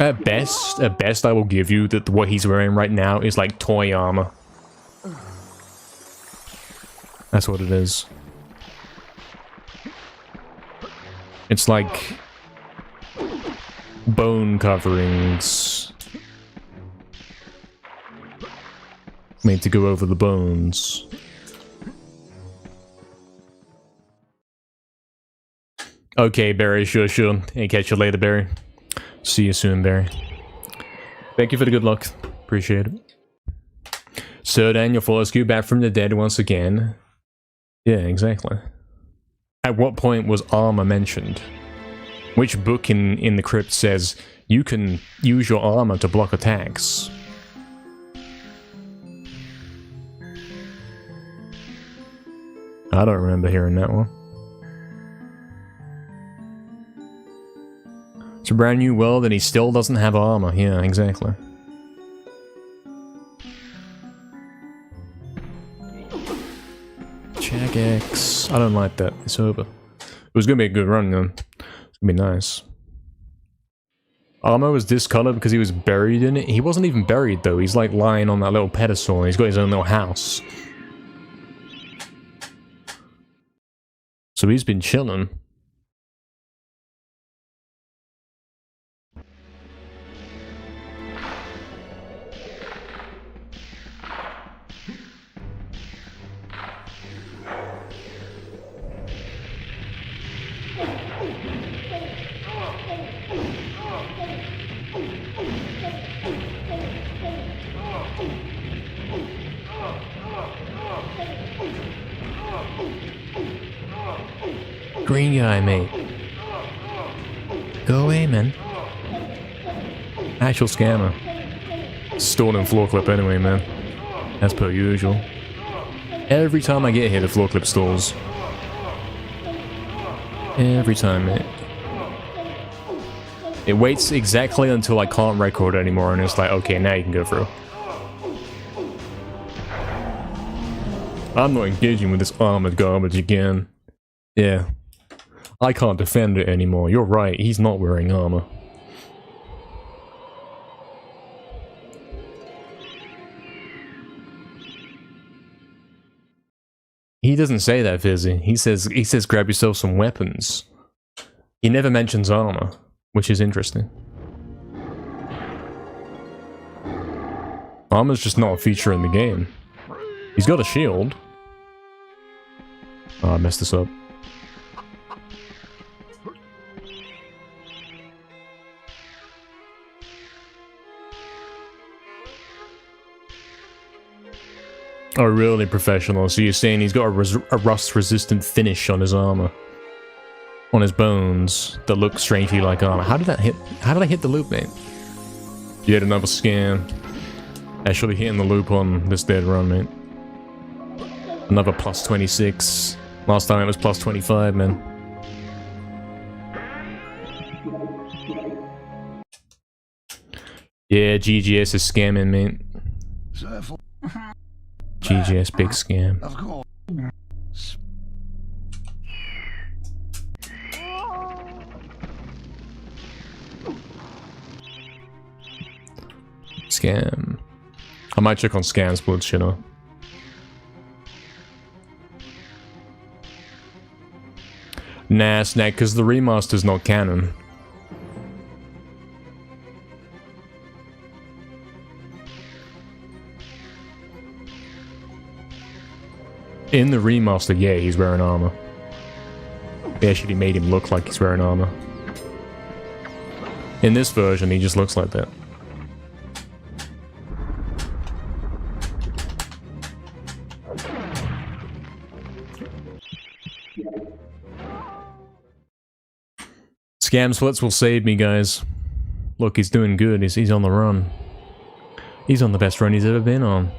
At best I will give you that what he's wearing right now is like toy armor. That's what it is. It's like bone coverings made to go over the bones. Okay, Barry, sure. Hey, catch you later, Barry. See you soon, Barry. Thank you for the good luck. Appreciate it. So, Daniel Fortescue back from the dead once again. Yeah, exactly. At what point was armor mentioned? Which book in the crypt says you can use your armor to block attacks? I don't remember hearing that one. It's a brand new world and he still doesn't have armor. Yeah, exactly. Jagex. I don't like that. It's over. It was gonna be a good run, though. It's gonna be nice. Armor was discolored because he was buried in it. He wasn't even buried, though. He's like lying on that little pedestal and he's got his own little house. So he's been chilling. Green guy, mate. Go away, man. Actual scammer. Stored in floor clip anyway, man. As per usual. Every time I get here, the floor clip stalls. Every time, mate. It waits exactly until I can't record anymore, and it's like, okay, now you can go through. I'm not engaging with this armored garbage again. Yeah. I can't defend it anymore. You're right, he's not wearing armor. He doesn't say that, Fizzy. He says grab yourself some weapons. He never mentions armor, which is interesting. Armor's just not a feature in the game. He's got a shield. Oh, I messed this up. Oh, really professional. So you're saying he's got a rust-resistant finish on his armor. On his bones that look strangely like armor. How did that hit? How did I hit the loop, mate? Yet another scam. Actually hitting the loop on this dead run, mate. Another plus 26. Last time it was plus 25, man. Yeah, GGS is scamming, mate. GGS big scam. Of course. Scam. I might check on scam splits, you know. Nah, Snack, because the remaster's not canon. In the remaster, yeah, he's wearing armor. They actually made him look like he's wearing armor. In this version, he just looks like that. Scam splits will save me, guys. Look, he's doing good. He's on the run. He's on the best run he's ever been on.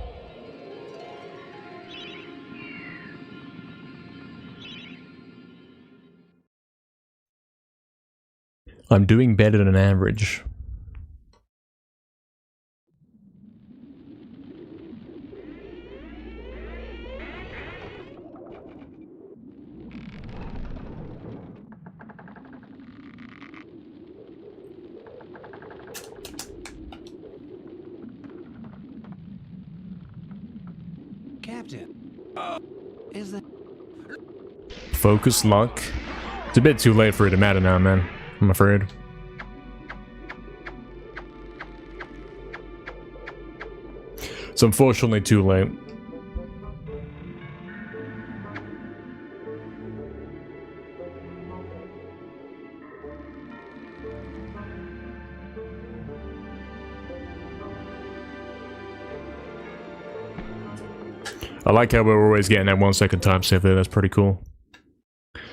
I'm doing better than average. Captain, is that Focus, luck. It's a bit too late for it to matter now, man. I'm afraid. It's unfortunately too late. I like how we're always getting that 1 second time save there. That's pretty cool.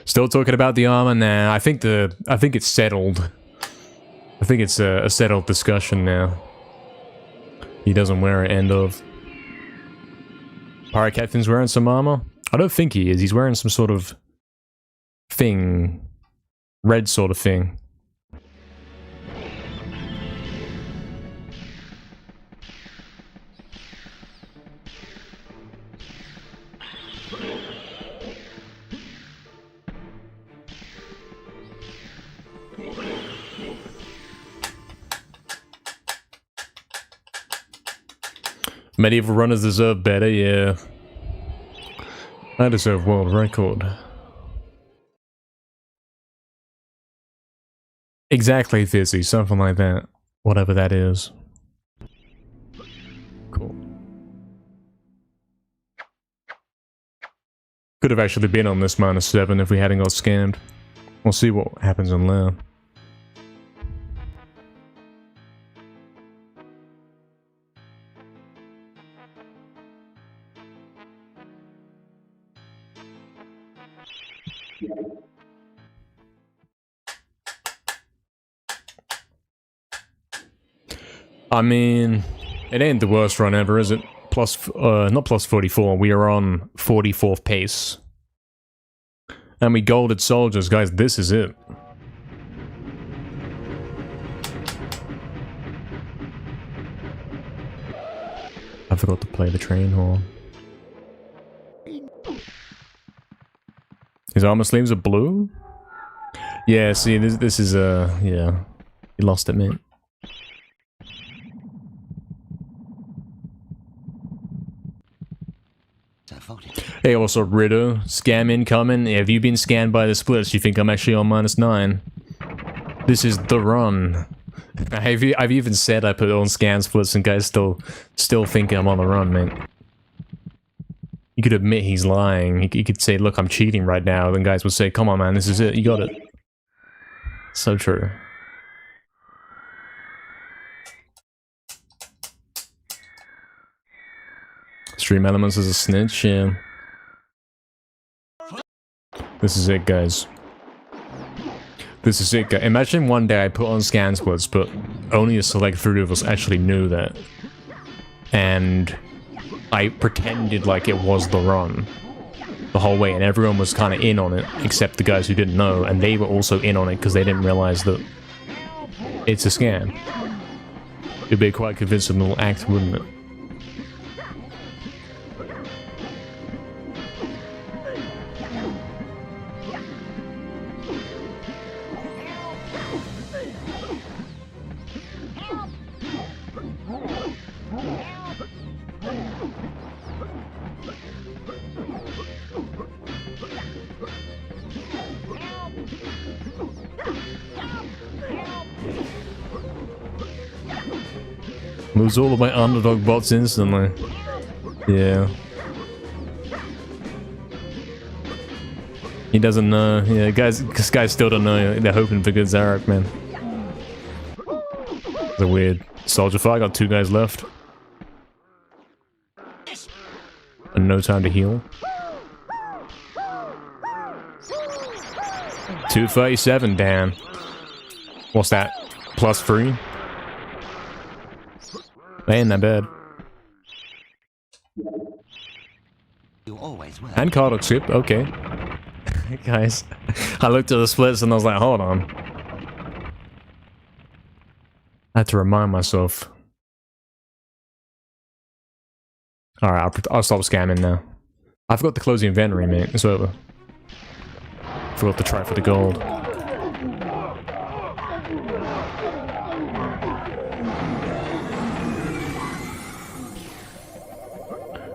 Still talking about the armor? Nah, I think it's settled. I think it's a settled discussion now. He doesn't wear it, end of. Pirate Captain's wearing some armor? I don't think he is. He's wearing some sort of thing. Red sort of thing. Medieval runners deserve better, yeah. I deserve world record. Exactly, Fizzy, something like that. Whatever that is. Cool. Could have actually been on this -7 if we hadn't got scammed. We'll see what happens in there. I mean, it ain't the worst run ever, is it? Not plus 44, we are on 44th pace. And we golded soldiers, guys, this is it. I forgot to play the train horn. His armor sleeves are blue? Yeah, see, this is, yeah. You lost it, man. Hey, also Ritter, scam incoming. Have you been scanned by the splits? You think I'm actually on -9? This is the run. I've even said I put on scan splits and guys still think I'm on the run, man. You could admit he's lying. He could say, look, I'm cheating right now. Then guys would say, come on, man, this is it. You got it. So true. Stream Elements is a snitch, yeah. This is it, guys. This is it, guys. Imagine one day I put on scan splits, but only a select few of us actually knew that. And I pretended like it was the run the whole way, and everyone was kind of in on it, except the guys who didn't know, and they were also in on it because they didn't realize that it's a scam. It'd be a quite convincing little act, wouldn't it? Lose all of my underdog bots instantly. Yeah. He doesn't know. Yeah, this guys still don't know. They're hoping for good Zarok, man. It's a weird soldier fight. I got 2 guys left. And no time to heal. 237, damn. What's that? +3? They ain't that bad. And Cardock skip, okay. Guys, I looked at the splits and I was like, hold on. I had to remind myself. Alright, I'll stop scamming now. I forgot to close the inventory, mate. It's over. Forgot to try for the gold.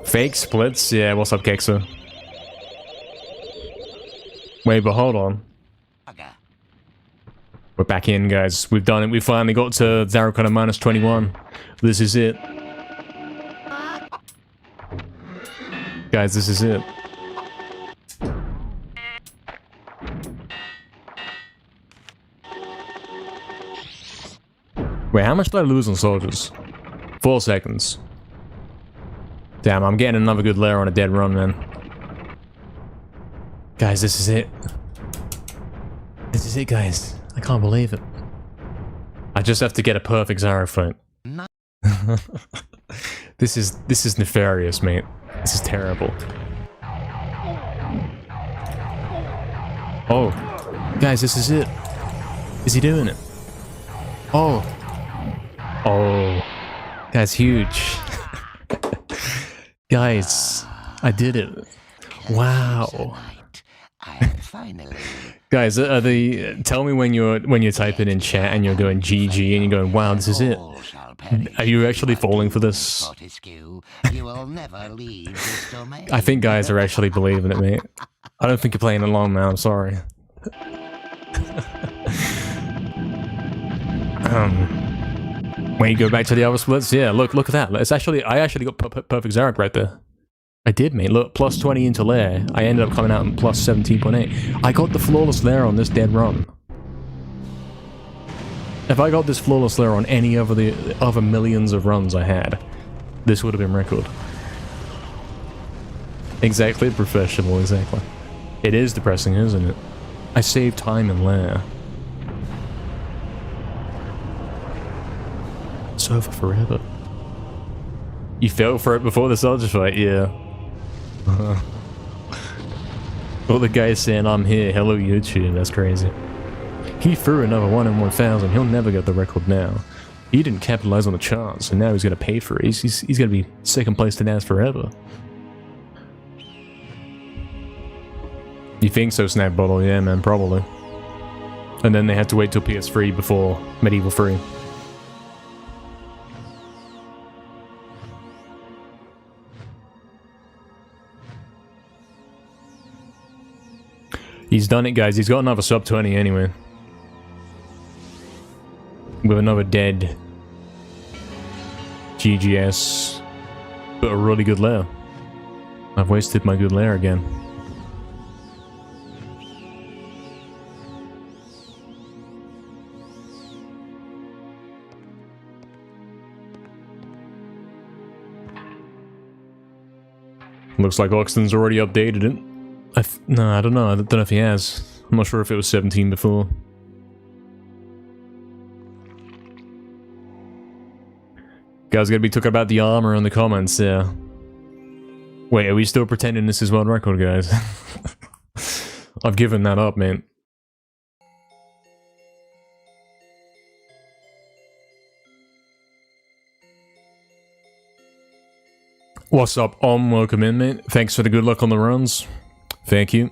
Fake splits? Yeah, what's up, Kexer? Wait, but hold on. We're back in, guys. We've done it. We finally got to Zarok on a -21. This is it. Guys, this is it. Wait, how much did I lose on soldiers? 4 seconds. Damn, I'm getting another good layer on a dead run, man. Guys, this is it. This is it, guys. I can't believe it. I just have to get a perfect Zarok fight. This is nefarious, mate. This is terrible. Oh. Guys, this is it. Is he doing it? Oh. Oh. Guys, huge. Guys, I did it. Wow. Guys, tell me when you're typing in chat and you're going GG and you're going, wow, this is it. Are you actually falling for this? Fortescue, you will never leave this domain. I think guys are actually believing it, mate. I don't think you're playing along, man. I'm sorry. When you go back to the other splits, yeah, look at that. It's actually, I actually got perfect Zarek right there. I did, mate. Look, plus 20 into lair. I ended up coming out in plus 17.8. I got the flawless lair on this dead run. If I got this flawless lair on any of the other millions of runs I had, this would have been record. Exactly, professional, exactly. It is depressing, isn't it? I saved time in lair. It's over forever. You fell for it before the soldier fight? Yeah. Well, the guy's saying, I'm here, hello YouTube, that's crazy. He threw another 1 in 1,000, he'll never get the record now. He didn't capitalize on the chance, and now he's gonna pay for it. He's gonna be second place to Naz forever. You think so, Snap Bottle? Yeah, man, probably. And then they had to wait till PS3 before MediEvil 3. He's done it, guys. He's got another sub 20 anyway. With another dead GGS. But a really good lair. I've wasted my good lair again. Looks like Oxton's already updated it. No, I don't know. I don't know if he has. I'm not sure if it was 17 before. Guys gonna be talking about the armor in the comments, yeah. Wait, are we still pretending this is world record, guys? I've given that up, man. What's up, welcome in, mate. Thanks for the good luck on the runs. Thank you.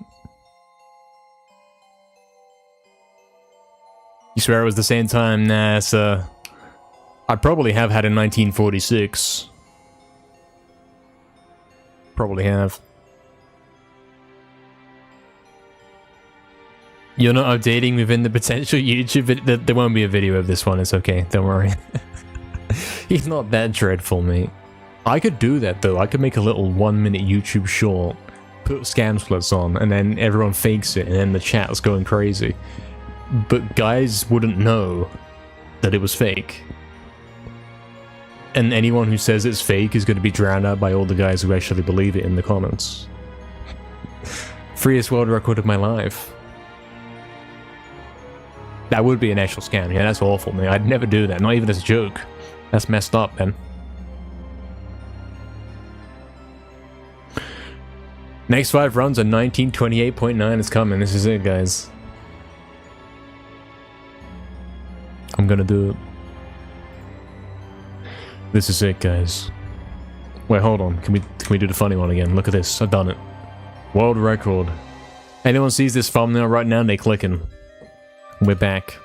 You swear it was the same time? Nah, it's, I probably have had a 1946. Probably have. You're not updating within the potential YouTube. There won't be a video of this one, it's okay, don't worry. He's not that dreadful, mate. I could do that though. I could make a little 1-minute YouTube short, put scam splits on, and then everyone fakes it, and then the chat's going crazy. But guys wouldn't know that it was fake. And anyone who says it's fake is going to be drowned out by all the guys who actually believe it in the comments. Freest world record of my life. That would be an actual scam. Yeah, that's awful, man. I'd never do that. Not even as a joke. That's messed up, man. Next 5 runs on 1928.9 is coming. This is it, guys. I'm gonna do it. This is it, guys. Wait, hold on. Can we do the funny one again? Look at this. I've done it. World record. Anyone sees this thumbnail right now, they clicking. We're back.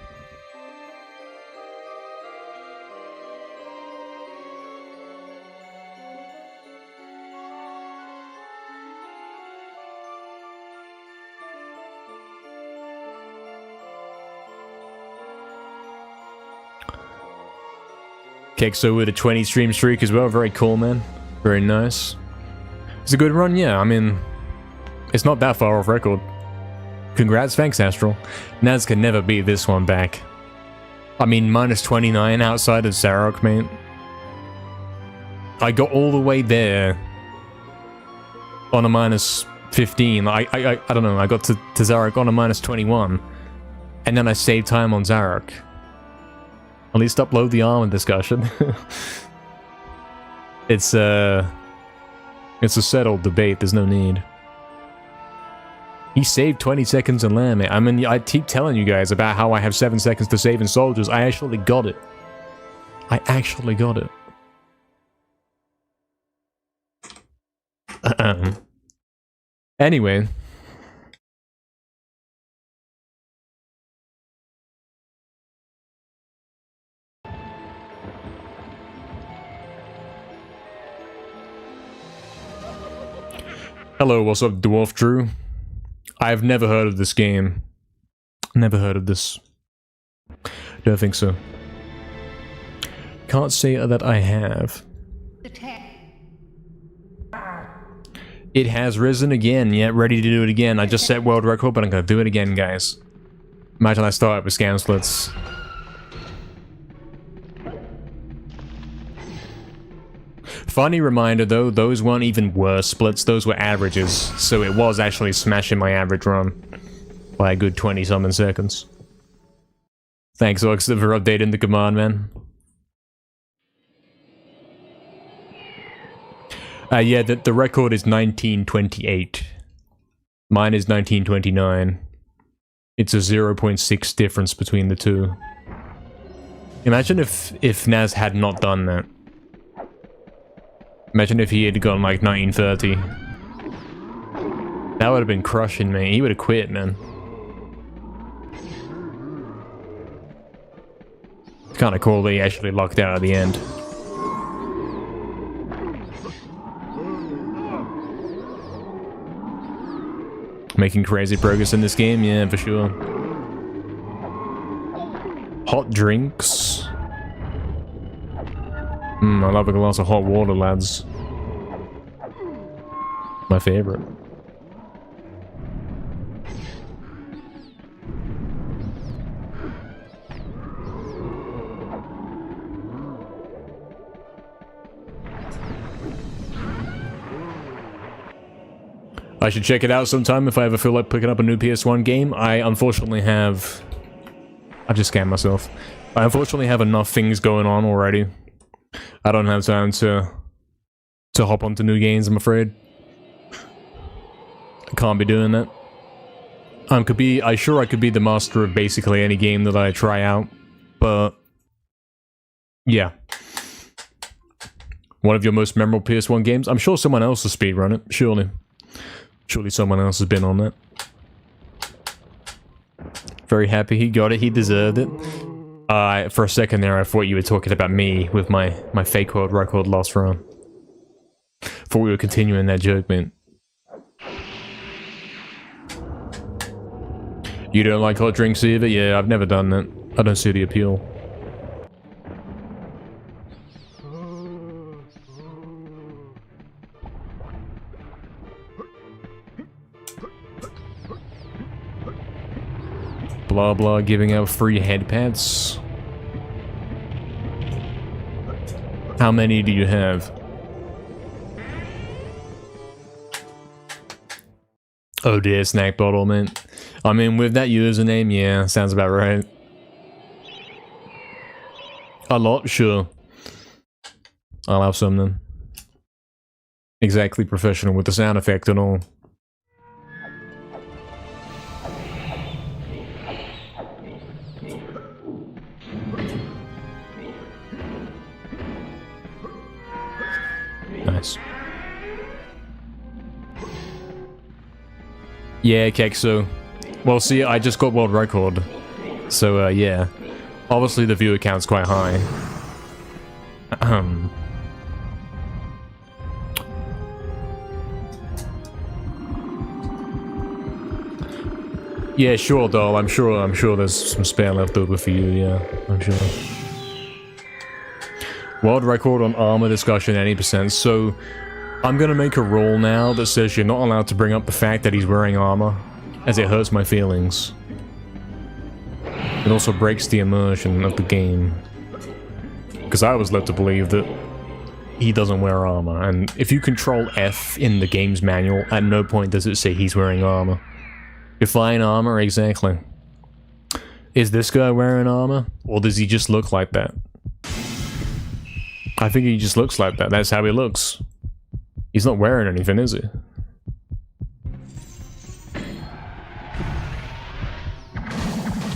Kexo with a 20 stream streak as well. Very cool, man. Very nice. It's a good run, yeah. I mean, it's not that far off record. Congrats, thanks, Astral. Naz can never beat this one back. I mean, minus 29 outside of Zarok, mate. I got all the way there on a minus 15. I don't know. I got to Zarok on a minus 21, and then I saved time on Zarok. At least upload the armor discussion. It's a settled debate. There's no need. He saved 20 seconds in land, mate. I mean, I keep telling you guys about how I have 7 seconds to save in soldiers. I actually got it. I actually got it. Anyway. Hello, what's up, Dwarf Drew? I've never heard of this game. Never heard of this. Don't think so. Can't say that I have. It has risen again, yeah, ready to do it again. I just set world record, but I'm gonna do it again, guys. Imagine I start with scam splits. Funny reminder though, those weren't even worse splits, those were averages, so it was actually smashing my average run by a good 20-something seconds. Thanks, Oxford, for updating the command, man. Yeah, the record is 1928. Mine is 1929. It's a 0.6 difference between the two. Imagine if Naz had not done that. Imagine if he had gone like 1930. That would have been crushing me. He would have quit, man. It's kind of cool that he actually locked out at the end. Making crazy progress in this game, yeah, for sure. Hot drinks. I love a glass of hot water, lads. My favorite. I should check it out sometime if I ever feel like picking up a new PS1 game. I unfortunately have... I've just scammed myself. I unfortunately have enough things going on already. I don't have time to hop onto new games, I'm afraid. I can't be doing that. I could be the master of basically any game that I try out, but yeah. One of your most memorable PS1 games? I'm sure someone else will speedrun it, surely. Surely someone else has been on that. Very happy he got it, he deserved it. For a second there, I thought you were talking about me with my fake world record loss run. Thought we were continuing that joke, man. You don't like hot drinks either? Yeah, I've never done that. I don't see the appeal. Blah blah, giving out free head pads. How many do you have? Oh dear, snack bottle, man. I mean, with that username, yeah, sounds about right. A lot? Sure. I'll have some then. Exactly professional with the sound effect and all. Nice. Yeah, Kexo. Well, see, I just got world record. So, yeah. Obviously, the viewer count's quite high. Yeah, sure, doll. I'm sure there's some spare left over for you, yeah. I'm sure. World record on armor discussion, any percent. So, I'm gonna make a rule now that says you're not allowed to bring up the fact that he's wearing armor, as it hurts my feelings. It also breaks the immersion of the game. Because I was led to believe that he doesn't wear armor, and if you control F in the game's manual, at no point does it say he's wearing armor. Define armor, exactly. Is this guy wearing armor? Or does he just look like that? I think he just looks like that. That's how he looks. He's not wearing anything, is he?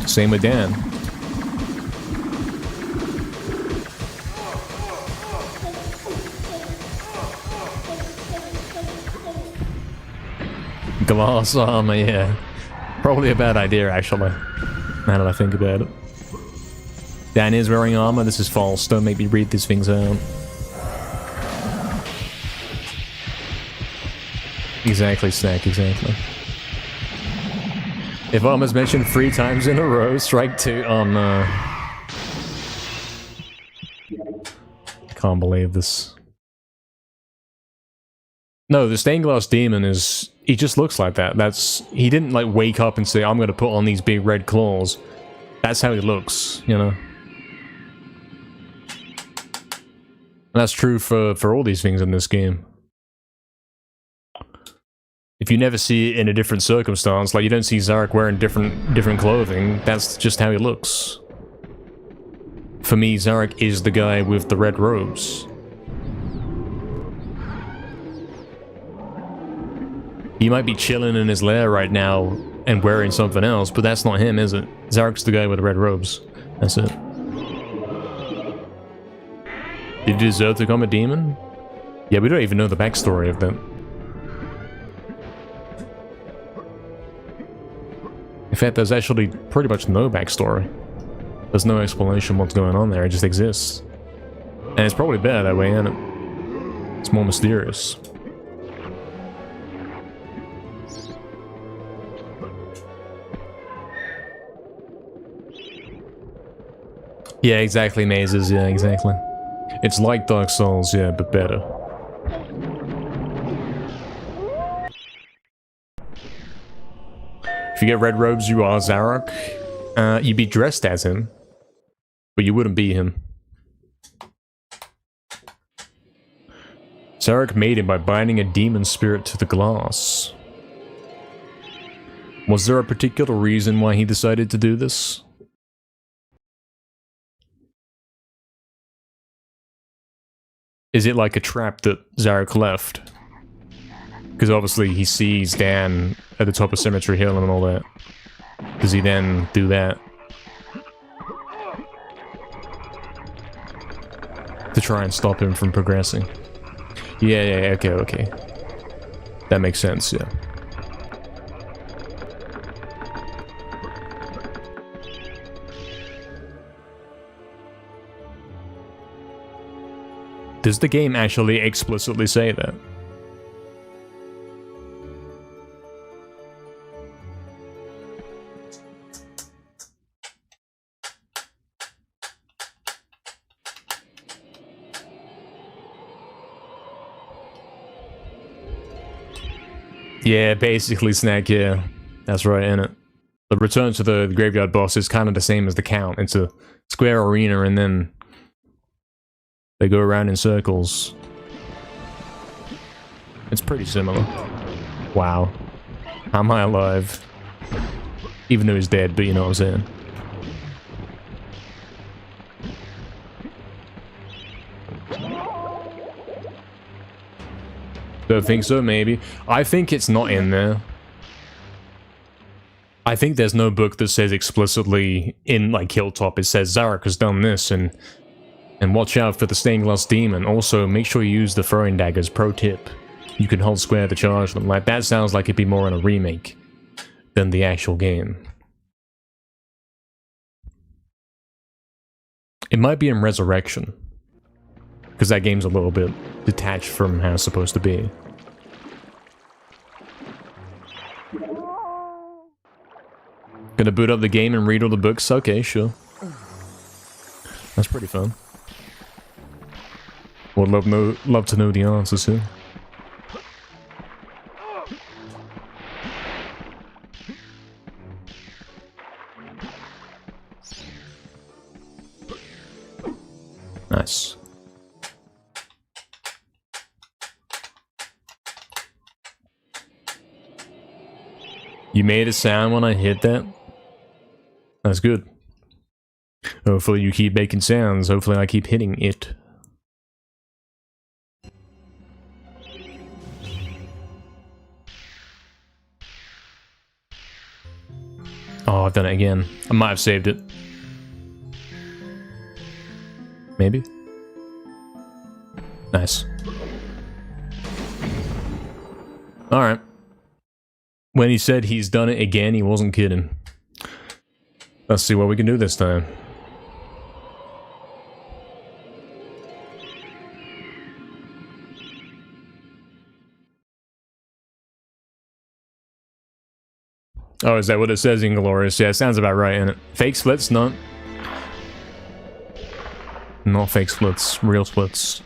Same with Dan. Glass armor, yeah. Probably a bad idea, actually. Now that I think about it. Dan is wearing armor. This is false. Don't make me read these things out. Exactly, Snack, exactly. If Armor's mentioned 3 times in a row, strike 2. Oh no. Can't believe this. No, the stained glass demon is... he just looks like that. He didn't like wake up and say, I'm gonna put on these big red claws. That's how he looks, you know? And that's true for all these things in this game. If you never see it in a different circumstance, like you don't see Zarek wearing different clothing, that's just how he looks. For me, Zarek is the guy with the red robes. He might be chilling in his lair right now and wearing something else, but that's not him, is it? Zarek's the guy with the red robes. That's it. Did he deserve to become a demon? Yeah, we don't even know the backstory of that. In fact, there's actually pretty much no backstory. There's no explanation what's going on there, it just exists. And it's probably better that way, isn't it? It's more mysterious. Yeah, exactly, mazes, yeah, exactly. It's like Dark Souls, yeah, but better. If you get red robes, you are Zarek. You'd be dressed as him, but you wouldn't be him. Zarek made it by binding a demon spirit to the glass. Was there a particular reason why he decided to do this? Is it like a trap that Zarek left? Because obviously he sees Dan at the top of Cemetery Hill and all that. Does he then do that? To try and stop him from progressing? Yeah, okay. That makes sense, yeah. Does the game actually explicitly say that? Yeah, basically, Snack, yeah. That's right, innit? The return to the graveyard boss is kind of the same as the count. It's a square arena and then they go around in circles. It's pretty similar. Wow. How am I alive? Even though he's dead, but you know what I'm saying. Don't think so, maybe. I think it's not in there. I think there's no book that says explicitly in, like, Hilltop, it says Zarek has done this, and watch out for the stained glass demon. Also, make sure you use the throwing daggers. Pro tip. You can hold square to charge them. Like, that sounds like it'd be more in a remake than the actual game. It might be in Resurrection. Because that game's a little bit detached from how it's supposed to be. Gonna boot up the game and read all the books? Okay, sure. That's pretty fun. Would love to know the answers here. Nice. You made a sound when I hit that? That's good. Hopefully you keep making sounds. Hopefully I keep hitting it. Oh, I've done it again. I might have saved it. Maybe? Nice. Alright. When he said he's done it again, he wasn't kidding. Let's see what we can do this time. Oh, is that what it says, Inglorious? Yeah, it sounds about right, innit? Fake splits? No. Not fake splits, real splits.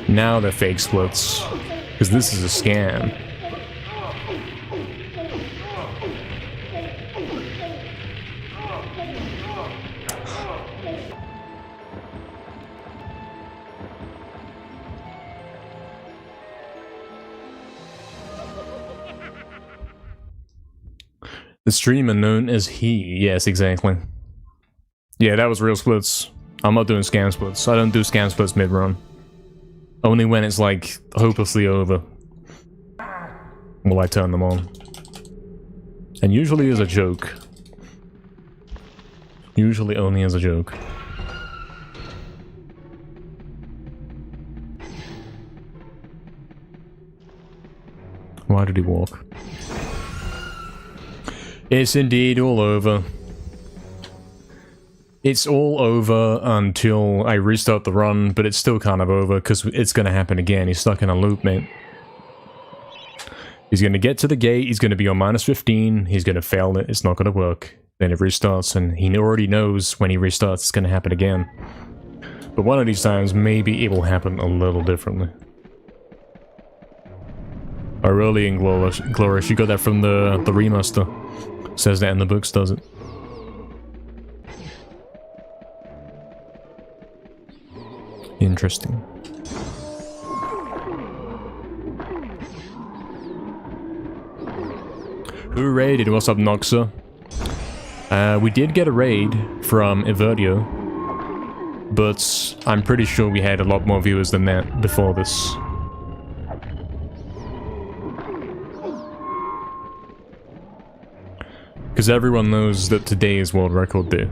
Now they're fake splits, because this is a scam. The streamer known as he. Yes, exactly. Yeah, that was real splits. I'm not doing scam splits. I don't do scam splits mid-run. Only when it's like hopelessly over will I turn them on. And usually as a joke. Usually only as a joke. Why did he walk? It's indeed all over. It's all over until I restart the run, but it's still kind of over because it's going to happen again. He's stuck in a loop, mate. He's going to get to the gate, he's going to be on -15, he's going to fail it, it's not going to work. Then it restarts, and he already knows when he restarts it's going to happen again. But one of these times, maybe it will happen a little differently. Oh, really, Inglorious, you got that from the remaster. Says that in the books, does it? Interesting. Who raided? What's up, Noxa? We did get a raid from Everdio, but I'm pretty sure we had a lot more viewers than that before this. Because everyone knows that today is World Record Day.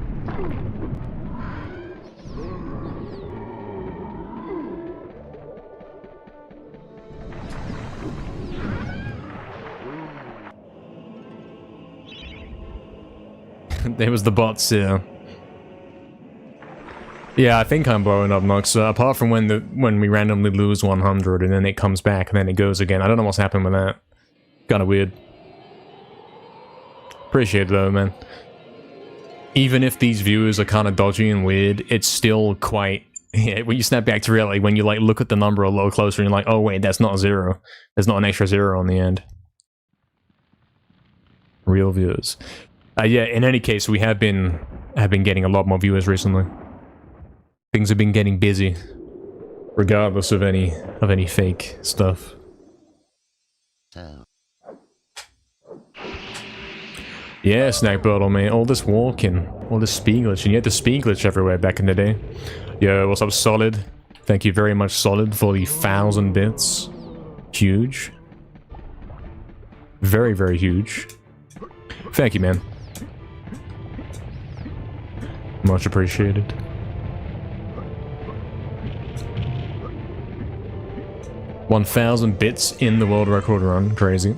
There was the bots, yeah. Yeah, I think I'm blowing up Noxa, apart from when we randomly lose 100 and then it comes back and then it goes again. I don't know what's happened with that. Kinda weird. Appreciate it though, man. Even if these viewers are kind of dodgy and weird, it's still quite... Yeah, when you snap back to reality, when you like look at the number a little closer and you're like, oh wait, that's not a 0. There's not an extra 0 on the end. Real viewers. Yeah, in any case, we have been getting a lot more viewers recently. Things have been getting busy, regardless of any fake stuff. So. Yeah, Snack Bottle, man. All this walking, all this speed glitch, and you had the speed glitch everywhere back in the day. Yo, what's up, Solid? Thank you very much, Solid, for the 1,000 bits. Huge. Very, very huge. Thank you, man. Much appreciated. $1,000 bits in the world record run. Crazy.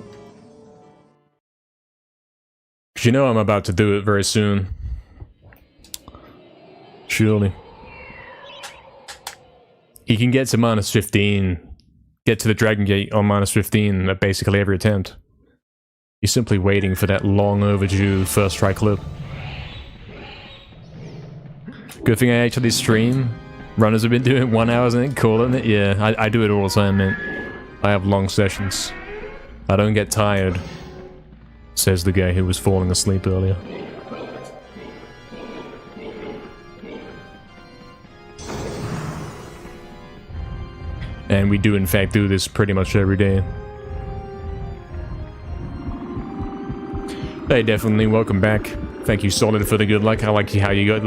Cause you know I'm about to do it very soon. Surely. You can get to -15. Get to the Dragon Gate on -15 at basically every attempt. You're simply waiting for that long overdue first try clip. Good thing I actually stream. Runners have been doing 1 hour and then calling it. Yeah, I do it all the time, man. I have long sessions. I don't get tired, says the guy who was falling asleep earlier. And we do in fact do this pretty much every day. Hey, definitely, welcome back. Thank you, Solid, for the good luck. I like how you got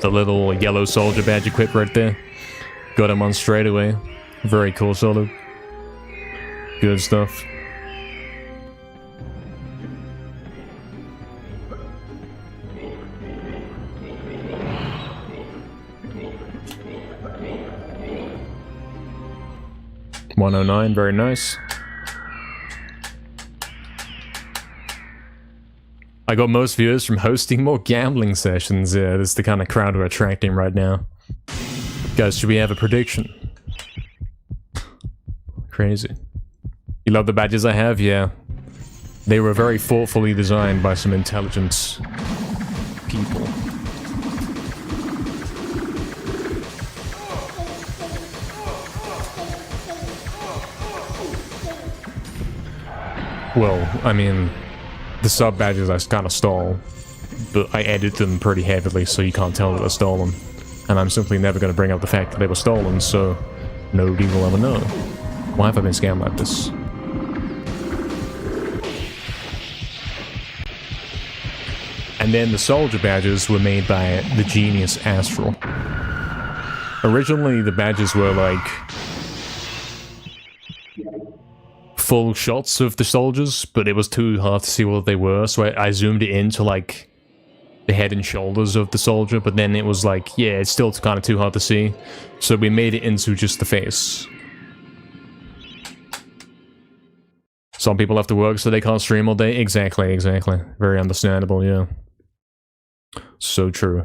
the little yellow soldier badge equipped right there. Got him on straight away. Very cool, Solid. Good stuff. 109, very nice. I got most viewers from hosting more gambling sessions. Yeah, this is the kind of crowd we're attracting right now. Guys, should we have a prediction? Crazy. You love the badges I have? Yeah. They were very thoughtfully designed by some intelligent people. Well, I mean, the sub badges I kind of stole, but I edit them pretty heavily so you can't tell that they're stolen. And I'm simply never going to bring up the fact that they were stolen, so nobody will ever know. Why have I been scammed like this? And then the soldier badges were made by the genius Astral. Originally, the badges were like full shots of the soldiers, but it was too hard to see what they were, so I zoomed it into like the head and shoulders of the soldier, but then it was like, yeah, it's still kind of too hard to see, so we made it into just the face. Some people have to work so they can't stream all day. Exactly. Very understandable, yeah. So true.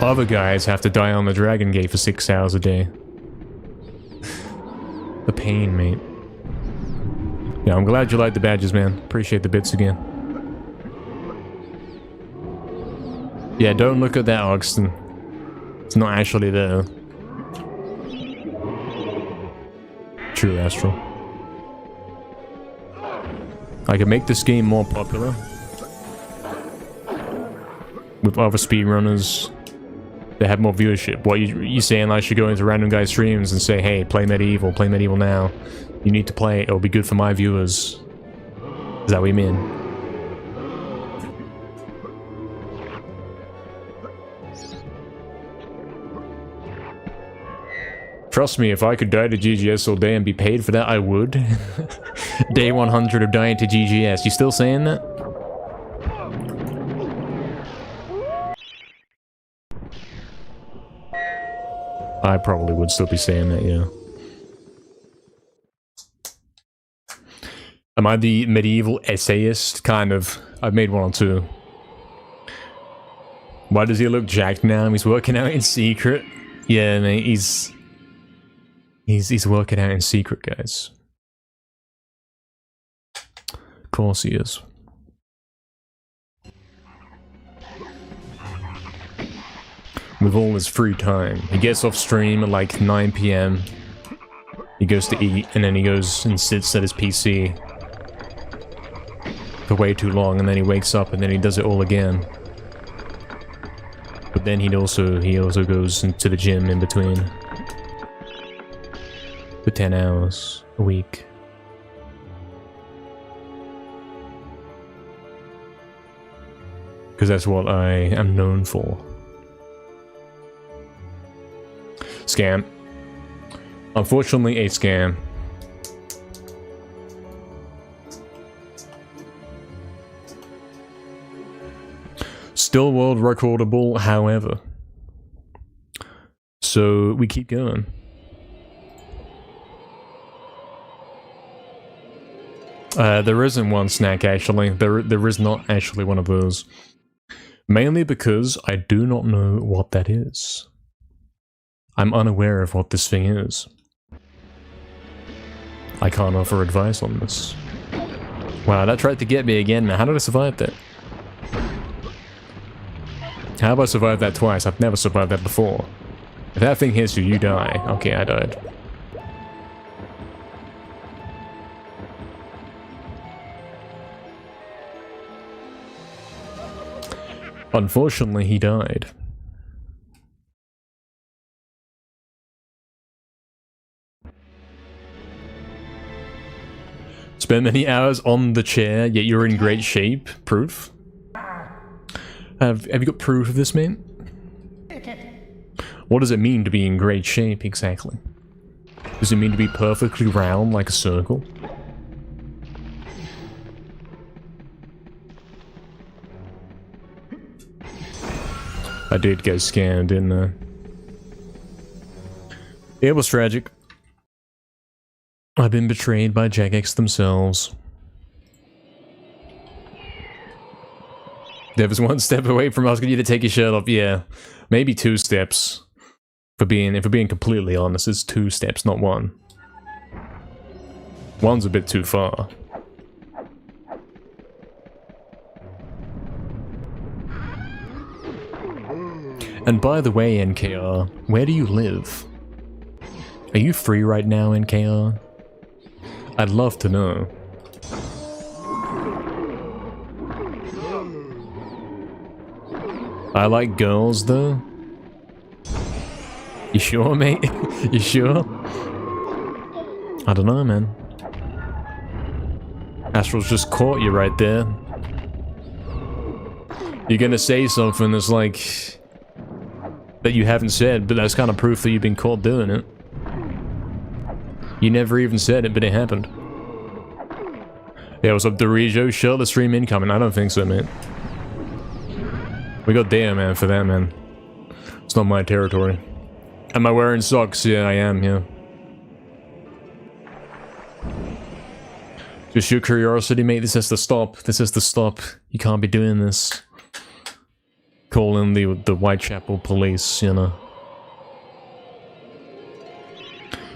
Other guys have to die on the Dragon Gate for 6 hours a day. The pain, mate. Yeah, I'm glad you like the badges, man. Appreciate the bits again. Yeah, don't look at that, Oxton. It's not actually there. True, Astral. I can make this game more popular with other speedrunners that have more viewership. What you saying I should go into random guys' streams and say, hey, play MediEvil now. You need to play it, it'll be good for my viewers. Is that what you mean? Trust me, if I could die to GGS all day and be paid for that, I would. Day 100 of dying to GGS. You still saying that? I probably would still be saying that, yeah. Am I the medieval essayist? Kind of. I've made one or two. Why does he look jacked now? He's working out in secret. Yeah, mate, he's working out in secret, guys. Of course he is. With all his free time. He gets off stream at like 9 PM. He goes to eat, and then he goes and sits at his PC for way too long, and then he wakes up, and then he does it all again. But then he also goes into the gym in between. For 10 hours a week. Because that's what I am known for. Scam. Unfortunately, a scam. Still world recordable, however. So we keep going. There isn't one snack, actually. There is not actually one of those. Mainly because I do not know what that is. I'm unaware of what this thing is. I can't offer advice on this. Wow, that tried to get me again, man. How did I survive that? How have I survived that twice? I've never survived that before. If that thing hits you, you die. Okay, I died. Unfortunately, he died. Spend many hours on the chair, yet you're in great shape. Proof? Have you got proof of this, mate? What does it mean to be in great shape, exactly? Does it mean to be perfectly round like a circle? I did get scammed, didn't I? It was tragic. I've been betrayed by Jagex themselves. There was one step away from asking you to take your shirt off. Yeah, maybe 2 steps. If we're being completely honest, it's 2 steps, not 1. 1's a bit too far. And by the way, NKR, where do you live? Are you free right now, NKR? I'd love to know. I like girls, though. You sure, mate? You sure? I don't know, man. Astral's just caught you right there. You're gonna say something that's like... that you haven't said, but that's kind of proof that you've been caught doing it. You never even said it, but it happened. Yeah, what's up, Dorijo? Shirtless stream incoming. I don't think so, mate. We got there, man, for that, man. It's not my territory. Am I wearing socks? Yeah, I am, yeah. Just your curiosity, mate. This has to stop. This has to stop. You can't be doing this. Call in the Whitechapel police, you know.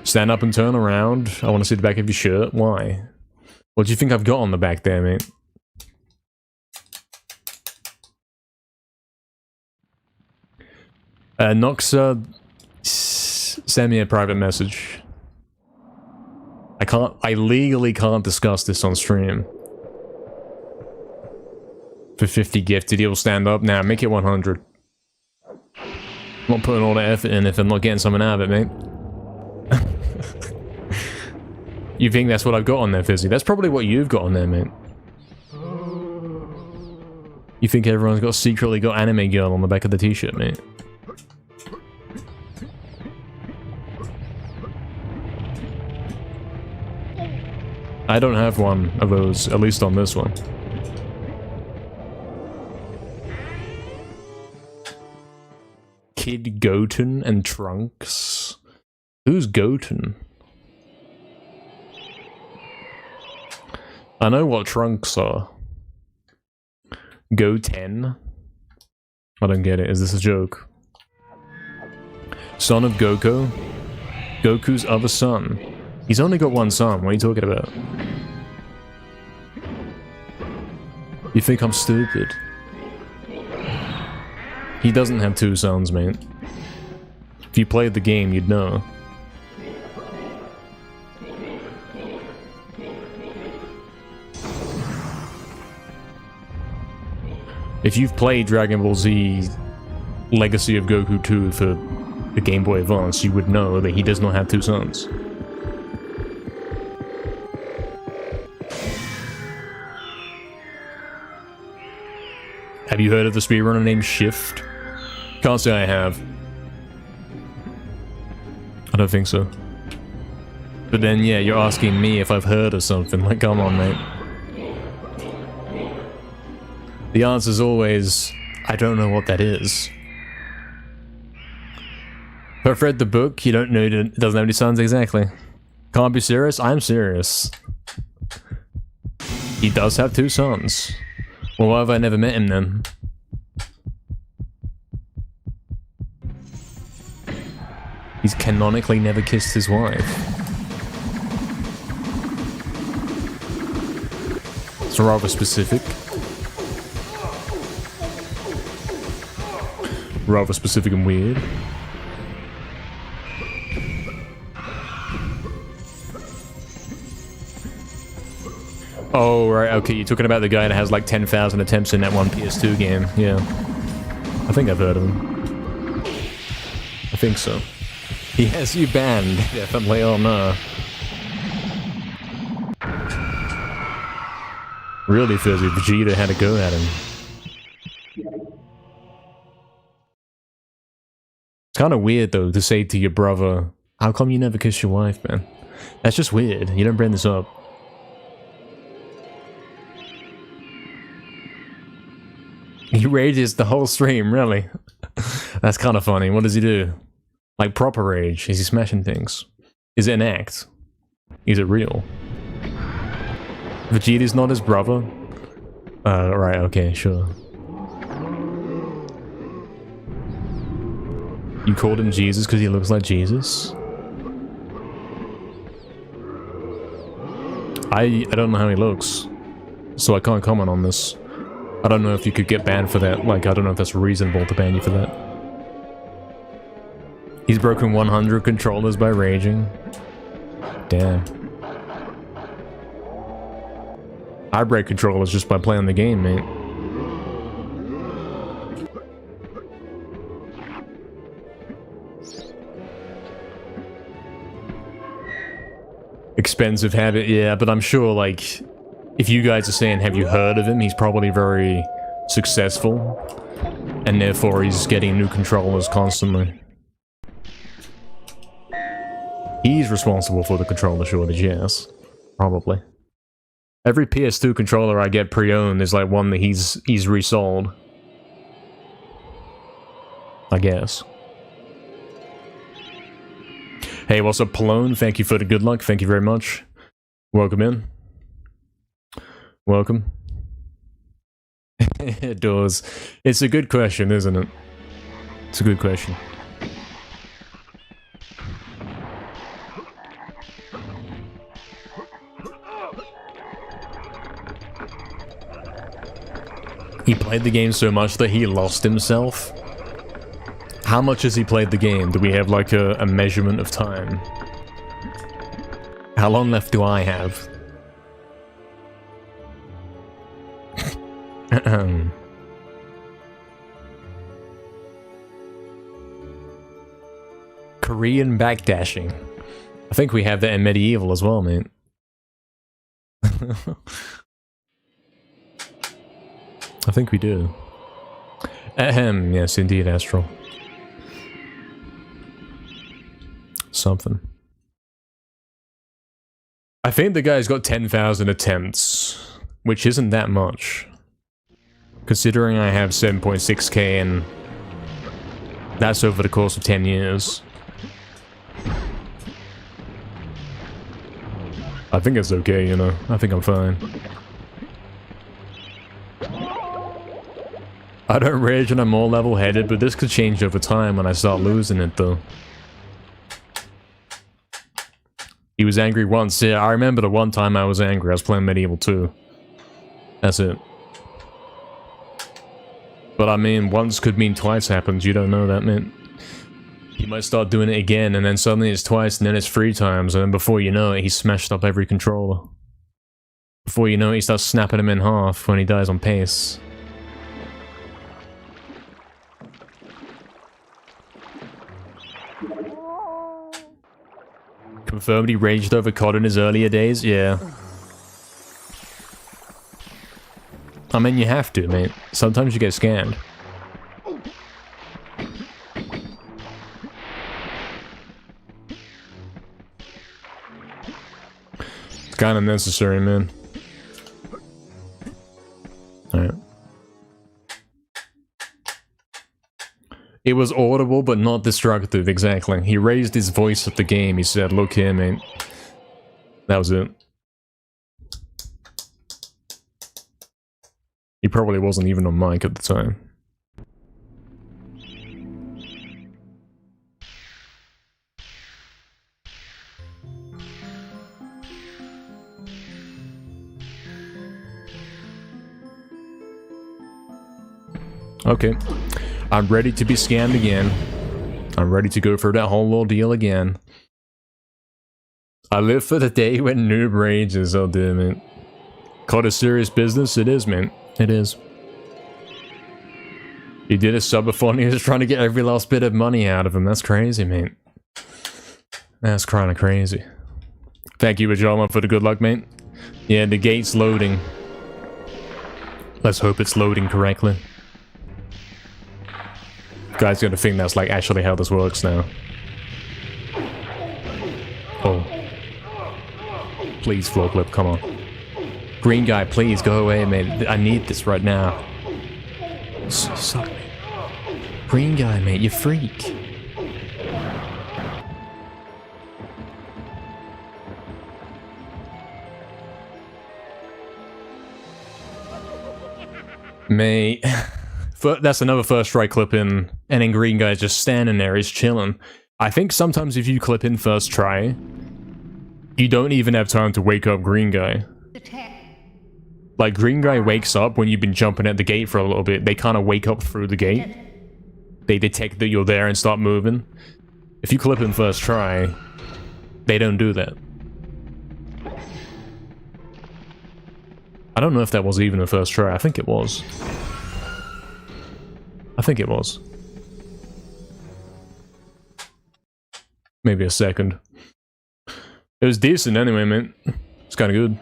Stand up and turn around. I want to see the back of your shirt. Why? What do you think I've got on the back there, mate? Noxa, send me a private message. I legally can't discuss this on stream. For 50 gifted, he'll stand up. Now, make it 100. I'm not putting all the effort in if I'm not getting something out of it, mate. You think that's what I've got on there, Fizzy? That's probably what you've got on there, mate. You think everyone's secretly got anime girl on the back of the t-shirt, mate? I don't have one of those, at least on this one. Kid Goten and Trunks? Who's Goten? I know what Trunks are. Goten? I don't get it. Is this a joke? Son of Goku? Goku's other son. He's only got one son. What are you talking about? You think I'm stupid? He doesn't have 2 sons, mate. If you played the game, you'd know. If you've played Dragon Ball Z Legacy of Goku 2 for the Game Boy Advance, you would know that he does not have 2 sons. Have you heard of the speedrunner named Shift? Can't say I have. I don't think so. But then, yeah, you're asking me if I've heard of something. Like, come on, mate. The answer's always, I don't know what that is. If I've read the book, you don't know it doesn't have any sons, exactly. Can't be serious? I'm serious. He does have 2 sons. Well, why have I never met him then? He's canonically never kissed his wife. It's rather specific. Rather specific and weird. Oh, right, okay, you're talking about the guy that has like 10,000 attempts in that one PS2 game. Yeah. I think I've heard of him. I think so. He has you banned, definitely, oh no. Really, Fizzy, Vegeta had a go at him. It's kind of weird, though, to say to your brother, how come you never kiss your wife, man? That's just weird. You don't bring this up. He rages the whole stream, really? That's kind of funny. What does he do? Like proper rage? Is he smashing things? Is it an act? Is it real? Vegeta's not his brother? Right, okay, sure. You called him Jesus because he looks like Jesus? I don't know how he looks, so I can't comment on this. I don't know if you could get banned for that. Like, I don't know if that's reasonable to ban you for that. He's broken 100 controllers by raging. Damn. I break controllers just by playing the game, mate. Expensive habit, yeah, but I'm sure, like, if you guys are saying, have you heard of him, he's probably very successful, and therefore he's getting new controllers constantly. He's responsible for the controller shortage, yes. Probably. Every PS2 controller I get pre-owned is like one that he's resold. I guess. Hey, what's up, Palone? Thank you for the good luck. Thank you very much. Welcome in. Welcome. It does. It's a good question, isn't it? It's a good question. He played the game so much that he lost himself. How much has he played the game? Do we have like a measurement of time? How long left do I have? Korean backdashing. I think we have that in MediEvil as well, mate. I think we do. Ahem, yes, indeed, Astral. Something. I think the guy's got 10,000 attempts, which isn't that much. Considering I have 7.6k and that's over the course of 10 years. I think it's okay, you know. I think I'm fine. I don't rage and I'm more level-headed, but this could change over time when I start losing it, though. He was angry once. Yeah, I remember the one time I was angry. I was playing MediEvil 2. That's it. But I mean, once could mean twice happens. You don't know that, man. He might start doing it again, and then suddenly it's twice, and then it's 3 times, and then before you know it, he's smashed up every controller. Before you know it, he starts snapping him in half when he dies on pace. Confirmed he raged over COD in his earlier days? Yeah. I mean, you have to, mate. Sometimes you get scammed. It's kind of necessary, man. Alright. It was audible, but not destructive, exactly. He raised his voice at the game, he said, look here, mate. That was it. He probably wasn't even on mic at the time. Okay. I'm ready to be scammed again. I'm ready to go for that whole ordeal again. I live for the day when noob rages. Oh damn it. COD is serious business? It is, man. It is. He did a subathon. He was trying to get every last bit of money out of him. That's crazy, mate. That's kind of crazy. Thank you, Ajama, for the good luck, mate. Yeah, the gate's loading. Let's hope it's loading correctly. Guy's gonna think that's like actually how this works now. Oh. Please, floor clip, come on. Green guy, please go away, mate. I need this right now. Suck me. Green guy, mate, you freak. Mate, that's another first try clip in, and then green guy's just standing there, he's chilling. I think sometimes if you clip in first try, you don't even have time to wake up green guy. Like, green guy wakes up when you've been jumping at the gate for a little bit. They kind of wake up through the gate. They detect that you're there and start moving. If you clip in first try, they don't do that. I don't know if that was even a first try. I think it was. I think it was. Maybe a second. It was decent anyway, man. It's kind of good.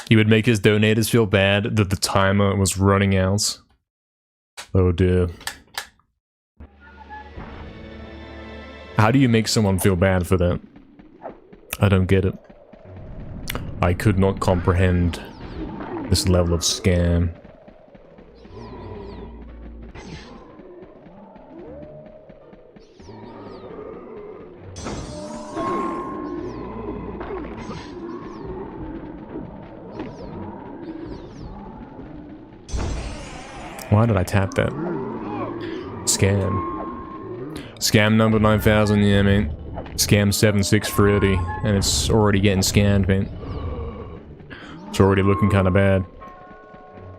He would make his donators feel bad that the timer was running out. Oh dear. How do you make someone feel bad for that? I don't get it. I could not comprehend this level of scam. Why did I tap that? Scam. Scam number 9000, yeah, man. Scam 7630, and it's already getting scanned, man. It's already looking kind of bad.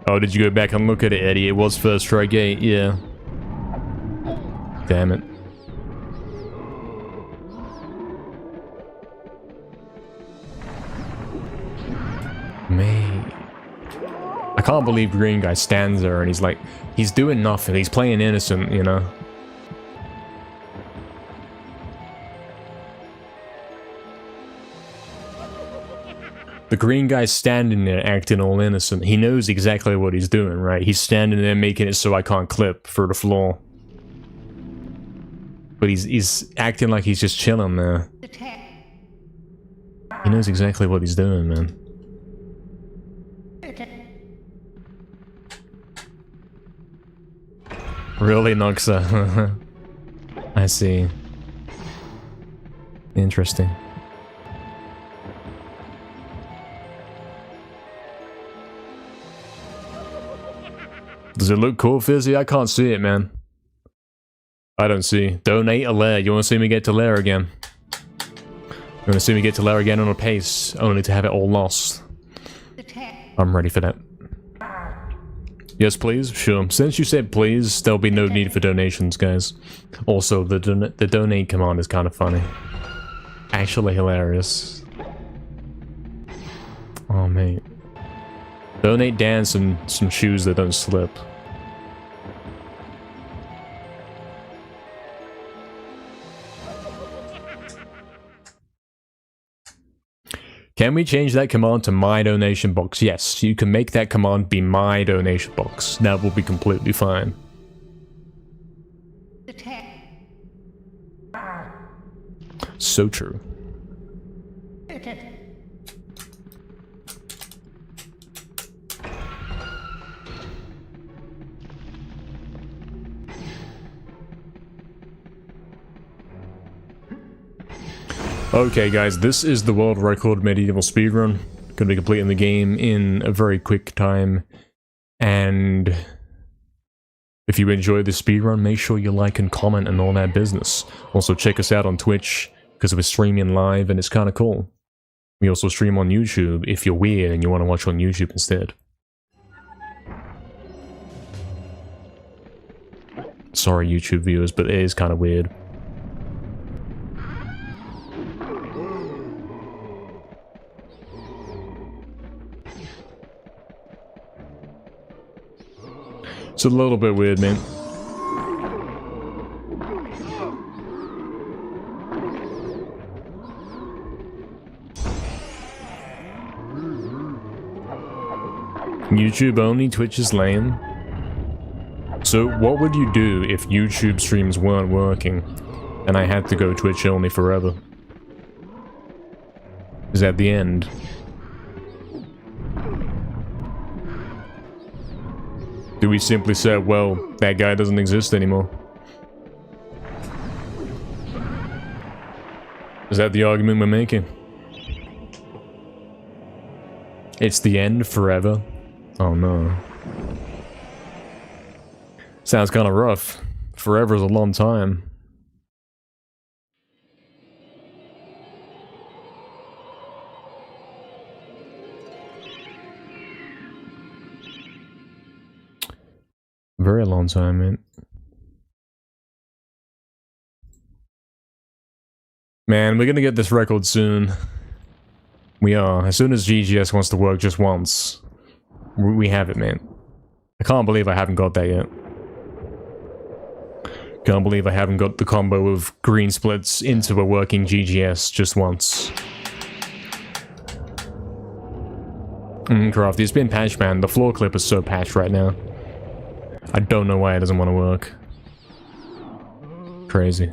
Oh, did you go back and look at it, Eddie? It was first try gate, yeah. Damn it. Man. I can't believe green guy stands there and he's like, he's doing nothing, he's playing innocent, you know? The green guy's standing there acting all innocent. He knows exactly what he's doing, right? He's standing there making it so I can't clip for the floor. But he's acting like he's just chilling there. He knows exactly what he's doing, man. Really, Noxa? I see. Interesting. Does it look cool, Fizzy? I can't see it, man. I don't see. Donate a lair. You want to see me get to lair again? You want to see me get to lair again on a pace, only to have it all lost? I'm ready for that. Yes, please? Sure. Since you said please, there'll be no need for donations, guys. Also, the donate command is kind of funny. Actually hilarious. Oh, mate. Donate Dan some shoes that don't slip. Can we change that command to my donation box? Yes, you can make that command be my donation box. That will be completely fine. So true. Okay guys, this is the world record MediEvil speedrun. Gonna be completing the game in a very quick time. And if you enjoyed the speedrun, make sure you like and comment and all that business. Also check us out on Twitch, because we're streaming live and it's kinda cool. We also stream on YouTube if you're weird and you want to watch on YouTube instead. Sorry YouTube viewers, but it is kinda weird. It's a little bit weird, man. YouTube only, Twitch is lame. So what would you do if YouTube streams weren't working and I had to go Twitch only forever? Is that the end? Do we simply say, well, that guy doesn't exist anymore? Is that the argument we're making? It's the end forever. Oh no. Sounds kind of rough. Forever is a long time. Very long time, man. Man, we're gonna get this record soon. We are. As soon as GGS wants to work just once, we have it, man. I can't believe I haven't got that yet. Can't believe I haven't got the combo of green splits into a working GGS just once. Crafty, it's been patched, man. The floor clip is so patched right now. I don't know why it doesn't want to work. Crazy.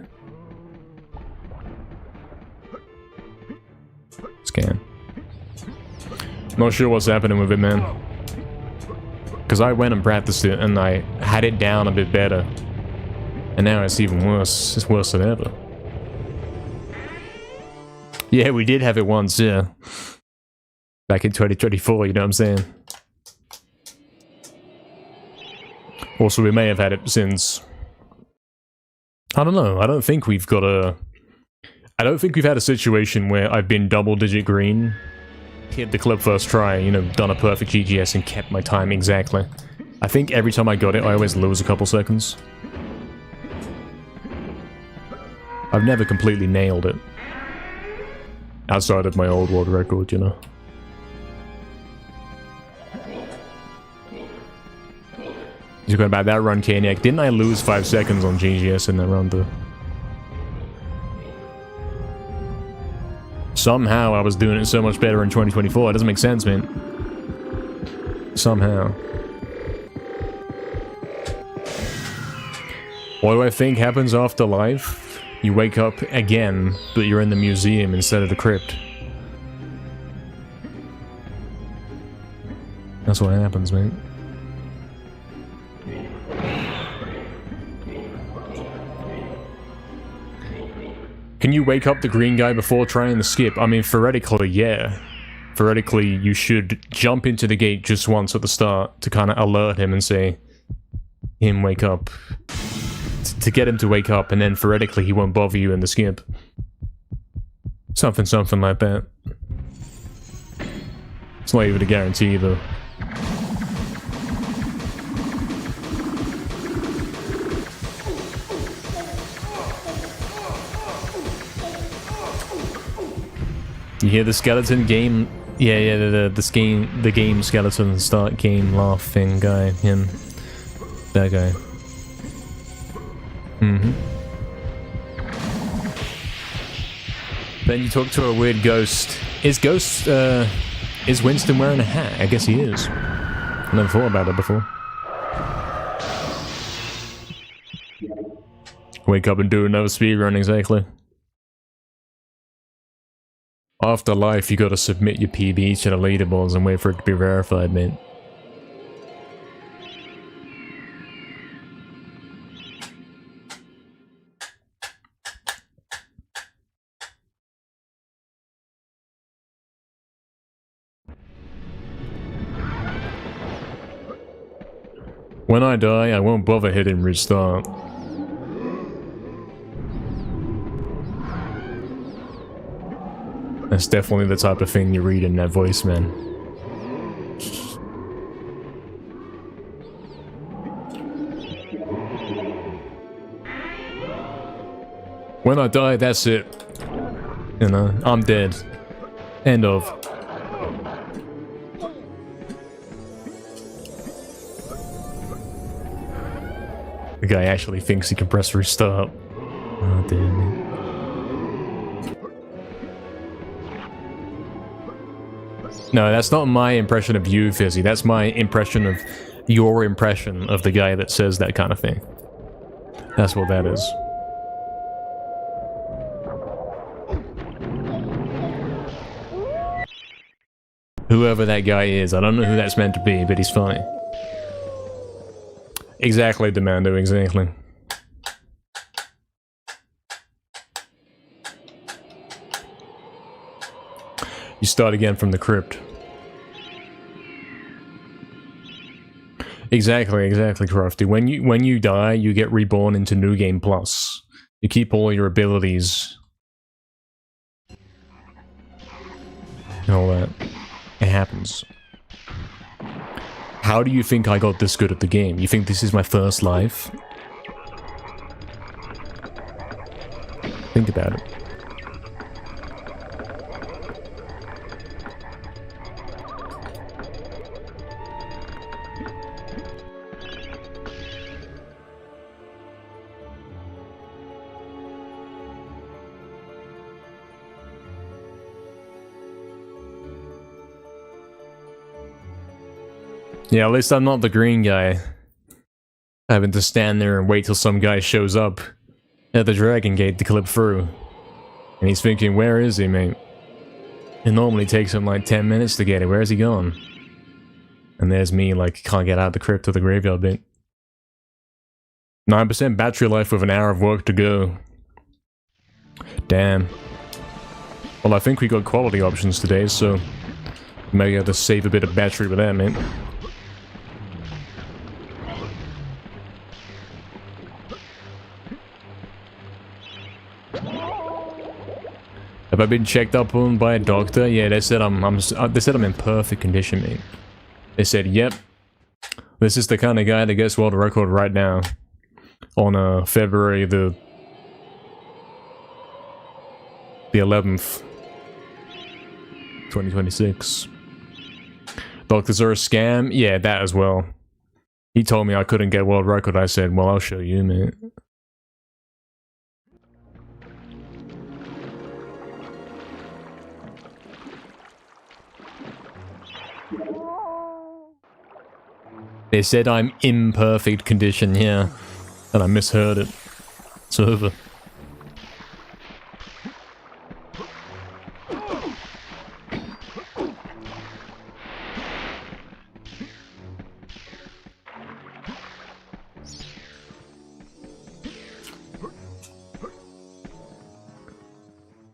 Scan. Not sure what's happening with it, man. Because I went and practiced it and I had it down a bit better. And now it's even worse. It's worse than ever. Yeah, we did have it once, yeah. Back in 2024, you know what I'm saying? Also, we may have had it since... I don't know. I don't think we've got a... I don't think we've had a situation where I've been double-digit green, hit the clip first try, you know, done a perfect GGS and kept my time exactly. I think every time I got it, I always lose a couple seconds. I've never completely nailed it. Outside of my old world record, you know. You're talking about that run, Kaniak. Didn't I lose 5 seconds on GGS in that run, though? Somehow I was doing it so much better in 2024. It doesn't make sense, man. Somehow. What do I think happens after life? You wake up again, but you're in the museum instead of the crypt. That's what happens, man. Can you wake up the green guy before trying the skip? I mean, theoretically, yeah. Theoretically, you should jump into the gate just once at the start to kind of alert him and say, him wake up. To get him to wake up, and then theoretically he won't bother you in the skip. Something like that. It's not even a guarantee, though. You hear the skeleton game? Yeah, the game skeleton start game laughing guy, him. That guy. Then you talk to a weird ghost. Is Winston wearing a hat? I guess he is. I never thought about it before. Wake up and do another speedrun, exactly. After life, you gotta submit your PB to the leaderboards and wait for it to be verified, mate. When I die, I won't bother hitting restart. That's definitely the type of thing you read in that voice, man. When I die, that's it. You know, I'm dead. End of. The guy actually thinks he can press restart. Oh, damn it. No, that's not my impression of you, Fizzy. That's my impression of your impression of the guy that says that kind of thing. That's what that is. Whoever that guy is, I don't know who that's meant to be, but he's funny. Exactly, Demando, exactly. You start again from the crypt. Exactly, Crafty. When you die, you get reborn into New Game Plus. You keep all your abilities. And all that. It happens. How do you think I got this good at the game? You think this is my first life? Think about it. Yeah, at least I'm not the green guy. Having to stand there and wait till some guy shows up at the Dragon Gate to clip through. And he's thinking, where is he, mate? It normally takes him like 10 minutes to get it. Where's he gone? And there's me, like, can't get out the crypt to the graveyard bit. 9% battery life with an hour of work to go. Damn. Well, I think we got quality options today, so maybe I have to save a bit of battery with that, mate. Have I been checked up on by a doctor? Yeah, they said I'm in perfect condition, mate. They said, yep, this is the kind of guy that gets world record right now. On February the 11th, 2026. Doctors are a scam? Yeah, that as well. He told me I couldn't get world record. I said, well, I'll show you, mate. They said I'm in perfect condition here, and I misheard it. It's over.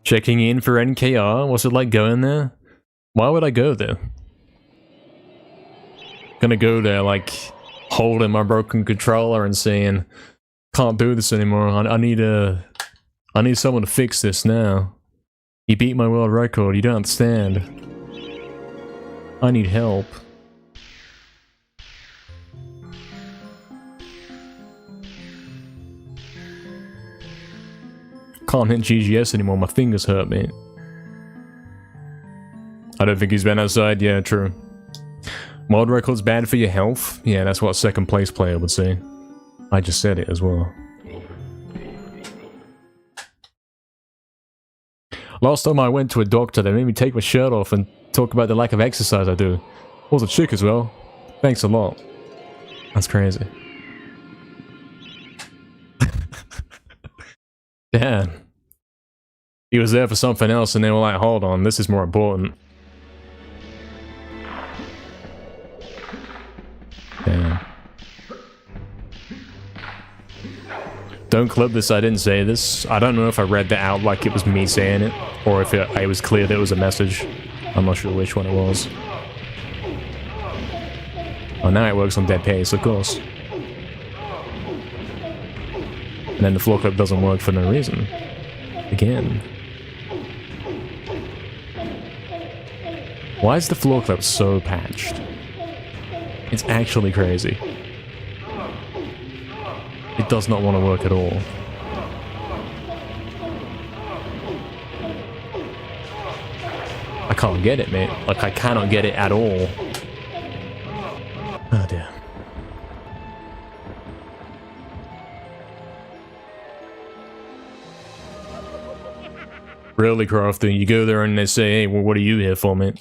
Checking in for NKR? What's it like going there? Why would I go there? Gonna go there like holding my broken controller and saying, can't do this anymore. I need someone to fix this now. You beat my world record, you don't understand. I need help. Can't hit GGS anymore, my fingers hurt, mate. I don't think he's been outside, yeah, true. World record's bad for your health? Yeah, that's what a second place player would say. I just said it as well. Last time I went to a doctor, they made me take my shirt off and talk about the lack of exercise I do. Was a chick as well. Thanks a lot. That's crazy. Damn. He was there for something else and they were like, hold on, this is more important. Damn. Don't clip this, I didn't say this. I don't know if I read that out like it was me saying it, or if it was clear that it was a message. I'm not sure which one it was. Oh, now it works on dead pace, of course. And then the floor clip doesn't work for no reason. Again. Why is the floor clip so patched? It's actually crazy. It does not want to work at all. I can't get it, mate. Like, I cannot get it at all. Oh dear. Really, Crafty? You go there and they say, hey, well, what are you here for, mate?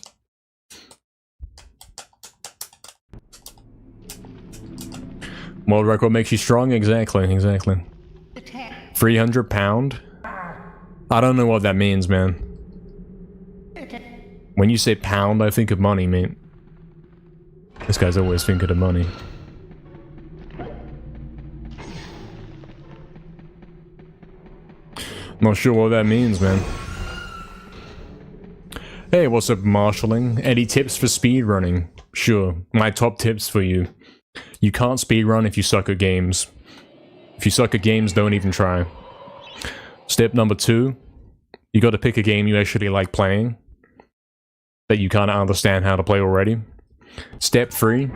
World record makes you strong? Exactly. 300 pound? I don't know what that means, man. When you say pound, I think of money, mate. This guy's always thinking of money. Not sure what that means, man. Hey, what's up, marshalling? Any tips for speedrunning? Sure. My top tips for you. You can't speedrun if you suck at games. If you suck at games, don't even try. Step number 2, you gotta pick a game you actually like playing, that you kinda understand how to play already. Step 3,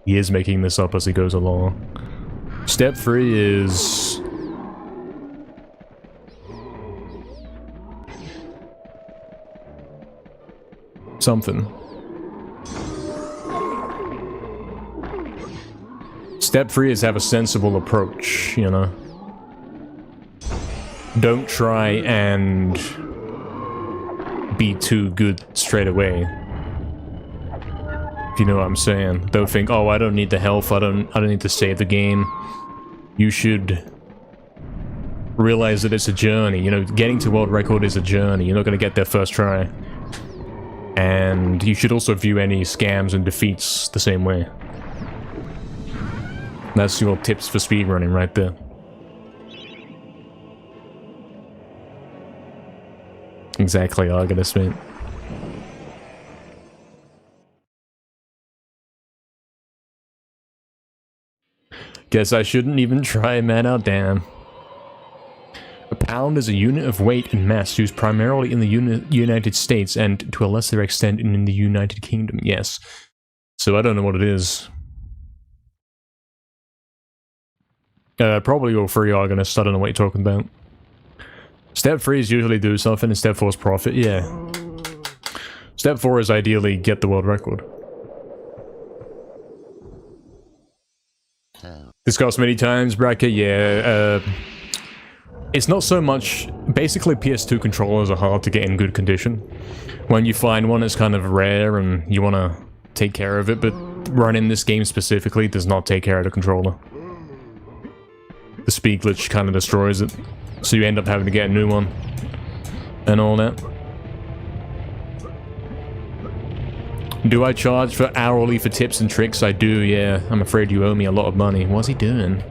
he is making this up as he goes along. Step 3 is... something. Step 3 is have a sensible approach, you know? Don't try and be too good straight away. If you know what I'm saying. Don't think, oh, I don't need the health, I don't need to save the game. You should realize that it's a journey, you know, getting to world record is a journey. You're not gonna get there first try. And you should also view any scams and defeats the same way. That's your tips for speedrunning right there. Exactly, Argonist, mate. Guess I shouldn't even try, man. Oh, damn. A pound is a unit of weight and mass used primarily in the United States and to a lesser extent in the United Kingdom. Yes. So I don't know what it is. Probably all 3 Argonists. I don't know what you're talking about. Step 3 is usually do something, and Step 4 is profit. Yeah. Step 4 is ideally get the world record. Discussed many times, bracket. Yeah. It's not so much... Basically, PS2 controllers are hard to get in good condition. When you find one, it's kind of rare and you want to take care of it, but running this game specifically does not take care of the controller. The speed glitch kind of destroys it, so you end up having to get a new one. And all that. Do I charge for hourly for tips and tricks? I do, yeah. I'm afraid you owe me a lot of money. What's he doing?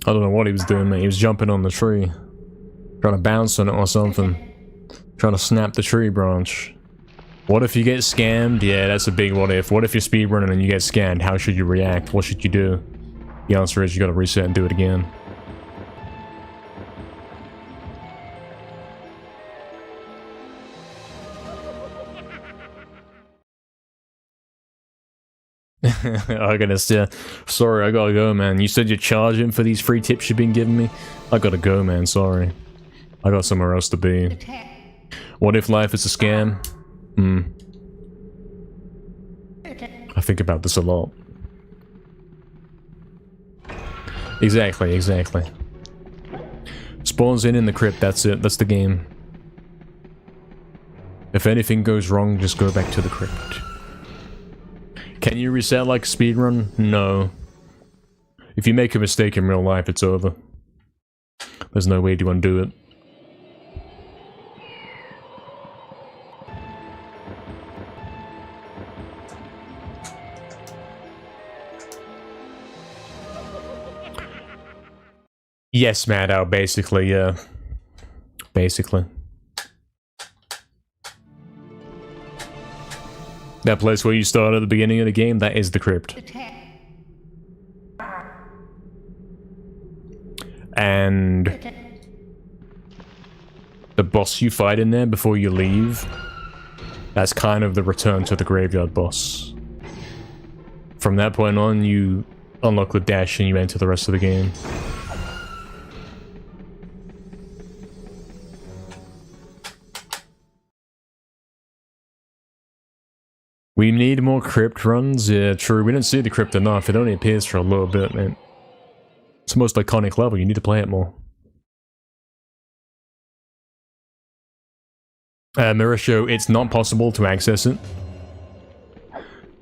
I don't know what he was doing, mate. He was jumping on the tree. Trying to bounce on it or something. Trying to snap the tree branch. What if you get scammed? Yeah, that's a big what if. What if you're speedrunning and you get scammed? How should you react? What should you do? The answer is you gotta reset and do it again. Yeah. Sorry, I gotta go, man. You said you're charging for these free tips you've been giving me? I gotta go, man. Sorry. I got somewhere else to be. What if life is a scam? I think about this a lot. Exactly, exactly. Spawns in the crypt, that's it. That's the game. If anything goes wrong, just go back to the crypt. Can you reset like a speedrun? No. If you make a mistake in real life, it's over. There's no way to undo it. Yes, Maddow, basically, yeah. Basically. That place where you start at the beginning of the game, that is the crypt. And the boss you fight in there before you leave, that's kind of the return to the graveyard boss. From that point on, you unlock the dash and you enter the rest of the game. We need more crypt runs? Yeah, true. We didn't see the crypt enough. It only appears for a little bit, man. It's the most iconic level. You need to play it more. Mirror Show, it's not possible to access it.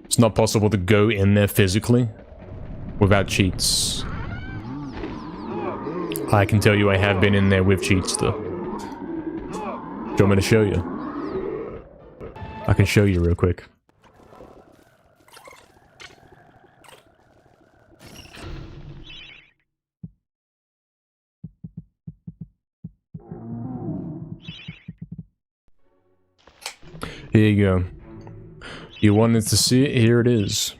It's not possible to go in there physically without cheats. I can tell you I have been in there with cheats though. Do you want me to show you? I can show you real quick. Here you go. You wanted to see it? Here it is.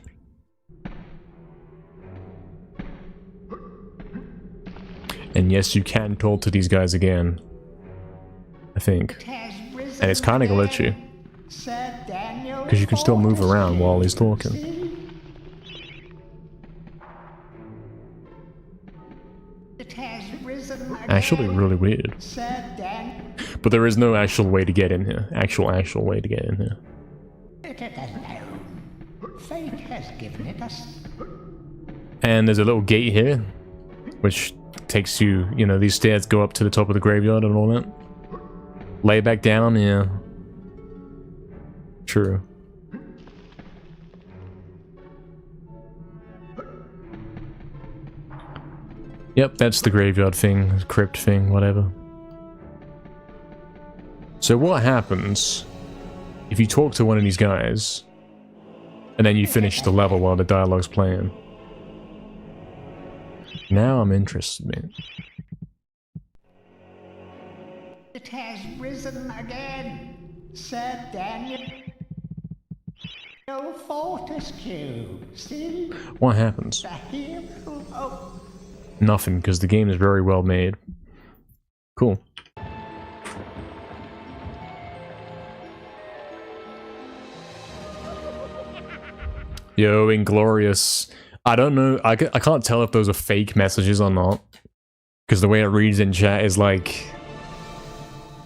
And yes, you can talk to these guys again. I think. And it's kind of glitchy. Because you can still move around while he's talking. Actually, really weird. But there is no actual way to get in here. Actual way to get in here. And there's a little gate here, which takes you, you know, these stairs go up to the top of the graveyard and all that. Lay back down, yeah. True. Yep, that's the graveyard thing, crypt thing, whatever. So what happens if you talk to one of these guys and then you finish the level while the dialogue's playing? Now I'm interested, man. It has risen again, Sir Daniel. Fortescue, see? What happens? The hero of... Nothing, because the game is very well made. Cool. Yo, Inglorious. I don't know, I can't tell if those are fake messages or not. Because the way it reads in chat is like...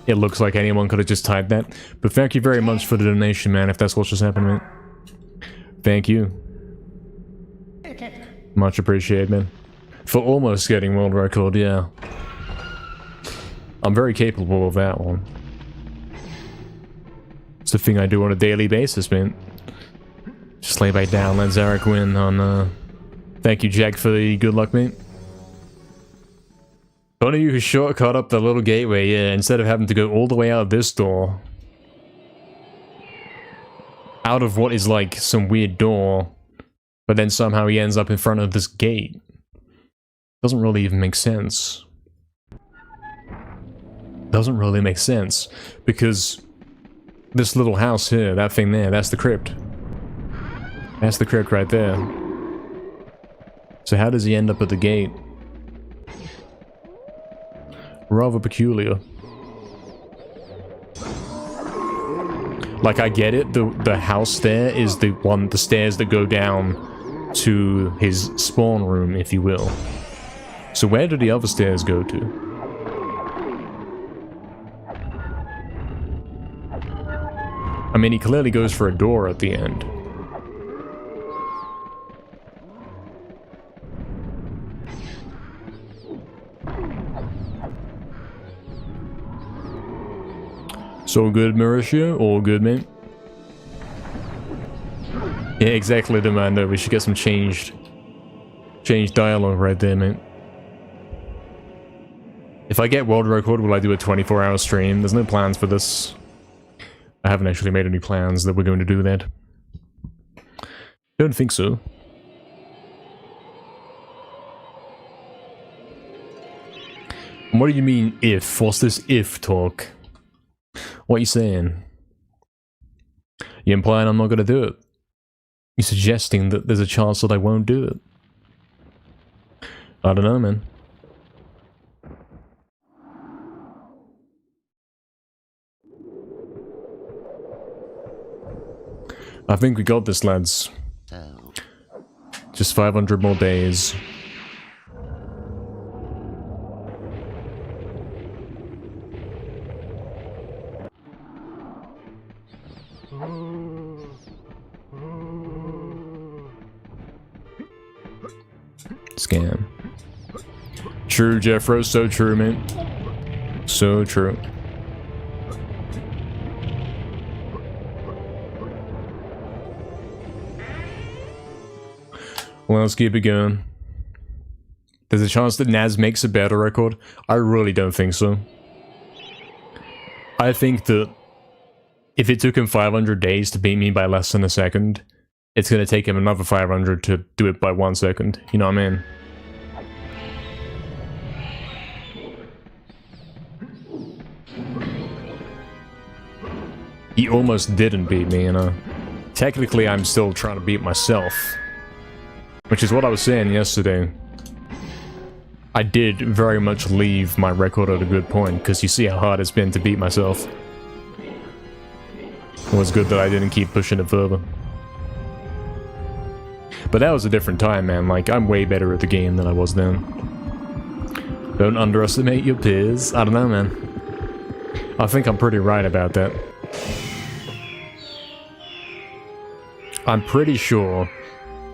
It looks like anyone could have just typed that. But thank you very much for the donation, man, if that's what's just happened, man. Thank you. Much appreciated, man. For almost getting world record, yeah. I'm very capable of that one. It's the thing I do on a daily basis, man. Just lay back down, let Zarek win on, Thank you, Jack, for the good luck, mate. Only you who shortcut up the little gateway, yeah, instead of having to go all the way out of this door. Out of what is like some weird door. But then somehow he ends up in front of this gate. Doesn't really even make sense. Doesn't really make sense. Because this little house here, that thing there, that's the crypt. That's the crypt right there. So how does he end up at the gate? Rather peculiar. Like, I get it, the house there is the stairs that go down to his spawn room, if you will. So where do the other stairs go to? I mean, he clearly goes for a door at the end. So good, Mauricio? All good, man? Yeah, exactly, Demando. We should get some changed dialogue right there, man. If I get world record, will I do a 24-hour stream? There's no plans for this. I haven't actually made any plans that we're going to do that. Don't think so. What do you mean, if? What's this if talk? What are you saying? You implying I'm not gonna do it? You're suggesting that there's a chance that I won't do it? I don't know, man. I think we got this, lads. Just 500 more days. Scam. True, Jeffro. So true, man. So true. Well, let's keep it going. There's a chance that Naz makes a better record? I really don't think so. I think that if it took him 500 days to beat me by less than a second, it's going to take him another 500 to do it by 1 second. You know what I mean? He almost didn't beat me, you know? Technically, I'm still trying to beat myself. Which is what I was saying yesterday. I did very much leave my record at a good point, because you see how hard it's been to beat myself. It was good that I didn't keep pushing it further. But that was a different time, man. Like, I'm way better at the game than I was then. Don't underestimate your peers. I don't know, man. I think I'm pretty right about that. I'm pretty sure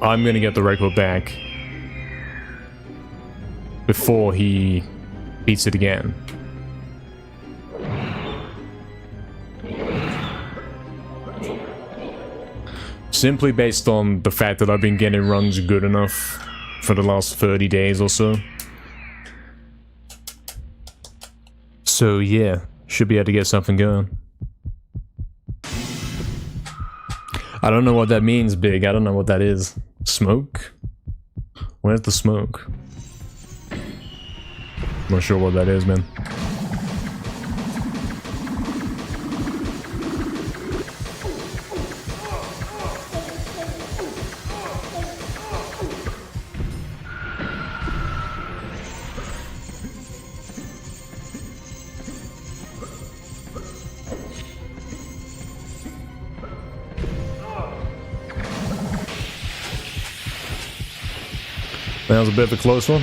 I'm gonna get the record back before he beats it again. Simply based on the fact that I've been getting runs good enough for the last 30 days or so. So yeah, should be able to get something going. I don't know what that means, Big. I don't know what that is. Smoke? Where's the smoke? Not sure what that is, man. That was a bit of a close one.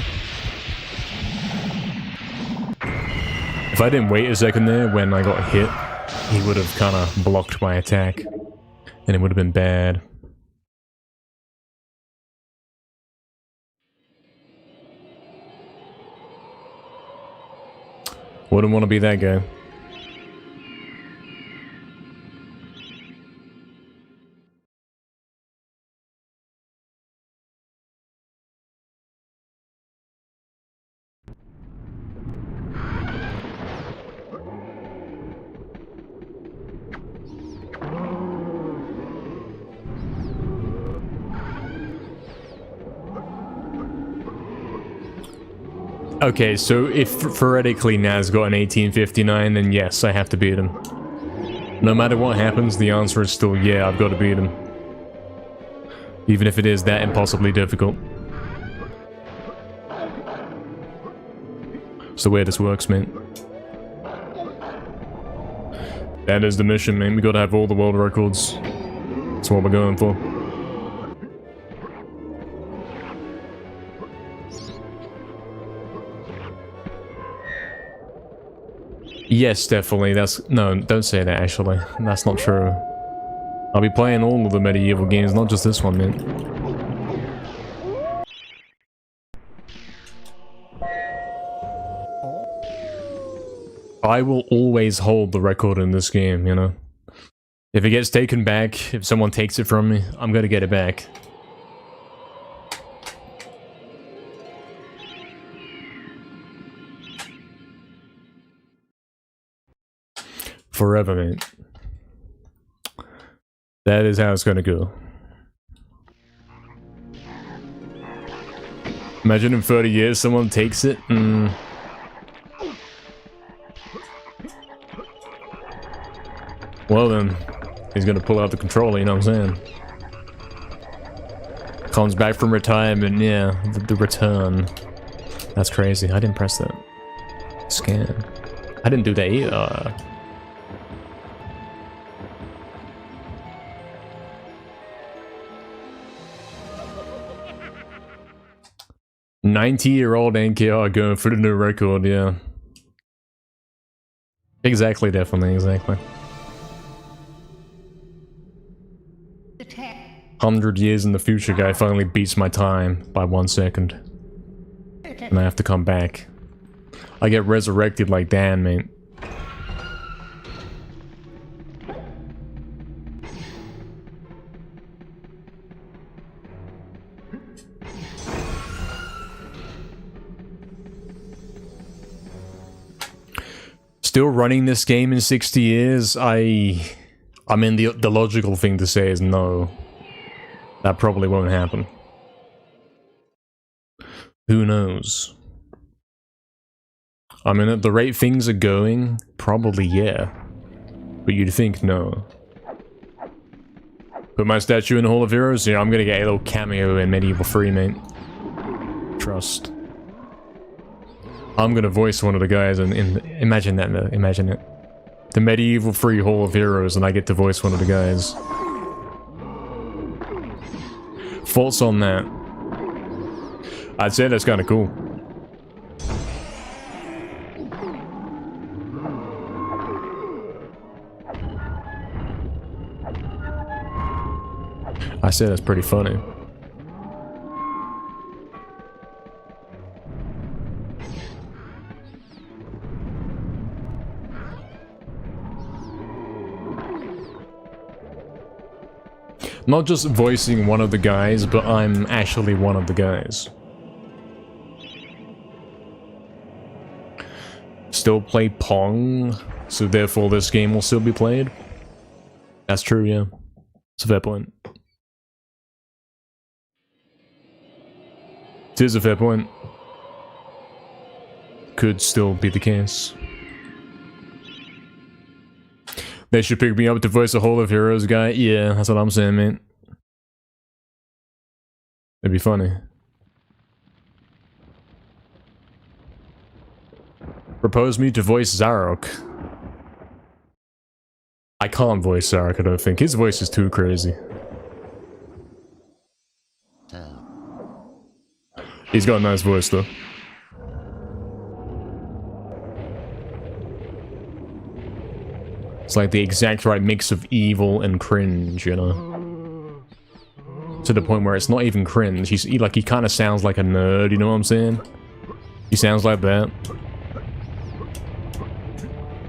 If I didn't wait a second there when I got hit, he would have kind of blocked my attack. And it would have been bad. Wouldn't want to be that guy. Okay, so if theoretically Naz got an 1859, then yes, I have to beat him. No matter what happens, the answer is still yeah, I've got to beat him. Even if it is that impossibly difficult. It's the way this works, man. That is the mission, man. We gotta have all the world records. That's what we're going for. Yes, definitely. That's... No, don't say that, actually. That's not true. I'll be playing all of the MediEvil games, not just this one, man. I will always hold the record in this game, you know? If it gets taken back, if someone takes it from me, I'm gonna get it back. Forever, man. That is how it's gonna go. Imagine in 30 years someone takes it and... well then, he's gonna pull out the controller, you know what I'm saying? Comes back from retirement, yeah, the return. That's crazy, I didn't press that. Scan. I didn't do that either. 90-year-old NKR going for the new record, yeah. Exactly, definitely, exactly. 100 years in the future, guy finally beats my time by 1 second. And I have to come back. I get resurrected like Dan, mate. Still running this game in 60 years? I mean, the logical thing to say is no. That probably won't happen. Who knows? I mean, at the rate things are going, probably yeah. But you'd think no. Put my statue in the Hall of Heroes? Yeah, I'm gonna get a little cameo in MediEvil 3, mate. Trust. I'm gonna voice one of the guys in imagine that, imagine it. The MediEvil 3 Hall of Heroes, and I get to voice one of the guys. Thoughts on that? I'd say that's kind of cool. I say that's pretty funny. Not just voicing one of the guys, but I'm actually one of the guys. Still play Pong, so therefore this game will still be played? That's true, yeah. It's a fair point. It is a fair point. Could still be the case. They should pick me up to voice a Hall of Heroes guy. Yeah, that's what I'm saying, mate. It'd be funny. Propose me to voice Zarok. I can't voice Zarok, I don't think. His voice is too crazy. He's got a nice voice, though. It's like the exact right mix of evil and cringe, you know? To the point where it's not even cringe. He kind of sounds like a nerd, you know what I'm saying? He sounds like that.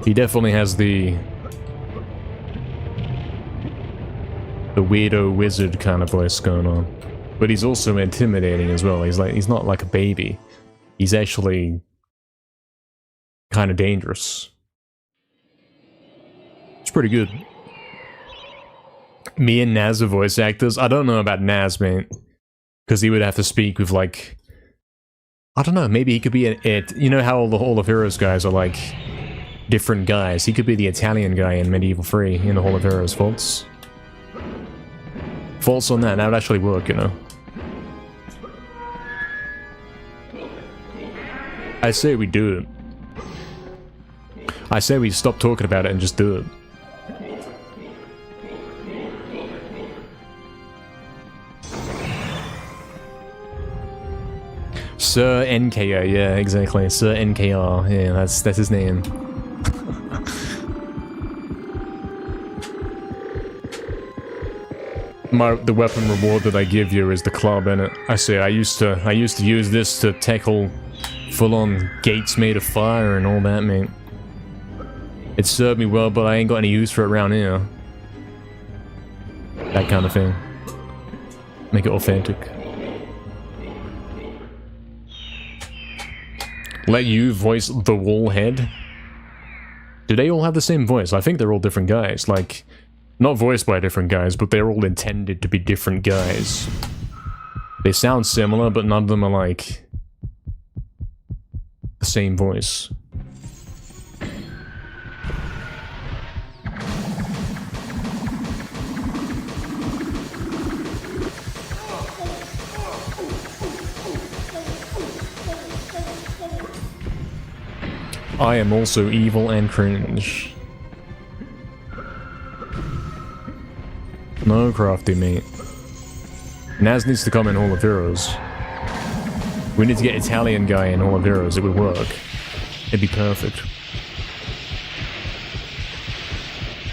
He definitely has the weirdo wizard kind of voice going on. But he's also intimidating as well. He's not like a baby. He's actually kind of dangerous. It's pretty good. Me and Naz are voice actors. I don't know about Naz, mate. Because he would have to speak with, like... I don't know, maybe he could be you know how all the Hall of Heroes guys are, like, different guys? He could be the Italian guy in MediEvil 3 in the Hall of Heroes. Thoughts? Thoughts on that? That would actually work, you know? I say we do it. I say we stop talking about it and just do it. Sir NKR, yeah, exactly. Sir NKR, yeah, that's his name. The weapon reward that I give you is the club, and I say I used to use this to tackle full-on gates made of fire and all that, mate. It served me well, but I ain't got any use for it around here. That kind of thing. Make it authentic. Let you voice the Wallhead? Do they all have the same voice? I think they're all different guys. Like, not voiced by different guys, but they're all intended to be different guys. They sound similar, but none of them are like the same voice. I am also evil and cringe. No, crafty mate. Naz needs to come in Hall of Heroes. We need to get Italian guy in Hall of Heroes. It would work. It'd be perfect.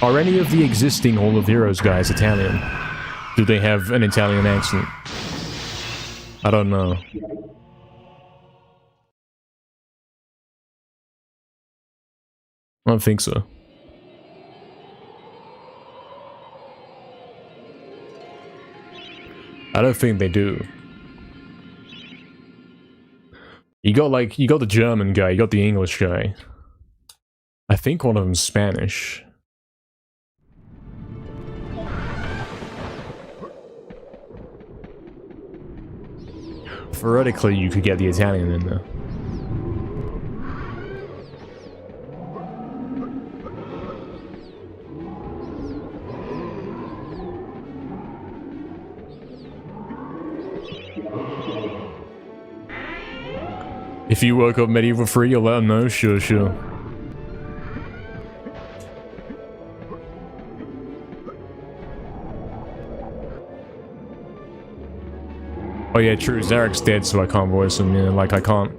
Are any of the existing Hall of Heroes guys Italian? Do they have an Italian accent? I don't know. I don't think so. I don't think they do. You got the German guy, you got the English guy. I think one of them's Spanish. Theoretically, you could get the Italian in there. If you woke up MediEvil 3, you'll let them know? Sure, sure. Oh yeah, true, Zarek's dead, so I can't voice him, yeah, like I can't...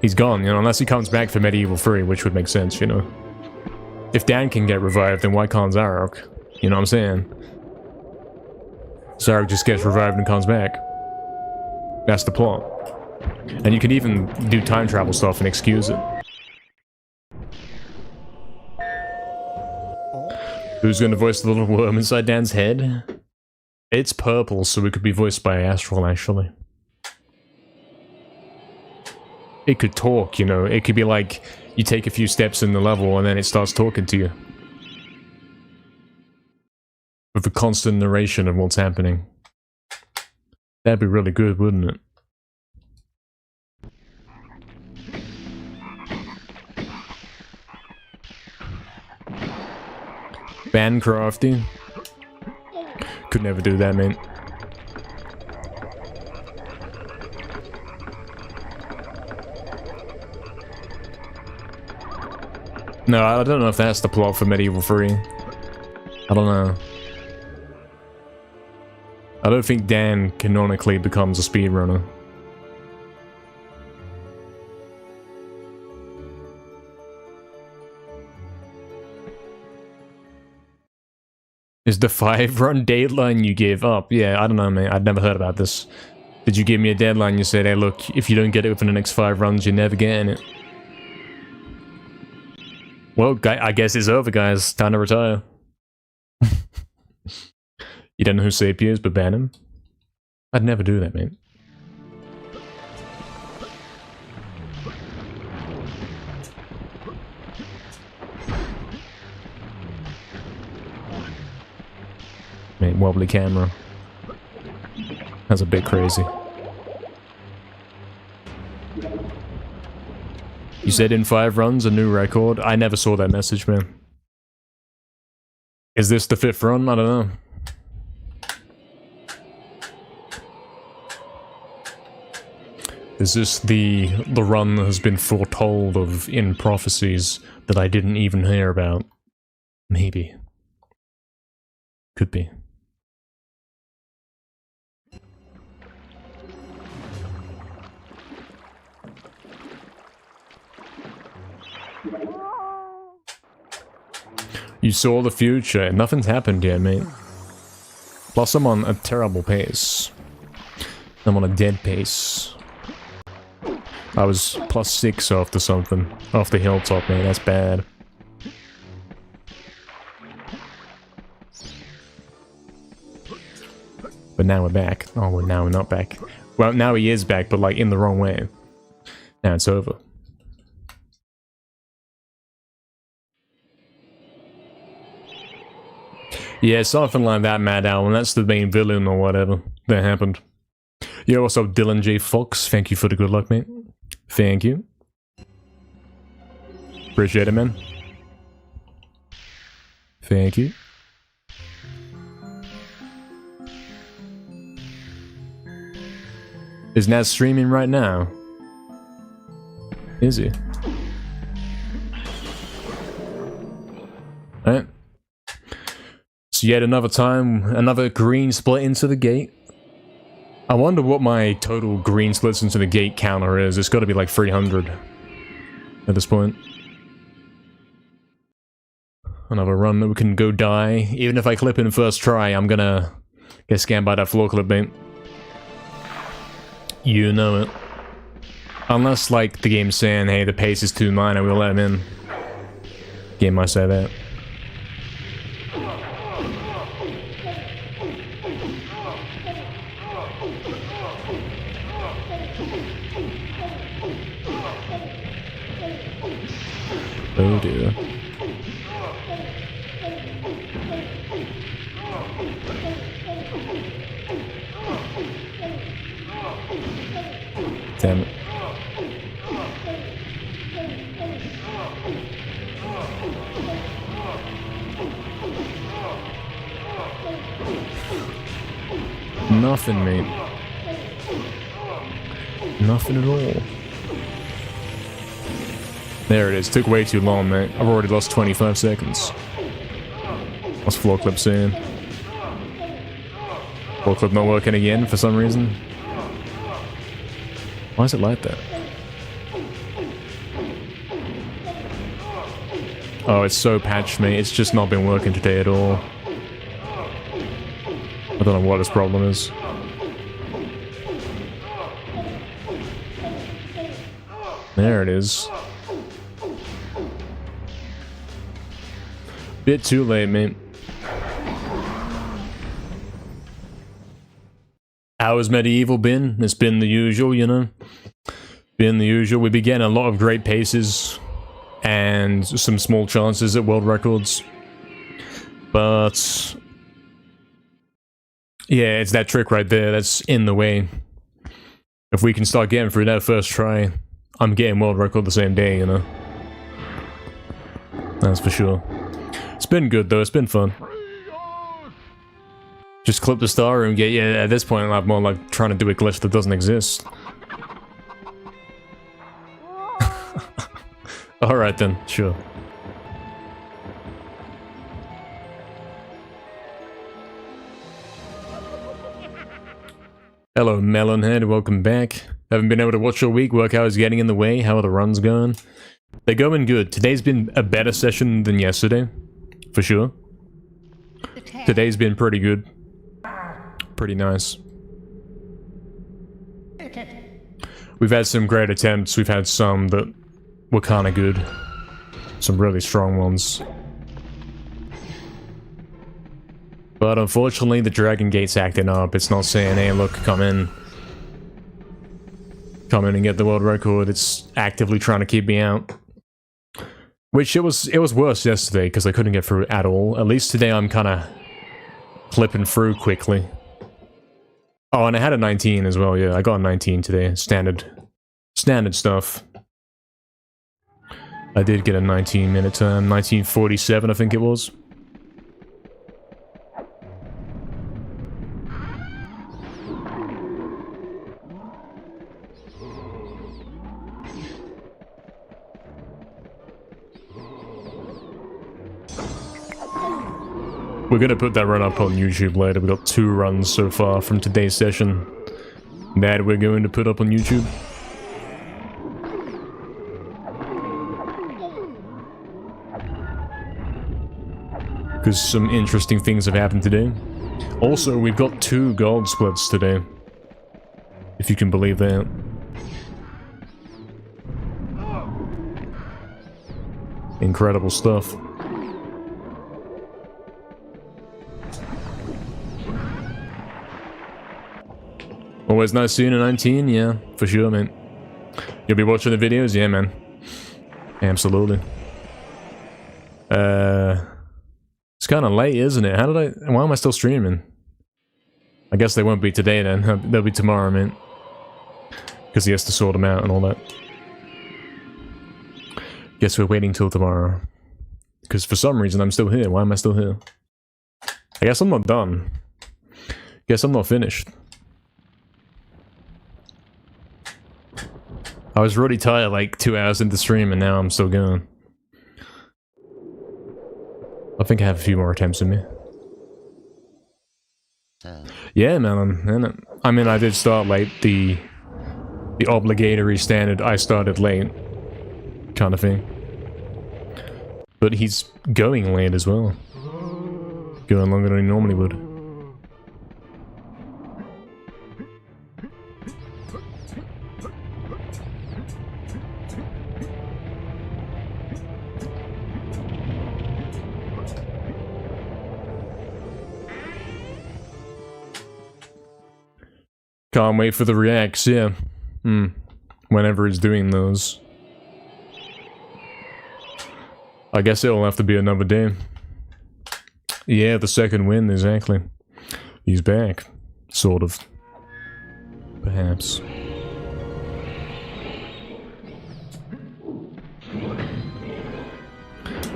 He's gone, you know, unless he comes back for MediEvil 3, which would make sense, you know. If Dan can get revived, then why can't Zarek? You know what I'm saying? Zarek just gets revived and comes back. That's the plot. And you can even do time travel stuff and excuse it. Who's gonna voice the little worm inside Dan's head? It's purple, so it could be voiced by Astral, actually. It could talk, you know. It could be like, you take a few steps in the level and then it starts talking to you. With the constant narration of what's happening. That'd be really good, wouldn't it? Bancrafty. Could never do that, man. No, I don't know if that's the plot for MediEvil 3. I don't know. I don't think Dan canonically becomes a speedrunner. Is the 5-run deadline you gave up? Yeah, I don't know, man. I'd never heard about this. Did you give me a deadline? You said, hey, look, if you don't get it within the next 5 runs, you're never getting it. Well, I guess it's over, guys. Time to retire. You don't know who Sapir is, but ban him? I'd never do that, man. Mate, wobbly camera. That's a bit crazy. You said in 5 runs, a new record? I never saw that message, man. Is this the 5th run? I don't know. Is this the run that has been foretold of in prophecies that I didn't even hear about? Maybe. Could be. You saw the future. Nothing's happened yet, mate. Plus, I'm on a terrible pace. I'm on a dead pace. I was +6 after something. Off the hilltop, man. That's bad. But now we're back. Oh, well, now we're not back. Well, now he is back, but like in the wrong way. Now it's over. Yeah, something like that, Mad Owl. That's the main villain or whatever that happened. Yo, what's up, Dylan J. Fox? Thank you for the good luck, mate. Thank you. Appreciate it, man. Thank you. Is Naz streaming right now? Is he? Alright. So yet another time, another green split into the gate. I wonder what my total green splits into the gate counter is. It's got to be like 300 at this point. Another run that we can go die. Even if I clip in first try, I'm gonna get scammed by that floor clip, mate. You know it. Unless, like, the game's saying, hey, the pace is too minor, we'll let him in. Game might say that. Oh dear. Damn it. Nothing, mate. Nothing at all. There it is. Took way too long, mate. I've already lost 25 seconds. What's floor clip saying? Floor clip not working again for some reason. Why is it like that? Oh, it's so patched, mate. It's just not been working today at all. I don't know what his problem is. There it is. Bit too late, mate. How has MediEvil been? It's been the usual, you know? Been the usual. We began a lot of great paces and some small chances at world records. But yeah, it's that trick right there that's in the way. If we can start getting through that first try, I'm getting world record the same day, you know? That's for sure. It's been good though, it's been fun. Just clip the star and get, yeah, at this point I'm more like trying to do a glitch that doesn't exist. Alright then, sure. Hello Melonhead, welcome back. Haven't been able to watch your week, workout is getting in the way, how are the runs going? They're going good. Today's been a better session than yesterday, for sure. Today's been pretty good. Pretty nice. We've had some great attempts, we've had some that were kinda good. Some really strong ones. But unfortunately, the Dragon Gate's acting up. It's not saying, hey, look, come in. Come in and get the world record. It's actively trying to keep me out. Which, it was worse yesterday, because I couldn't get through at all. At least today I'm kinda clipping through quickly. Oh, and I had a 19 as well, yeah. I got a 19 today. Standard stuff. I did get a 19-minute time. 1947, I think it was. We're gonna put that run up on YouTube later. We got 2 runs so far from today's session that we're going to put up on YouTube. Because some interesting things have happened today. Also, we've got 2 gold splits today. If you can believe that. Incredible stuff. Always nice seeing a 19, yeah, for sure, man. You'll be watching the videos? Yeah, man. Absolutely. It's kind of late, isn't it? Why am I still streaming? I guess they won't be today then. They'll be tomorrow, man. Because he has to sort them out and all that. Guess we're waiting till tomorrow. Because for some reason I'm still here. Why am I still here? I guess I'm not done. Guess I'm not finished. I was really tired like 2 hours into stream and now I'm still going. I think I have a few more attempts in me. Yeah, man, I mean, I did start late. The obligatory standard, I started late. Kind of thing. But he's going late as well. Going longer than he normally would. Can't wait for the reacts, yeah. Whenever he's doing those. I guess it'll have to be another day. Yeah, the second win, exactly. He's back. Sort of. Perhaps.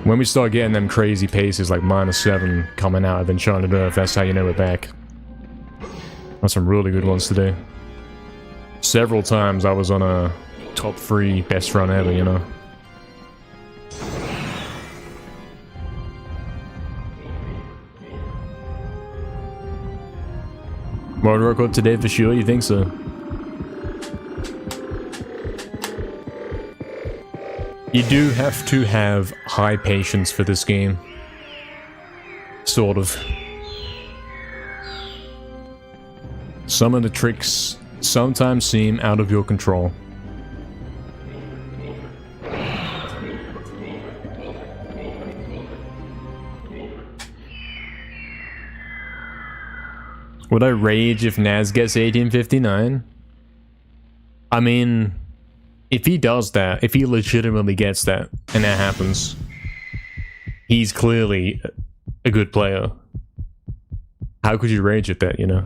When we start getting them crazy paces like -7 coming out of Enchanted Earth, that's how you know we're back. That's some really good ones today. Several times I was on a top 3 best run ever, you know. World record today for sure, you think so? You do have to have high patience for this game. Sort of. Some of the tricks sometimes seem out of your control. Would I rage if Naz gets 1859? I mean, if he does that, if he legitimately gets that, and that happens, he's clearly a good player. How could you rage at that, you know?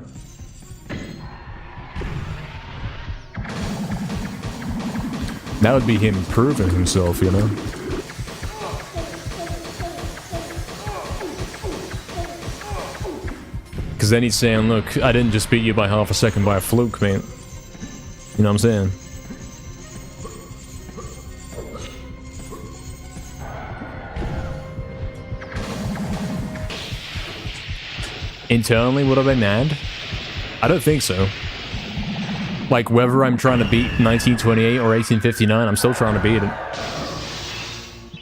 That would be him proving himself, you know? Because then he's saying, look, I didn't just beat you by half a second by a fluke, mate. You know what I'm saying? Internally, would I be mad? I don't think so. Like, whether I'm trying to beat 1928 or 1859, I'm still trying to beat it.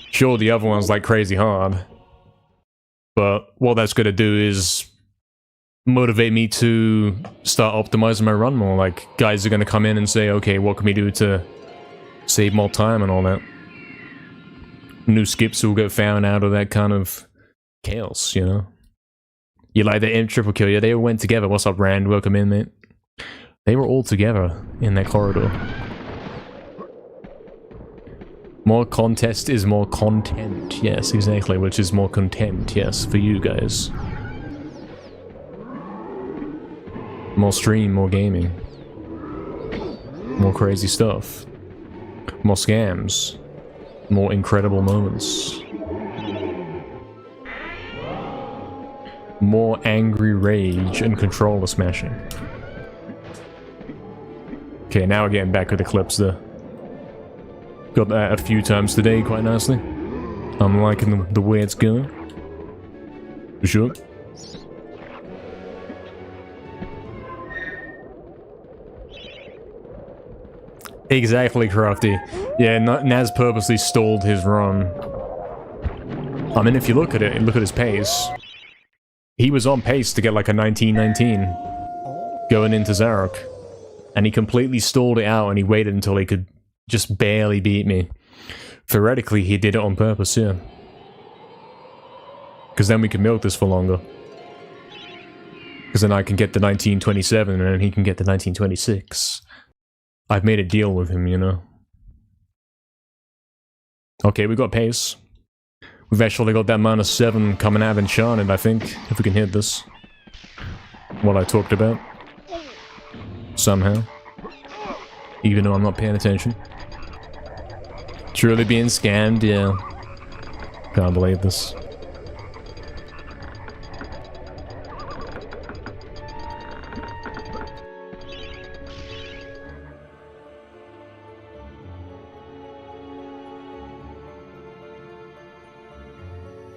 Sure, the other one's like crazy hard. But what that's gonna do is motivate me to start optimizing my run more. Like, guys are gonna come in and say, okay, what can we do to save more time and all that? New skips will get found out of that kind of chaos, you know? You like the imp triple kill? Yeah, they all went together. What's up, Rand? Welcome in, mate. They were all together in that corridor. More contest is more content. Yes, exactly. Which is more content, yes, for you guys. More stream, more gaming. More crazy stuff. More scams. More incredible moments. More angry rage and controller smashing. Okay, now we're getting back with the clips there. Got that a few times today, quite nicely. I'm liking the way it's going. For sure. Exactly, Crafty. Yeah, Naz purposely stalled his run. I mean, if you look at it, look at his pace. He was on pace to get like a 1919 going into Zarok. And he completely stalled it out and he waited until he could just barely beat me. Theoretically, he did it on purpose, yeah. Because then we can milk this for longer. Because then I can get the 1927 and then he can get the 1926. I've made a deal with him, you know. Okay, we got pace. We've actually got that -7 coming out of Enchanted, I think, if we can hit this. What I talked about. Somehow. Even though I'm not paying attention. Truly being scammed, yeah. Can't believe this.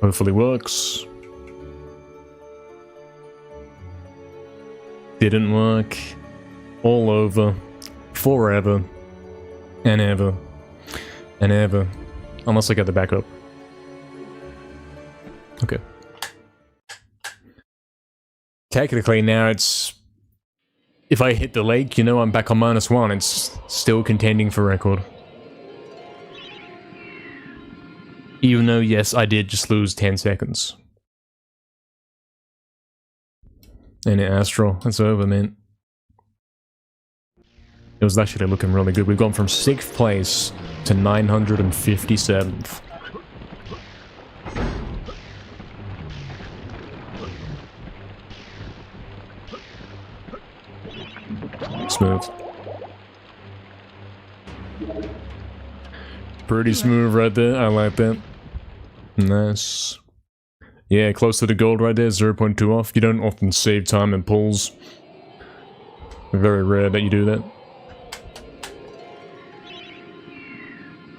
Hopefully works. Didn't work. All over. Forever. And ever. And ever. Unless I get the backup. Okay. Technically now it's... If I hit the lake, you know I'm back on -1. It's still contending for record. Even though, yes, I did just lose 10 seconds. And it Astral, it's over, man. It was actually looking really good. We've gone from 6th place to 957th. Smooth. Pretty smooth right there. I like that. Nice. Yeah, close to the gold right there. 0.2 off. You don't often save time in pulls. Very rare that you do that.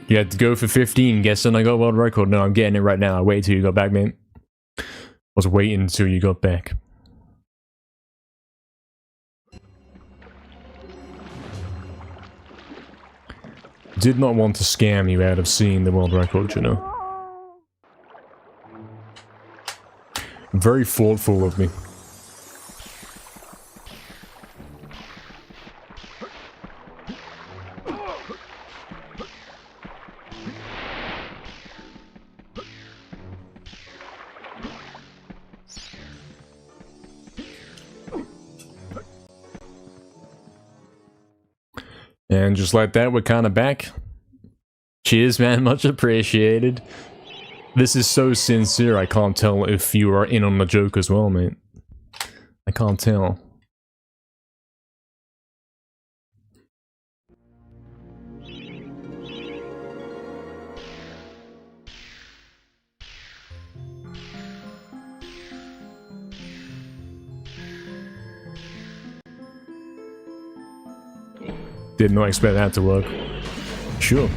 You had to go for 15. Guessing I got world record. No, I'm getting it right now. I waited till you got back, mate. I was waiting until you got back. Did not want to scam you out of seeing the world record, you know. Very thoughtful of me. And just like that, we're kind of back. Cheers, man. Much appreciated. This is so sincere, I can't tell if you are in on the joke as well, mate. I can't tell. Did not expect that to work. Sure.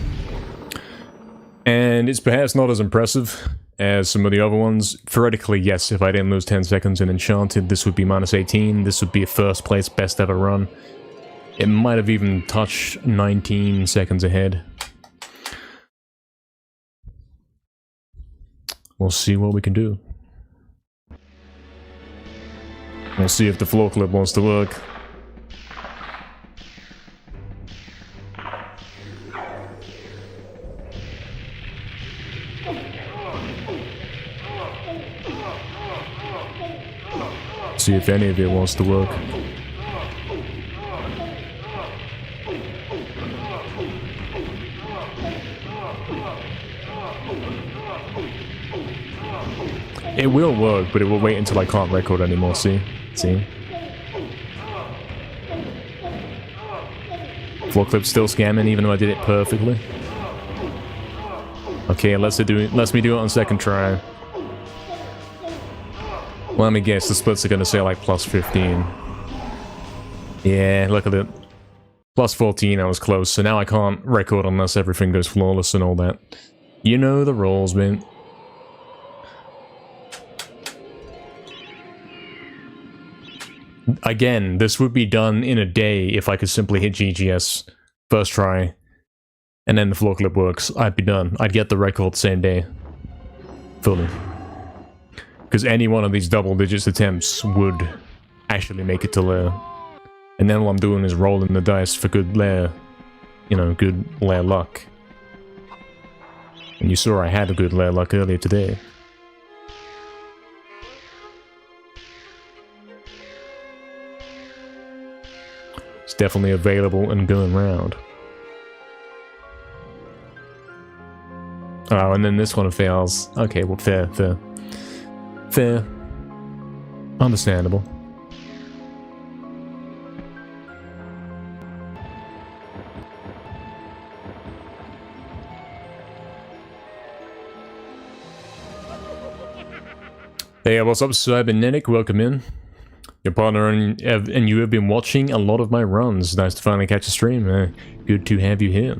And it's perhaps not as impressive as some of the other ones. Theoretically, yes, if I didn't lose 10 seconds in Enchanted, this would be minus 18. This would be a first place best ever run. It might have even touched 19 seconds ahead. We'll see what we can do. We'll see if the floor clip wants to work. See if any of it wants to work. It will work, but it will wait until I can't record anymore, see? See? Floor clip still scamming even though I did it perfectly. Okay, lets me do it on second try. Well, let me guess, the splits are gonna say like plus 15. Yeah, look at it. Plus 14, I was close, so now I can't record unless everything goes flawless and all that. You know the rules, man. Again, this would be done in a day if I could simply hit GGS first try, and then the floor clip works. I'd be done. I'd get the record same day. Fully. Because any one of these double digits attempts would actually make it to lair. And then all I'm doing is rolling the dice for good lair. You know, good lair luck. And you saw I had a good lair luck earlier today. It's definitely available and going round. Oh, and then this one fails. Okay, well, fair. Fair. Understandable. Hey, what's up, Cybernetic? Welcome in. Your partner and you have been watching a lot of my runs. Nice to finally catch a stream. Good to have you here.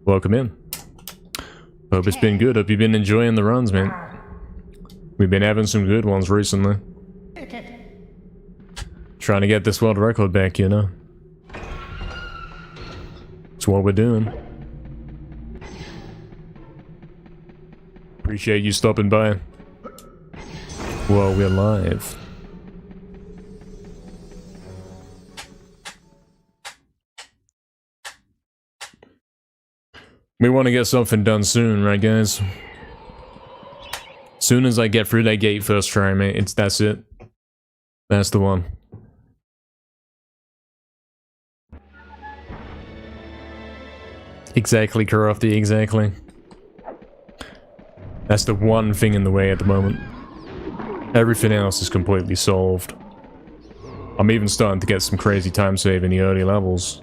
Welcome in. Hope it's been good. Hope you've been enjoying the runs, man. We've been having some good ones recently. Trying to get this world record back, you know. That's what we're doing. Appreciate you stopping by. Well, we're live. We want to get something done soon, right, guys? Soon as I get through that gate first try, mate, that's it. That's the one. Exactly, Crafty, exactly. That's the one thing in the way at the moment. Everything else is completely solved. I'm even starting to get some crazy time save in the early levels.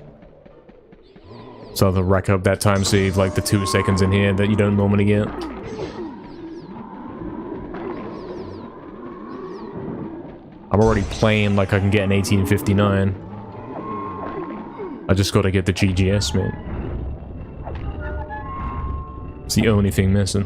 So to rack up that time save like the 2 seconds in here that you don't normally get. I'm already playing like I can get an 1859. I just gotta get the GGS, man. It's the only thing missing.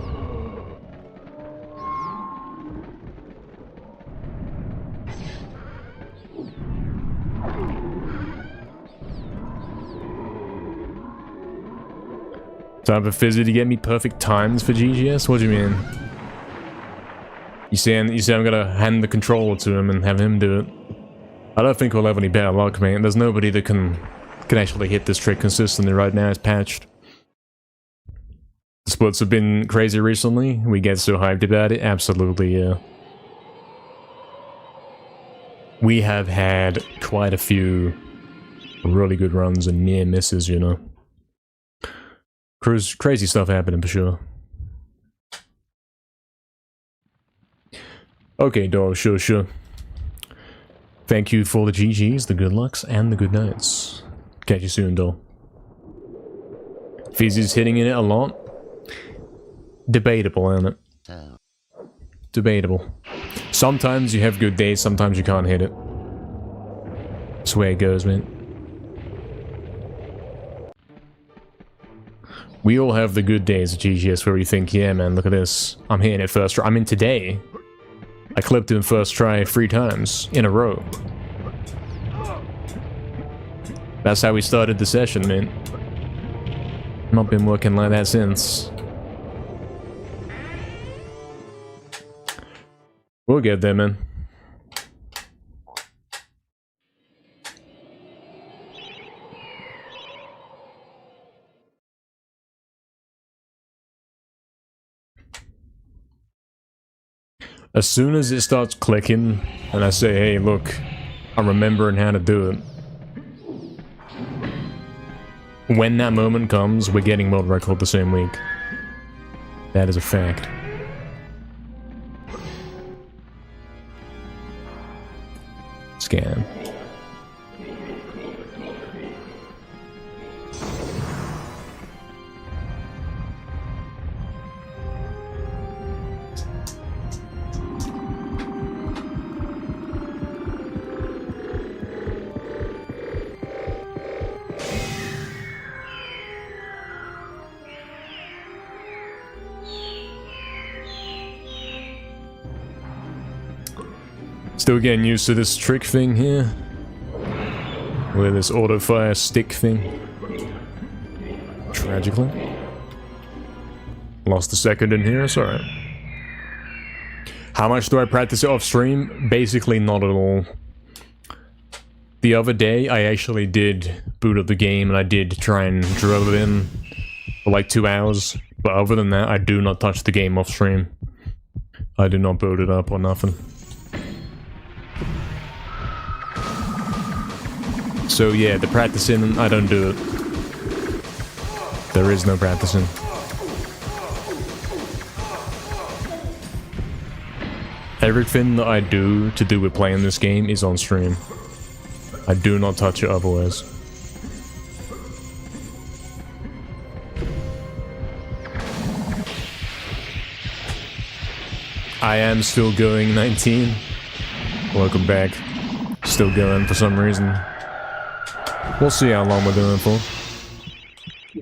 Time for Fizzy to get me perfect times for GGS? What do you mean? You say I'm gonna hand the controller to him and have him do it? I don't think we'll have any better luck, man. There's nobody that can actually hit this trick consistently right now. It's patched. The splits have been crazy recently. We get so hyped about it. Absolutely, yeah. We have had quite a few really good runs and near misses, you know. Crazy stuff happening for sure. Okay, dog, sure. Thank you for the GGs, the good lucks, and the good nights. Catch you soon, doll. Fizzy's hitting in it a lot. Debatable, isn't it? Debatable. Sometimes you have good days, sometimes you can't hit it. That's the way it goes, man. We all have the good days at GGS where we think, yeah, man, look at this. I'm hitting it first try. I mean, today, I clipped him first try 3 times in a row. That's how we started the session, man. Not been working like that since. We'll get there, man. As soon as it starts clicking, and I say, hey, look, I'm remembering how to do it. When that moment comes, we're getting world record the same week. That is a fact. Scan. Still getting used to this trick thing here. With this auto-fire stick thing. Tragically. Lost a second in here, it's alright. How much do I practice it off stream? Basically not at all. The other day, I actually did boot up the game and I did try and drill it in for like 2 hours. But other than that, I do not touch the game off stream. I do not boot it up or nothing. So yeah, the practicing, I don't do it. There is no practicing. Everything that I do to do with playing this game is on stream. I do not touch it otherwise. I am still going 19. Welcome back. Still going for some reason. We'll see how long we're doing for.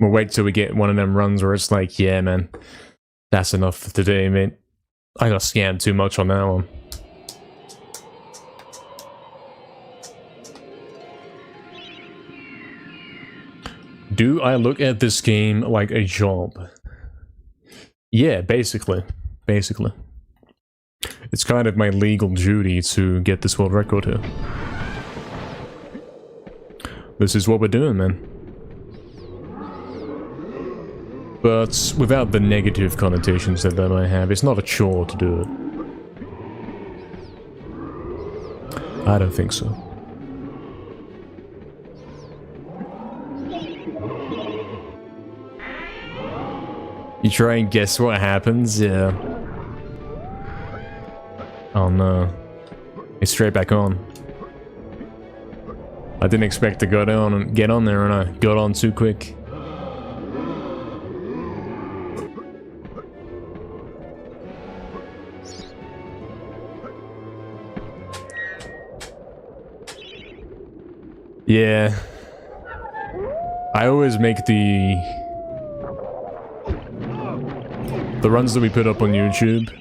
We'll wait till we get one of them runs where it's like, yeah, man, that's enough for today, mate. I got scammed too much on that one. Do I look at this game like a job? Yeah, basically. Basically. It's kind of my legal duty to get this world record here. This is what we're doing, man. But without the negative connotations that might have, it's not a chore to do it. I don't think so. You try and guess what happens? Yeah. Oh no. It's straight back on. I didn't expect to go down and get on there, and I got on too quick. Yeah. I always make the runs that we put up on YouTube.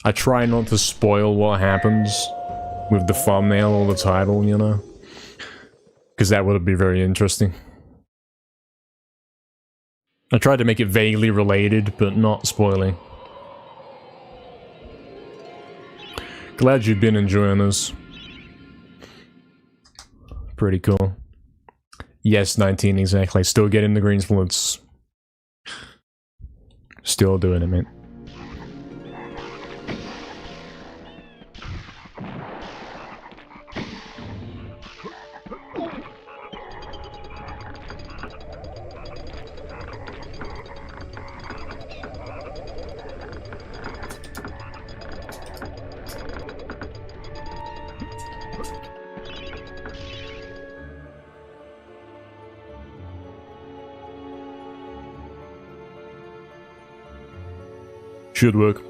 I try not to spoil what happens with the thumbnail or the title, you know? Because that would be very interesting. I tried to make it vaguely related, but not spoiling. Glad you've been enjoying this. Pretty cool. Yes, 19, exactly. Still getting the green splits. Still doing it, man. Should work.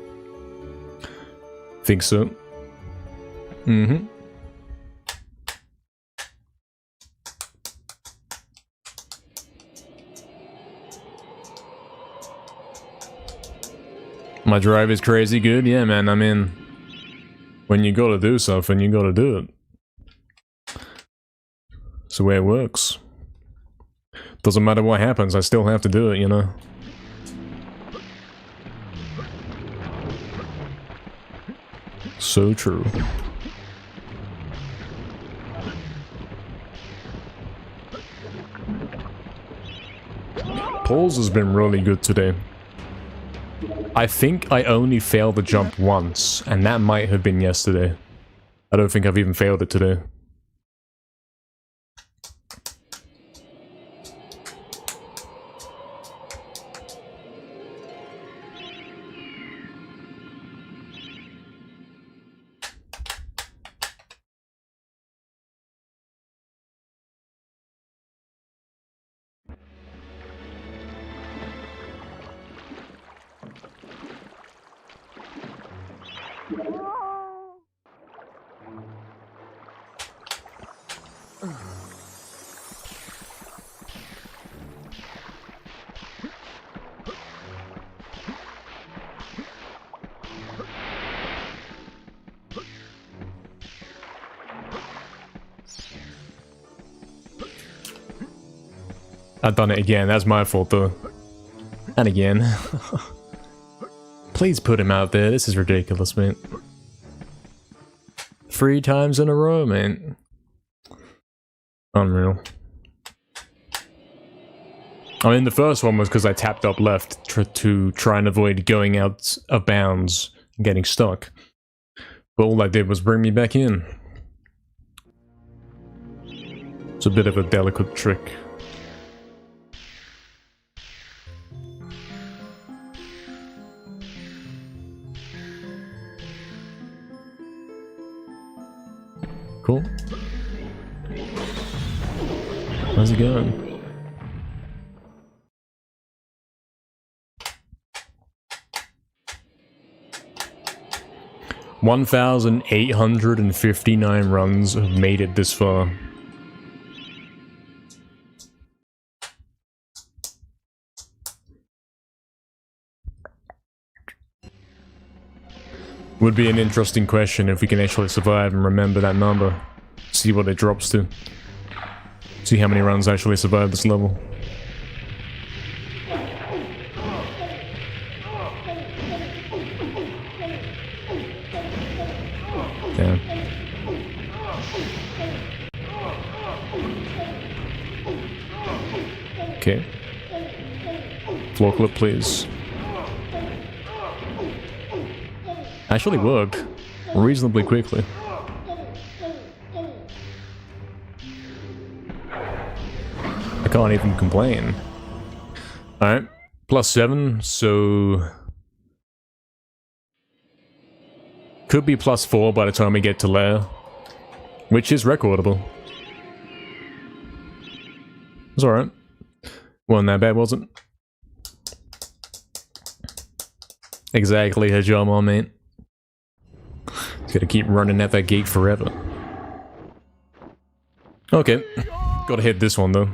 Think so. Mm-hmm. My drive is crazy good? Yeah, man, I mean, when you gotta do something, you gotta do it. It's the way it works. Doesn't matter what happens, I still have to do it, you know? So true. Poles has been really good today. I think I only failed the jump once, and that might have been yesterday. I don't think I've even failed it today. I've done it again, that's my fault though. And again. Please put him out there, this is ridiculous, man. 3 times in a row, man. Unreal. I mean, the first one was because I tapped up left to try and avoid going out of bounds and getting stuck. But all I did was bring me back in. It's a bit of a delicate trick. Cool. How's it going? $1,859 runs have made it this far. Would be an interesting question if we can actually survive and remember that number. See what it drops to. See how many runs actually survive this level. Damn. Okay. Floor clip, please. Actually worked reasonably quickly. I can't even complain. Alright, +7, so... could be +4 by the time we get to lair, which is recordable. It's alright. Wasn't that bad, was it? Exactly, Hajama, mate. He's gonna keep running at that gate forever. Okay. Gotta hit this one, though.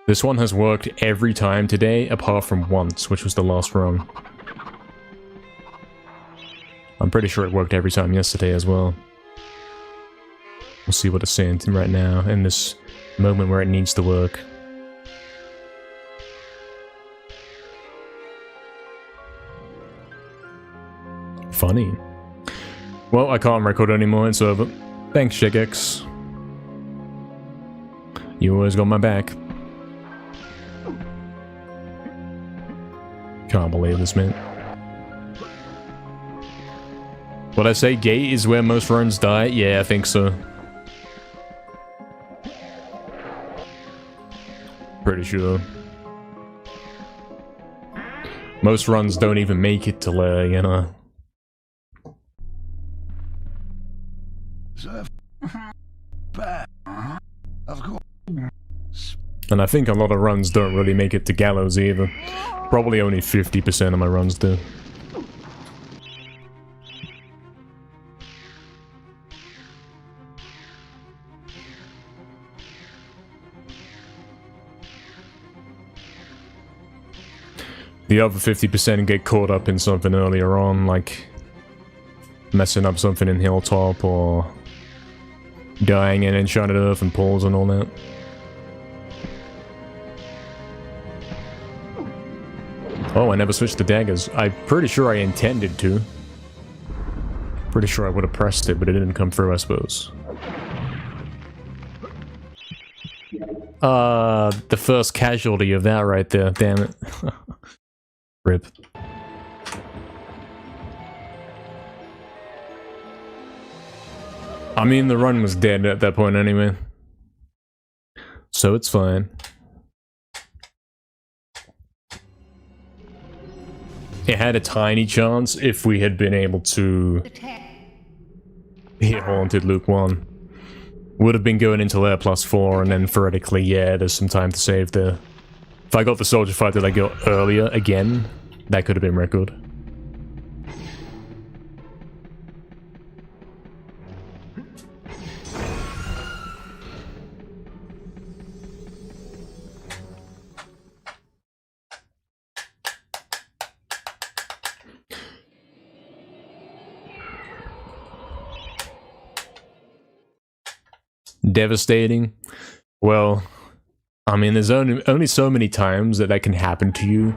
This one has worked every time today, apart from once, which was the last run. I'm pretty sure it worked every time yesterday as well. We'll see what it's saying right now, in this moment where it needs to work. Funny. Well, I can't record anymore, it's over. Thanks, Shigex. You always got my back. Can't believe this, man. Would I say gate is where most runs die? Yeah, I think so. Pretty sure. Most runs don't even make it to there, you know. Of course. And I think a lot of runs don't really make it to Gallows either. Probably only 50% of my runs do. The other 50% get caught up in something earlier on, like messing up something in Hilltop or dying in Enchanted Earth and Pools and all that. Oh, I never switched to daggers. I'm pretty sure I intended to. Pretty sure I would have pressed it, but it didn't come through, I suppose. The first casualty of that right there, damn it. Rip. I mean, the run was dead at that point anyway. So it's fine. It had a tiny chance if we had been able to hit Haunted Luke 1. Would have been going into there +4, and then theoretically, yeah, there's some time to save there. If I got the soldier fight that I got earlier again, that could have been record. Devastating. Well, I mean, there's only so many times that can happen to you,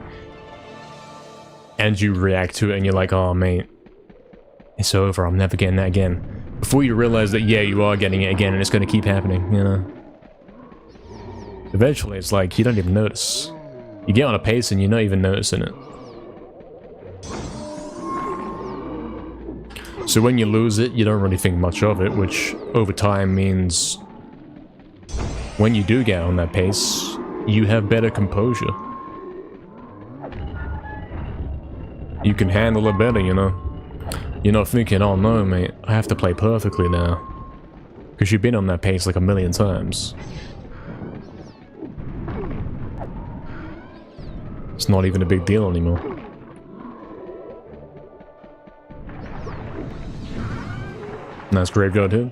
and you react to it, and you're like, "Oh, mate, it's over. I'm never getting that again." Before you realize that, yeah, you are getting it again, and it's going to keep happening. You know. Eventually, it's like you don't even notice. You get on a pace, and you're not even noticing it. So when you lose it, you don't really think much of it, which over time means when you do get on that pace, you have better composure. You can handle it better, you know? You're not thinking, oh no, mate, I have to play perfectly now. Because you've been on that pace like a million times. It's not even a big deal anymore. Nice Graveyard Hill.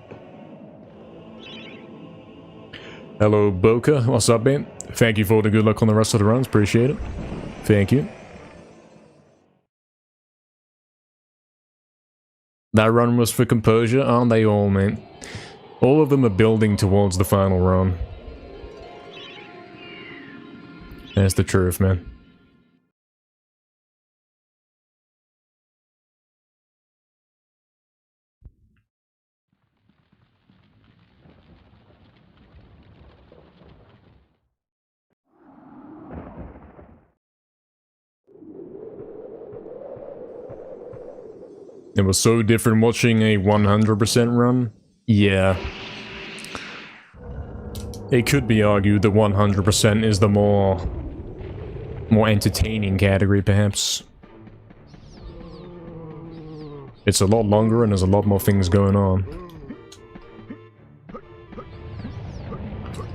Hello, Boca. What's up, man? Thank you for the good luck on the rest of the runs. Appreciate it. Thank you. That run was for composure, aren't they all, man? All of them are building towards the final run. That's the truth, man. It was so different watching a 100% run. Yeah. It could be argued that 100% is the more entertaining category, perhaps. It's a lot longer and there's a lot more things going on.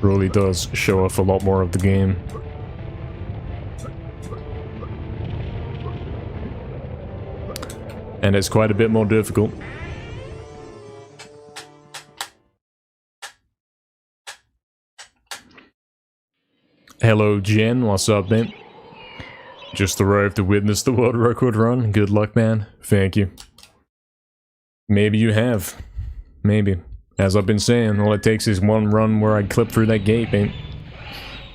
Really does show off a lot more of the game. And it's quite a bit more difficult. Hello Jen, what's up man? Just arrived to witness the world record run. Good luck man. Thank you. Maybe you have. Maybe. As I've been saying, all it takes is one run where I clip through that gate, man.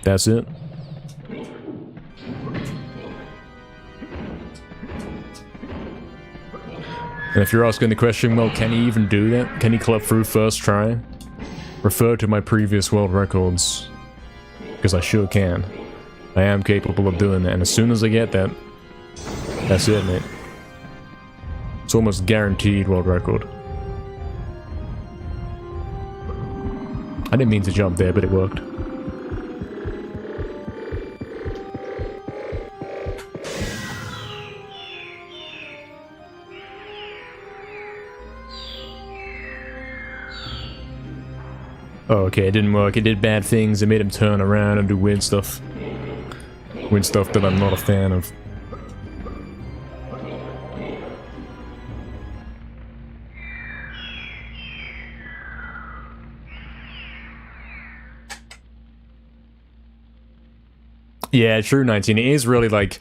That's it. And if you're asking the question, well, can he even do that? Can he clip through first try? Refer to my previous world records. Because I sure can. I am capable of doing that, and as soon as I get that, that's it, mate. It's almost guaranteed world record. I didn't mean to jump there, but it worked. Oh, okay, it didn't work. It did bad things. It made him turn around and do weird stuff. Weird stuff that I'm not a fan of. Yeah, true, 19. It is really like...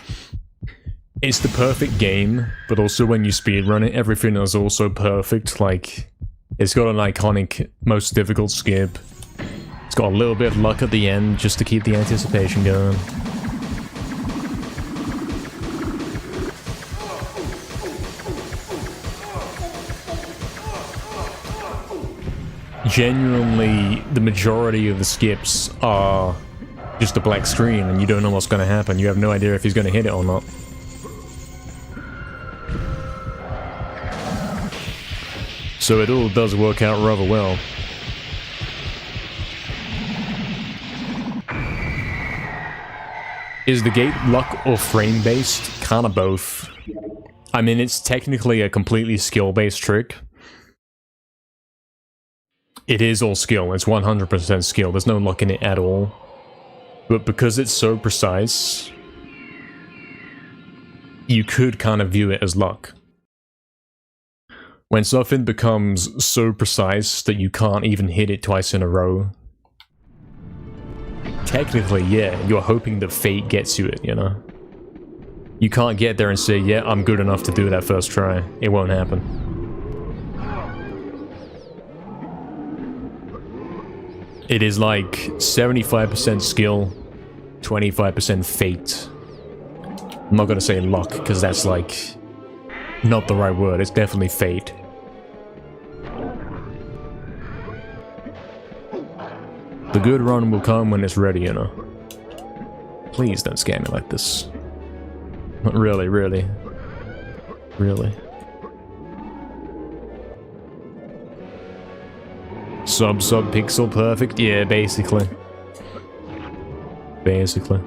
It's the perfect game, but also when you speedrun it, everything is also perfect. Like, it's got an iconic, most difficult skip. It's got a little bit of luck at the end, just to keep the anticipation going. Genuinely, the majority of the skips are just a black screen, and you don't know what's going to happen. You have no idea if he's going to hit it or not. So it all does work out rather well. Is the gate luck or frame-based? Kinda both. I mean, it's technically a completely skill-based trick. It is all skill. It's 100% skill. There's no luck in it at all. But because it's so precise, you could kind of view it as luck. When something becomes so precise that you can't even hit it twice in a row, technically, yeah, you're hoping that fate gets you it, you know? You can't get there and say, yeah, I'm good enough to do that first try. It won't happen. It is like 75% skill, 25% fate. I'm not gonna say luck, because that's like... not the right word. It's definitely fate. The good run will come when it's ready, you know. Please don't scare me like this. Really, really. Really. Sub-pixel perfect? Yeah, basically. Basically.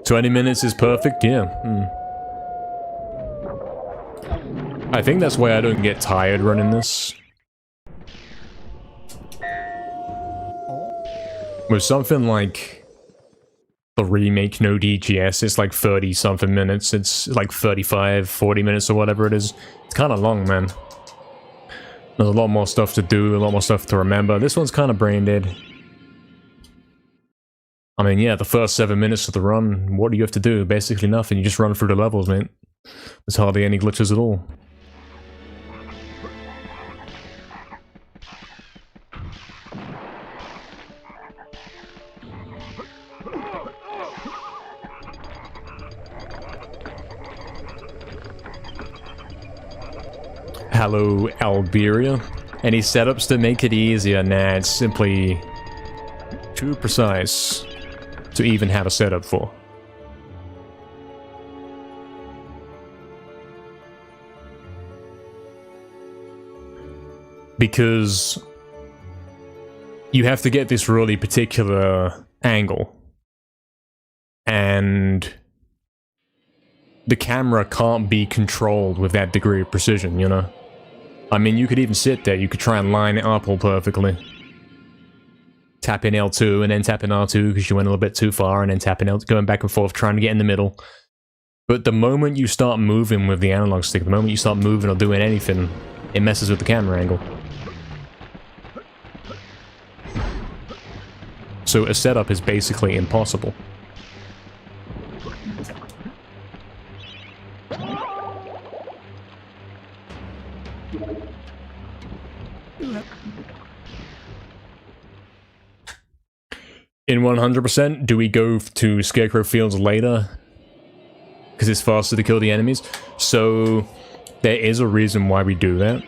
"20 minutes is perfect?" Yeah. I think that's why I don't get tired running this. With something like the remake No DGS, it's like 30-something minutes. It's like 35, 40 minutes or whatever it is. It's kind of long, man. There's a lot more stuff to do, a lot more stuff to remember. This one's kind of brain dead. I mean, yeah, the first 7 minutes of the run, what do you have to do? Basically nothing. You just run through the levels, mate. There's hardly any glitches at all. Hello, Alberia. Any setups to make it easier? Nah, it's simply too precise to even have a setup for. Because you have to get this really particular angle. And the camera can't be controlled with that degree of precision, you know? I mean, you could even sit there, you could try and line it up all perfectly. Tap in L2 and then tap in R2 because you went a little bit too far, and then tap in L2, going back and forth, trying to get in the middle. But the moment you start moving with the analog stick, the moment you start moving or doing anything, it messes with the camera angle. So a setup is basically impossible. In 100%, do we go to Scarecrow Fields later? Because it's faster to kill the enemies? So, there is a reason why we do that.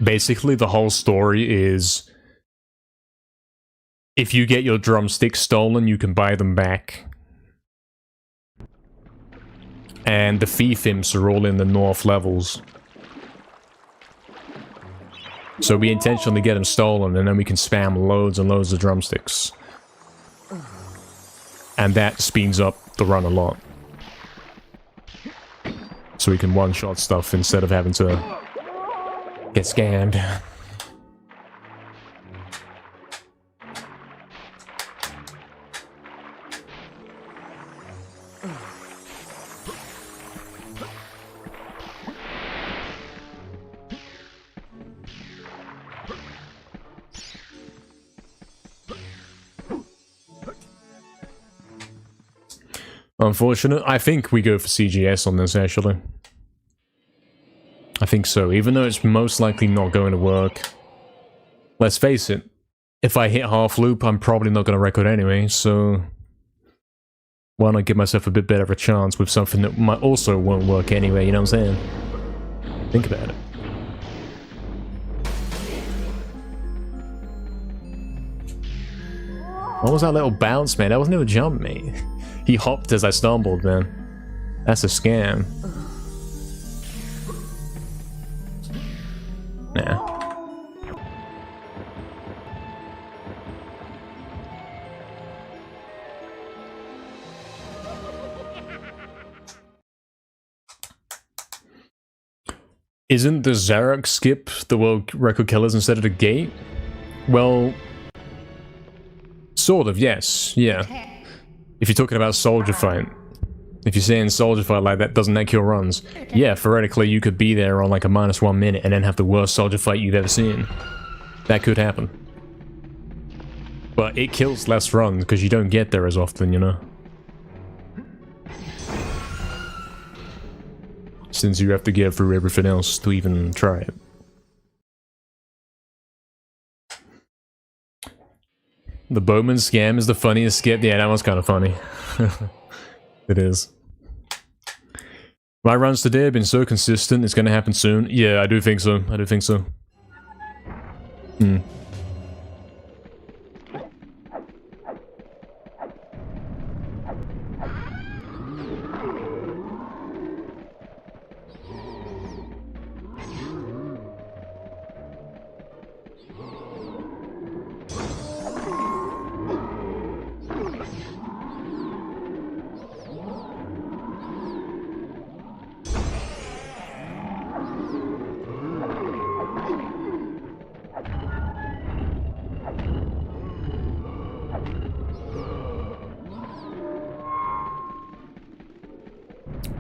Basically, the whole story is... if you get your drumsticks stolen, you can buy them back. And the thief imps are all in the north levels. So we intentionally get them stolen, and then we can spam loads and loads of drumsticks. And that speeds up the run a lot. So we can one-shot stuff instead of having to get scammed. Unfortunate. I think we go for CGS on this, actually. I think so, even though it's most likely not going to work. Let's face it, if I hit half loop, I'm probably not going to record anyway, so... why not give myself a bit better of a chance with something that might also won't work anyway, you know what I'm saying? Think about it. What was that little bounce, man? That wasn't even a jump, mate. He hopped as I stumbled, man. That's a scam. Nah. Isn't the Zarok skip the world record killers instead of the gate? Well... sort of, yes. Yeah. If you're talking about Soldier Fight. If you're saying Soldier Fight like that, doesn't that kill runs? Yeah, theoretically you could be there on like a -1 minute and then have the worst Soldier Fight you've ever seen. That could happen. But it kills less runs because you don't get there as often, you know? Since you have to get through everything else to even try it. The Bowman scam is the funniest skip. Yeah, that one's kind of funny. It is. My runs today have been so consistent, it's gonna happen soon. Yeah, I do think so. I do think so. Hmm.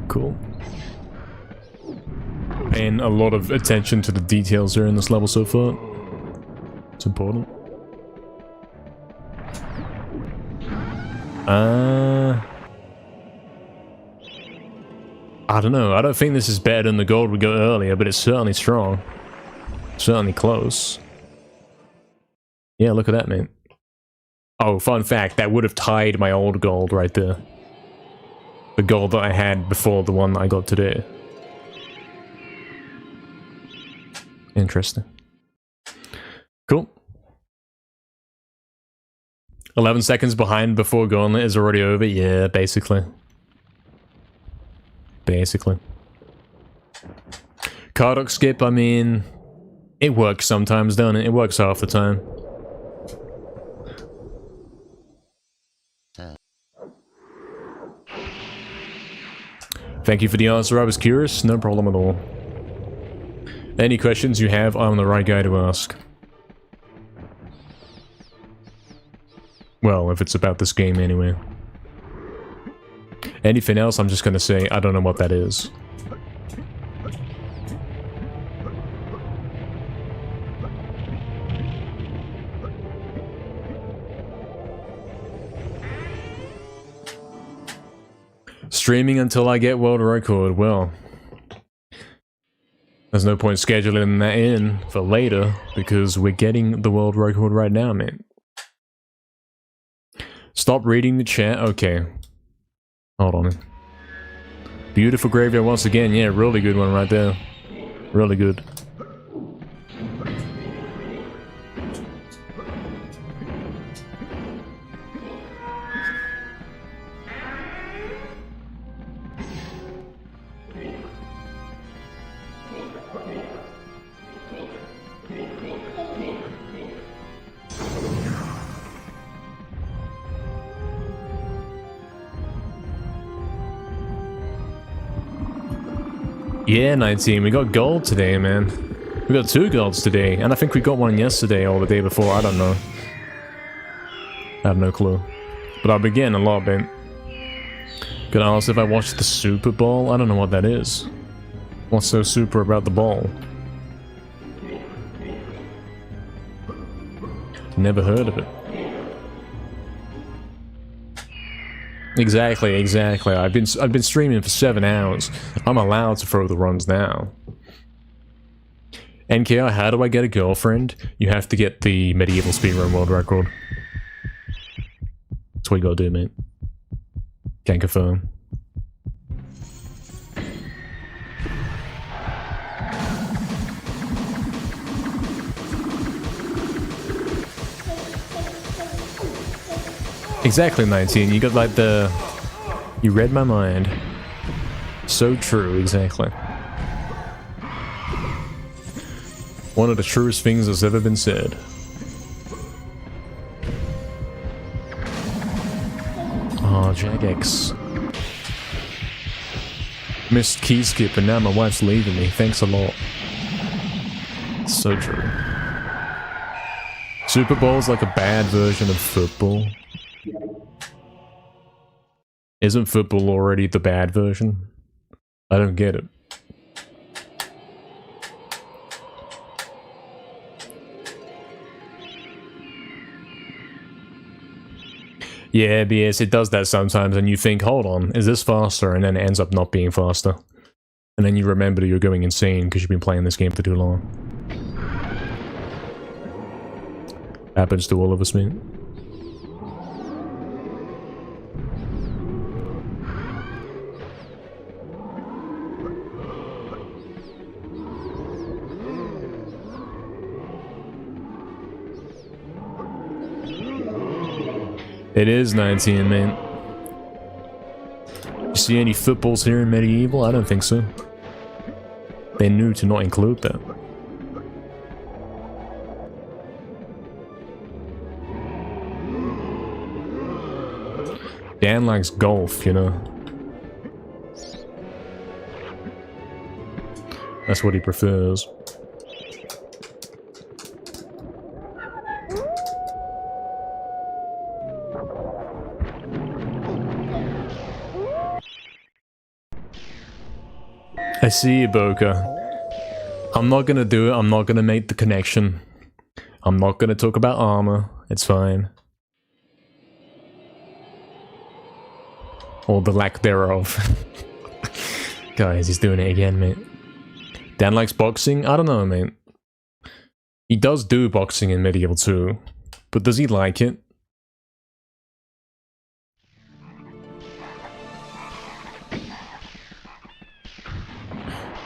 Cool. Paying a lot of attention to the details here in this level so far. It's important. I don't know. I don't think this is better than the gold we got earlier, but it's certainly strong. Certainly close. Yeah, look at that, man. Oh, fun fact, that would have tied my old gold right there. The gold that I had before the one that I got today. Interesting. Cool. 11 seconds behind before Gauntlet is already over? Yeah, basically. Basically. Cardock skip, I mean... it works sometimes, don't it? It works half the time. Thank you for the answer, I was curious, no problem at all. Any questions you have, I'm the right guy to ask. Well, if it's about this game anyway. Anything else, I'm just gonna say, I don't know what that is. Streaming until I get world record, well... There's no point scheduling that in for later, because we're getting the world record right now, man. Stop reading the chat, okay. Hold on. Beautiful graveyard once again, yeah, really good one right there. Really good. Yeah, 19, we got gold today, man. We got 2 golds today, and I think we got one yesterday or the day before, I don't know. I have no clue. But I've been getting a lot, man. Gonna ask if I watched the Super Bowl? I don't know what that is. What's so super about the ball? Never heard of it. Exactly, exactly. I've been streaming for 7 hours. I'm allowed to throw the runs now. NKR, how do I get a girlfriend? You have to get the MediEvil speedrun world record. That's what you gotta do, mate. Can't confirm. Exactly, 19. You got like the... You read my mind. So true, exactly. One of the truest things that's ever been said. Oh, Jagex. Missed key skip and now my wife's leaving me. Thanks a lot. So true. Super Bowl's like a bad version of football. Isn't football already the bad version? I don't get it. Yeah, BS, it does that sometimes and you think, hold on, is this faster? And then it ends up not being faster. And then you remember you're going insane because you've been playing this game for too long. Happens to all of us, man. It is 19, man. You see any footballs here in MediEvil? I don't think so. They knew to not include that. Dan likes golf, you know. That's what he prefers. I see you, Boca. I'm not gonna do it. I'm not gonna make the connection. I'm not gonna talk about armor. It's fine. Or the lack thereof. Guys, he's doing it again, mate. Dan likes boxing? I don't know, mate. He does do boxing in MediEvil 2. But does he like it?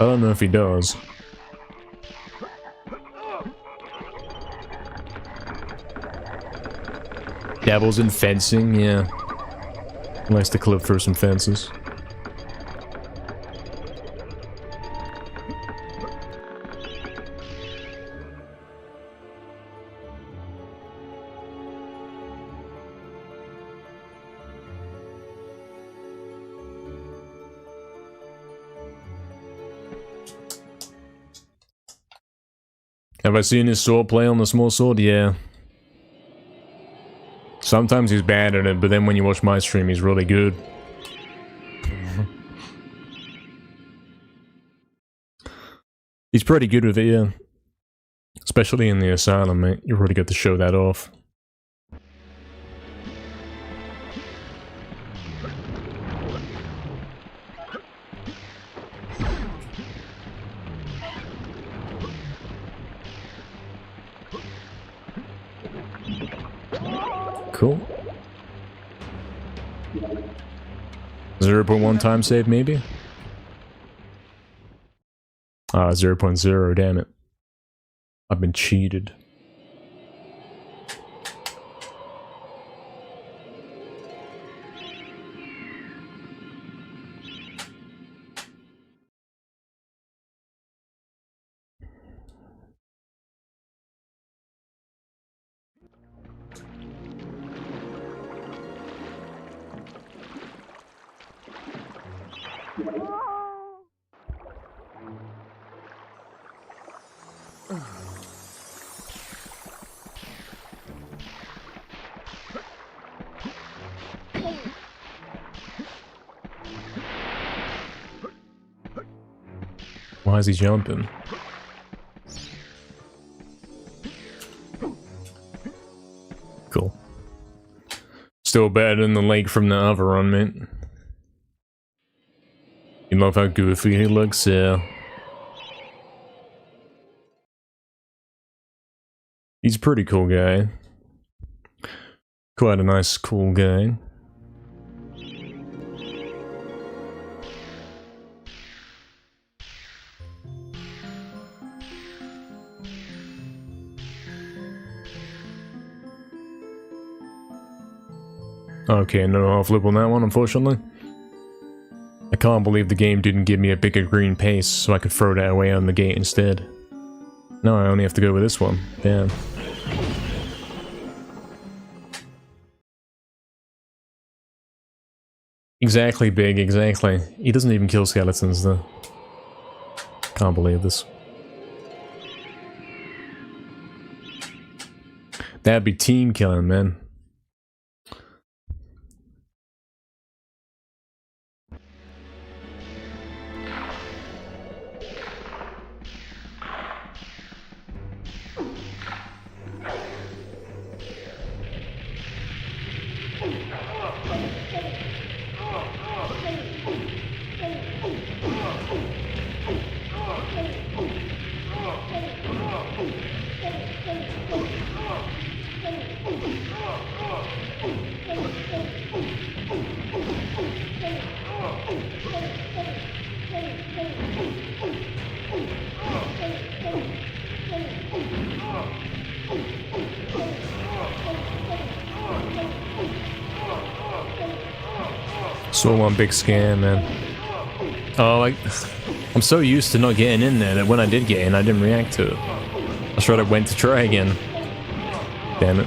I don't know if he does. Dabbles in fencing, yeah. Likes to clip through some fences. Have I seen his sword play on the small sword? Yeah. Sometimes he's bad at it, but then when you watch my stream, he's really good. He's pretty good with it, yeah. Especially in the asylum, mate. You really got to show that off. Cool. 0.1 time save, maybe? Ah, 0.0, damn it. I've been cheated. Why is he jumping? Cool. Still better than the lake from the other run, mate. You love how goofy he looks, yeah. He's a pretty cool guy. Quite a nice, cool guy. Okay, no half flip on that one, unfortunately. I can't believe the game didn't give me a bigger green pace so I could throw that away on the gate instead. No, I only have to go with this one. Damn. Exactly, Big, exactly. He doesn't even kill skeletons, though. Can't believe this. That'd be team killing, man. So one big scam, man. Oh, I'm so used to not getting in there that when I did get in, I didn't react to it. I sort of went to try again. Damn it.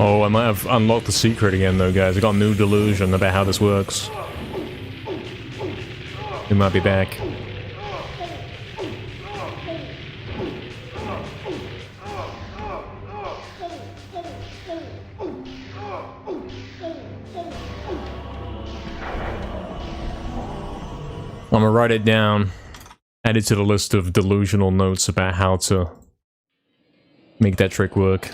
Oh, I might have unlocked the secret again though, guys. I got a new delusion about how this works. We might be back. I'm gonna write it down. Add it to the list of delusional notes about how to make that trick work.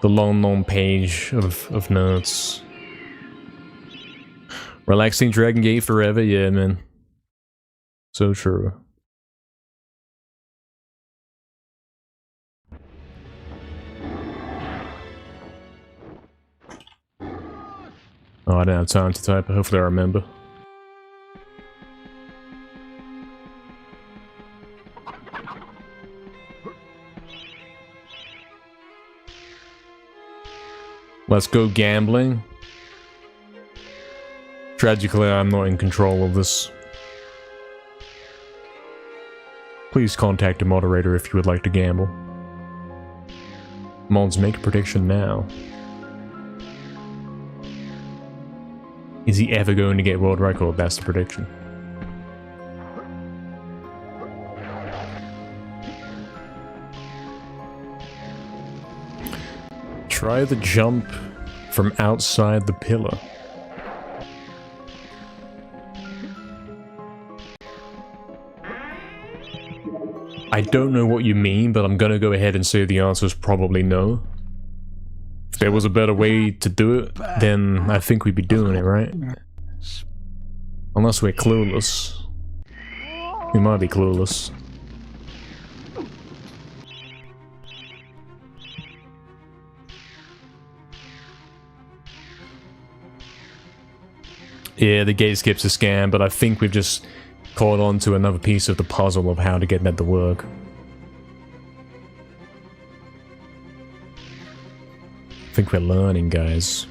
The long page of notes. Relaxing Dragon Gate forever, yeah, man. So true. Oh, I didn't have time to type, hopefully I remember. Let's go gambling. Tragically, I'm not in control of this. Please contact a moderator if you would like to gamble. Mods, make a prediction now. Is he ever going to get world record? That's the prediction. Try the jump from outside the pillar. I don't know what you mean, but I'm gonna go ahead and say the answer is probably no. If there was a better way to do it, then I think we'd be doing it, right? Unless we're clueless. We might be clueless. Yeah, the gate skip's a scam, but I think we've just caught on to another piece of the puzzle of how to get that to work. I think we're learning, guys.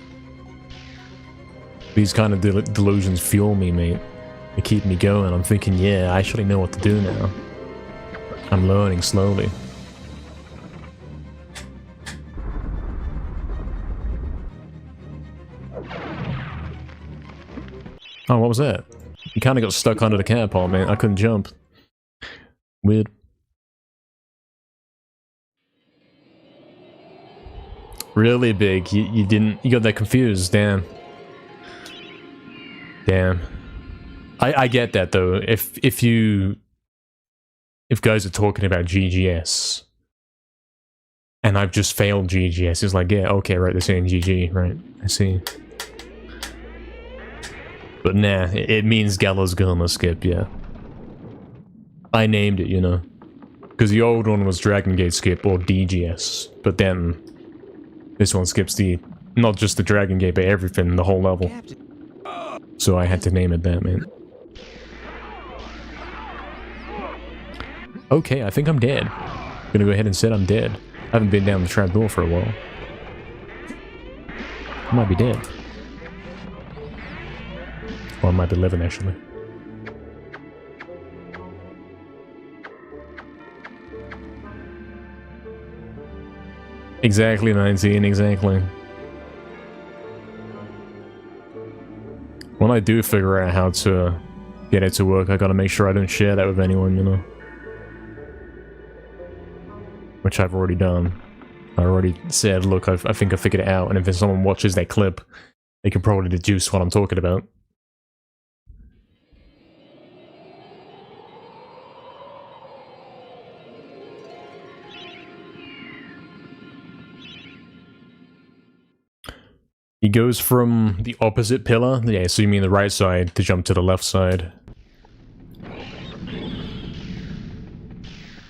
These kind of delusions fuel me, mate. They keep me going. I'm thinking, yeah, I actually know what to do now. I'm learning slowly. Oh, what was that? You kind of got stuck under the catapult, man. I couldn't jump. Weird. Really big. You didn't. You got that confused. Damn. Damn. I get that though. If guys are talking about GGS, and I've just failed GGS, it's like, yeah, okay, right. They're saying GG, right? I see. But nah, it means Gallows gonna skip, yeah. I named it, you know. Because the old one was Dragon Gate skip, or DGS. But then, this one skips the, not just the Dragon Gate, but everything, the whole level. So I had to name it that, man. Okay, I think I'm dead. I'm gonna go ahead and say I'm dead. I haven't been down the trapdoor for a while. I might be dead. Or I might be living, actually. Exactly, 19, exactly. When I do figure out how to get it to work, I gotta make sure I don't share that with anyone, you know? Which I've already done. I already said, look, I think I figured it out, and if someone watches that clip, they can probably deduce what I'm talking about. He goes from the opposite pillar, yeah, so you mean the right side, to jump to the left side.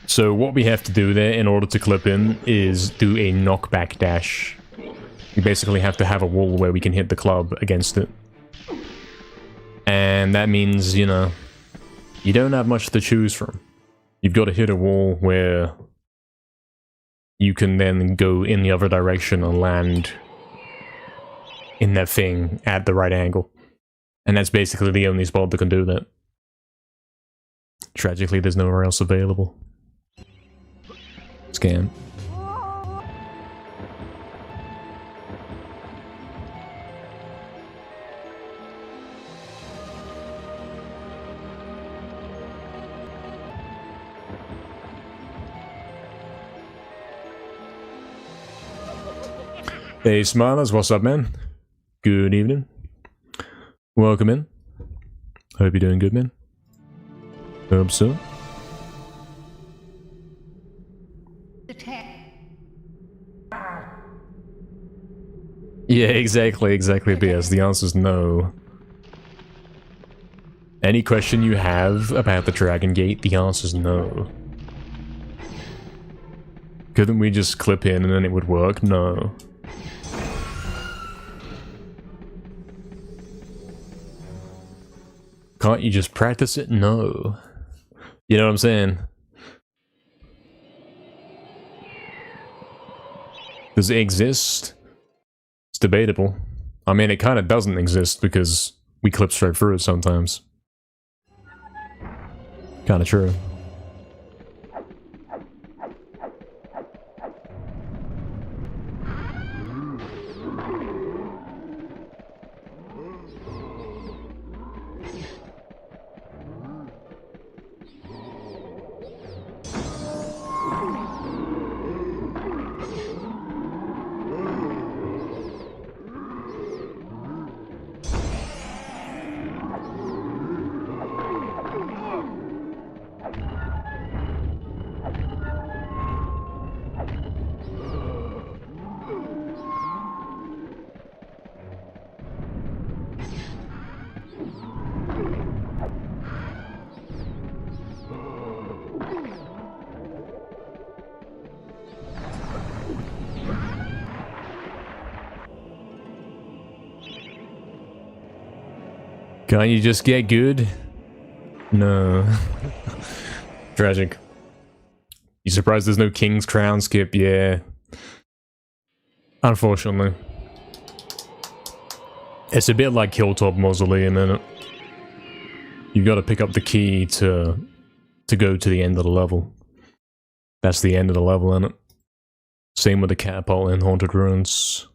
So what we have to do there in order to clip in is do a knockback dash. We basically have to have a wall where we can hit the club against it. And that means, you know, you don't have much to choose from. You've got to hit a wall where you can then go in the other direction and land in that thing at the right angle. And that's basically the only spot that can do that. Tragically, there's nowhere else available. Scam. Hey Smilers, what's up, man? Good evening. Welcome in. Hope you're doing good, man. Hope so. Yeah, exactly, BS. The answer's no. Any question you have about the Dragon Gate, the answer's no. Couldn't we just clip in and then it would work? No. Can't you just practice it? No. You know what I'm saying? Does it exist? It's debatable. I mean, it kind of doesn't exist because we clip straight through it sometimes. Kind of true. Can't you just get good? No. Tragic. You surprised there's no King's Crown skip? Yeah. Unfortunately. It's a bit like Hilltop Mausoleum, innit? You gotta pick up the key to go to the end of the level. That's the end of the level, innit? Same with the catapult in Haunted Ruins.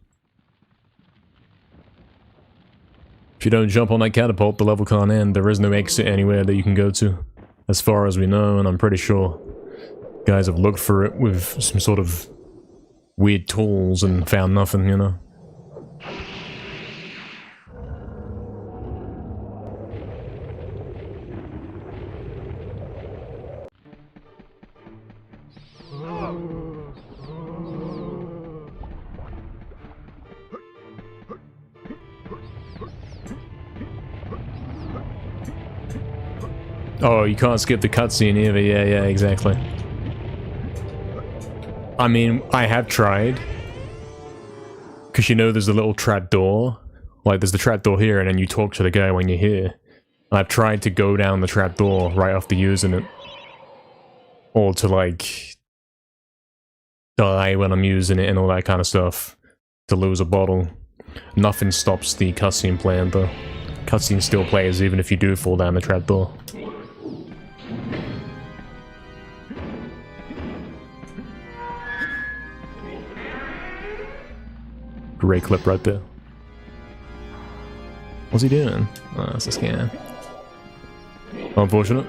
If you don't jump on that catapult, the level can't end. There is no exit anywhere that you can go to, as far as we know, and I'm pretty sure guys have looked for it with some sort of weird tools and found nothing, you know? Oh, you can't skip the cutscene either. Yeah, yeah, exactly. I mean, I have tried. Because you know there's a little trap door. Like, there's the trap door here, and then you talk to the guy when you're here. And I've tried to go down the trap door right after using it. Or to, like, die when I'm using it and all that kind of stuff. To lose a bottle. Nothing stops the cutscene playing, though. Cutscene still plays even if you do fall down the trap door. Great clip right there. What's he doing? Oh, that's a scan. Unfortunate.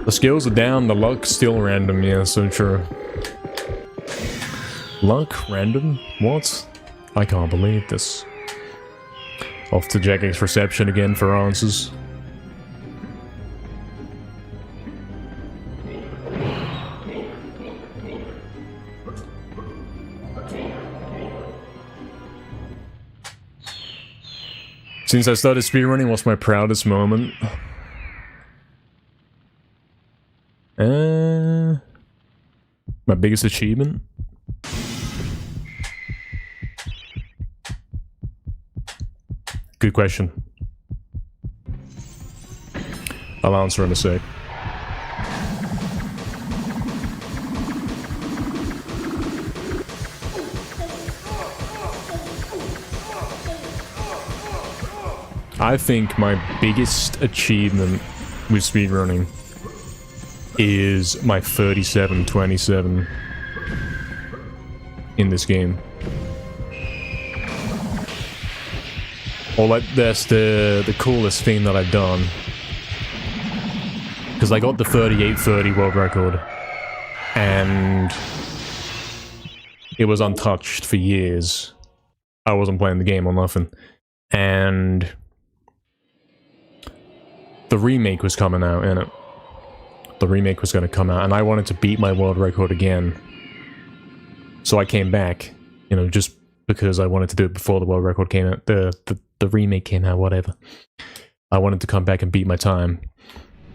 The skills are down, the luck's still random, yeah, so true. Luck? Random? What? I can't believe this. Off to Jackie's reception again for answers. Since I started speedrunning, what's my proudest moment? My biggest achievement? Good question. I'll answer in a sec. I think my biggest achievement with speedrunning is my 37:27 in this game. Or like, that's the coolest thing that I've done. Because I got the 38:30 world record, and it was untouched for years. I wasn't playing the game or nothing. And the remake was coming out, innit? The remake was going to come out, and I wanted to beat my world record again. So I came back, you know, just because I wanted to do it before the world record came out. The remake came out, whatever. I wanted to come back and beat my time.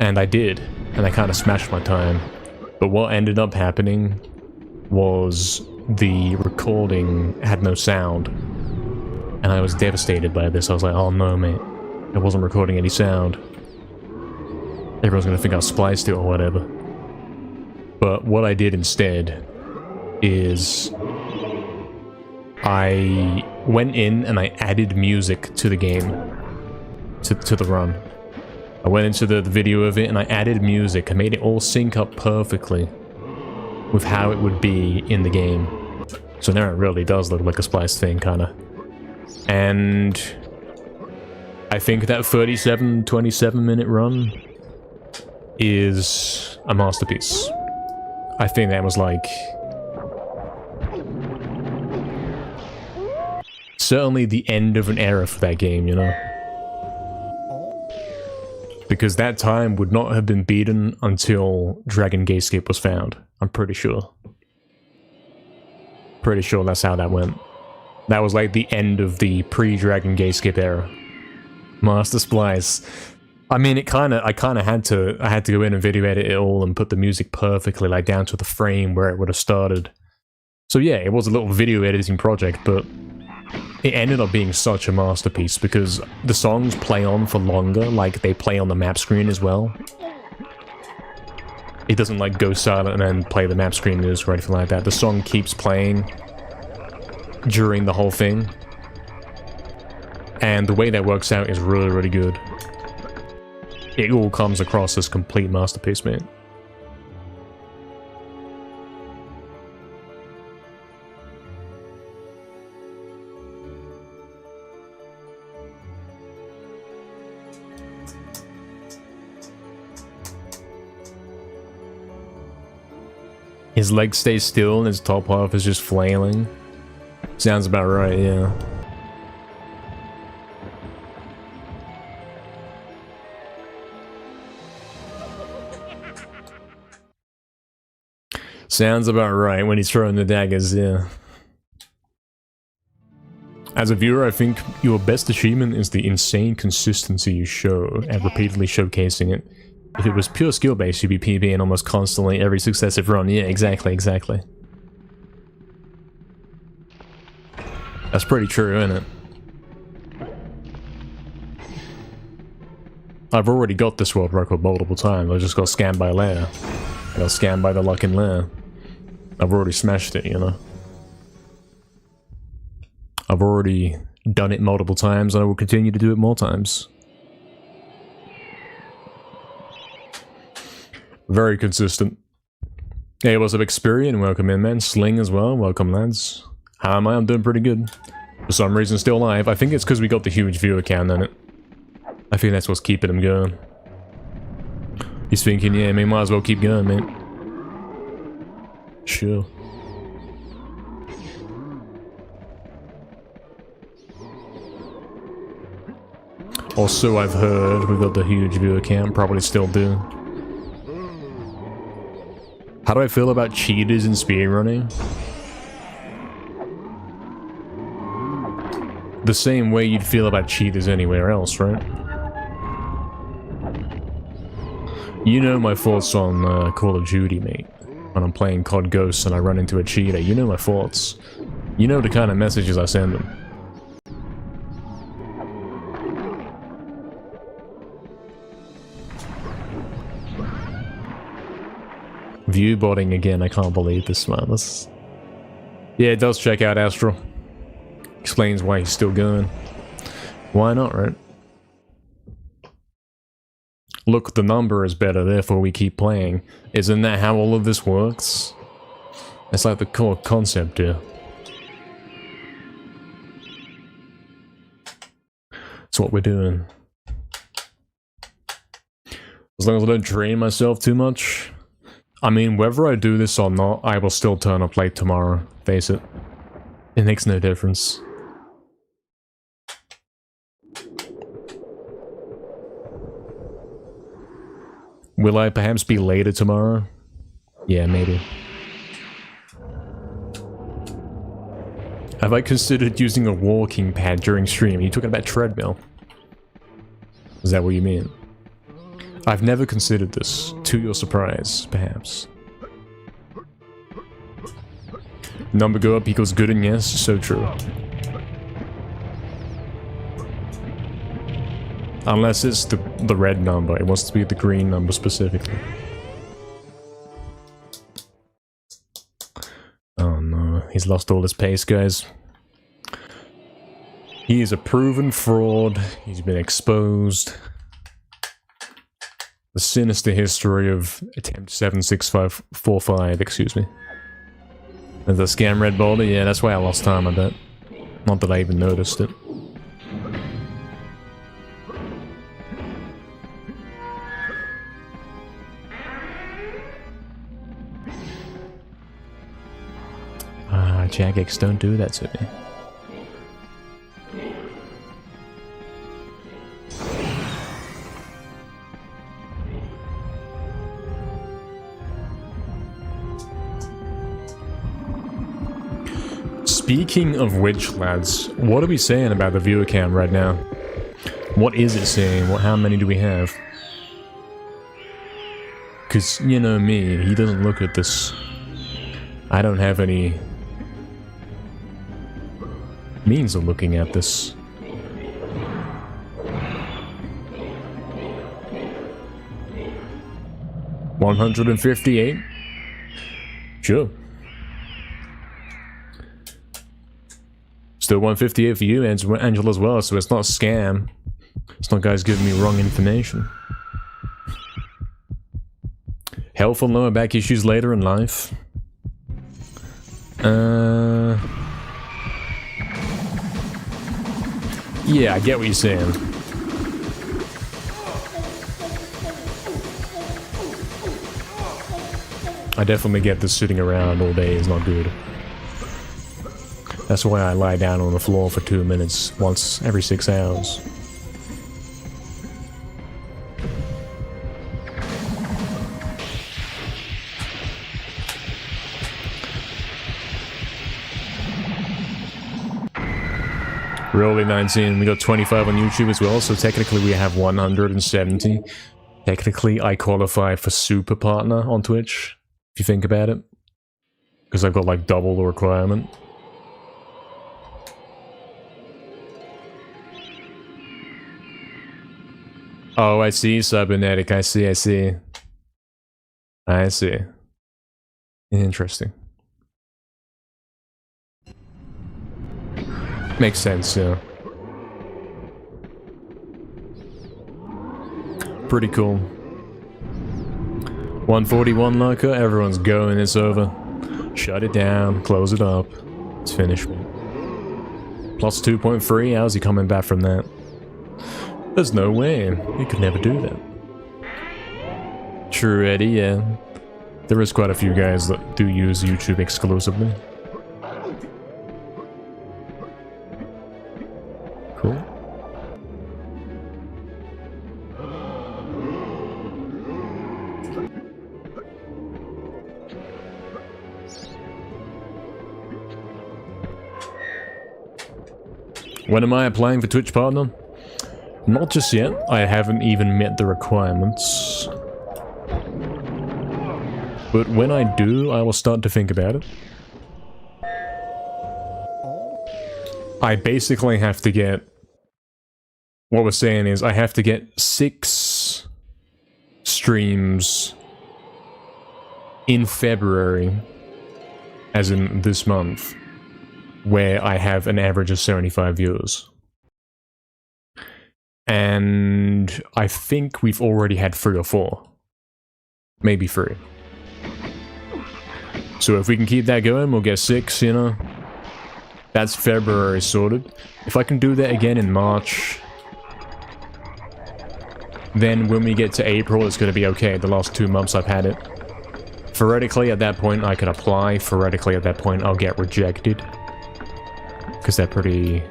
And I did, and I kind of smashed my time. But what ended up happening was the recording had no sound. And I was devastated by this. I was like, oh no, mate. I wasn't recording any sound. Everyone's gonna think I spliced it or whatever. But what I did instead is I went in and I added music to the game, to the run. I went into the video of it and I added music. I made it all sync up perfectly with how it would be in the game. So now it really does look like a spliced thing, kinda. And I think that 27 minute run is a masterpiece. I think that was like certainly the end of an era for that game, you know? Because that time would not have been beaten until Dragon Gateescape was found. I'm pretty sure. Pretty sure that's how that went. That was like the end of the pre-Dragon Gateescape era. Master Splice. I mean, I kind of had to go in and video edit it all and put the music perfectly, like down to the frame where it would have started. So yeah, it was a little video editing project, but it ended up being such a masterpiece because the songs play on for longer, like they play on the map screen as well. It doesn't like go silent and then play the map screen news or anything like that. The song keeps playing during the whole thing. And the way that works out is really, really good. It all comes across as complete masterpiece, man. His legs stay still and his top half is just flailing. Sounds about right, yeah. Sounds about right when he's throwing the daggers, yeah. As a viewer, I think your best achievement is the insane consistency you show and repeatedly showcasing it. If it was pure skill-based, you'd be PBing almost constantly every successive run. Yeah, exactly. That's pretty true, isn't it? I've already got this world record multiple times. I just got scammed by lair. I got scammed by the luck in lair. I've already smashed it, you know? I've already done it multiple times, and I will continue to do it more times. Very consistent. Hey, what's up, Experian? Welcome in, man. Sling as well. Welcome, lads. How am I? I'm doing pretty good. For some reason, still alive. I think it's because we got the huge viewer count on it. I think that's what's keeping him going. He's thinking, yeah, man, might as well keep going, man. Sure. Also, I've heard we got the huge viewer count. Probably still do. How do I feel about cheaters in speedrunning? The same way you'd feel about cheaters anywhere else, right? You know my thoughts on Call of Duty, mate. When I'm playing COD Ghosts and I run into a cheater, you know my thoughts. You know the kind of messages I send them. View botting again, I can't believe this, man. Yeah, it does check out Astral. Explains why he's still going. Why not, right? Look, the number is better, therefore we keep playing. Isn't that how all of this works? It's like the core concept here. That's what we're doing. As long as I don't drain myself too much. I mean, whether I do this or not, I will still turn up late tomorrow. Face it. It makes no difference. Will I perhaps be later tomorrow? Yeah, maybe. Have I considered using a walking pad during stream? Are you talking about treadmill? Is that what you mean? I've never considered this, to your surprise, perhaps. Number go up equals good and yes, so true. Unless it's the red number. It wants to be the green number specifically. Oh no, he's lost all his pace, guys. He is a proven fraud. He's been exposed. The sinister history of attempt 76545, excuse me. And the scam red boulder, yeah, that's why I lost time, I bet. Not that I even noticed it. Ah, Jagex, don't do that to me. Speaking of which, lads, what are we saying about the viewer cam right now? What is it saying? How many do we have? Because, you know me, he doesn't look at this. I don't have any means of looking at this. $158? Sure. Still 158 for you, Angela, as well, so it's not a scam. It's not guys giving me wrong information. Health and lower back issues later in life. Yeah, I get what you're saying. I definitely get this sitting around all day is not good. That's why I lie down on the floor for 2 minutes once every 6 hours. Really 19, we got 25 on YouTube as well, so technically we have 170. Technically I qualify for super partner on Twitch, if you think about it. Because I've got like double the requirement. Oh, I see, cybernetic. I see. I see. Interesting. Makes sense, yeah. Pretty cool. 141 lurker, everyone's going, it's over. Shut it down, close it up. It's finished. Plus 2.3, how's he coming back from that? There's no way. He could never do that. True, Eddie, yeah. There is quite a few guys that do use YouTube exclusively. Cool. When am I applying for Twitch partner? Not just yet. I haven't even met the requirements. But when I do, I will start to think about it. I basically have to get... What we're saying is I have to get 6 streams in February, as in this month, where I have an average of 75 viewers. And I think we've already had 3 or 4. Maybe 3. So if we can keep that going, we'll get 6, you know? That's February sorted. If I can do that again in March, then when we get to April, it's going to be okay. The last 2 months I've had it. Theoretically, at that point, I can apply. Theoretically, at that point, I'll get rejected. Because they're pretty...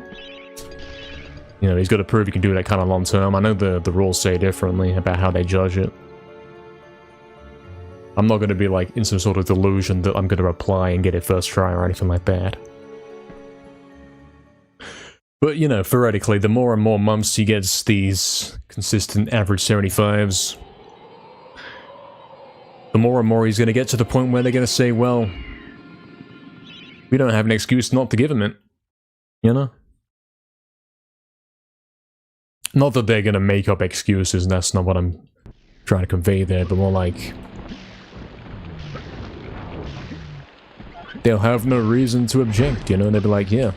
You know, he's got to prove he can do that kind of long term. I know the rules say differently about how they judge it. I'm not going to be like in some sort of delusion that I'm going to apply and get it first try or anything like that. But, you know, theoretically, the more and more months he gets these consistent average 75s, the more and more he's going to get to the point where they're going to say, well, we don't have an excuse not to give him it. You know? Not that they're gonna make up excuses, and that's not what I'm trying to convey there, but more like... they'll have no reason to object, you know? They'll be like, yeah.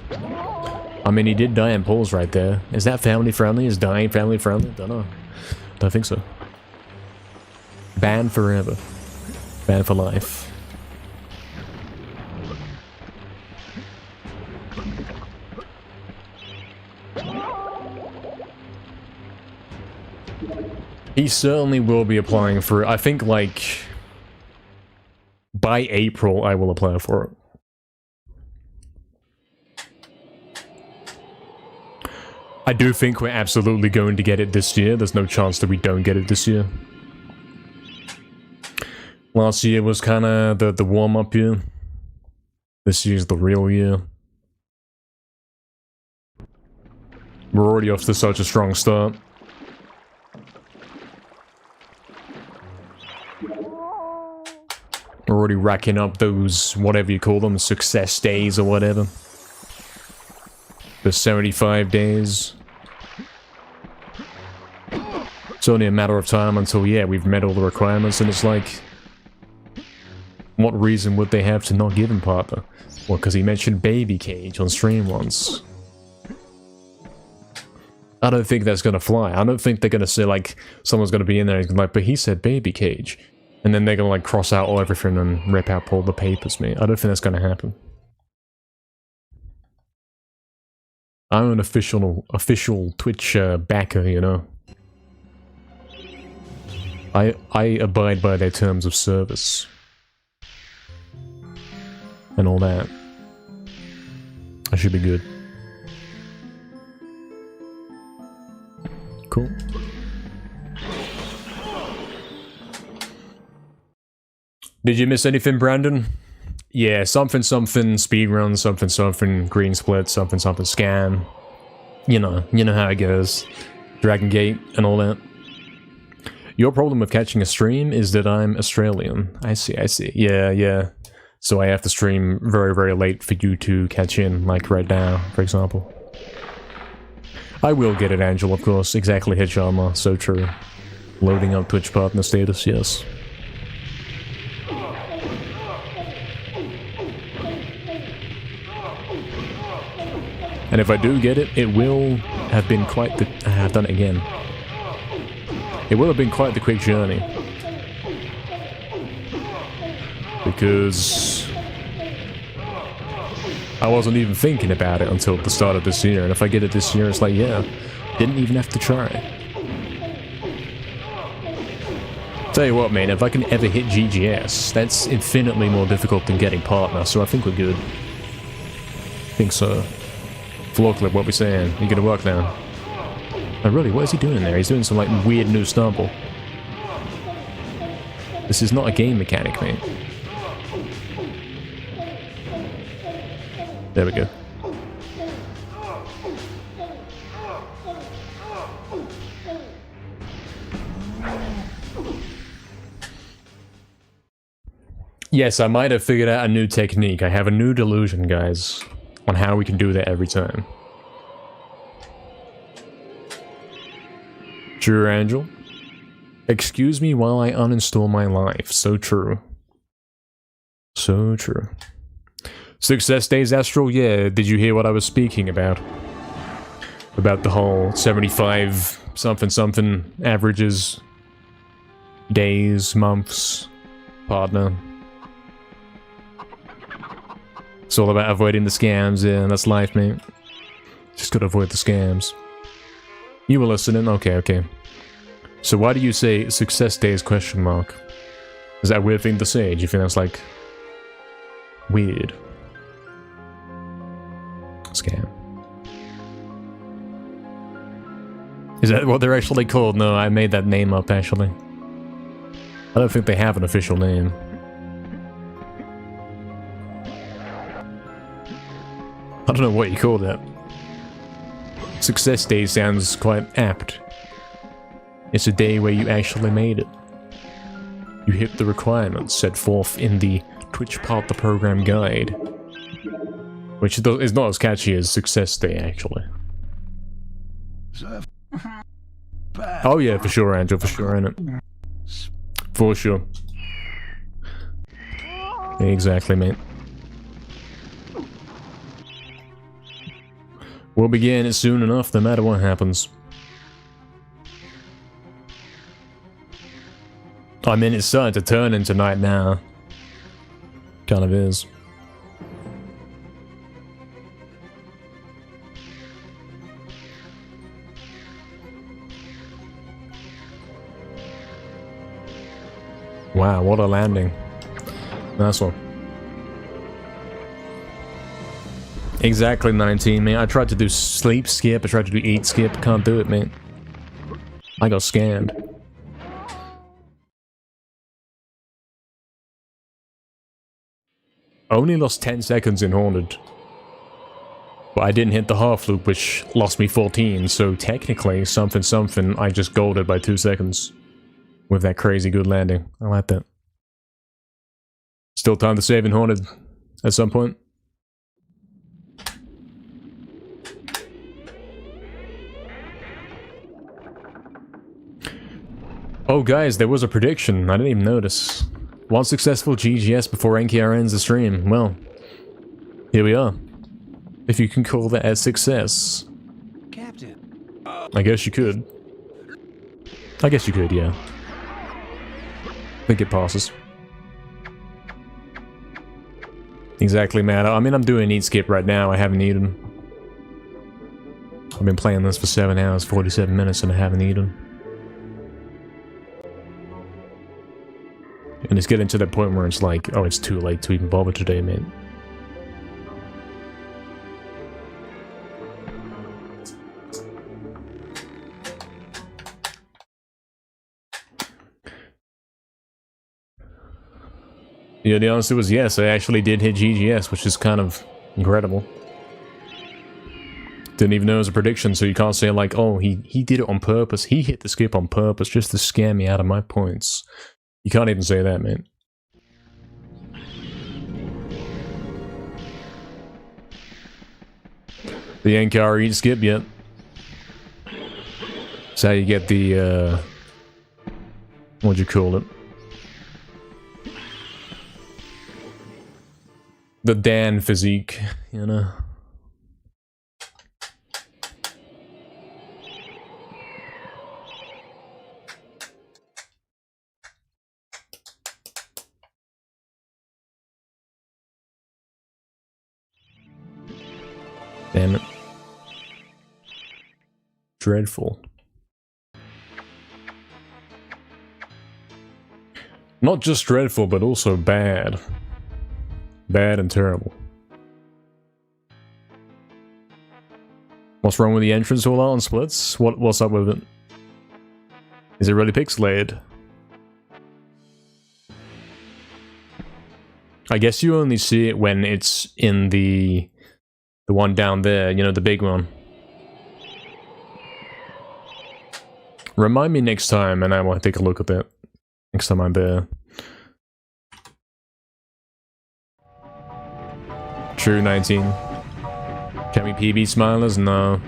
I mean, he did die in polls right there. Is that family friendly? Is dying family friendly? Don't know. Don't think so. Banned forever. Banned for life. He certainly will be applying for it. I think, like, by April, I will apply for it. I do think we're absolutely going to get it this year. There's no chance that we don't get it this year. Last year was kind of the warm-up year. This year's the real year. We're already off to such a strong start. We're already racking up those, whatever you call them, success days or whatever. The 75 days. It's only a matter of time until, yeah, we've met all the requirements, and it's like... what reason would they have to not give him partner? Well, because he mentioned baby cage on stream once. I don't think that's gonna fly. I don't think they're gonna say, like, someone's gonna be in there and like, but he said baby cage. And then they're gonna, like, cross out all everything and rip out all the papers, mate. I don't think that's gonna happen. I'm an official Twitch backer, you know. I abide by their terms of service. And all that. I should be good. Cool. Did you miss anything, Brandon? Yeah, something speedrun, something green split, something scam. You know how it goes. Dragon Gate and all that. Your problem with catching a stream is that I'm Australian. I see. Yeah. So I have to stream very, very late for you to catch in, like right now, for example. I will get it, Angel, of course. Exactly, Hitcharma. So true. Loading up Twitch partner status, yes. And if I do get it, it will have been quite the... I've done it again. It will have been quite the quick journey. Because... I wasn't even thinking about it until the start of this year, and if I get it this year, it's like, yeah, didn't even have to try. Tell you what, man, if I can ever hit GGS, that's infinitely more difficult than getting partner, so I think we're good. Think so. Floor clip, what we saying? You gonna work now? Oh really, what is he doing there? He's doing some, like, weird new stumble. This is not a game mechanic, mate. There we go. Yes, I might have figured out a new technique. I have a new delusion, guys, on how we can do that every time. True, Angel. Excuse me while I uninstall my life. So true. So true. Success days, Astral? Yeah, did you hear what I was speaking about? About the whole 75 something averages, days, months, partner. It's all about avoiding the scams, yeah, that's life, mate. Just gotta avoid the scams. You were listening? Okay. So why do you say success days question mark? Is that a weird thing to say? Do you think that's, like, weird? Scam. Is that what they're actually called? No, I made that name up, actually. I don't think they have an official name. I don't know what you call that. Success Day sounds quite apt. It's a day where you actually made it. You hit the requirements set forth in the Twitch Partner Program Guide. Which is not as catchy as Success Day, actually. Oh yeah, for sure, Angel, for sure, innit? For sure. Exactly, mate. We'll begin it soon enough, no matter what happens. I mean, it's starting to turn into night now. Kind of is. Wow, what a landing. Nice one. Exactly 19, man. I tried to do sleep skip, I tried to do eat skip, can't do it, man. I got scammed. I only lost 10 seconds in Haunted. But I didn't hit the half loop, which lost me 14, so technically, something, I just golded by 2 seconds. With that crazy good landing. I like that. Still time to save in Haunted at some point. Oh guys, there was a prediction. I didn't even notice. One successful GGS before NKR ends the stream. Well, here we are. If you can call that a success. Captain. I guess you could. I guess you could, yeah. I think it passes. Exactly, man. I mean, I'm doing eat skip right now. I haven't eaten. I've been playing this for 7 hours, 47 minutes, and I haven't eaten. And it's getting to that point where it's like, oh, it's too late to even bother today, man. Yeah, the answer was yes, I actually did hit GGS, which is kind of incredible. Didn't even know it was a prediction, so you can't say like, oh, he did it on purpose, he hit the skip on purpose just to scam me out of my points. You can't even say that, man. The NKR eat skip yet. That's how you get the, what'd you call it? The Dan physique, you know? Damn it. Dreadful. Not just dreadful, but also bad. Bad and terrible. What's wrong with the entrance all out on splits? What's up with it? Is it really pixelated? I guess you only see it when it's in the one down there, you know, the big one. Remind me next time and I will take a look at that. Next time I'm there. True 19. Can we PB smilers? No.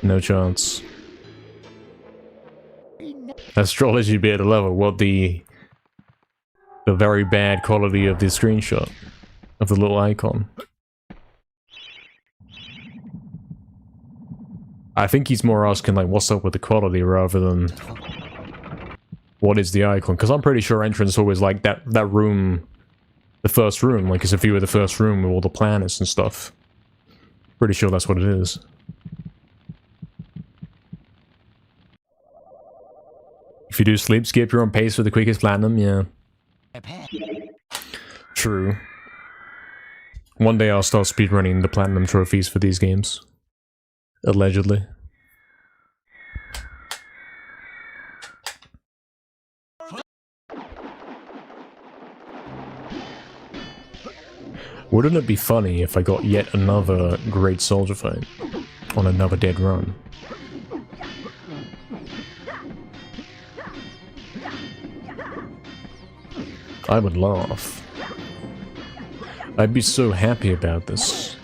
No chance. Astrology beta level. What the very bad quality of the screenshot of the little icon. I think he's more asking like what's up with the quality rather than what is the icon, because I'm pretty sure entrance always like that room, the first room, like it's a view of the first room with all the planets and stuff. Pretty sure that's what it is. If you do sleep skip, you're on pace for the quickest platinum, yeah. True. One day I'll start speedrunning the platinum trophies for these games. Allegedly. Wouldn't it be funny if I got yet another great soldier fight on another dead run? I would laugh. I'd be so happy about this.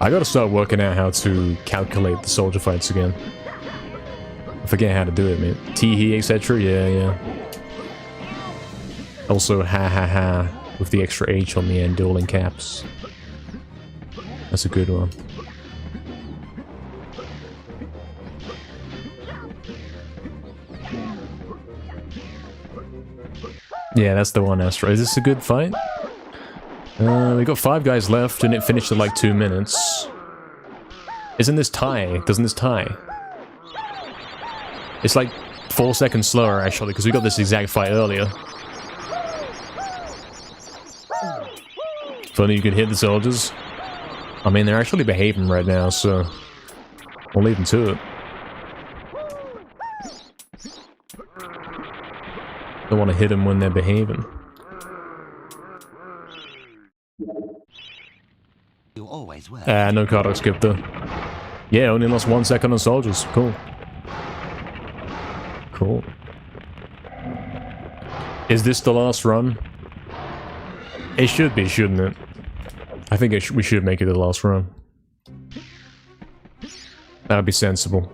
I gotta start working out how to calculate the soldier fights again. I forget how to do it, man. Tee-hee, etc. Yeah. Also, ha ha ha, with the extra H on the end, all in caps. That's a good one. Yeah, that's the one, Astro. Is this a good fight? We got 5 guys left, and it finished in like 2 minutes. Isn't this tie? Doesn't this tie? It's like 4 seconds slower, actually, because we got this exact fight earlier. Funny you could hit the soldiers. I mean, they're actually behaving right now, so we'll leave them to it. Don't want to hit them when they're behaving. You always were. No card skip though. Yeah, only lost 1 second on soldiers. Cool. Cool. Is this the last run? It should be, shouldn't it? I think we should make it the last run. That would be sensible.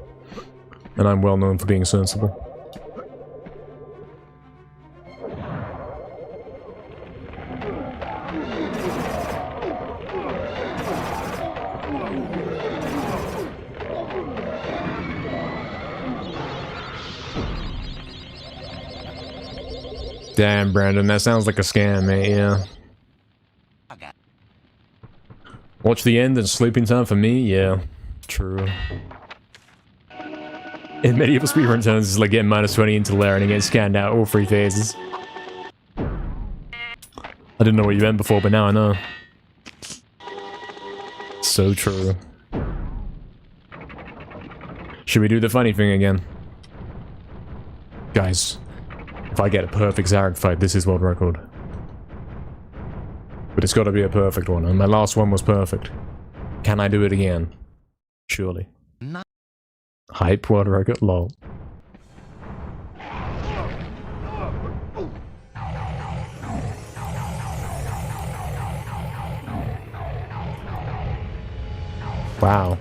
And I'm well known for being sensible. Damn, Brandon, that sounds like a scam, mate, yeah. Watch the end and sleeping time for me? Yeah, true. In MediEvil speedrun tones, it's like getting -20 into lair and getting scanned out all 3 phases. I didn't know what you meant before, but now I know. So true. Should we do the funny thing again? Guys, if I get a perfect Zarek fight, this is world record. But it's gotta be a perfect one, and my last one was perfect. Can I do it again? Surely. No. Hype world record? Lol. Wow.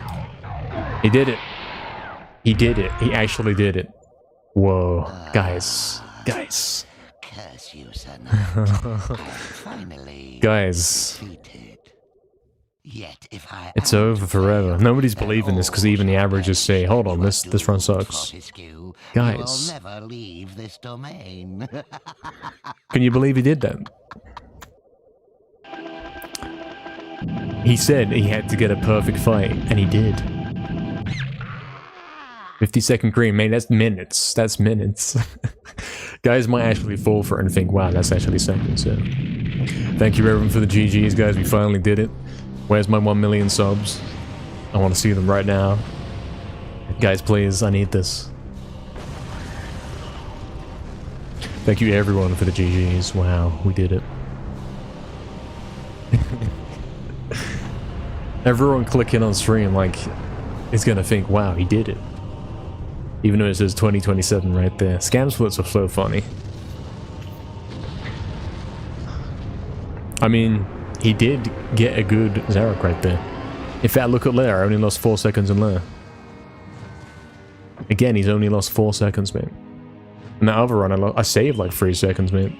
He did it. He did it. He actually did it. Whoa. Guys. Guys. Curse you, son. I finally Guys. defeated. Yet if I It's over forever. Nobody's believing this because even the averages say, hold on, this run sucks. Guys. You will never leave this domain. Can you believe he did that? He said he had to get a perfect fight, and he did. 50-second green, man, that's minutes. That's minutes. Guys might actually fall for it and think, wow, that's actually seconds, so. Thank you everyone for the GGs, guys, we finally did it. Where's my 1 million subs? I want to see them right now. Guys, please, I need this. Thank you everyone for the GGs. Wow, we did it. Everyone clicking on stream, like, is gonna think, wow, he did it. Even though it says 2027 right there. Scam splits are so funny. I mean, he did get a good Zarek right there. In fact, look at Lair, I only lost 4 seconds in Lair. Again, he's only lost 4 seconds, mate. In that other run, I saved like 3 seconds, mate.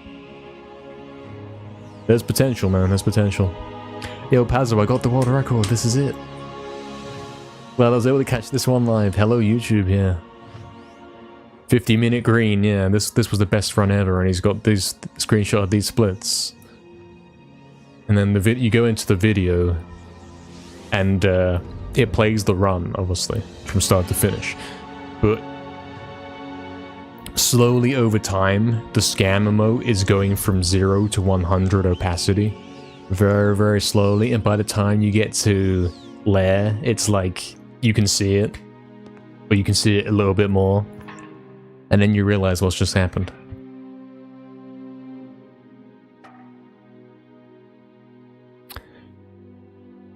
There's potential, man, there's potential. Yo, Pazzo, I got the world record, this is it. Well, I was able to catch this one live. Hello, YouTube, yeah. 50-minute green, yeah, this was the best run ever, and he's got these screenshot of these splits. And then you go into the video, and it plays the run, obviously, from start to finish. But slowly over time, the scam emote is going from 0 to 100 opacity. Very, very slowly, and by the time you get to Lair, it's like, you can see it, but you can see it a little bit more. And then you realize what's just happened.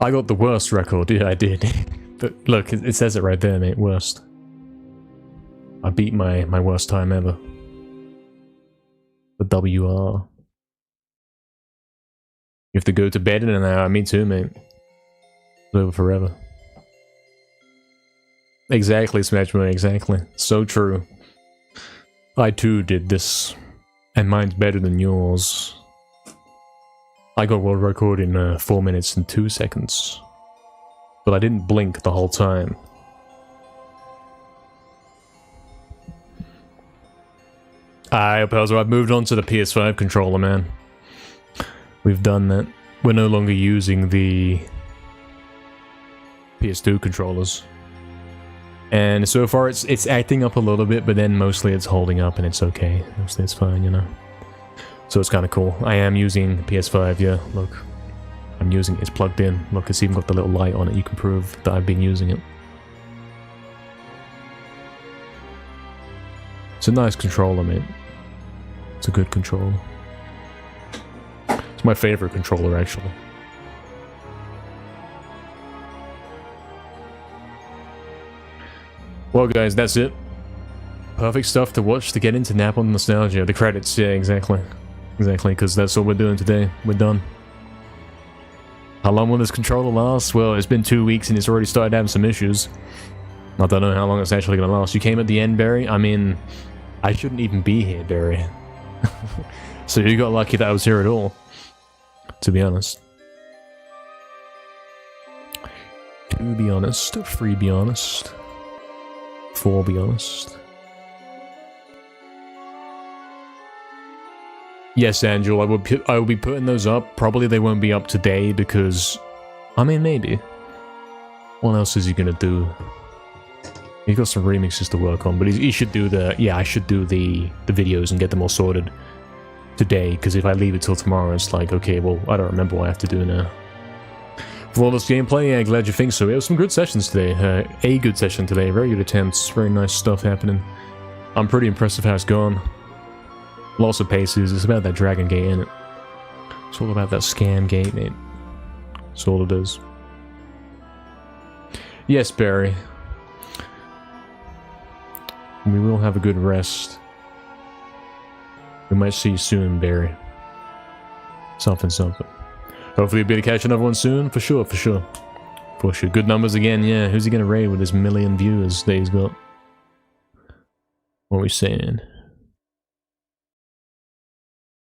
I got the worst record, yeah, I did. But look, it says it right there, mate, worst. I beat my worst time ever. The WR. You have to go to bed in an hour, me too, mate. over forever. Exactly, Smashman, exactly. So true. I too did this, and mine's better than yours. I got world record in 4 minutes and 2 seconds. But I didn't blink the whole time. I've moved on to the PS5 controller, man. We've done that. We're no longer using the PS2 controllers. And so far it's acting up a little bit, but then mostly it's holding up and it's okay. Mostly it's fine, you know. So it's kind of cool. I am using PS5, yeah, look. I'm using it, it's plugged in. Look, it's even got the little light on it. You can prove that I've been using it. It's a nice controller, mate. It's a good controller. It's my favorite controller, actually. Well, guys, that's it. Perfect stuff to watch to get into Nap on Nostalgia. The credits, yeah, exactly. Exactly, because that's all we're doing today. We're done. How long will this controller last? Well, it's been 2 weeks and it's already started having some issues. I don't know how long it's actually going to last. You came at the end, Barry? I mean, I shouldn't even be here, Barry. So you got lucky that I was here at all, to be honest. To be honest, 3 be honest, 4 be honest. Yes, Angel, I will be putting those up. Probably they won't be up today because, I mean, maybe. What else is he gonna do? He's got some remixes to work on, but he should do the, yeah, I should do the videos and get them all sorted today, because if I leave it till tomorrow, it's like, okay, well, I don't remember what I have to do now. Flawless gameplay, yeah, glad you think so. It was some good sessions today, a good session today, very good attempts, very nice stuff happening. I'm pretty impressed with how it's gone. Lots of paces, it's about that Dragon Gate, innit? It's all about that scam gate, mate. That's all it is. Yes, Barry. We will have a good rest. We might see you soon, Barry. Something, something. Hopefully we'll be able to catch another one soon, for sure, for sure. For sure. Good numbers again, yeah. Who's he gonna raid with his 1 million viewers that he's got? What are we saying?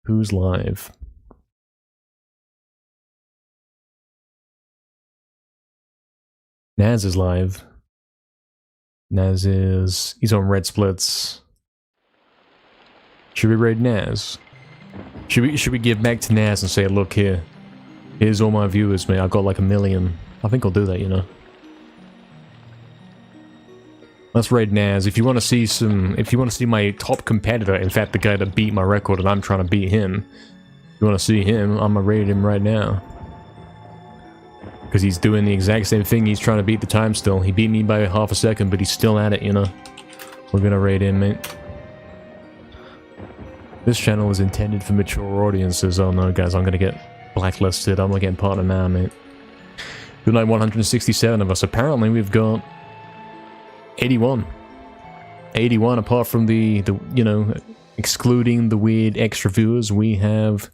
Who's live? Naz is live. Naz is... he's on Red Splits. Should we raid Naz? Should we give back to Naz and say, look here. Here's all my viewers, mate. I've got like 1 million. I think I'll do that, you know. Let's raid Naz. If you want to see some... if you want to see my top competitor, in fact the guy that beat my record and I'm trying to beat him. If you want to see him, I'm gonna raid him right now. Because he's doing the exact same thing, he's trying to beat the time still. He beat me by half a second, but he's still at it, you know. We're gonna raid him, mate. This channel is intended for mature audiences. Oh no, guys, I'm gonna get blacklisted. I'm not getting part of now, mate. Good night, 167 of us. Apparently we've got 81. 81, apart from the you know, excluding the weird extra viewers, we have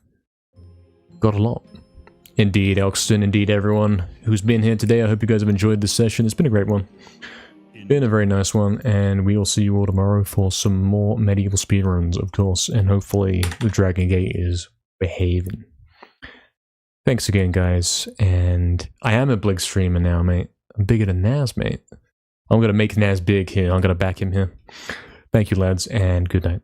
got a lot. Indeed, Elkston, indeed everyone who's been here today. I hope you guys have enjoyed this session. It's been a great one. Been a very nice one, and we will see you all tomorrow for some more medieval speedruns, of course, and hopefully the Dragon Gate is behaving. Thanks again, guys, and I am a big streamer now, mate. I'm bigger than Naz, mate. I'm gonna make Naz big here. I'm gonna back him here. Thank you, lads, and good night.